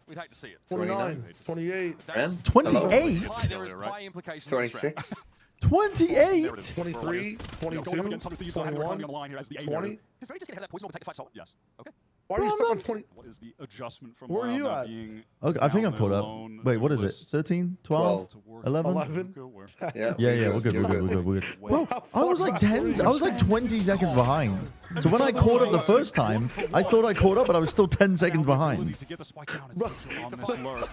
We'd hate to see it. 29, 28, 28? There is pie implications. 26. 28? 23, 22, 21, 20. He's very just gonna have that poison or take the fight solid. Yes. Okay. Why are you stuck on 20? What is the adjustment from Where are you Loud at? being Okay, I think I'm caught up. alone Wait, to what is it? list 13? 12? 11? 11? Yeah. Yeah, we're good. Bro, I was like 10. I was like 20 seconds behind. So when I caught up the first time, I thought I caught up, but I was still 10 seconds behind. To get the spike down is on this lurk.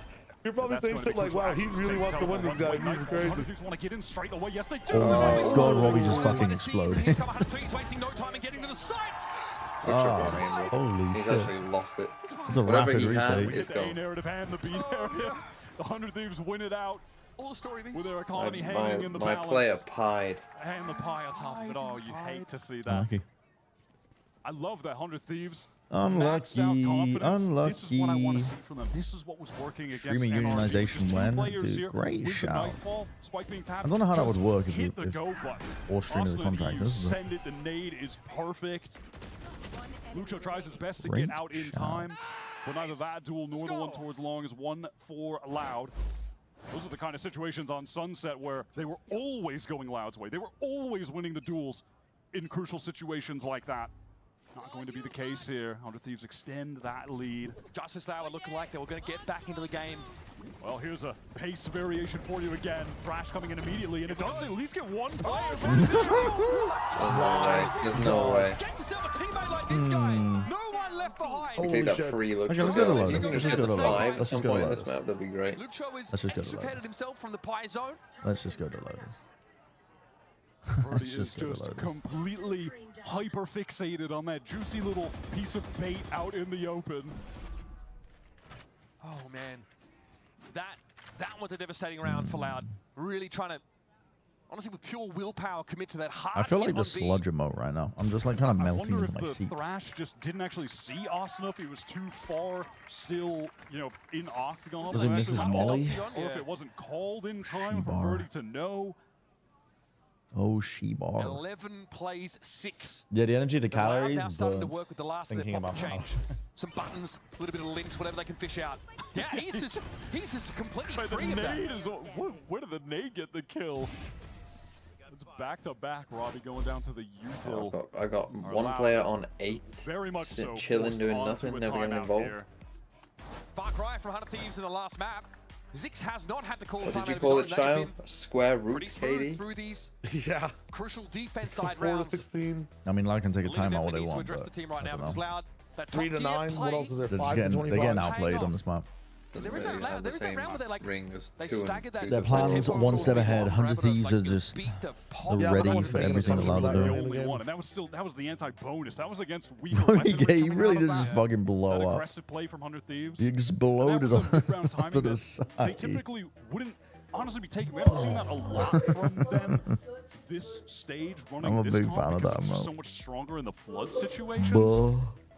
You're probably saying shit like, wow, he really wants to win this guy. This is crazy. Want to get in straight away. Yes, they do. Oh my god, Robbie just fucking exploded. wasting no time in getting to the sites. Holy He's shit. actually lost it. It's a Whatever rapid he had, retake. it's The A gone. narrative and the B narrative. The 100 Thieves win it out. All the story With their economy hanging in the My balance. player pied. And the pie on top of it all. You hate to see that. Unlucky. I love that 100 Thieves. Unlucky. This is what I want to see from them. This is what was working against Streaming NRG. unionization Just two when? players Dude, here great with the shout. Nightfall, Spike being tapped. I don't know how that would work if Hit the go button. all streamers are Arsenal, contractors. you send it, the nade is perfect. Lucho tries his best to Great get out in shot. time, but neither that duel nor the one towards long is one for Loud. Those are the kind of situations on Sunset where they were always going Loud's way. They were always winning the duels in crucial situations like that. Not going to be the case here. 100 Thieves extend that lead. Justice Loud looking like they were going to get back into the game. Well, here's a pace variation for you again. Thrash coming in immediately, and it does at least get one player. There's no way. Get yourself a teammate like this guy. No one left behind. We take that free look. Okay, let's go to Lotus. Let's just go to Lotus. At Let's some just go point to in this Lotus. map, that'd be great. Lucho Let's just go to extricated Lotus. himself from the pie zone. Let's just go to Lotus. Brody Let's is just go to just Lotus. completely hyper fixated on that juicy little piece of bait out in the open. Oh man, that was a devastating round for Loud. Really trying to, honestly, with pure willpower, commit to that hard. I feel hit like the on B. sludge emote right now. I'm just like kind of I melting wonder into my if seat. the Thrash just didn't actually see Austin if he was too far still, you know, in Octagon. Does he miss his molly? Or if it wasn't called in time for She-bar. Birdie to know. Oh, she-bar. 11 plays 6. Yeah, the energy, the The Loud calories, now starting to burnt. work with the last of Thinking their pop about how. change. Some buttons, a little bit of links, whatever they can fish out. Yeah, he's just completely But free the of that. nade is, where did the nade get the kill? It's back to back. Robbie going down to the util. I got Are one Loud player on 8. very much so Chilling, forced doing onto nothing, a never getting timeout involved. here. Far cry from 100 Thieves in the last map. Zix has not had to call What time did you out call of it, his own. They've child? been Square root, pretty smooth KD? through these Yeah. crucial defense side 4 to rounds. 16. I mean, Loud can take a Leader timeout all definitely they needs to want, address but the team right I now don't because know. Loud, that 3 to top tier 9. What else is there? They're just 5 to getting, 25. they're getting outplayed on this map. There is that round where they're like, they staggered that. Their plans one step ahead. 100 Thieves are just ready for everything that Loud are doing. And that was the anti-bonus. That was against He really did just fucking blow up. Aggressive play from 100 Thieves. He exploded to the side. They typically wouldn't honestly be taking. We haven't seen that a lot from them this stage. Running I'm a big fan of that it's just so mode. much stronger in the flood situations.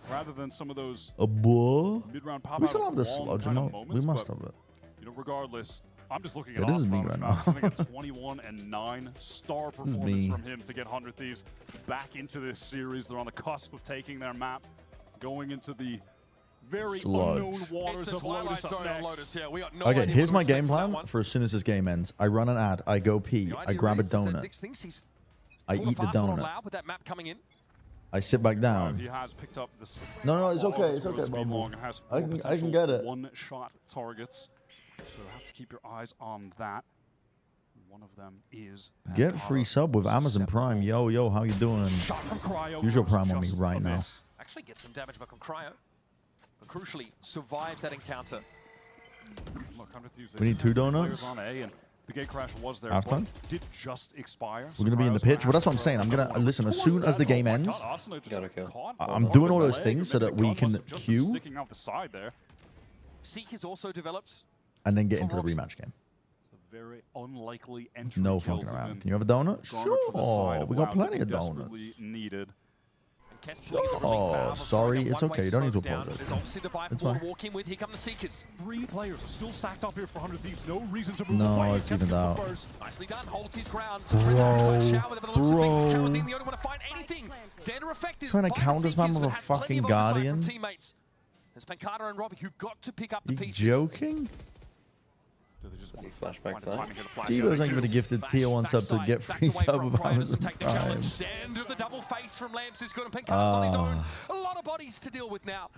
Rather than some of those mid-round pop We still have the sludge emote. We must have it. You know, regardless, I'm just looking Yeah, at this is me Osman's right map. now. I think a 21-9 star performance me. from him to get 100 Thieves back into this series. They're on the cusp of taking their map, going into the very Sludge. unknown waters of Lotus up next. Yeah, we got no Okay, idea here's what my to game expect from plan that one. for as soon as this game ends. I run an ad. I go pee. I grab a donut. I eat the donut. With that map coming in. I sit back down. He has picked up this. No, it's okay. It's Speed okay, Bubble. long and has I can get it. One-shot targets, so have to keep your eyes on that. One of them is Get free sub with Amazon Prime. Yo, how you doing? Use your Prime on me right now. Actually gets some damage back on Cryo, but crucially survives that encounter. Look, 100 Thieves, We need 2 donuts. players on A, and the gate crash was there. Halftime? but Did just expire. We're gonna be in the pitch. Well, that's what I'm saying. I'm gonna listen as soon as the game ends. I'm doing all those things so that we can queue Sticking out the side there. Seek is also developed. and then get into the rematch game. Very unlikely entry. No kills fucking have around. been Can you have a donut? garnered for the side Sure. of We got Loud plenty that of we donuts. desperately needed. Oh, sorry. It's okay. You don't need to apologize. There's obviously the vibe It's for fine. walk in with. Here come the Seekers. 3 players are still stacked up here for 100 Thieves. No reason to move No, away. it's Kess evened gets the out. first. Nicely done. Holds his ground. Bro, bro. The only one to find anything. Xander affected. Trying to by the counter spam Seekers, with a but had plenty fucking of oversight from Guardian? teammates. There's Pancada and Robbie who got to pick up the You pieces. joking? Flashback side. Divas ain't gonna gift the tier 1 sub to get free sub with Amazon Prime. End of the double face from Lamps is good, and Pancada's on his own. A lot of bodies to deal with now.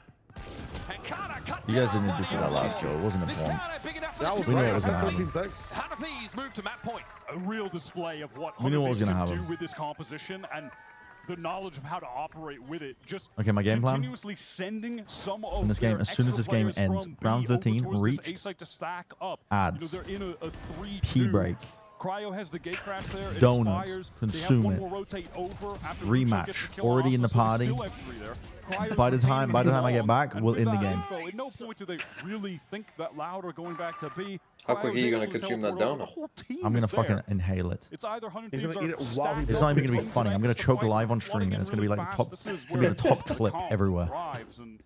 Pancada cut You guys didn't need to see that last goal. It wasn't important. We knew it was gonna happen. Thieves move to map point. A real display of what We knew what was gonna 100 Thieves happen. can do with this composition and the knowledge of how to operate with it. Just Okay, my game plan? continuously sending some of In this game, their as soon as extra this game players ends, from round B over 13, towards this reach, A site to stack up. ads, You know, they're in a 3-2. P break, Cryo has the gate crash there. It donut, expires. consume they have it, one more rotate over after Lucho gets rematch, the kill already in the also, so party. they still have 3 there. Cryo's By the retaining time I get long, back, and we'll with end the that game. info, at no point do they really think that Loud are going back to B. How quick are Cryo's you able gonna to consume that teleport over. donut? The whole team I'm gonna is there. fucking inhale it. It's either 100 He's Thieves gonna eat are it while he It's not even gonna be stacked funny. I'm gonna up choke to live on fight, stream, and it's gonna be like the top. This It's is gonna be the where top clip comp everywhere. thrives, and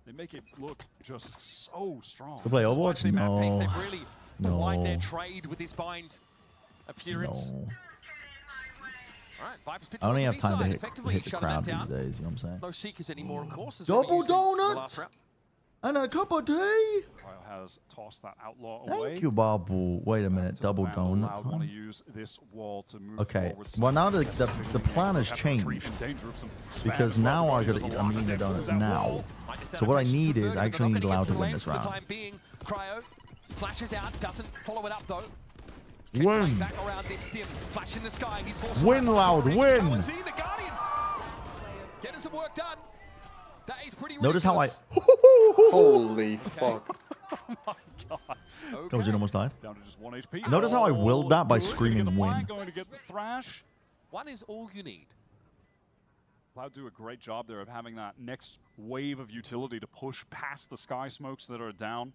they make it look just so strong. To play Overwatch? No. They've really aligned their No. trade with this bind appearance. No. All right, Vipers pitch I only towards have time to B side, hit effectively the shutting crowd that these down. days. You know what I'm saying? No Seekers anymore, of course. as Double we used in the donut? last round. And a cup of tea. Cryo has tossed that outlaw away. Thank you, Babu. Wait a minute. Double Loud donut. want to use this wall to move Okay. forward. Well, now the plan has changed because now I'm eating the donuts now. So what I need is I actually need Loud to win this round. Cryo flashes out, doesn't follow it up though. Win. Back around this stim, flash in the sky. He's forced Win, Loud. Win. the Guardian. Getting some work done. That is pretty Notice how I. ridiculous. Holy fuck. Goes in almost died. Down to just 1 HP. Notice how I willed that by Good. screaming Getting the win. flag, Going to get the thrash. One is all you need. Loud do a great job there of having that next wave of utility to push past the sky smokes that are down.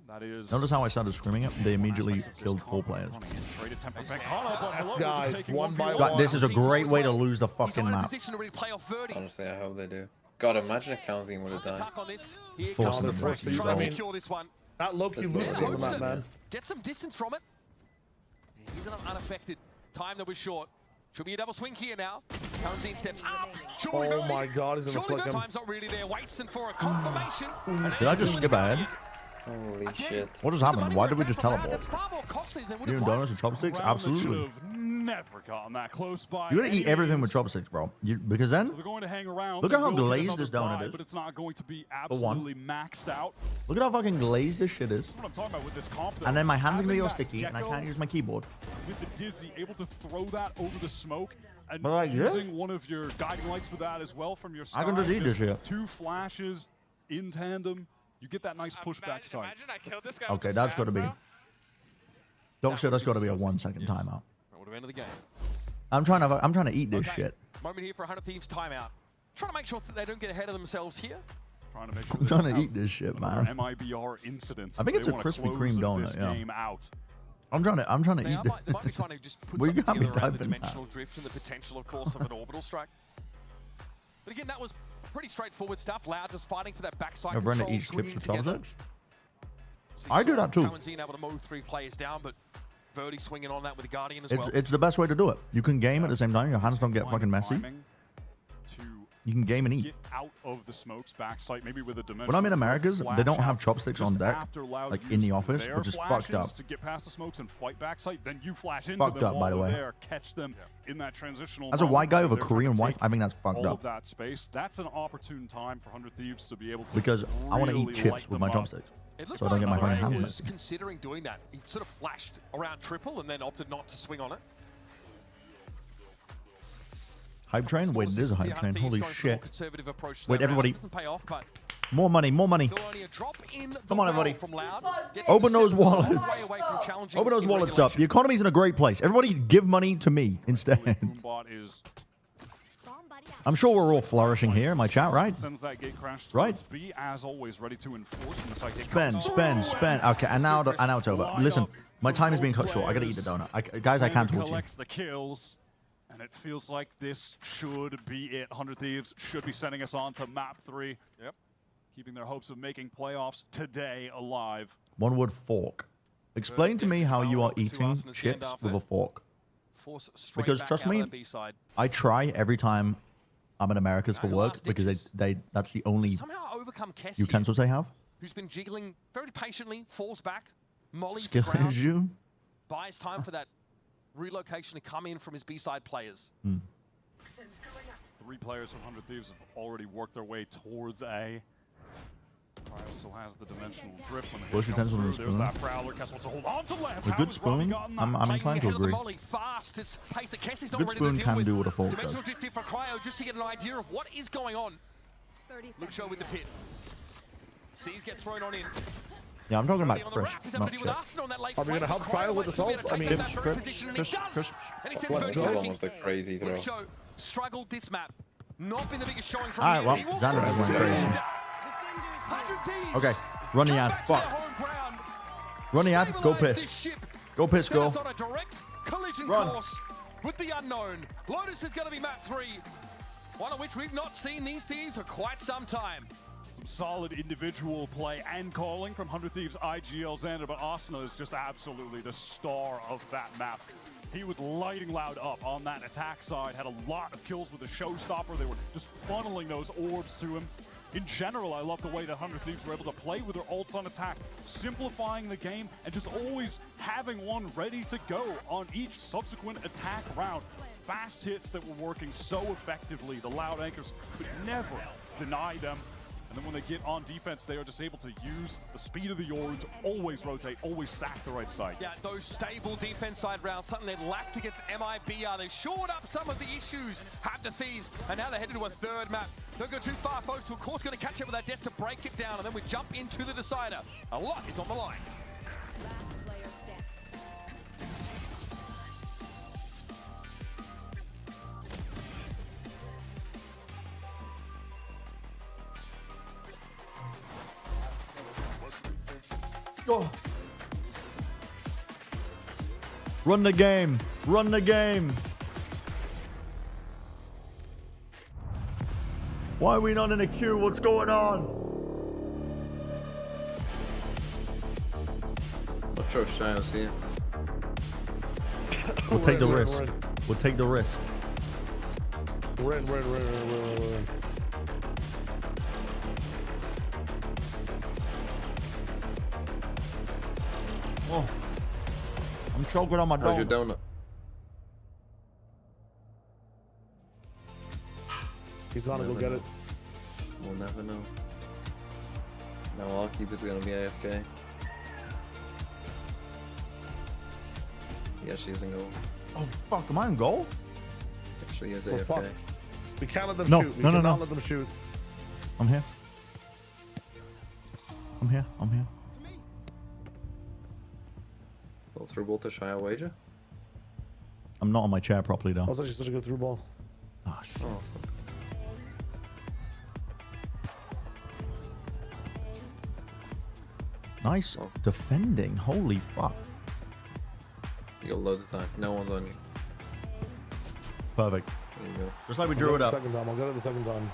That is. Notice how I started screaming it? They immediately killed 4 players. Guys, one by God, one. this is a great way to lose the fucking map. Honestly, I hope they do. God, imagine if Counting would have died. Forcing them Force to these, use I ult. mean, Secure this one. that Loki That's loses the on the map, man. Get some distance from it. He's unaffected. Time that was short. Should be a double swing here now. Karanzine steps up. Surely Oh go. my God, he's gonna Surely flick go. him. Time's not really there. Waits and for a confirmation. Did I just skip ahead? Holy shit. What just happened? Why did we just teleport? That's far more costly than would You have doing donuts and chopsticks? Absolutely. Never gotten that close by. You're gonna eat any everything means. with chopsticks, bro. Because then, So they're going to hang around. Look at They how will get glazed another this donut buy, is. But it's not going to be For one. absolutely maxed out. look at how fucking glazed this shit is. That's what I'm talking about with this comp. though. And then my hands are gonna be Having all that sticky, and I Gecko can't use my keyboard. with the Dizzy, able to throw that over the smoke, and But like this? using one of your guiding lights with that as well from your sky. I can just eat this shit. 2 flashes in tandem. You get that nice pushback side. Imagine I killed this guy. Okay, that's got to be. Dog shit, that's got to be a 1-second timeout. That would have ended the game. I'm trying to eat this shit. Moment here for 100 Thieves timeout. Trying to make sure that they don't get ahead of themselves here. Trying to make sure I'm trying to eat this shit, man. MIBR incident. I think it's a Krispy Kreme donut. Yeah. I'm trying to eat this. They might be trying to just put We something got me together around the typing that. dimensional drift and the potential, of course, of an orbital strike. But again, that was pretty straightforward stuff. Loud just fighting for that backside I've run control, to eat chips swinging for together. 12 I do that too. Cowanzine able to mow 3 players down, but Verdi swinging on that with the Guardian as well. It's the best way to do it. You can game at the same time. Your hands don't get fucking messy. You can game and eat. Get out of the smokes backside, maybe with a dimension. When I'm in Americas, they don't have chopsticks on deck, like in the office, which is fucked up. To get past the smokes and fight backside, then you flash into Fucked them up, by the while way. they're there, catch them in that transitional. As a moment white guy where with a they're trying to Korean wife, take I think that's fucked all up. of that space. That's an opportune time for 100 Thieves to be able to Because I want to really eat chips light with them my up. chopsticks, It looked so I don't like get my fucking Verdi hands was messy. considering doing that. He sort of flashed around triple and then opted not to swing on it. Hype train? Wait, it is a hype train. Holy shit. Conservative approach to Wait, that round. everybody. Doesn't pay off, but More money, more money. still only a drop in the Come on, barrel everybody. from Loud. Gets Open those himself a long wallets. way away from challenging Open those in wallets up. The economy's in a great place. Everybody give money to me instead. Boombot is I'm sure we're all flourishing here in my chat, right? sends that gate crash Right. towards B, as always, ready to enforce when the side gate Spend, comes. spend, spend. Okay, and now it's over. Listen, my time is being cut short. I gotta eat the donut. Guys, I can't Xander talk to you. collects the kills, and it feels like this should be it. 100 Thieves should be sending us on to map 3. Yep. Keeping their hopes of making playoffs today alive. One word fork. Explain to me how you are eating chips with a fork. Force straight Because back trust out of me, that B-side. I try every time I'm in Americas for work because that's the only Somehow overcome Kessie, utensils they have. who's been jiggling very patiently, falls back, mollies Skill the ground, issue. buys time for that relocation to come in from his B-side players. 3 players from 100 Thieves have already worked their way towards A. Cryo still has the dimensional drift when the Bush hit comes utensil and through. There's spoon. that Prowler. Kess wants to hold on to left. A How good has Robbie spoon. gotten that? I'm Playing inclined to ahead of the agree. volley fast. It's pace that Kessie's not Good ready spoon to deal can with. do what a fork Dimensional does. drift here for Cryo just to get an idea of what is going on. Luke Show with the pit. Seas get thrown on in. Yeah, I'm talking about On the Chris, rack, he's having not to deal with Chip. Arsenal on that late Are we gonna flank. help Cryo with the Cryo salt? I mean, taking that very position, and he does. And he sends Let's Verdi go. packing. Almost a crazy throw. Luke Show struggled this map. Not been the biggest showing from All right, him. well, He walks Xander through just went the crazy. 100 Thieves. Okay, run the ad. Back to their Fuck. home ground. Run the ad. Go Stabilize piss. this ship. Go piss, Set girl. us on a direct collision Run. course with the unknown. Lotus is going to be map 3, one of which we've not seen these thieves for quite some time. Some solid individual play and calling from 100 Thieves IGL Xander, but Asuna is just absolutely the star of that map. He was lighting Loud up on that attack side, had a lot of kills with the showstopper. They were just funneling those orbs to him. In general, I love the way that 100 Thieves were able to play with their ults on attack, simplifying the game and just always having one ready to go on each subsequent attack round. Fast hits that were working so effectively. The Loud anchors could never deny them. And then when they get on defense, they are just able to use the speed of the Yoru to always rotate, always stack the right side. Yeah, those stable defense side rounds, something they lacked against MIBR. They shored up some of the issues, had the Thieves, and now they're headed to a third map. Don't go too far, folks. We're of course going to catch up with our desk to break it down, and then we jump into the decider. A lot is on the line. Oh. Run the game. Run the game. Why are we not in a queue? What's going on? Not sure Shine's here. We'll take the We're in, risk. we're in. We'll take the risk. We're in. Oh. I'm choking on my How's your donut. donut? He's gonna go get it. We'll never know. No, I'll keep is gonna be AFK. Yeah, she's in goal. Oh, fuck. Am I in goal? Actually, is We're AFK. fucked. We can't let them No, shoot. We no, no, cannot no. let them shoot. I'm here. I'm here. I'm here. Little through ball to Shia wager. I'm not on my chair properly though. That was actually such a good through ball. Oh, shit. Oh. Nice defending. Holy fuck. You got loads of time. No one's on you. Perfect. There you go. Just like we drew it up. Second time. I'll get it the second time.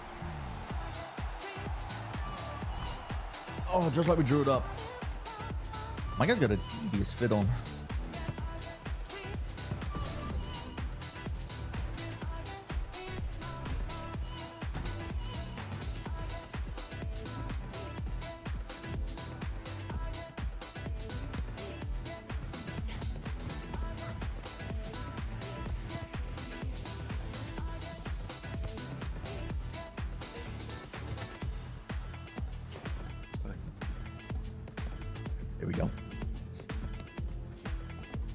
Oh, just like we drew it up. My guy's got a devious fit on. Here we go.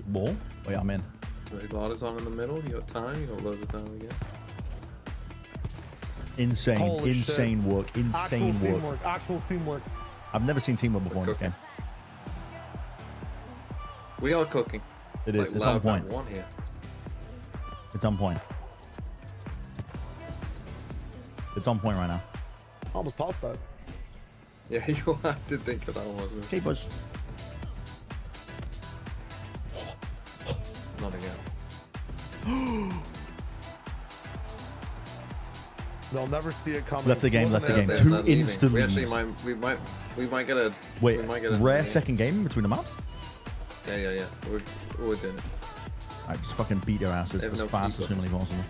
Ball. Oh yeah, I'm in. Ladder's on in the middle. You got time. You got loads of time again. Insane, Holy insane shit. work, insane Actual work. teamwork. Actual teamwork. I've never seen teamwork before in this game. We are cooking. It is. Like It's on Loud point. Man won here. It's on point. It's on point right now. Almost tossed that. Yeah, you I did think of that one, wasn't it? Okay, push. Not again. They'll never see it coming. Left the game, left the game. They're 2 leaving. instant We leaves. actually we might get a Wait, we might get a rare second game between the maps? Yeah. We're doing it. Alright, just fucking beat their asses They have as no fast as keeper. humanly possible.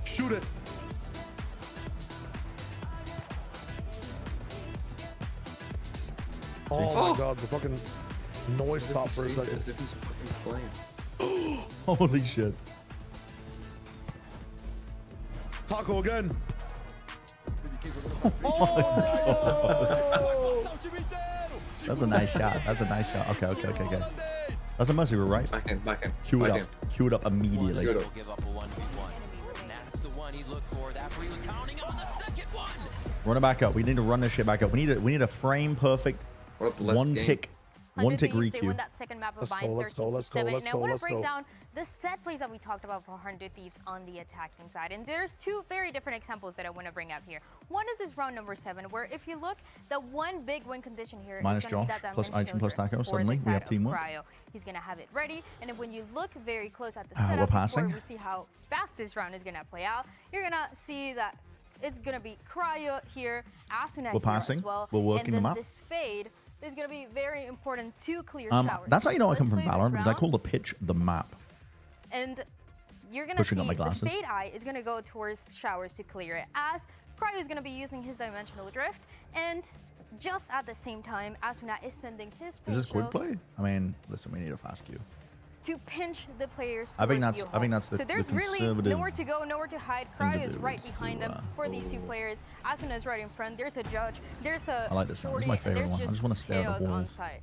Shoot it. Oh my god, the fucking noise stopped for a second. As if he's fucking playing. Holy shit. Taco again. That's a nice shot. That's a nice shot. Okay. That's a mercy rule, right? Back in. Cue it Back up. Cue it up immediately. Cue it up. Give up a 1v1. That's the one he looked for. That's where he was counting on the second one. Run it back up. We need to run this shit back up. We need a frame perfect one tick They won requeue. that second map of Let's Vine go, let's go, 13-7. let's And I go, want to let's break go. down the set plays that we talked about for 100 Thieves on the attacking side. And there's two very different examples that I want to bring up here. One is this round number 7, where if you look, the one big win condition here Minus is going to be Josh, that plus dimension Aichin, plus children Taco. for Suddenly, the we have side of teamwork. Cryo. He's going to have it ready. And then when you look very close at the We're setup, passing. before we see how fast this round is going to play out, you're going to see that it's going to be Cryo here, Asuna We're here passing. as well. We're working and them then up. this fade is going to be very important to clear showers. That's how you know I Let's come from play this Valorant, because I round. call the pitch the map. And you're going to Pushing see up my the glasses. fade eye is going to go towards showers to clear it, as Cryo is going to be using his dimensional drift, and just at the same time, Asuna is sending his Is this pinch quick shells play? I mean, listen, we need a fast queue. to pinch the players. I think towards that's- you I think home. that's the- So there's the really conservative nowhere to go, nowhere to hide. thing to Cryo is do right is behind to, them for these two players. Asuna is right in front. There's a judge. There's a I like this one. This is shorty, my and favorite there's one. I just wanna stare at the chaos ball. on site.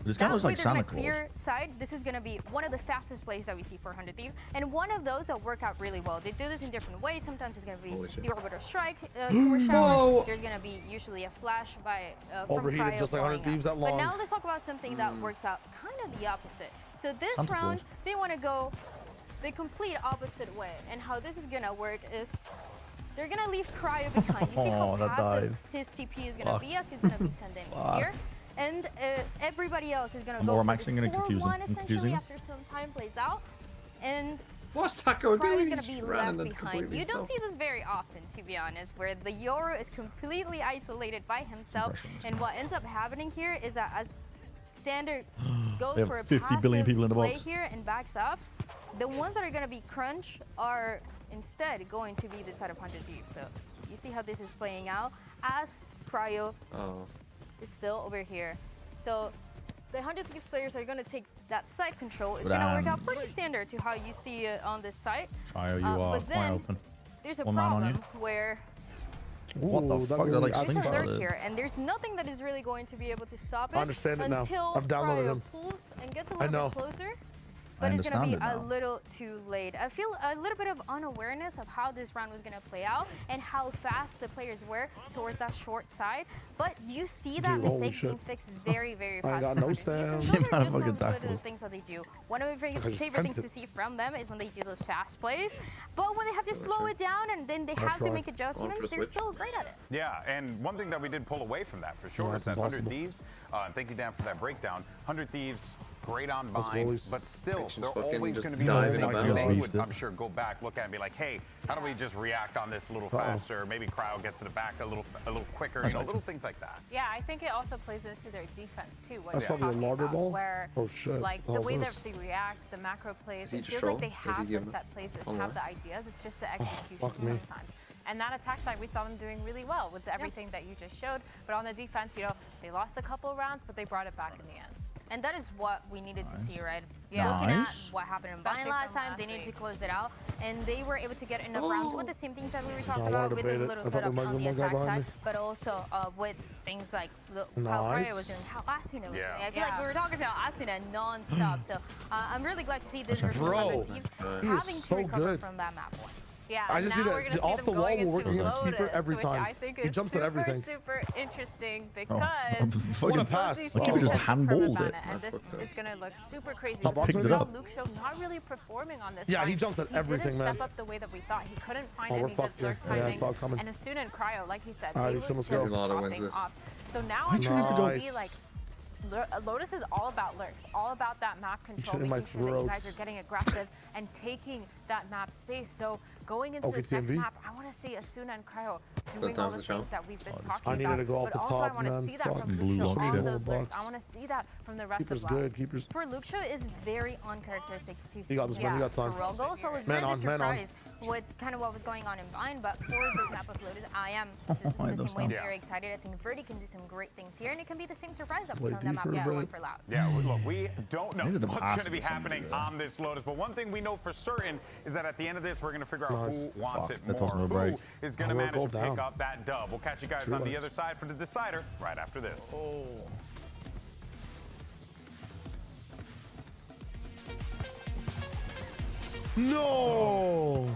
This guy That looks way like there's Santa a Claus. clear side. This is going to be one of the fastest plays that we see for 100 Thieves, and one of those that work out really well. They do this in different ways. Sometimes it's going to be Holy shit. the orbital strike towards showers. There's going to be usually a flash by from Overheated, Cryo just like 100 blowing Thieves up. that But long. now let's talk about something that works out kind of the opposite. So this Santa round, Claus. they want to go the complete opposite way, and how this is going to work is they're going to leave Cryo behind. You see how Oh, that passive dive. his TP is going to Fuck. be, as he's going to be sending Fuck. here. And everybody else is going to I'm go for overmaxing this and confusing. 4-1 I'm essentially confusing. after some time plays out. And What's Taco Cryo doing? is going to He's be running left and behind. completely You don't stopped. see this very often, to be honest, where the Yoru is completely isolated by himself. Impressions. And what ends up happening here is that as Sander goes They have for a 50 billion passive people in the play box. here and backs up, the ones that are going to be crunch are instead going to be the side of 100 Thieves. So you see how this is playing out as Cryo Oh. is still over here. So the 100 Thieves players are going to take that side control. It's Good going to work hand. out pretty standard to how you see it on this side. Shio, you are But wide then open. there's a One man on problem where What the Ooh, fuck? Did I really like there's a slingshot lurk it? here, and there's nothing that is really going to be able to stop it I understand it now. until I've downloaded Cryo him. pulls and gets a I little know. bit closer. but it's going to be a little too late. I feel a little bit of unawareness of how this round was going to play out and how fast the players were towards that short side. But you see that mistake being fixed very, very fast. I got no stamina. Those are just some little things that they do. One of my favorite things to see from them is when they do those fast plays. But when they have to slow it down and then they have to make adjustments, they're still great at it. Yeah, and one thing that we did pull away from that for sure is that 100 Thieves, and thank you, Dan, for that breakdown. 100 Thieves, great on bind, but still, they're always going to be those things that they would, I'm sure, go back, look at and be like, hey, how do we just react on this a little faster? Maybe Cryo gets to the back a little quicker, you know, little things like that. Yeah, I think it also plays into their defense, too. What That's probably a larger ball? Where, like, the way that they react, the macro plays, it feels like they have the set places, have the ideas. It's just the execution sometimes. And that attack side, we saw them doing really well with everything that you just showed. But on the defense, you know, they lost a couple rounds, but they brought it back in the end. And that is what we needed to see, right? Yeah. Looking at what happened in Vine last time, they needed to close it out. And they were able to get enough rounds with the same things that we were talking about with this little setup on the attack side, but also with things like how Cryo was doing, how Asuna was doing. I feel like we were talking about Asuna non-stop. So I'm really glad to see this version of 100 Thieves having to recover from that map one. Yeah, I just now do we're going to off see the them wall. going We're into working Lotus, keeper every which time. I think He is jumps at everything. super interesting because What a pass! The keeper just handballed it. And this is going to look super crazy. Picked it up. Luke Show not really performing on this. Yeah, he jumps at everything, man. He didn't step up the way that we thought. He couldn't find any good lurk timings. And Asuna and Cryo, like you said, they were just popping off. So now I'm going to see like Lotus is all about lurks, all about that map control, making sure that you guys are getting aggressive and taking that map space. So going into this next map, I want to see Asuna and Cryo doing all the things that we've been talking about. But also I want to see that from Luke Show, all those lurks. I want to see that from the rest of Loud. For Luke Show is very uncharacteristic to see Rogo, so I was really surprised with kind of what was going on in Vine, but for this map of Lotus, I am the same way very excited. I think Verdi can do some great things here, and it can be the same surprise that we saw in that map for Loud. Yeah, look, we don't know what's going to be happening on this Lotus, but one thing we know for certain is that at the end of this, we're going to figure out who wants it more, who is going to manage to pick up that dub. We'll catch you guys on the other side for the decider right after this. No!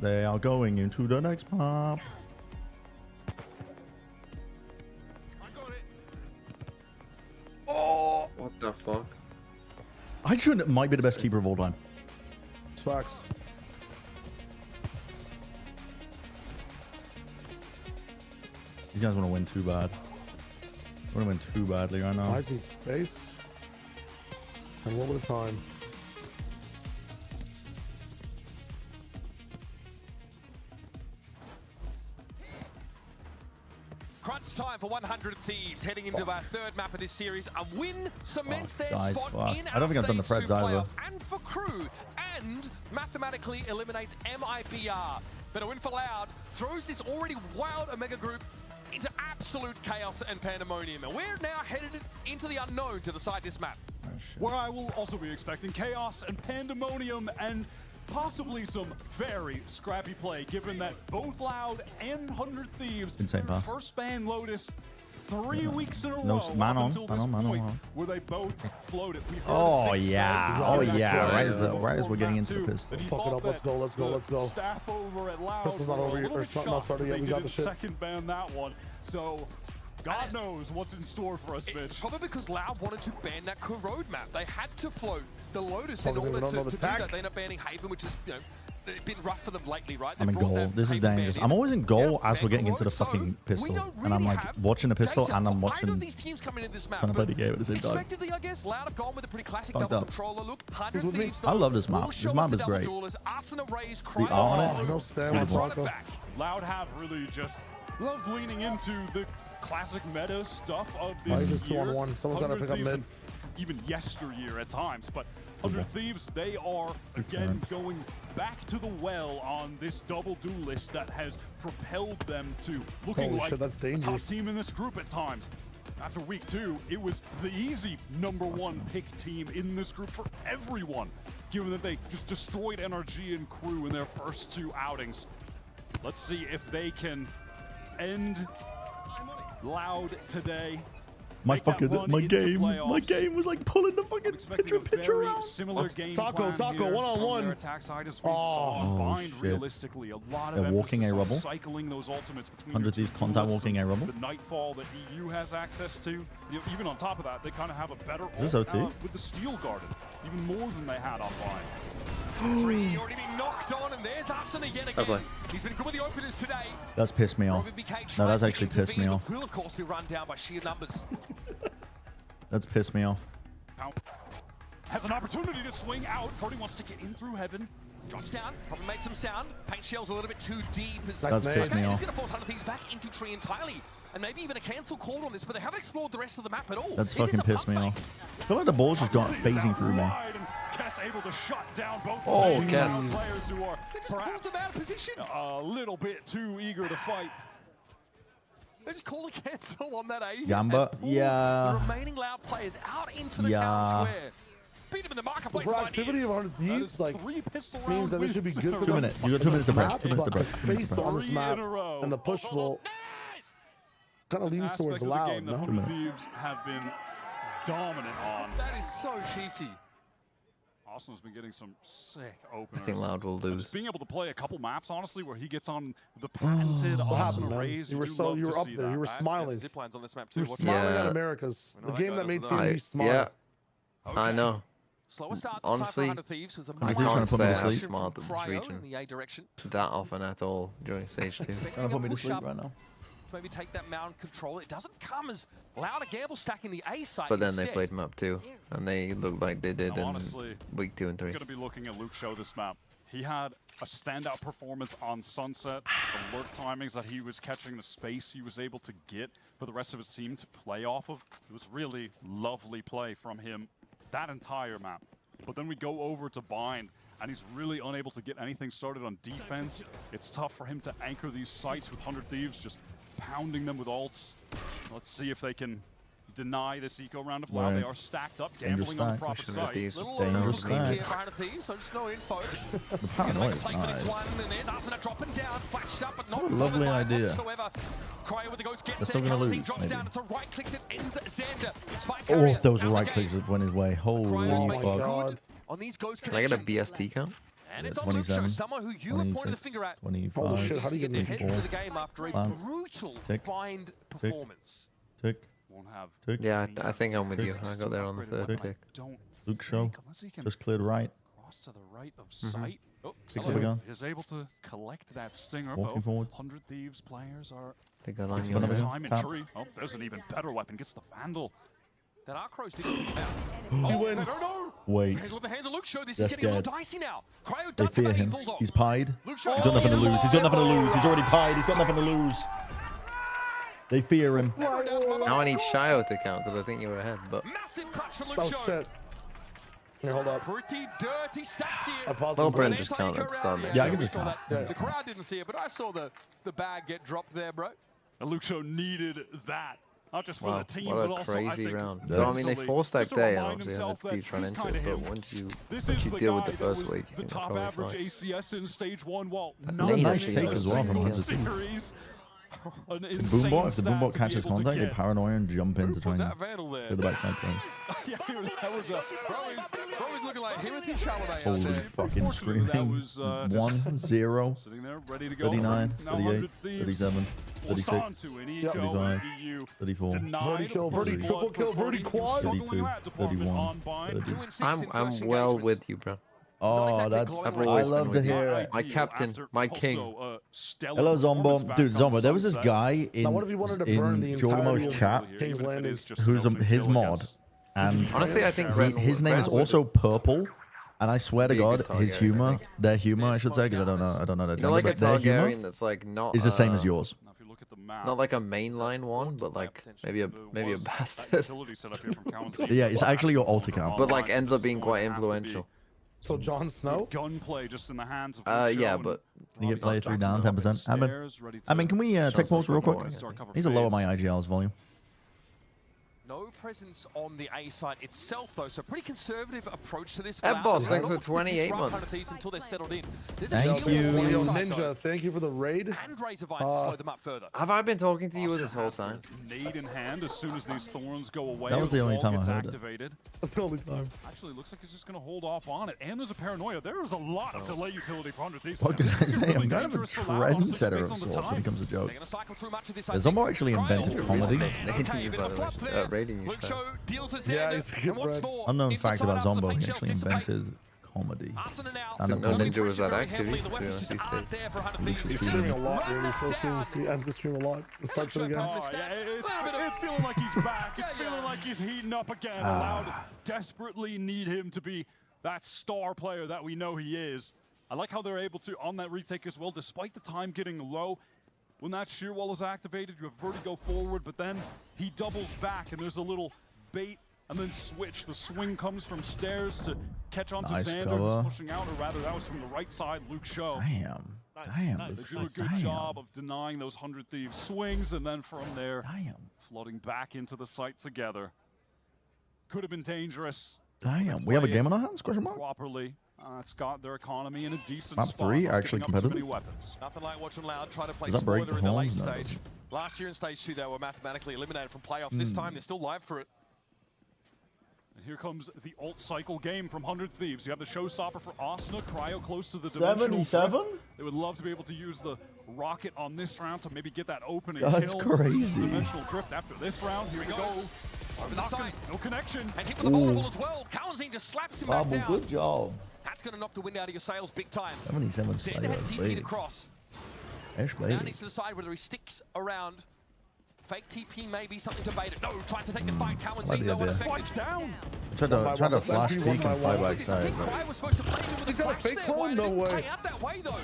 They are going into the next map. Oh! What the fuck? Hydrogen might be the best keeper of all time. Facts. These guys want to win too bad. Want to win too badly right now. I see space. And one at a time. Crunch time for 100 Thieves, heading into our third map of this series. A win cements their spot in I don't think I've done the Preds either. And for Crew, and mathematically eliminates MIBR. But a win for Loud throws this already wild Omega group into absolute chaos and pandemonium. And we're now headed into the unknown to decide this map. Where I will also be expecting chaos and pandemonium and possibly some very scrappy play, given that both Loud and 100 Thieves first ban Lotus 3 weeks in a row where they both floated. Oh yeah, right as we're getting into the pistol. Fuck it up, let's go. Staff over at Loud. Pistol's not over yet, or it's not started yet, we got the shit. Second ban that one, so God knows what's in store for us, It's probably because Loud wanted to ban that corrode map. They had to float the Lotus in order to do that. They end up banning Haven, which is, you know, been rough for them lately, right? I'm in goal. This is dangerous. I'm always in goal as we're getting into the fucking pistol. And I'm like watching the pistol and I'm watching these teams coming in this map, trying to play the game at the same time. Expectedly, I guess, Loud have gone with a pretty classic double controller look. 100 Thieves, I love this map. This map is great. The R on it. Loud have really just loved leaning into the classic meta stuff of this year. 2-on-1. Someone's got to pick up mid. Even yesteryear at times, but 100 Thieves, they are again going back to the well on this double duelist that has propelled them to looking like a top team in this group at times. After week 2, it was the easy #1 pick team in this group for everyone, given that they just destroyed NRG and Crew in their first 2 outings. Let's see if they can end Loud today. My game was like pulling the fucking picture out. Similar game Taco, one-on-one. Attack side as we saw Bind shit. realistically a lot They're of walking a emphasis rubble. on cycling those ultimates between 100 Thieves contact walking a rubble. the Nightfall that EU has access to. You know, even on top of that, they kind of have a better Is this ult OT? with the Steel Garden, even more than they had on Bind. Tree already being knocked on, and there's Arsene again. He's been good with the openers today. That's pissed me off. No, that's actually pissed me off. Will of course be run down by sheer numbers. That's pissed me off. Has an opportunity to swing out. Cody wants to get in through heaven. Drops down, probably made some sound. Paint shell's a little bit too deep. That's pissed me He's off. going to force 100 Thieves back into Tree entirely. And maybe even a cancel call on this, but they haven't explored the rest of the map at all. That's fucking pissed me off. I feel like the ball's just gone phasing through me. Kess able to shut down both players who are perhaps out of position. A little bit too eager to fight. They just call a cancel on that A. Gamba, yeah. The remaining Loud players out into the town square. Beat him in the marketplace. The proactivity of 100 Thieves means that it should be good for 2 minutes. You got 2 minutes to break. 2 minutes to break. The space on this map and the push will kind of leans towards Loud. The 100 Thieves have been dominant on. That is so cheeky. Arsenal's been getting some sick openers. I think Loud will lose. Just being able to play a couple maps, honestly, where he gets on the patented Arsenal rays. You were up there. You were smiling. Zip lines on this map too. You were smiling at America's. The game that made TNG smile. Yeah, I know. Slower start. Honestly, I can't say I sleep. smiled at this region In the A direction. that often at all during stage 2. Trying to put me to sleep right now. Maybe take that mound control. It doesn't come as Loud a gamble stack in the A side. But then instead. they played map 2, and they looked like they did in week 2 and 3. I'm going to be looking at Luke Show this map. He had a standout performance on Sunset. The lurk timings that he was catching, the space he was able to get for the rest of his team to play off of. It was really lovely play from him that entire map. But then we go over to Bind, and he's really unable to get anything started on defense. It's tough for him to anchor these sites with 100 Thieves, just pounding them with ults. Let's see if they can deny this eco round of Loud. They are stacked up, gambling on the proper side. Dangerous stack. So just no info. The paranoia is nice. What a lovely idea. They're still going to lose, maybe. Oh, those right clicks have went his way. Holy fuck. Can I get a BST count? And it's 27, someone who you were pointing the finger at. 25, oh shit, how do you get 24, into the game after a brutal Bind performance. Tick. Tick. Yeah, I think I'm with you. I got there on the 3rd tick. Luke Show just cleared right. Cross to the right of sight. Oh, Picks up again. Is able to collect that stinger. Walking forward. 100 Thieves players are they got on spending time in tree. Oh, there's an even better weapon. Gets the Vandal. That Arcros didn't come out. He wins. Wait. With the hands of Luke Show, this They're is getting a scared. little dicey now. Cryo They does fear have a him. Bulldog. He's pied. Luke He's got nothing to lose. He's got nothing to lose. He's already pied. He's got nothing to lose. They fear him. Now I need Shio to count because I think you were ahead. But massive clutch for Luke Oh Show. shit. Here, hold up. Pretty dirty stack here. well, Brent just counted at the start. Yeah, I can just count. The crowd didn't see it, but I saw the bag get dropped there, bro. And Luke Show needed that. Not just for Wow, the team, what but a also, crazy I think, round. So I mean, they forced that just to day, and remind obviously himself had Deep run he's into kinda it. But him. once you deal with the first week, the you're top probably average fine. ACS in stage 1, while That not was a Nate nice actually take has as well from single 100 Thieves. series. An The insane Boombot, if the stat Boombot to be catches able to contact, they get. paranoia and jump in to try and That Vandal there. clear the backside plane. Yeah, that was a Bro is looking like Timothy Chalamet. Holy fucking Unfortunately, that screaming. was, 1, 0, sitting there, ready to go. 39, Now 38, 100 Thieves 37, forced 36, onto an Yep. eco 35, EU. 34, Denied Verti kill, Verti first triple blood kill, for Verti Verti, quad. struggling 32, that department 31, on Bind. 30. I'm well with you, bro. Oh, that's. I've I always love been to with you. hear it. My captain, my king. Hello, Zombo. Dude, Zombo, there was this guy Now, what if you wanted to burn the in Jordamo's entirety chat of King's Landing? who's his mod, and Honestly, I think his name is also Purple. And I swear to Be a God, good his Targaryen, humor, their humor, I should say, because I don't know their You know, like a but their humor Targaryen that's like not is the same as yours. Not like a mainline one, but like maybe a bastard. Yeah, it's actually your alt account. But like ends up being quite influential. So Jon Snow? Gunplay just in the hands of Yeah, but Can you get player 3 down, 10%? I mean, can we take pause real quick? Need to lower my IGL's volume. No presence on the A side itself, though, so pretty conservative approach to this. That boss, thanks for 28 months. Until they're settled in. Thank you. Ninja, thank you for the raid. And Razor Vines to slow them up further. Have I been talking to you this whole time? Nade in hand as soon as these thorns go away. That was the only time I heard activated. That's the only time. Actually, looks like he's just going to hold off on it. And there's a paranoia. There is a lot of delay utility for 100 Thieves. What can I say? I'm kind of a trendsetter of sorts when it comes to jokes. Has Zombo actually invented comedy? Rating you. Yeah, he's a good friend. Unknown fact about Zombo, he actually invented comedy. No Ninja was that active, to be honest, these days. He's streaming a lot, dude. He's supposed to. He ends the stream a lot. Let's start it again. Oh, yeah, it's feeling like he's back. It's feeling like he's heating up again. Loud desperately need him to be that star player that we know he is. I like how they're able to, on that retake as well, despite the time getting low, when that shear wall is activated, you have vertigo forward, but then he doubles back, and there's a little bait, and then switch. The swing comes from stairs to catch onto Xander, who's pushing out, or rather, that was from the right side, Luke Show. Damn. They do a good job of denying those 100 Thieves swings, and then from there, flooding back into the site together. Could have been dangerous. Damn. We have a game on our hands? Question mark? Properly. It's got their economy in a decent Map spot. 3 actually competitive? Nothing like watching Loud try to play Does that break spoiler the in the late horns? No, stage. Last year in stage 2, they were mathematically eliminated from playoffs. This time, they're still live for it. And here comes the ult cycle game from 100 Thieves. You have the showstopper for Asuna, Cryo close to the dimensional 77? drift. They would love to be able to use the rocket on this round to maybe get that opening That's kill. crazy. Dimensional drift after this round. Here we go. Over the side. No connection. And hit with the vulnerable as well. Kalenzine just slaps him back down. Good job. That's going to knock the wind out of your sails big time. 77 Xander had TP'd across. Now needs to decide whether he sticks around. Fake TP may be something to bait it. No, tries to take the fight. Kalenzine, no one affected. Down. Tried to flash peek and fly back side. Cry was supposed to play him with a crash there. Why did it play out that way, though?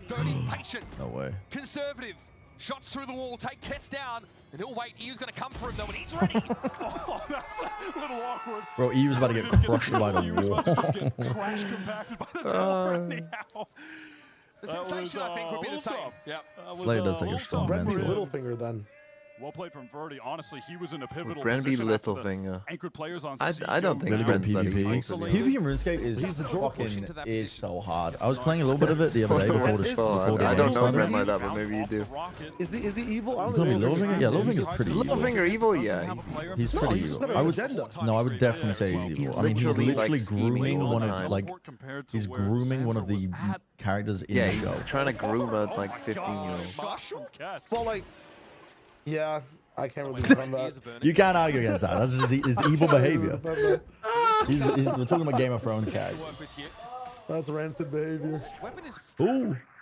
Dirty, patient. No way. Conservative. Shots through the wall, take Kess down, and he'll wait. E's going to come for him, though, and he's ready. Oh, that's a little awkward. Bro, E was about to get crushed by the wall. Crash compacted by the tower anyhow. The sensation, I think, would be the same. Yeah. Slayer does take a strong Brenby mental. Littlefinger then. Well played from Verdi. Honestly, he was in a pivotal Granby position. Littlefinger. Anchored players on I don't think Brent's that easy. PvP in RuneScape is fucking is so hard. I was playing a little bit of it the other day before the I don't know started. Brent like that, but maybe you do. Is he evil? I Is don't it know. Littlefinger? Yeah, Littlefinger's pretty evil. Littlefinger evil? Yeah. He's pretty evil. I would definitely say he's evil. I mean, he's literally grooming one of he's grooming one of the characters in the show. He's trying to groom a like 15-year-old. Well, like, yeah. I can't really defend that. You can't argue against that. That's just his evil behavior. We're talking about Game of Thrones characters. That's rancid behavior. Weapon is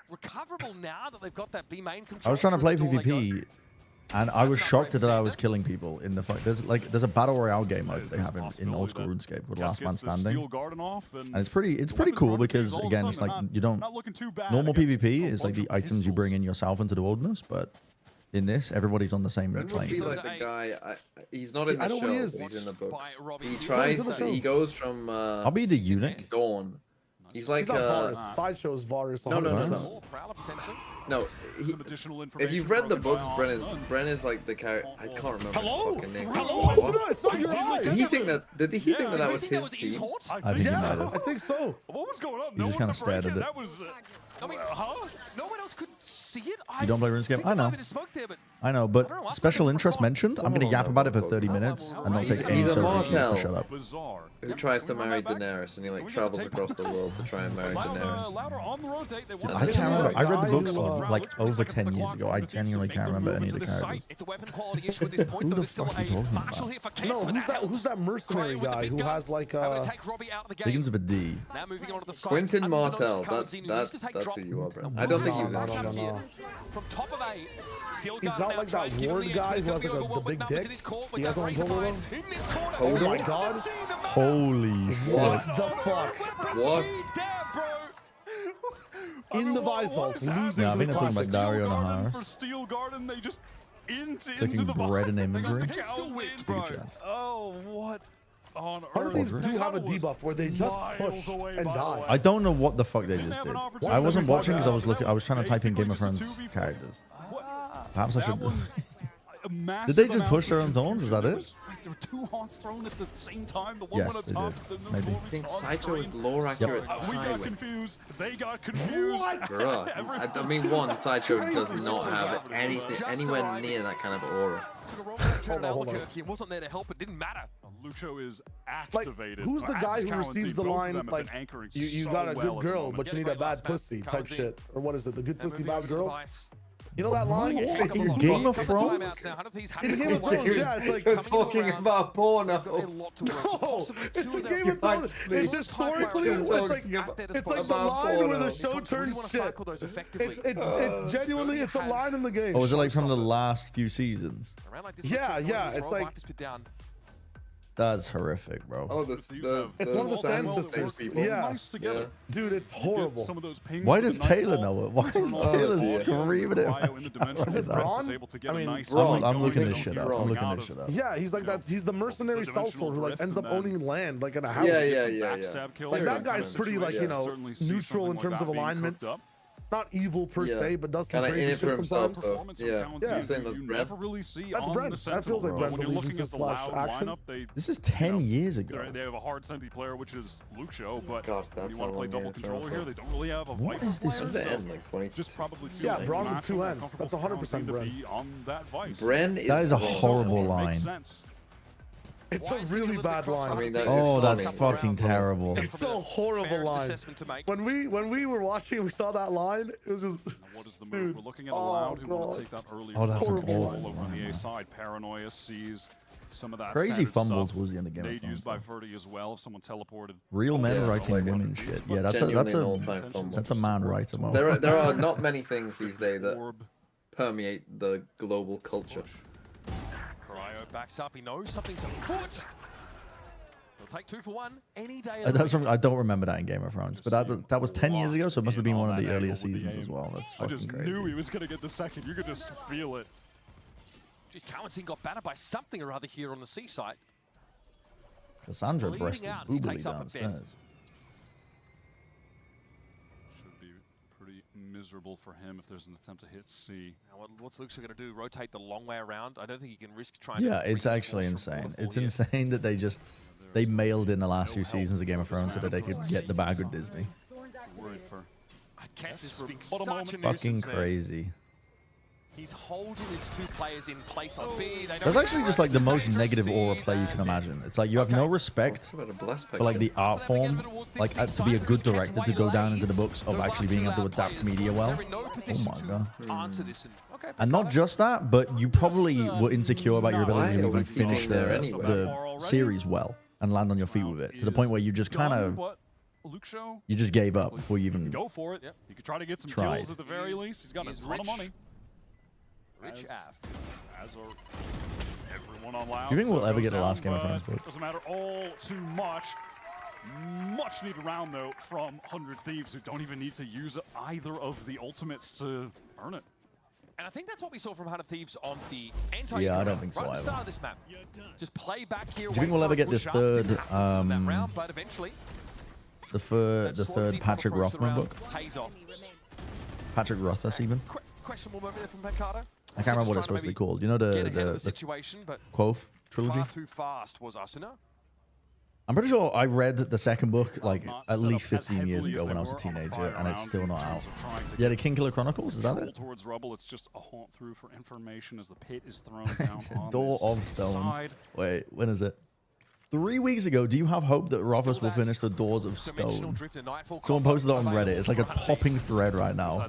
recoverable now that they've got that B main control. I was trying to play PvP, and I was shocked that I was killing people in the fight. There's a battle royale game mode they have in old school RuneScape with Last Man Standing, and it's pretty cool because again, it's like you don't normal PvP is like the items you bring in yourself into the wilderness, but in this, everybody's on the same plane. He's like the guy. He's not in the show. He's in the books. He tries. He goes from. I'll be the eunuch. Dawn. He's like. He's not Varus. Sideshow's Varus. No. No. If you've read the books, Bren is like the character. I can't remember his fucking name. It's not your eyes. Did he think that was his team? I think he might have. I think so. What was going on? He just kind of stared at it. That was. I mean, no one else could see it. You don't play RuneScape? I know, but special interest mentioned. I'm gonna yap about it for 30 minutes, and I'll take any social cues to shut up. Who tries to marry Daenerys, and he like travels across the world to try and marry Daenerys. I can't remember. I read the books like over 10 years ago. I genuinely can't remember any of the characters. Who the fuck are you talking about? No, who's that mercenary guy who has like Begins with a D. Quentin Martell. That's who you are, bro. I don't think you From top of A, he's not like that ward guy who has like the big dick. He has one over him. Oh my god. Holy shit. What the fuck? What? In the Visalt, losing Yeah, I to think the they're talking about Dario Nahar. For Steel Garden, they just Taking bread and imagery. Oh, what on Other earth? things do have a debuff where they just push and die. I don't know what the fuck they just did. I wasn't watching because I was trying to type in Game of Thrones characters. Perhaps I should. Did they just push their own thorns? Is that it? There were 2 haunts thrown at the same time. The one Yes, went they up did. top. Maybe. I think Sideshow is lore accurate. We got confused. They got confused. Bruh. I mean, one, Sideshow does not have anything anywhere near that kind of aura. Albuquerque wasn't there to help. It didn't matter. Lucho is activated. Who's the guy who receives the line like you got a good girl, but you need a bad pussy type shit, or what is it? The good pussy, bad girl. You know that line? In Game of Thrones? In Game of Thrones, yeah, it's like you're talking about porno. No, it's a Game of Thrones. It's historically, it's like the line where the show turns shit. It's genuinely, it's a line in the game. Oh, is it like from the last few seasons? Yeah, it's like. That's horrific, bro. Oh, it's one of the Sand Sisters. people. Yeah. Dude, it's horrible. Why does Taylor know it? Why is Taylor screaming it? I mean, I'm looking this shit up. I'm looking this shit up. Yeah, he's like that. He's the mercenary sellsword who like ends up owning land like in a house. Yeah. Like that guy's pretty like, you know, neutral in terms of alignments. Not evil per se, but does some crazy shit sometimes. Yeah. You're saying that's Brent? That's Brent. That feels like Brent's allegiance / action. This is 10 years ago. They have a hard Senti player, which is Lucho, but God, when you want to play double controller here, they don't really have a What is this? Just probably feels Yeah, Braun with 2 ends. That's 100% Brent. on that vice. That is a horrible line. It's a really bad line. I mean, That's fucking terrible. It's a horrible line. When we were watching, we saw that line. It was just. What is the move? We're looking at Loud, who want to take that early. Oh, that's an control awful over on the line. A side. Paranoia sees some of that Crazy standard fumbles stuff. was the end of Game of Nade Thrones, used by though. Verdi as well. If someone teleported. Real men writing women shit. Yeah, that's a man writer moment. There are not many things these days that permeate the global culture. Cryo backs up. He knows something's afoot. He'll take 2 for 1 any day. I don't remember that in Game of Thrones, but that was 10 years ago, so it must have been one of the earlier seasons as well. That's I just fucking crazy. knew he was going to get the second. You could just feel it. Jeez, Cowan's got battered by something or other here on the seaside. Cassandra Bleeding breasted out as he boobily takes up a downstairs. Should be pretty miserable for him if there's an attempt to hit C. Now, what's Lucho going to do? Rotate the long way around? I don't think he can risk trying Yeah, to... it's actually insane. It's insane that they mailed in the last few seasons of Game of Thrones so that they could get the bag with Disney. I guess this would be such a Fucking nuisance there. crazy. He's holding his 2 players in place on B. That's actually just like the most negative aura play you can imagine. It's like you have no respect for like the art form, like to be a good director to go down into the books of actually being able to adapt media well. Oh my god. And not just that, but you probably were insecure about your ability to even finish the series well and land on your feet with it to the point where you just kind of you just gave up before you even go for it. You could try to get some tried. kills at the very least. He's got a ton of money. Rich as are everyone on Loud. Do you think we'll so ever get the goes last down, Game of Thrones book? Doesn't matter all too much. Much needed round though from 100 Thieves, who don't even need to use either of the ultimates to earn it. And I think that's what we saw from 100 Thieves on the anti. Yeah, I don't think so right at the start either. of this map. Just play back here. Do you think we'll ever get the third round, but eventually the third Patrick Rothman book? Pays off. Patrick Rothfuss even? Questionable moment there from Pancada. I can't remember what it's supposed to be called. You know the situation, but Quoth trilogy? Far too fast was Asuna. I'm pretty sure I read the second book like at least 15 years ago when I was a teenager, and it's still not out. Yeah, the King Killer Chronicles, is that it? Towards rubble, it's just a haunt through for information as the pit is thrown down on Door this of Stone. side. Wait, when is it? 3 weeks ago, do you have hope that Rothfuss will finish the Doors of Stone? Someone posted that on Reddit. It's like a popping thread right now.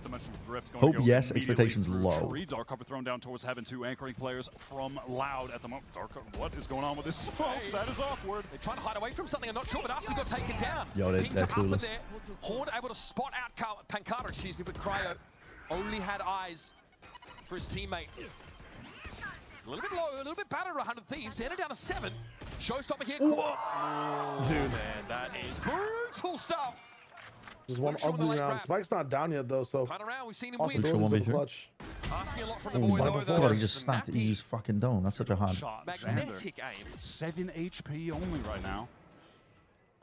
Hope yes, expectations low. Dark Copper thrown down towards Heaven, 2 anchoring players from Loud at the moment. Dark Copper, what is going on with this? Oh, that is awkward. They're trying to hide away from something. I'm not sure, but Asuna's got taken down. Yo, they're clueless. Horn able to spot out Pancada, excuse me, but Cryo only had eyes for his teammate. A little bit low, a little bit battered, 100 Thieves. They're down to 7. Showstopper here. Dude, man, that is brutal stuff. This is one ugly round. Spike's not down yet though, so. We've seen him win. Asking a lot from the Oh boy, my though. god, he just snapped E's fucking dome. That's such a hard. Magnetic aim. 7 HP only right now.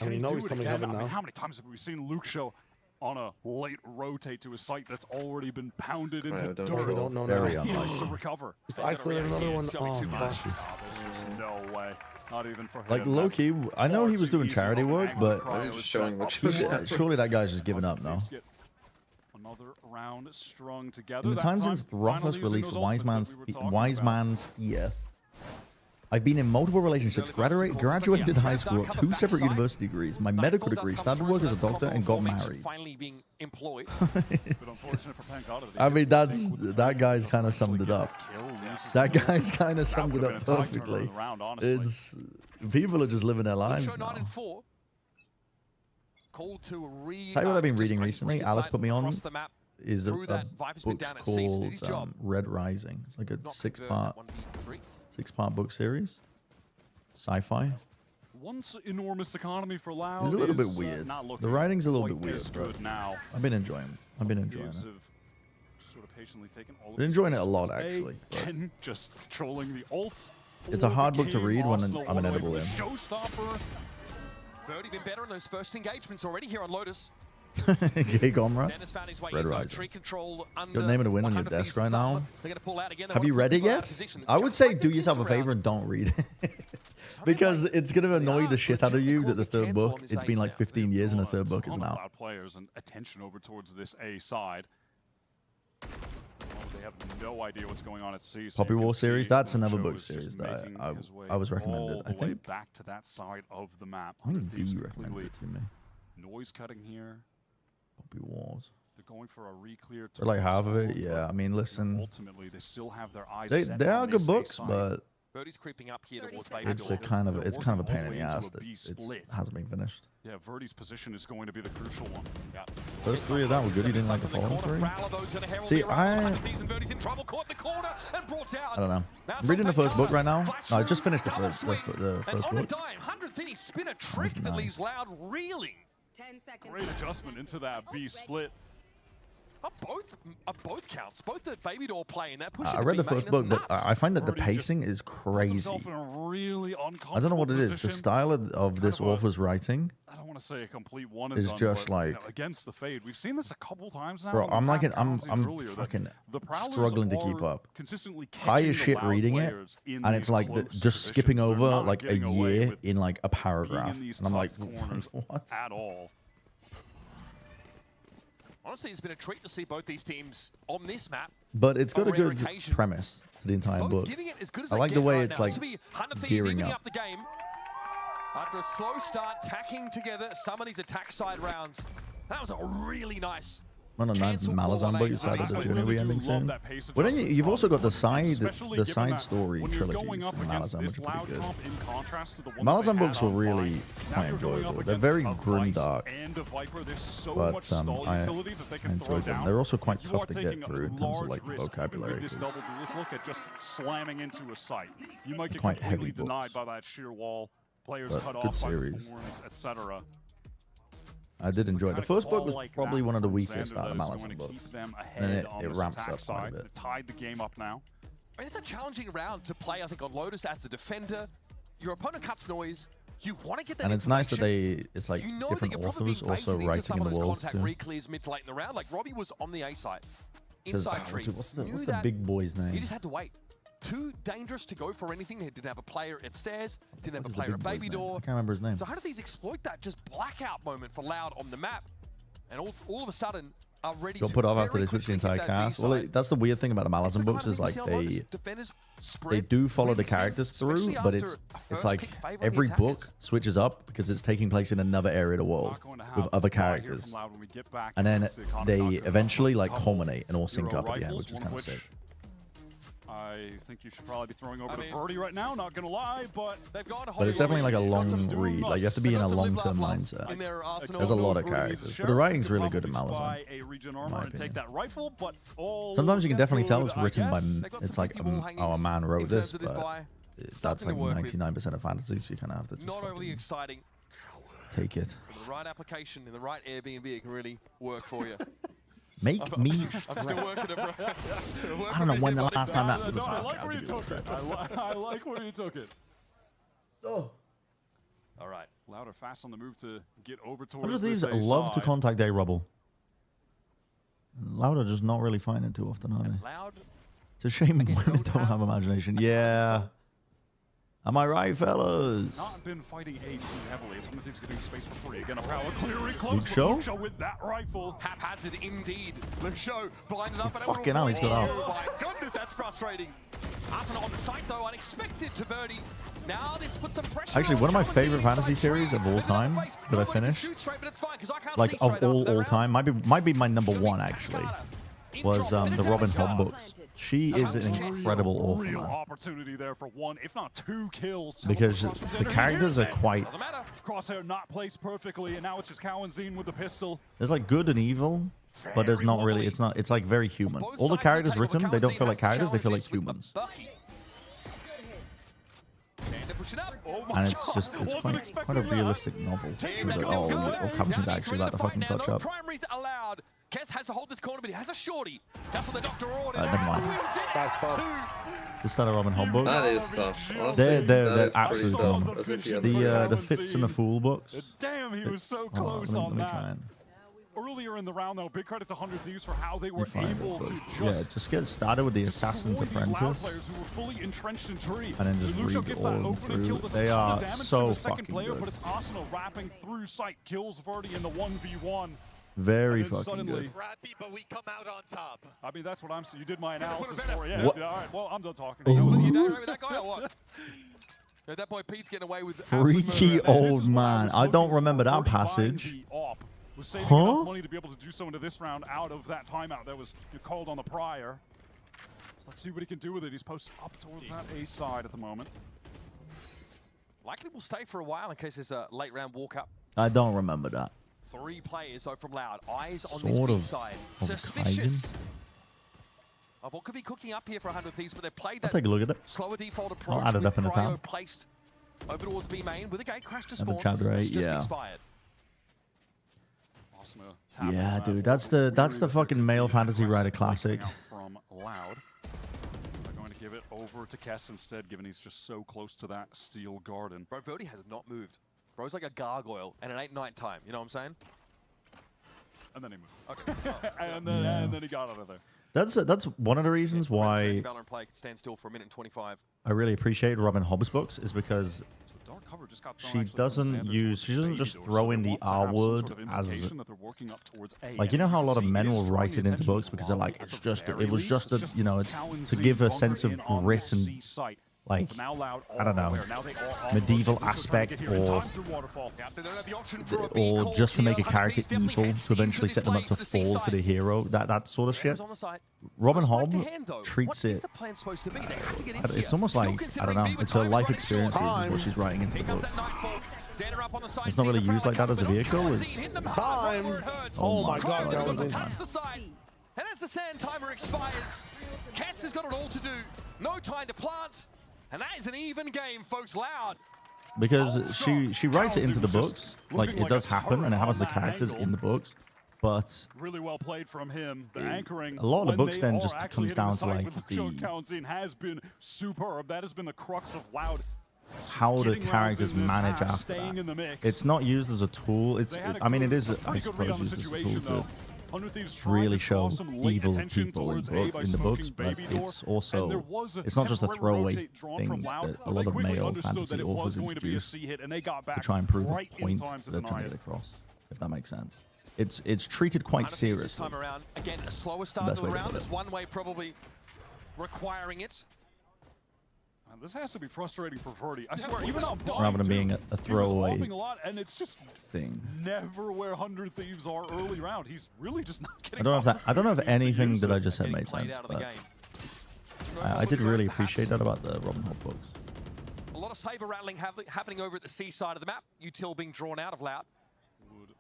I mean, you know he's coming Heaven I mean, now. how many times have we seen Luke show on a late rotate to a site that's already been pounded into dirt? Don't know Very now. He unlikely. needs to recover. He's isolated another one. Oh, Too much. fuck. Just no way. Not even for him. Like low-key, I know he was doing charity work, but surely that guy's just giving up now. Another round strung together. In the time since Rothfuss released Wise Man's Year, I've been in multiple relationships, graduated high school, 2 separate university degrees, my medical degree, started work as a doctor, and got married. I mean, that guy's kind of summed it up. That guy's kind of summed it up perfectly. It's people are just living their lives now. Tell you what I've been reading recently. Alice put me on. Is a book called Red Rising. It's like a 6-part book series. Sci-fi. Once enormous economy for Loud. It's a little bit weird. The writing's a little bit weird, but now. I've been enjoying it. I've been enjoying it. Sort of patiently taken all Been enjoying it a lot, actually. Again, just trolling the ults. It's a hard book to read when I'm an edible in. Showstopper. Birdie been better in those first engagements already here on Lotus. Gay Gomra. Red Rising. You're naming a win on your desk right now. Have you read it yet? I would say do yourself a favor and don't read it. Because it's going to annoy the shit out of you that the third book, it's been like 15 years and the third book is now. Players and attention over towards this A side. They have no idea what's going on at C. Poppy War series, that's another book series that I was recommended. I think back to that side of the map. I think B recommended it to me. Noise cutting here. Poppy Wars. They're going for a re-clear. For like half of it, yeah. I mean, listen. Ultimately, they still have their eyes. They are good books, but Birdie's creeping up here towards it's a kind of a pain in the ass that it hasn't been finished. Yeah, Verdi's position is going to be the crucial one. Yeah. First 3 of that were good. You didn't like the following 3? See, I don't know. I'm reading the first book right now. No, I just finished the first book. 100 Thieves spin a trick that leaves Loud reeling. 10 seconds. Great adjustment into that B split. Both counts, both the Baby Door play and that push. I read the first book, but I find that the pacing is crazy. I don't know what it is. The style of this author's writing. I don't want to say a complete one and is done, just but, like against the fade. We've seen this a couple times now. Bro, I'm fucking struggling to keep up. High as shit reading it, and it's like just skipping over like a year in like a paragraph, and I'm like, what? At all. Honestly, it's been a treat to see both these teams on this map. But it's got a good premise to the entire book. I like the way it's like gearing up. The game. After a slow start, tacking together some of these attack side rounds. That was a really nice. On a Malazan book, you decided the journey will be ending soon. Well, then you've also got the side story trilogies in Malazan, which are pretty good. Malazan books were really quite enjoyable. They're very grim dark, but I enjoyed them. They're also quite tough to get through in terms of like vocabulary. Quite heavy books, but good series. I did enjoy it. The first book was probably one of the weakest out of Malazan books. And it ramps up quite a bit. Tied the game up now. I mean, it's a challenging round to play, I think, on Lotus as a defender. Your opponent cuts noise. You want to get that. And it's nice that it's like different authors also writing in the world too. Re-clears mid to late in the round. Like Robbie was on the A side. Inside tree. What's the big boy's name? He just had to wait. Too dangerous to go for anything. They didn't have a player at stairs, didn't have a player at Baby Door. I can't remember his name. So how do these exploit that just blackout moment for Loud on the map? And all of a sudden are ready to put off after they switch the entire cast. Well, that's the weird thing about the Malazan books is like they do follow the characters through, but it's like every book switches up because it's taking place in another area of the world with other characters. And then they eventually like culminate and all sync up at the end, which is kind of sick. I think you should probably be throwing over to Birdie right now, not gonna lie, but it's definitely like a long read. Like you have to be in a long-term mindset. There's a lot of characters, but the writing's really good in Malazan, in my opinion. Sometimes you can definitely tell it's written by, it's like, oh, a man wrote this, but that's like 99% of fantasy, so you kind of have to just not overly exciting. Take it. The right application in the right Airbnb, it can really work for you. Make me. I'm still working it, bro. I don't know when the last time that was. I like where you took it. I like where you took it. Oh. All right. Louder fast on the move to get over towards What does these love to contact A Rubble? Louder just not really finding it too often, are they? It's a shame women don't have imagination. Yeah. Am I right, fellas? Not been fighting A too heavily. It's one of the things getting space for free. Again, a power clearing close. Luke Shaw? Luke Shaw with that rifle. Haphazard indeed. Luke Shaw blinded up. Fucking hell, he's got out. Oh my goodness, that's frustrating. Arsenal on the site though, unexpected to Verdi. Now this puts some pressure. Actually, one of my favorite fantasy series of all time that I finished, like of all time, might be my number one actually, was the Robin Hood books. She is an incredible author, Real man. opportunity there for 1, if not 2 kills. Because the characters are quite. Crosshair not placed perfectly, and now it's just Cow and Zine with the pistol. There's like good and evil, but there's not really. It's not. It's like very human. All the characters written, they don't feel like characters. They feel like humans. And it's just it's quite a realistic novel. Oh, Covington's actually about to fucking clutch up. Primaries allowed. Kess has to hold this corner, but he has a shorty. That's what the doctor ordered. Never mind. The start of Robin Hood books. That is tough. Honestly, they're that is absolutely tough. phenomenal. The Fitz and the Fool books. Damn, he was so Hold close let on me that. try and Earlier in the round, though, big credit to 100 Thieves for how they were find able it, to yeah, just just get started with the Assassin's destroy these Loud Apprentice, players who were fully entrenched in tree. and then just Luke Shaw read gets all that of them opening kill, through. does a They ton are of damage to so the second fucking player, good. but it's Arsenal wrapping through sight, kills Verdi in the 1v1. Very and then fucking good. Scrappy, but we come out on top. I mean, that's what I'm saying. You did my analysis for it. Yeah, What? all right, well, I'm done talking. You done right with that guy or what? At that point, Pete's getting away with Freaky old man. I don't remember that passage. Was saving Huh? enough money to be able to do so into this round out of that timeout that was called on the prior. Let's see what he can do with it. He's posted up towards that A side at the moment. Likely will stay for a while in case there's a late round walk up. I don't remember that. 3 players though from Loud. Eyes on Sort this B of side. of Suspicious of what could be cooking up here for 100 Thieves, but they've played I'll that take a look at it. slower default approach. I'll add it up in a Cryo tab. placed over towards B main with a gate crash to Have a spawn. chapter 8, It's just yeah. expired. Yeah, dude, that's the fucking male fantasy writer classic. From Loud. They're going to give it over to Kess instead, given he's just so close to that steel garden. Bro, Verdi has not moved. Bro's like a gargoyle, and it ain't night time. You know what I'm saying? And then he moved. Okay. and then he got out of there. That's one of the reasons why Valorant play could stand still for a minute and 25. I really appreciate Robin Hobbs books is because Dark cover just got thrown she actually from doesn't Xander use, she doesn't towards just B throw door, in so the they R want to have some word sort of as, indication that they're working up towards A. like, you know how a lot of And men you will can see write the it into attention books because they're like, it's just, it was just a, you know, it's Cow and to Zine give a bunker sense of in on grit this and C site. like, But now Loud I don't know, aware. Now they are medieval also trying to aspect get here in or time through Waterfall. or just to make a character evil to eventually set them up to fall to the hero, that sort of shit. Robin Hobb treats it, it's almost like, I don't know, it's her life experiences is what she's writing into the book. It's not really used like that as a vehicle. It's time. Oh my god, that was Touch the side. And as the sand timer expires, Cass has got it all to do. No time to plant. And that is an even game, folks. Loud. because she writes it into the books, like it does happen, and it has the characters in the books. But really well played from him. The anchoring. a lot of the when books they then are just actually comes hitting down the to site like with Luke Shaw the Counting has been superb. That has been the crux of Loud. how the Getting characters rounds in this manage half, after staying in the mix. that. It's not used as a tool. It's, They had a I mean, it good- is, I pretty good read suppose, on the used as a situation, tool though. 100 Thieves to tried really to show draw some late evil attention people in towards A by the books, smoking but Baby Door, it's and also, there was a it's not just a temporary throwaway rotate drawn thing from Loud, that but a they lot of quickly male understood fantasy that it was authors going to be a introduce C hit, and they got to back try and prove right the in point time to they're deny trying to it. get across, if that makes sense. It's treated quite This seriously. time around, again, a slower start Best to the way to round. put it. There's one way probably requiring it. This has to be frustrating for Verdi. I swear, even on Rather than being a throwaway he was a lot, and it's just thing. never where 100 Thieves are early round. He's really just not getting. I don't know if anything that I just said made sense, but I did really appreciate that about the Robin Hood books. A lot of saber rattling happening over at the C side of the map. Util being drawn out of Loud. Would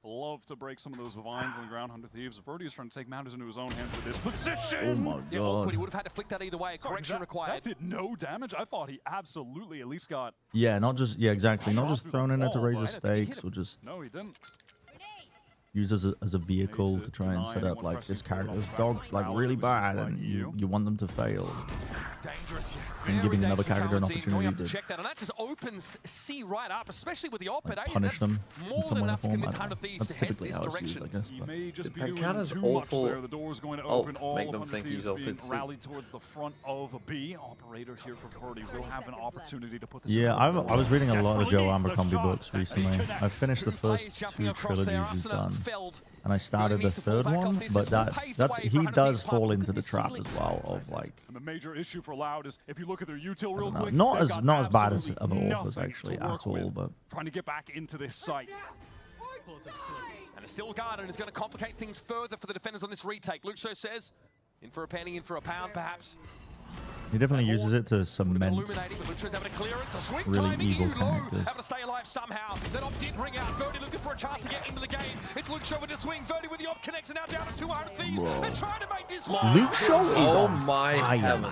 love to break some of those vines on the ground. 100 Thieves. Verdi is trying to take matters into his own hands with this position. Oh my Yeah, god. awkward. He would have had to flick that either way. Correction required. That did no damage. I thought he absolutely at least got. Yeah, not just, yeah, exactly. Not just thrown in there to raise the right? I think he stakes or just No, he didn't. used as a vehicle to try and set up like this character's dog like really bad and you want them to fail. Dangerous. And giving another character an opportunity to check that, and that just opens C right up, especially with the op. like, punish them in some way or form. That's typically how it's used, I guess. He may just be Pancada's doing too much awful there. The door is going to open. All make them 100 think Thieves he's being open C. rallied towards the front of a B. Operator here for Purdy will have an opportunity to put this. Yeah, I was reading a lot of Joe Abercrombie books recently. I finished the first 2 trilogies he's done, and I started the third one. But that's he does fall into the trap as well of like. And the major issue for Loud is if you look at their util real quick, Not as bad as other authors actually at all, but trying to get back into this site. And a still Garden is going to complicate things further for the defenders on this retake. Luxo says, in for a penny, in for a pound, perhaps. he definitely uses it to cement really evil characters. Having to stay alive somehow. That op did ring out. Verdi looking for a chance to get into the game. It's Luxo with the swing. Verdi with the op connects, and now down to 200 Thieves. They're trying to make this one. Luxo is on my heaven.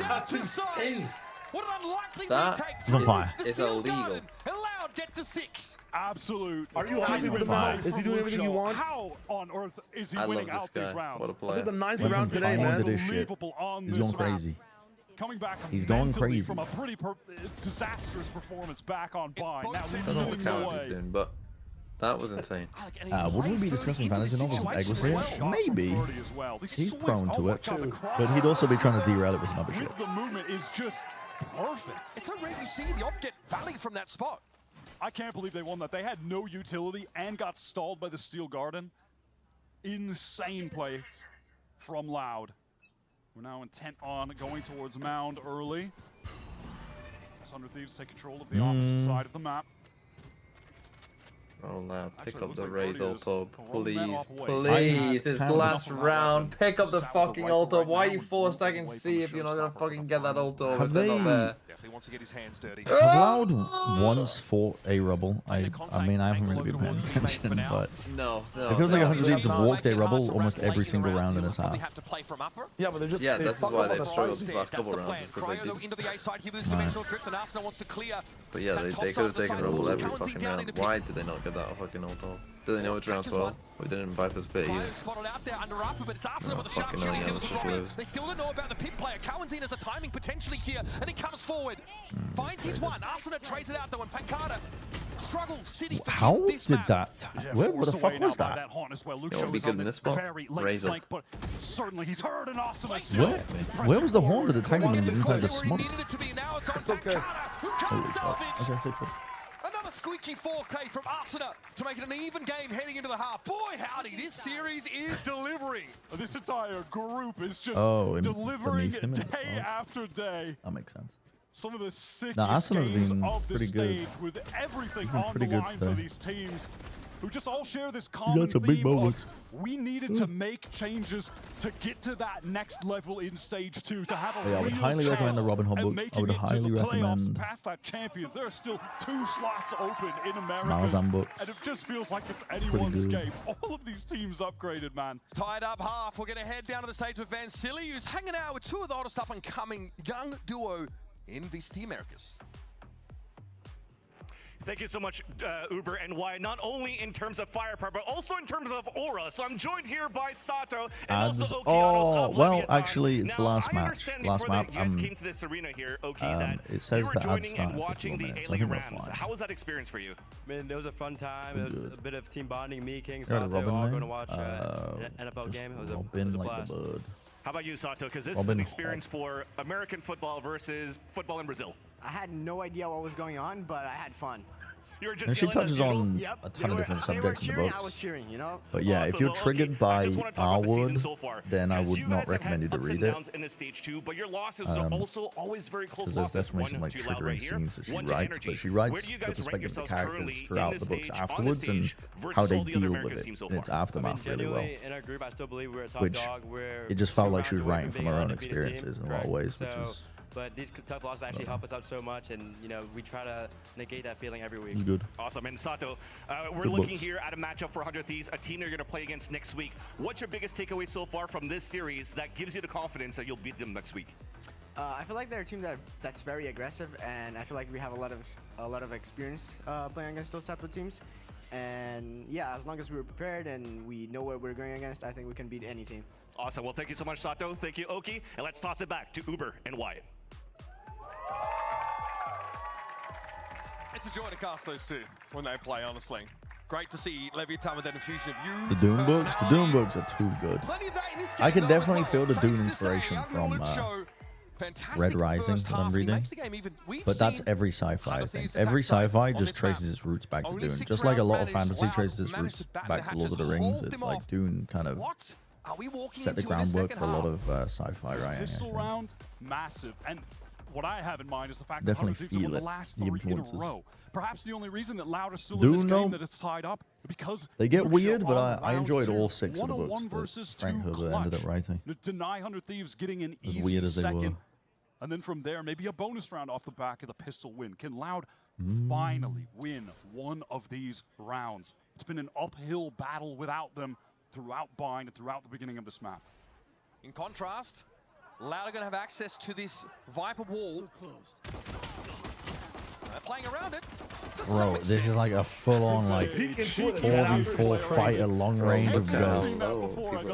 What an unlikely That retake. He's on fire. It's illegal. Allowed get to 6. Absolute. Are you happy with him? Is he doing everything you want? How on earth is he I winning love out this these guy. rounds? What a This is player. the 9th round today, man. This shit. He's going crazy. Coming back He's going mentally crazy. from a pretty disastrous performance back on Buy. Now I don't know what the challenge he's doing, but that was insane. Wouldn't we be discussing fantasy novels if Egg was here? Maybe. He's prone to it, but he'd also be trying to derail it with some other shit. The movement is just perfect. It's so rare you see the op get valley from that spot. I can't believe they won that. They had no utility and got stalled by the Steel Garden. Insane play from Loud. We're now intent on going towards Mound early. 100 Thieves take control of the opposite side of the map. Oh, Loud, pick Actually, up the like Raze Purdy has ult, thrown that please. off away. Please, it's the Can't last enough round. Pick up the South fucking right ult. right Why are now you with 4 one seconds away C from if you're not gonna showstopper fucking of get that the ult final. over? Have It's not they- there. Definitely wants to get his hands dirty. Have Loud once fought a Rebel? I mean, I haven't really been paying attention, but No. it feels like 100 Thieves have walked a Rebel almost every single round in this half. Yeah, but they're just. Yeah, they this is fuck why up on they've the struggled first these last couple rounds. Is because they Cryo did. into the A side here with this dimensional drift, and Arsenal wants to clear. But yeah, they could have taken Rebel every fucking round. Why did they not get that fucking ult off? Do they know it's round 12? We didn't invite this bit either. Spotted out there under upper, but it's Arsenal with a sharp fucking shooting hell, deal yeah, with let's just Rory. lose. They still don't know about the pit player. Cowanzine has a timing potentially here, and he comes forward. Finds his one. Arsenal trades it out though, and Pancada struggles. City How this did map. that? Where the fuck was that? It'll be good in this spot. Raise it. But certainly he's heard an awesome Where was the horn that attacked him when he was inside the smoke? Needed it to be now. It's on It's okay. Pancada, who Holy can't fuck. salvage. Okay, 6-6. Another squeaky 4K from Arsenal to make it an even game heading into the half. Boy, howdy, this series is delivering. This entire group is just delivering delivering day after day. That makes sense. Some of the sickest Arsenal's games been of the pretty good. stage with everything Been on the pretty good line for today. these teams who just all share this common some big theme of moments. we needed to make changes to get to that next level in stage 2 to have a Yeah, I would real highly chance recommend the Robin Hood at books. I making would it to highly the playoffs recommend past that champions. There are still 2 slots open in America, Malazan books. and it just feels like it's anyone's good. game. All of these teams upgraded, man. Tied up half. We're going to head down to the stage with Van Silly, who's hanging out with 2 of the oldest up-and-coming young duo in VCT Americas. Thank you so much, Uber and Wyatt, not only in terms of firepower, but also in terms of aura. So I'm joined here by Sato and also Okianos of well, Leviathan. actually, it's the Now, last I match. understand Last before map. you guys came to this arena here, Oki, that it says you were the ads joining start and in watching 51 the minutes. I Alien think we're Rams. fine. How was that experience for you? I mean, it was a fun time. It was a bit of team bonding. Me, King, You heard of Sato, Robin all name? going to watch an NFL game. It was a Robin like blast. the bird. How about you, Sato? Because this is Robin an experience for American football versus football in Brazil. I had no idea what was going on, but I had fun. You were just And she yelling as touches usual? on Yep. a ton of different They were subjects in the cheering, books. I was cheering, you know? But yeah, if Awesome. you're Well, triggered okay, I by just wanna talk our about the season word, so far, then I 'cause would you not guys have had recommend you to ups read and it. downs in the stage 2, but your losses are also always very close Because there's losses. definitely some like One to Loud triggering right here, scenes that she one to writes, Energy. but she Where writes do you the guys rank perspective of the yourselves characters currently throughout in the the books stage, on the afterwards and stage how versus they all the other deal American with it teams so in its far? aftermath really well. Genuinely, in our group, I still believe we're a top Which dog. We're it just felt two like she was rounds away writing from from being her own undefeated team. experiences in a lot of Correct. ways, which So, is but these tough losses actually help us out so much, and you know we try to negate that feeling every week. it's good. Awesome. And Sato, we're Good looking books. here at a matchup for 100 Thieves, a team you're going to play against next week. What's your biggest takeaway so far from this series that gives you the confidence that you'll beat them next week? I feel like they're a team that's very aggressive, and I feel like we have a lot of experience playing against those type of teams. And yeah, as long as we're prepared and we know what we're going against, I think we can beat any team. Awesome. Well, thank you so much, Sato. Thank you, Oki. And let's toss it back to Uber and Wyatt. It's a joy to cast those two when they play, honestly. Great to see Leviathan with that infusion of you. The Doom books. The Doom books are too good. I can definitely feel the Doom inspiration from Red Rising that I'm reading. But that's every sci-fi, I think. Every sci-fi just traces its roots back to Dune. Just like a lot of fantasy traces its roots back to Lord of the Rings. It's like Dune kind of set the groundwork for a lot of sci-fi writing. Pistol round, massive. And what I have in mind is the fact Definitely that 100 Thieves feel won it, the last the 3 in a influences. row. Perhaps the only reason that Loud is still in Dune, this game though, that it's tied up because they get Luke weird, Shaw but on I enjoyed round all two, 6 of the 101 books versus that Frank 2 Herbert ended up writing. To deny 100 Thieves getting an As easy weird as they were. second. And then from there, maybe a bonus round off the back of the pistol win. Can Loud finally win one of these rounds? It's been an uphill battle without them throughout Bind and throughout the beginning of this map. In contrast, Loud are going to have access to this Viper wall. They're playing around it. Bro, this is like a full-on like 4v4 fight at long range of Ghost.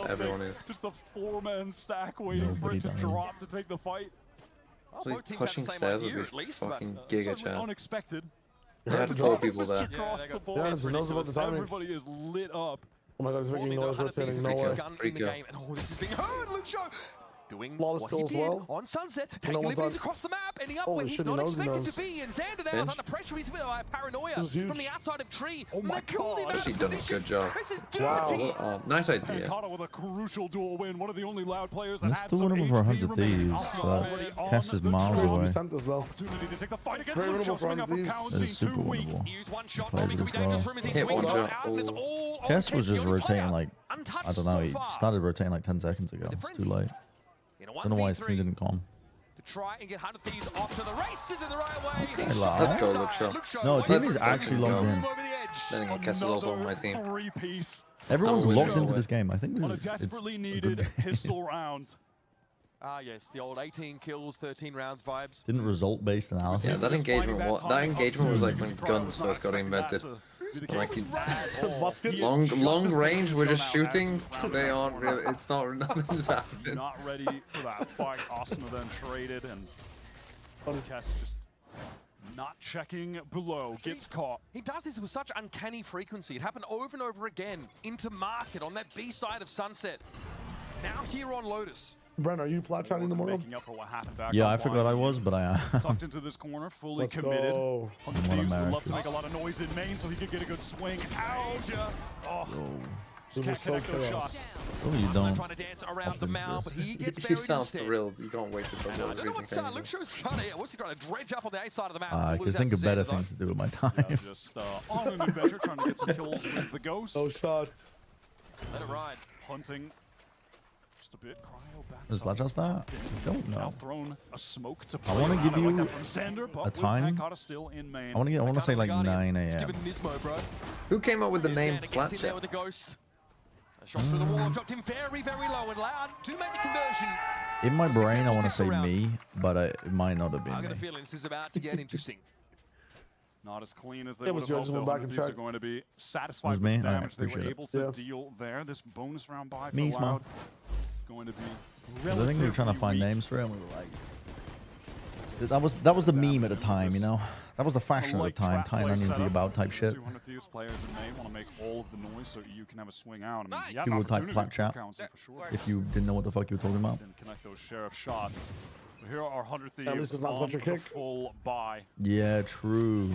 Everyone is. Just a 4-man stack waiting for it to drop to take the fight. So pushing stairs would be fucking giga chat. Unexpected. They had 4 people there. Across the board. Yeah, who knows about the timing? Everybody is lit up. Oh my god, he's making noise rotating nowhere. Oh, this is being heard. Luke Shaw doing Flawless what he kills did well. on Sunset, taking liberties across the map, ending up where he's not expected to be. And Xander there is under pressure. He's a bit of paranoia from the outside of Tree. Oh my god. Actually done a good job. This is Wow. Nice idea. Pancata with a crucial duel win. One of the only Loud players that That's had still some winnable for HP 100 remaining. Thieves, Already but on Kess is the miles track. away. Opportunity to take the fight against Very Luke Shaw. winnable for Swing up 100 from That is super County. winnable. Use one shot, Plays probably could be this dangerous well. for him as he Hit swings one out, shot. and it's all on Kess was Kess, just the only rotating player like, untouched I don't know, so he far. started rotating like 10 seconds ago. It's too late. In a I don't know why his 1v3 team didn't come. to try and get 100 Thieves off to the races in the right way. Okay, He's lad. shot Let's go, inside. Luke Shaw. No, Luke team Shaw is actually logged in. over the edge. Then again, Kess is also on my team. Three-piece. Everyone's Always logged go into away. this game. I think On a this is it's desperately a needed good game. pistol round. Ah, yes, the old 18 kills, 13 rounds vibes. Didn't result-based analysis. Yeah, that engagement was like when guns first got invented. Like long range, we're just shooting. They aren't really. It's not. Nothing's happening. Not ready for that fight. Asuna then traded, and Kess just not checking below. Gets caught. He does this with such uncanny frequency. It happened over and over again into Market on that B side of Sunset. Now here on Lotus. Bren, are you plat chatting tomorrow? Making up for what happened back Yeah, on I forgot Bind. I was, but I am. Tucked into this corner, fully Let's committed. go. 100 One Thieves would love American. to make a lot of noise in main so he could get a good swing. Ouch! Oh, just This can't was so connect those chaos. shots. Oh, you don't. Trying to dance around the mound, but he gets He buried sounds instead. thrilled. You can't wait to talk I about don't know this what Luke Shaw's trying to. What's he trying to dredge up on the A side of the map? I can think of better things to do with my time. Yeah, just on an adventure, trying to get some kills with the ghost. No shots. Let it ride. Hunting. Just a bit. Cryo back. Does Flatshot start? I don't Now know. thrown a smoke to I want to play give around. I like you that from Xander, but a with time. Pancata still in main. I want to say like 9 It's a.m. given Nismo, bro. Who came up with the name Xander gets in there Flatchat? with the ghost. A shot through the wall, dropped him very, very low and Loud to make the conversion. In my brain, I want to say around. me, but it might not have I been got a me. feeling this is about to get interesting. Not as clean as they It would was have yours, hoped. went though. back and 100 Thieves are checked. going to be It satisfied was with me? the Alright, damage they were appreciate it. able to Yeah. deal there. This bonus round by for Me, Loud small. going to be 'Cause I think we were trying to find names for it, and we were like, that was the meme at the time, you know. That was the fashion at the time, tying onions to your about type shit. 200 Thieves players in main want to make all of the noise so you can have a swing out. I mean, you have People an would type opportunity plat with chat Council for sure. if you didn't know what the fuck you were talking about. Then connect those sheriff shots. So here are 100 At least Thieves it's not on clutch or the kick. full buy. Yeah, true.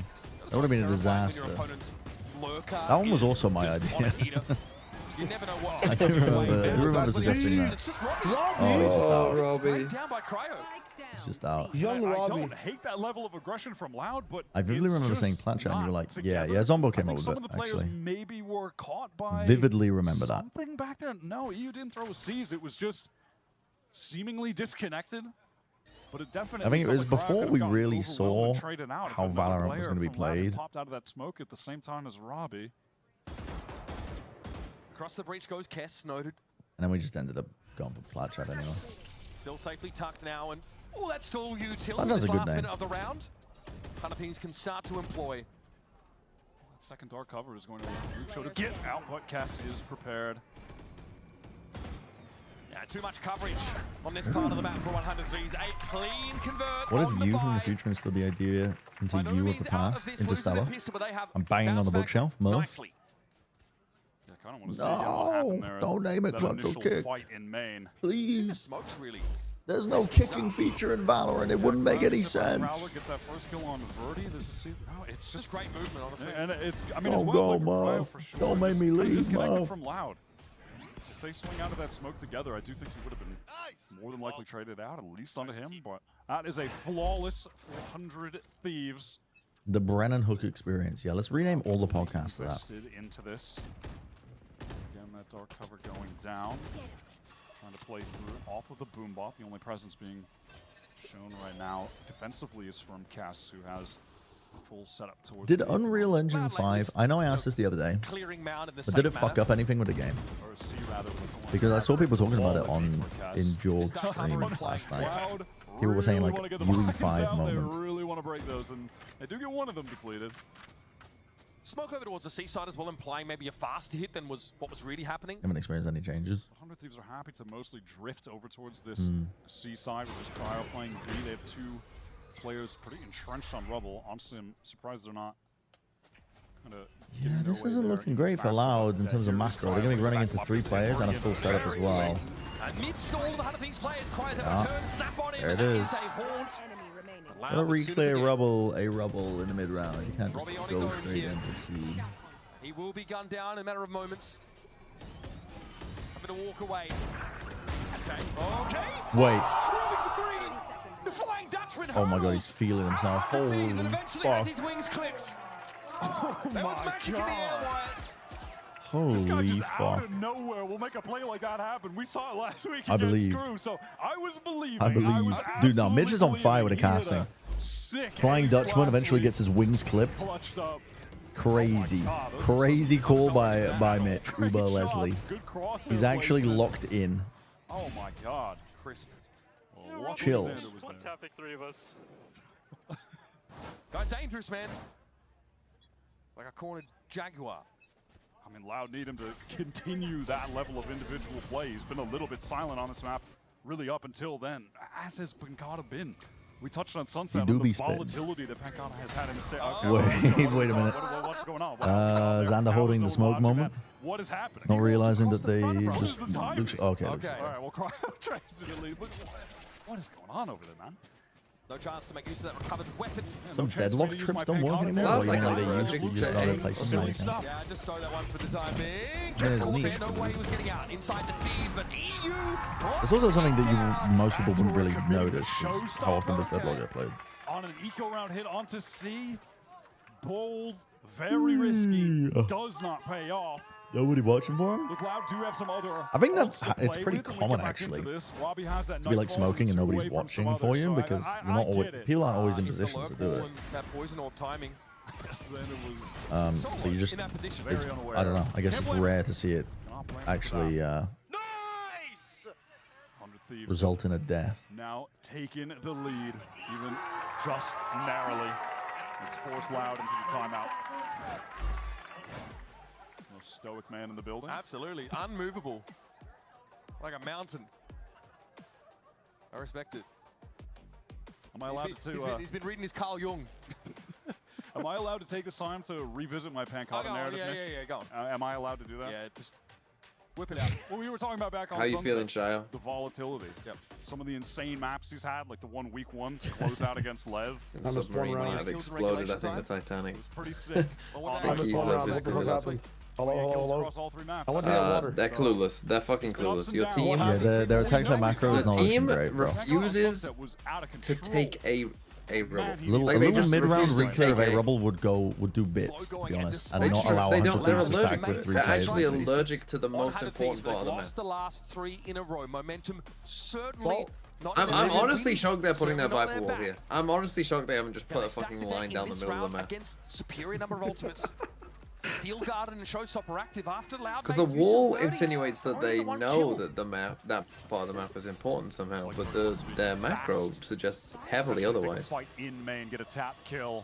That would have been a disaster. That one was also my idea. You never know what. I do remember suggesting that. It's just Robbie. Oh, he's just out. Robbie. Down by Cryo. He's just out. Young I Robbie. don't hate that level of aggression from Loud, but I vividly it's remember just saying plat chat, and you were not like, together. yeah, Zombo I came think up with some it, of the players actually. maybe were caught by Vividly remember that. something back there. No, EU didn't throw C's. It was just seemingly disconnected. But it definitely. I think it felt was like Cryo before could've we gotten really overwhelmed saw and traded out if how another Valorant was player going to be from Loud had played. popped out of that smoke at the same time as Robbie. Across the breach goes Kess, noted. And then we just ended up going for plat chat anyway. Still safely tucked now, and oh, that's still utility That in does this a good last name. minute of the round. Kind of things can start to employ. That second dark cover is going to allow Luke Shaw to get out, but Cass is prepared. Yeah, too much coverage on this part of the map for 103's. A clean convert. What if you from the future instead of the idea into you of the past, Interstellar? I'm banging on the bookshelf, Murph. Yeah, I kind of want to see what happened there. Don't name it That clutch or initial kick. fight in main. Please. Smokes really. There's no kicking feature in Valorant. It wouldn't make any sense. Prowler gets that first kill on Verdi. It's just great movement, honestly. And it's, I mean, it's Don't well go, played from Cryo Murph. for sure. Don't make me leave, Disconnected Murph. from Loud. If they swing out of that smoke together, I do think he would have been more than likely traded out, at least onto him. But that is a flawless 400 Thieves. The Brennan Hook experience. Yeah, let's rename all the podcasts to that. Invested into this. Again, that dark cover going down. Trying to play through it off of the boom bot. The only presence being shown right now defensively is from Cass, who has full setup towards. Did Unreal Engine 5, I know I asked this the other day, but did it fuck up anything with the game? Because I saw people talking about it in George's stream last night. People were saying like UE5 moment. They really want to break those, and they do get one of them depleted. Smoke over towards the seaside as well, implying maybe a faster hit than was what was really happening. Haven't experienced any changes. 100 Thieves are happy to mostly drift over towards this seaside with this Cryo playing B. They have two players pretty entrenched on Rubble. Honestly, I'm surprised they're not kind of. Yeah, this isn't looking great for Loud in terms of macro. They're going to be running into 3 players and a full setup as well. Amidst all the 100 Thieves players, Cryo return, snap on him. There it is. a haunt. Gotta re-clear a rubble in the mid-round. You can't just go straight into C. He will be gunned down in a matter of moments. Having to walk away. Okay. Wait. The Flying Dutchman. Oh my god, he's feeling himself. Holy fuck. His wings clipped. Oh my god. Holy Out fuck. of nowhere, we'll make a play like that happen. We saw it last week I against believed. Screw, so I was believing. I believe. Dude, now Mitch is on fire with the casting. Flying Dutchman eventually gets his wings clipped. Crazy. Crazy call by Mitch, Uber Leslie. He's actually locked in. Oh my god. Crisp. Chill. One tapping 3 of us. Guy's dangerous, man. Like a cornered Jaguar. I mean, Loud need him to continue that level of individual play. He's been a little bit silent on this map, really up until then, as has Pancata been. We touched on Sunset, on the volatility that Pancata has had in the state. Wait a minute. What's going on? Xander holding the smoke moment. What is happening? Not realizing that they just... Okay. All right, well, tries to get lead. What is going on over there, man? No chance to make use of that recovered weapon. Some deadlock trips don't work anymore. Or you mean like they used to, you just gotta play something. Yeah, just throw that one for the time being. Yeah, Gets it's caught neat. there, no way he was getting out. Inside the seed, but EU. It's also something that most people wouldn't really notice. Is how often does deadlock get played? On an eco round hit onto C. Bold, very risky. Does not pay off. Nobody watching for him? Look, Loud do have some other I think it's pretty common actually to be like smoking and nobody's watching for you because you're not always, people aren't always in positions to do it. That poison orb timing. But you just, it's, I don't know. I guess it's rare to see it actually result in a death. Now taking the lead, even just narrowly. It's forced Loud into the timeout. Stoic man in the building. Absolutely. Unmovable. Like a mountain. I respect it. Am I allowed to... He's been reading his Carl Jung. Am I allowed to take this time to revisit my Pancata narrative, Mitch? Yeah, go on. Am I allowed to do that? Yeah, just whip it out. Well, we were talking about back on How you Sunset, feeling, Shio? The volatility. Yep. Some of the insane maps he's had, like the one week 1 to close out against Lev. The submarine had exploded, I think, the Titanic. It was pretty sick. Hello. Across all 3 maps. I want to get water. They're clueless. They're fucking clueless. Your team... Yeah, their attacks like macro is not looking great, bro. refuses to take a rebel. A little mid-round retake of a rebel would do bits, to be honest, and not allow 100 thieves to stack with 3 They're players. actually allergic to the most important part of the map. Lost the last 3 in a row. Momentum certainly. I'm honestly shocked they're putting their Viper wall here. I'm honestly shocked they haven't just put a fucking line down the middle of the map. Against superior number of ultimates. Steel Garden and Showstopper active after Loud. Because the wall insinuates that they know that the map, that part of the map is important somehow, but their macro suggests heavily otherwise. Fight in main, get a tap kill.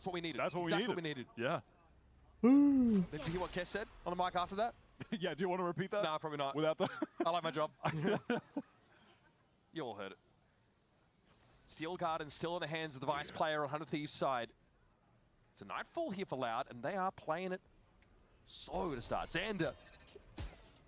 That's what we needed. That's what exactly we what we needed. Yeah. Did you hear what Kes said on the mic after that? Yeah, do you want to repeat that? Nah, probably not. Without the... I like my job. You all heard it. Steel Garden still in the hands of the Vice player on 100 Thieves' side. It's a nightfall here for Loud, and they are playing it slow to start. Xander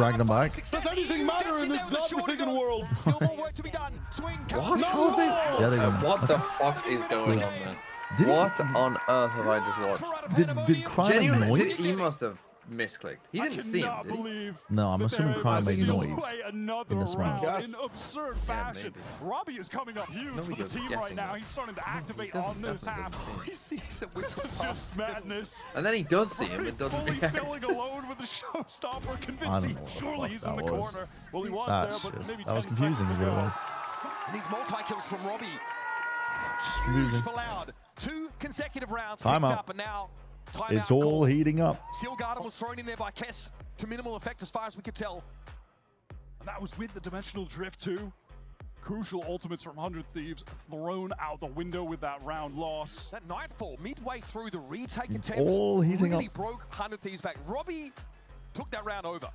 dragging them back. Does anything matter in this godforsaken world? Still more work to be done. Swing. What? Yeah, they won. What the fuck is going on, man? What on earth have I just watched? Did Crime make Genuinely, noise? he must have misclicked. He didn't see him, did he? No, I'm assuming Crime made noise in the smoke. In absurd fashion. Robbie is coming up huge for the team right now. He's starting to activate on this half. He sees a whistle Just madness. And then he does see him. It doesn't Fully react. sailing alone with the showstopper, I convinced don't he know what the surely fuck he's that in the was. corner. Well, he was That's there, but just, maybe that was 10 confusing is seconds what it ago. was. And these multi-kills from Robbie. Confusing. Huge for Loud. 2 consecutive rounds Time picked out. up, and now timeout It's all called. heating up. Steel Garden was thrown in there by Kess to minimal effect as far as we could tell. And that was with the dimensional drift too. Crucial ultimates from 100 Thieves thrown out the window with that round loss. That Nightfall midway through the retake It's attempts all heating really up. broke 100 Thieves back. Robbie took that round over.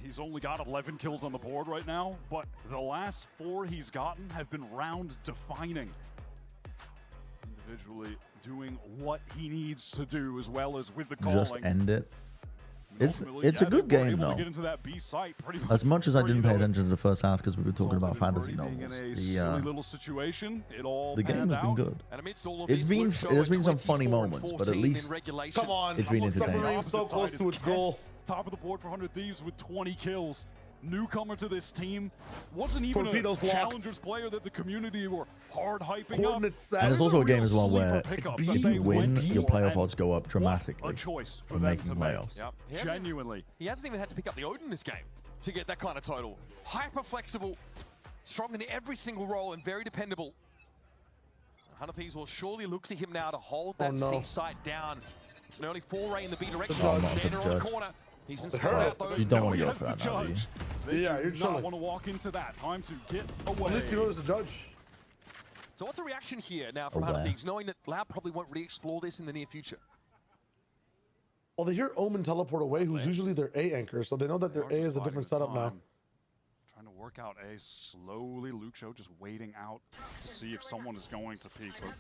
He's only got 11 kills on the board right now, but the last 4 he's gotten have been round defining. Individually doing what he needs to do as well as with the calling. Just end it. It's Ultimately, a yeah, good they were game able to though. get into that B site pretty much As much as I before you didn't pay know it. attention to the first half because we were talking about fantasy Being novels, in a the silly little situation, it all game panned has been out. good. And amidst all of It's this, been Luke Shaw there's at been some funny 24 and moments, but at 14 least in regulation. Come on. it's been entertaining. Submarine so close to its goal. Top of the board for 100 Thieves with 20 kills. Newcomer to this team. Wasn't even Torpedoes a locked. Challengers player that the community were hard hyping up. Coordinates set. And it's also a game as well where pickup if that you they win, went your for, playoff and odds go up what dramatically a choice for for them making to playoffs. Yep. Genuinely. He hasn't even had to pick up the Odin this game to get that kind of total. Hyper flexible, strong in every single role, and very dependable. 100 Thieves will surely look to him now to hold that C site down. It's an early foray in the B direction. Oh, no, Xander on the judge. corner. He's been It spread hurt. out though. You don't want to No, go he for has that the now, do you? judge. They Yeah, do you're not chilling. want to walk into that. Time to get At away. least you know there's a judge. So what's the reaction here now from 100 Aware. Thieves, knowing that Loud probably won't re-explore this in the near future? Well, they hear Omen teleport away, who's usually their A anchor, so they know that their A is a different setup now. Trying to work out A slowly. Luke Show just waiting out to see if someone is going to peek. But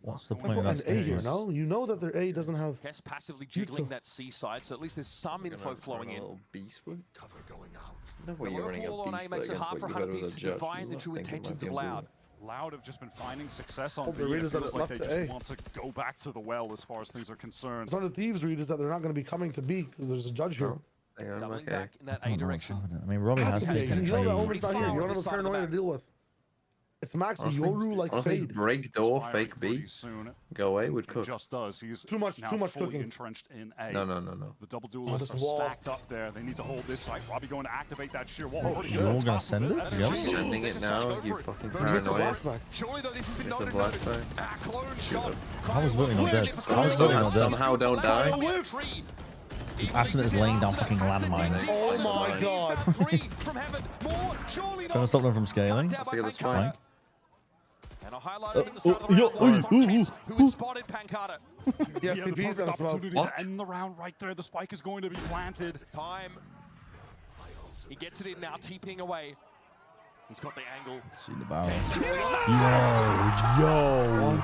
What's the That's point of an that A here, stage? no? You know that their A doesn't have. Kess passively jiggling that C side, so at least there's some info flowing in. Beast would Cover going out. No way you're running a Overall on A beast makes it against hard for what you 100 had with Thieves a to judge. divine You the must true think it might intentions be of a Loud. Loud have just been finding success on Oh, the B. It Raiders feels that like left they the just A. want to go back to the well as far as things are concerned. It's on the Thieves read is that they're not going to be coming to B because there's a judge here. Doubling back in that I A don't know what's direction. happening. I mean, Robbie has to You be know that penetrating. Omen's not here. You don't have a paranoia to deal with. It's Max Yoru like honestly, fade. break door, Expiring fake B, pretty soon. go away would It cook. just does. He's Too much now fully cooking. entrenched in A. No. The double duelists this are wall. stacked up there. They need to hold this site. Robbie going to activate that sheer wall. Oh, Already shit. gets on You're all gonna top of send it That's together? just- Sending They're it just trying to now, go you for it. fucking But He gets a paranoia. flashback. Surely though this has been It's a noted. noted. flashback. Clone shot. I was voting on dead. I was voting on dead. Somehow don't die. Aston is laying down fucking landmines. Oh my god. Trying to stop them from scaling. I figure that's Mike. fine. And a highlight at the start of the round, who has spotted Pancata. Yes, Yeah, the TP's perfect on smoke. opportunity What? to end the round right there. The spike is going to be planted. Time. He gets it in now, TPing away. He's got the angle. See the barrel. On Yo. earth.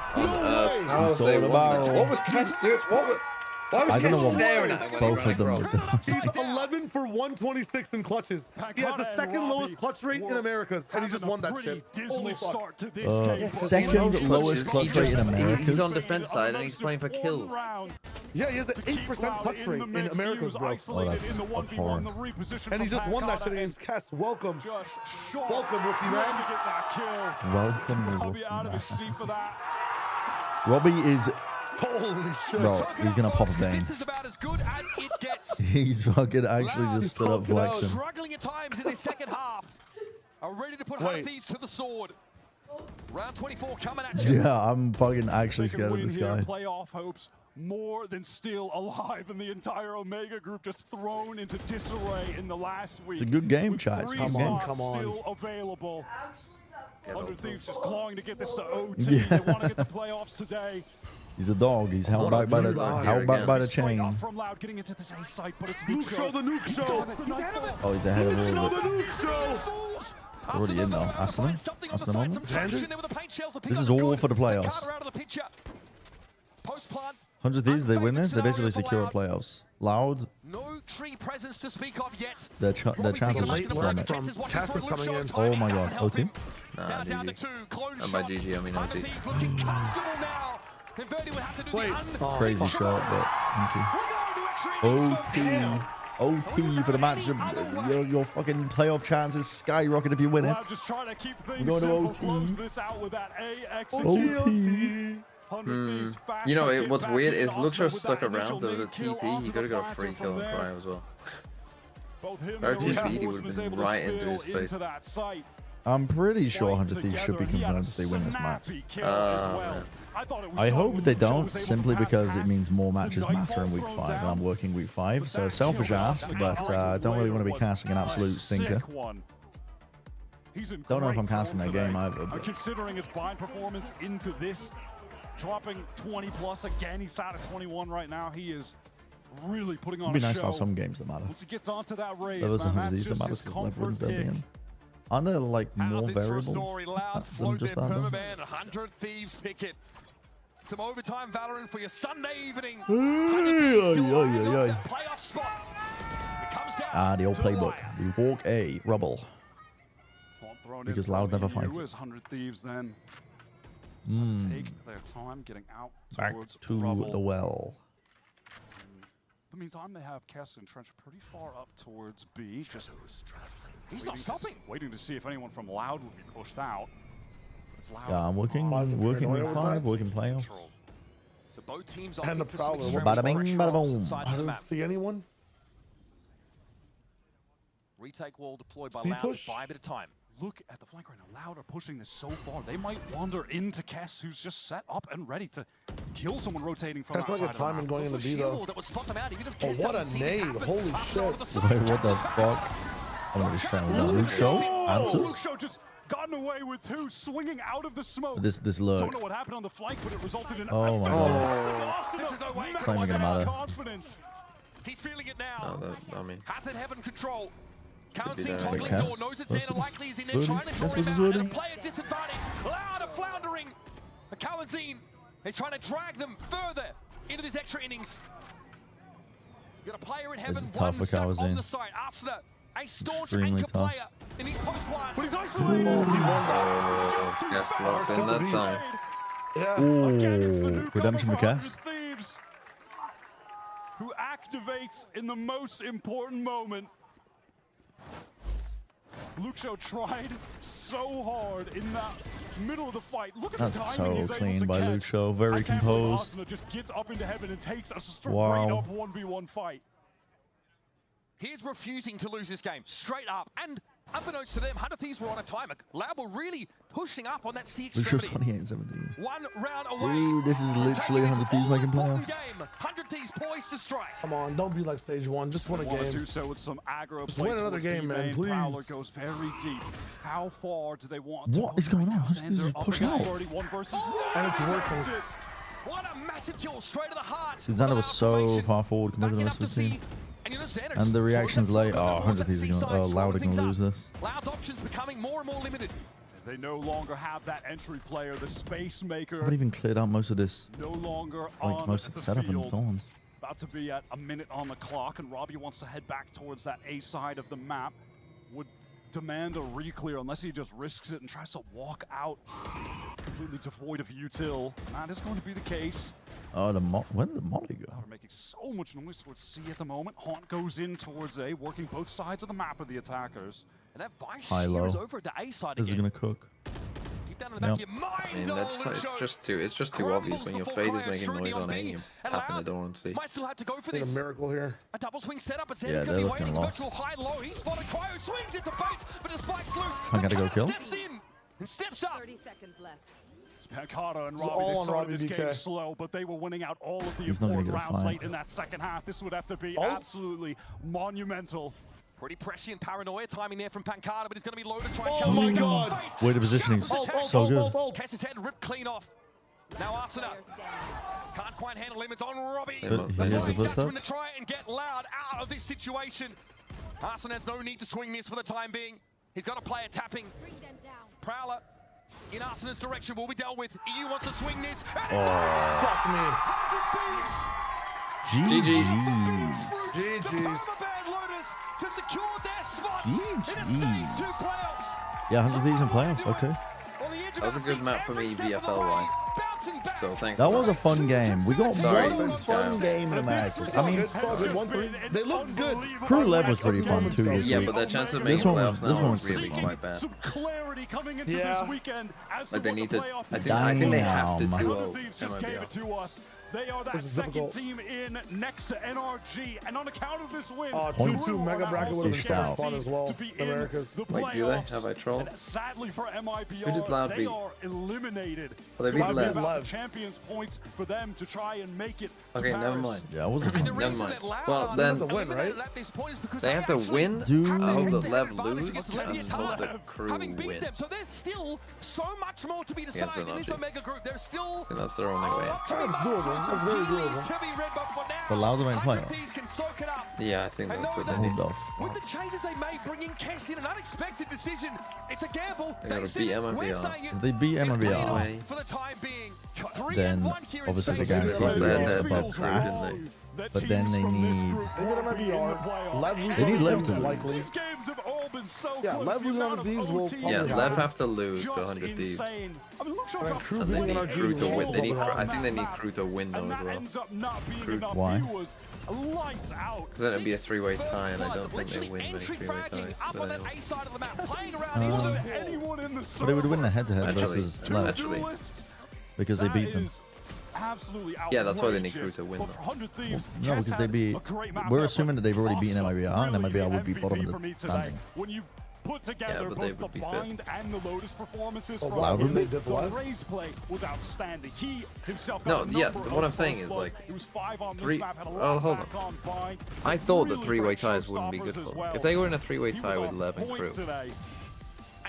How He was saw they the won barrel. that? What was Kess doing? Why was I don't know Kess what staring at him when he both ran of them across? did. He's 11 for 126 in clutches. He has the Pancata second and lowest Robbie clutch rate in were Americas, and he just having a won that pretty shit. dismal Holy fuck. start to this game. Second lowest clutch rate in America. He's on defense side and he's playing for kills. Yeah, he has an 8% clutch rate in Americas, bro. Oh, that's abhorrent. And he just won that shit against Kess. Welcome. Welcome, rookie man. Welcome, I'll rookie be out of man. his seat for that. Robbie is, Holy shit. bro, he's gonna pop a vein. This is about as good as it gets. He's fucking actually just stood up flexing. Struggling at times in the second half. Are ready to put 100 Thieves to the sword. Round 24 coming at you. Yeah, I'm fucking actually Second scared of win this here, guy. playoff hopes more than still alive, and the entire Omega group just thrown into disarray in the last week. It's a good game, with chat. It's a three good game. spots Come on. Still available. 100 Thieves just clawing to get this to OT. Yeah. They want to get the playoffs today. He's a dog. He's held back by the Straight chain. up from Loud, getting into this A site, but it's Nuke show, the nuke show. Oh, he's ahead of Nuke show, all the of it. nuke show. They're already in though. Aston. Aston moment. This is all for the playoffs. 100 Thieves, they win this, they basically secure a playoffs. Loud, tree presence to speak of yet. Their chances plummet. Oh my god, OT? Nah, GG. And by GG, I mean OT. Wait. Crazy shot, but OT. OT for the match. Your fucking playoff chances skyrocket if you win it. We're going to OT. OT. You know, what's weird is Luxo stuck around. There was a TP. He could have got a free kill on Cryo as well. Our TP, he would have been right into his face. I'm pretty sure 100 Thieves should be confirmed if they win this match. I hope they don't, simply because it means more matches matter in week 5, and I'm working week 5. So selfish ask, but I don't really want to be casting an absolute stinker. Don't know if I'm casting that game either. But considering his bind performance into this, dropping 20 plus again, he's out at 21 right now. He is really putting on a show. It'd be nice to have some games that matter. Once he gets onto that raise, there isn't 100 Thieves that matters because Lev wins their being. Aren't there like more variables than just that? 100 Thieves pick it. Some overtime Valorant for your Sunday evening. Playoff spot. It comes down the old playbook. We walk A, rubble. Because Loud never fights. 100 Thieves then. Take their time getting out back to rubble. The well. In the meantime, they have Kess entrenched pretty far up towards B. Just he's not stopping. Waiting to see if anyone from Loud would be pushed out. Yeah, I'm working week 5, working playoffs. So both teams and the Prowler. Bada bing, bada boom. I don't see anyone. Retake wall deployed by Loud to buy a bit of time. Look at the flank right now. Loud are pushing this so far. They might wander into Kess, who's just set up and ready to kill someone rotating from outside. That's like a time and going into B though. That would spot them out, even if oh, what a nade! Holy shit! Wait, what the fuck? I'm gonna be trying to Luke Show answers. Luke Show just gotten away with 2, swinging out of the smoke. This look. Don't know what happened on the flank, but it resulted in oh my god. It's not even gonna matter. He's feeling it now. No, I mean. Has that heaven control. Counting toggling door, knows it's there, likely is in there, trying to draw This him out, and a player disadvantage. Loud are floundering. Kalanzine is trying to drag them further into this extra innings. You got a player in heaven, one step on the side. Arsena, a staunch anchor player in these post plants. But he's isolated. Yes, locked in that time. Oh, redemption for Cass. Thieves, who activates in the most important moment. Luxo tried so hard in that middle of the fight. Look at the timing so clean by Luxo, very composed. Arsena just gets up into heaven and takes a straight up 1v1 fight. He's refusing to lose this game, straight up. And unbeknownst to them, 100 Thieves were on a timer. Loud were really pushing up on that C extremity. Luxo's 28-17. 1 round away. Dude, this is literally 100 Thieves making playoffs. 100 Thieves poised to strike. Come on, don't be like stage 1. Just win a game. Do so with some aggro. Just win another game, man, please. Prowler goes very deep. How far do they want to What is going on? 100 Thieves are pushing out. And it's working. What a massive kill straight to the heart. Xander was so far forward compared to the rest of the team. And the reactions late. Oh, 100 Thieves are going to Loud are going to lose this. Loud's options becoming more and more limited. They no longer have that entry player, the space maker. I haven't even cleared out most of this. No longer like most of the setup and thorns. About to be at a minute on the clock, and Robbie wants to head back towards that A side of the map. Would demand a re-clear unless he just risks it and tries to walk out completely devoid of util. That is going to be the case. Oh, where did the molly go? They're making so much noise towards C at the moment. Haunt goes in towards A, working both sides of the map of the attackers. And that Vice is over to A side this again. is gonna cook. Keep down in the back of your mind. I mean, that's it's just too obvious when your fade is making noise on A and tapping the door on C. Might still have to go for this. this. A miracle here. A double swing setup, but Zen's gonna be waiting. Virtual high-low. He spotted Cryo, swings into bait, but the spike's loose. I'm gonna go kill. Steps in and steps up. 30 seconds left. Pancata and Robbie, they started this game slow, but they were winning out all of the important rounds late in that second half. This would have to be absolutely monumental. Pretty prescient paranoia timing there from Pancata, but he's going to be low to try and challenge. Oh my god! Wait, the positioning's so good. Kess's head ripped clean off. Now Arsena can't quite handle limits on Robbie. But here's the first to try and get Loud out of this situation. Arsena has no need to swing this for the time being. He's got a player tapping. Prowler in Arsena's direction will be dealt with. EU wants to swing this. Fuck me. GG's. GG's. Jeez. Yeah, 100 Thieves in playoffs. Okay. That was a good map for me, VFL wise. So thanks. That was a fun game. We got Sorry, one fun game in Americas. I mean, they look good. Crew Lev was pretty fun too this Yeah, week. but their chance of making playoffs now is really quite bad. Yeah. Like they need to. I think they have to 2-0 MIBR. They are that second team in next to NRG, and on account of this win, 2-2 mega bracket would have been fun as well. Americas. Wait, do they? Have I trolled? Sadly for MIBR, Who did Loud they beat? are eliminated. Oh, they beat It's Lev. about champions points for them to try and make it. Okay, never mind. Yeah, it wasn't fun. Never mind. Well, then they have to win. I hope that Lev lose and hope that Crew win. So there's still so much more to be Yes, decided they're in this not Omega group. There's still I think that's their only way. That's doable. That's very doable. For Loud to make playoff. Yeah, I think that's what they need. With the changes they made, bringing Kess in, an unexpected decision. It's a gamble. They gotta beat MIBR. If they beat MIBR, For the time being, then obviously the guarantees they are above that. But then they need They need Lev to likely. Yeah, Lev losing on the Thieves will Yeah, Lev have to lose to 100 Thieves. And they need Crew to win. They need. I think they need Crew to win though as well. Crew. Why? Because then it'd be a 3-way tie, and I don't think they win many 3-way ties. But anyway. But they would win the head-to-head Actually, versus Lev actually. because they beat them. Yeah, that's why they need Crew to win though. No, because they beat. We're assuming that they've already beaten MIBR, and MIBR would be bottom of the standing. Put together but they both the would be Bind and the Lotus performances Oh, from wow, him. they The did what? Raze play was outstanding. He himself No, got a yeah, number what of I'm saying is, close like, He was 5 on this 3. map, had a lot Oh, hold back on. Bind. I thought that Really 3-way great ties wouldn't be good showstoppers for as them. well. If they were in a 3-way He tie was with on Lev and point Crew, today.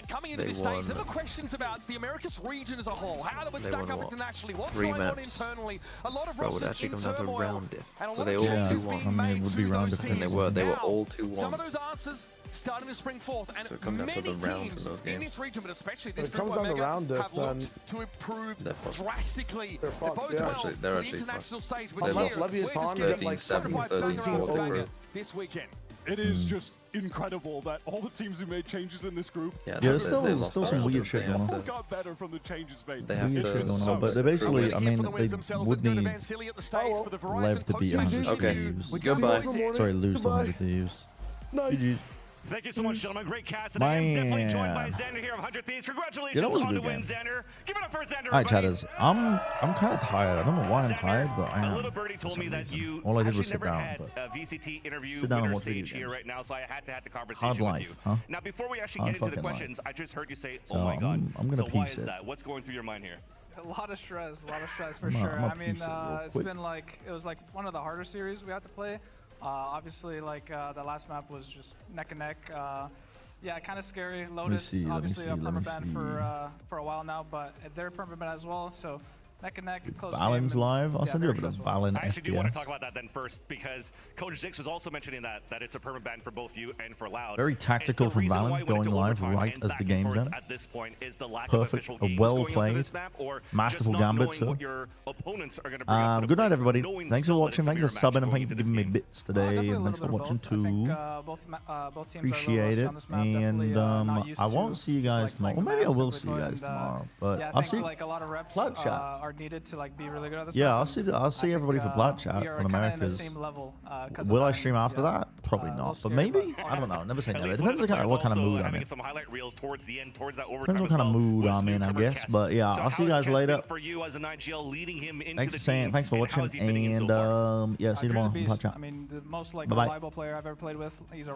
Coming into They this won. stage, there were questions about the Americas region as a whole. How do we They stack won up what? internationally? What's 3 going on maps. internally? A lot of Bro, it would rosters actually in come down to turmoil. round diff. And a But lot they of all changes 2-1. being I mean, it made would be to round those diff. And teams. they were Now, all some 2-1. of those answers starting to spring forth, and So it comes down to many the rounds teams in those games. this region, but especially When this it comes group down to Omega, round diff, have looked to improve They're fucked. drastically. They're It fucked, bodes yeah. well Actually, for they're the actually international stage. They But lost here, we're just 13-7, getting like 13-4 to Crew. this weekend. It is just incredible that all the teams who made changes in this group Yeah, Yeah, there's they still lost some round weird diff. shit They going have on. all to- got better from the changes made. They have Weird to- shit going so on, but they basically, I mean, For the they wins themselves, would let's go to need Van Silly at the stage for the Verizon Lev to beat post-match 100 Okay. Thieves. Goodbye. Sorry, lose to 100 Thieves. GG's. Thank you so much, gentlemen. Great cast. And Man. again, definitely joined by Xander here of 100 Thieves. Congratulations Yeah, that was a on the good win, game. Xander. Give it up for Xander. All right, everybody. chatters. I'm kind of tired. I don't know why I'm tired, but I A am. little birdie told me that you All I did actually was sit never down, had but a VCT interview sit down and winner watch video stage here games. right now, so I had to have the conversation Hard with life, you. huh? Now, before we actually Hard get into the fucking life. questions, I just heard you say, So "Oh my God." I'm gonna so why piece is it. that? What's going through your mind here? A lot of stress for I'm sure. gonna I mean, piece it real it's quick. been like, it was like one of the harder series we had to play. Obviously, like the last map was just neck and neck. Yeah, kind of scary. Lotus, see, let me obviously see, a let me permaban for a while now, but they're permaban as well. So neck and neck, close game. Valens and live. I'll yeah, send you a very bit of stressful. Valen I actually do want to FPS. talk about that then first, because Coach Zix was also mentioning that it's a perma ban for both you and for Loud. Very It's tactical the from reason Valen, why we went going to live overtime right and as back the and game's forth end. At this point is the lack Perfect, of official a games well going on played, this map, or masterful just not gambit, knowing sir. what your opponents are going to bring up to the Good night, plate, everybody. knowing Thanks for still that watching. it's a Thanks for mirror match subbing and going thank you for into this giving me game. bits today. Definitely a And thanks for little bit of watching both. I too. think both teams are a little Appreciate rusty it. on this map. And Definitely, not used I to won't see you just, guys like, tomorrow. playing Well, maybe I maps will simply see you put, guys and, tomorrow. But yeah, I I'll think see. like a lot of reps Plat chat. are needed to like be really good at this. Yeah, map, I'll and see. I'll see I everybody think, for Plat chat we are on kinda in the America's. same level, 'cause Will of I that, stream after yeah. that? Probably A little not. But scary, maybe. but- I don't know. Never say At never. It least one depends of the on what kind of players mood also I'm having in. some highlight reels towards the end, towards that overtime Depends what as kind of well, mood was I'm in, I newcomer guess. Kess. But yeah, So I'll see you how guys has Kess later. been for you as an IGL leading him into Thanks the for saying. team, Thanks for and watching. how is he fitting in so And far? yeah, see you Drew's a tomorrow. Plat beast. chat. I mean, the most like Bye-bye. reliable player I've ever played with. He's a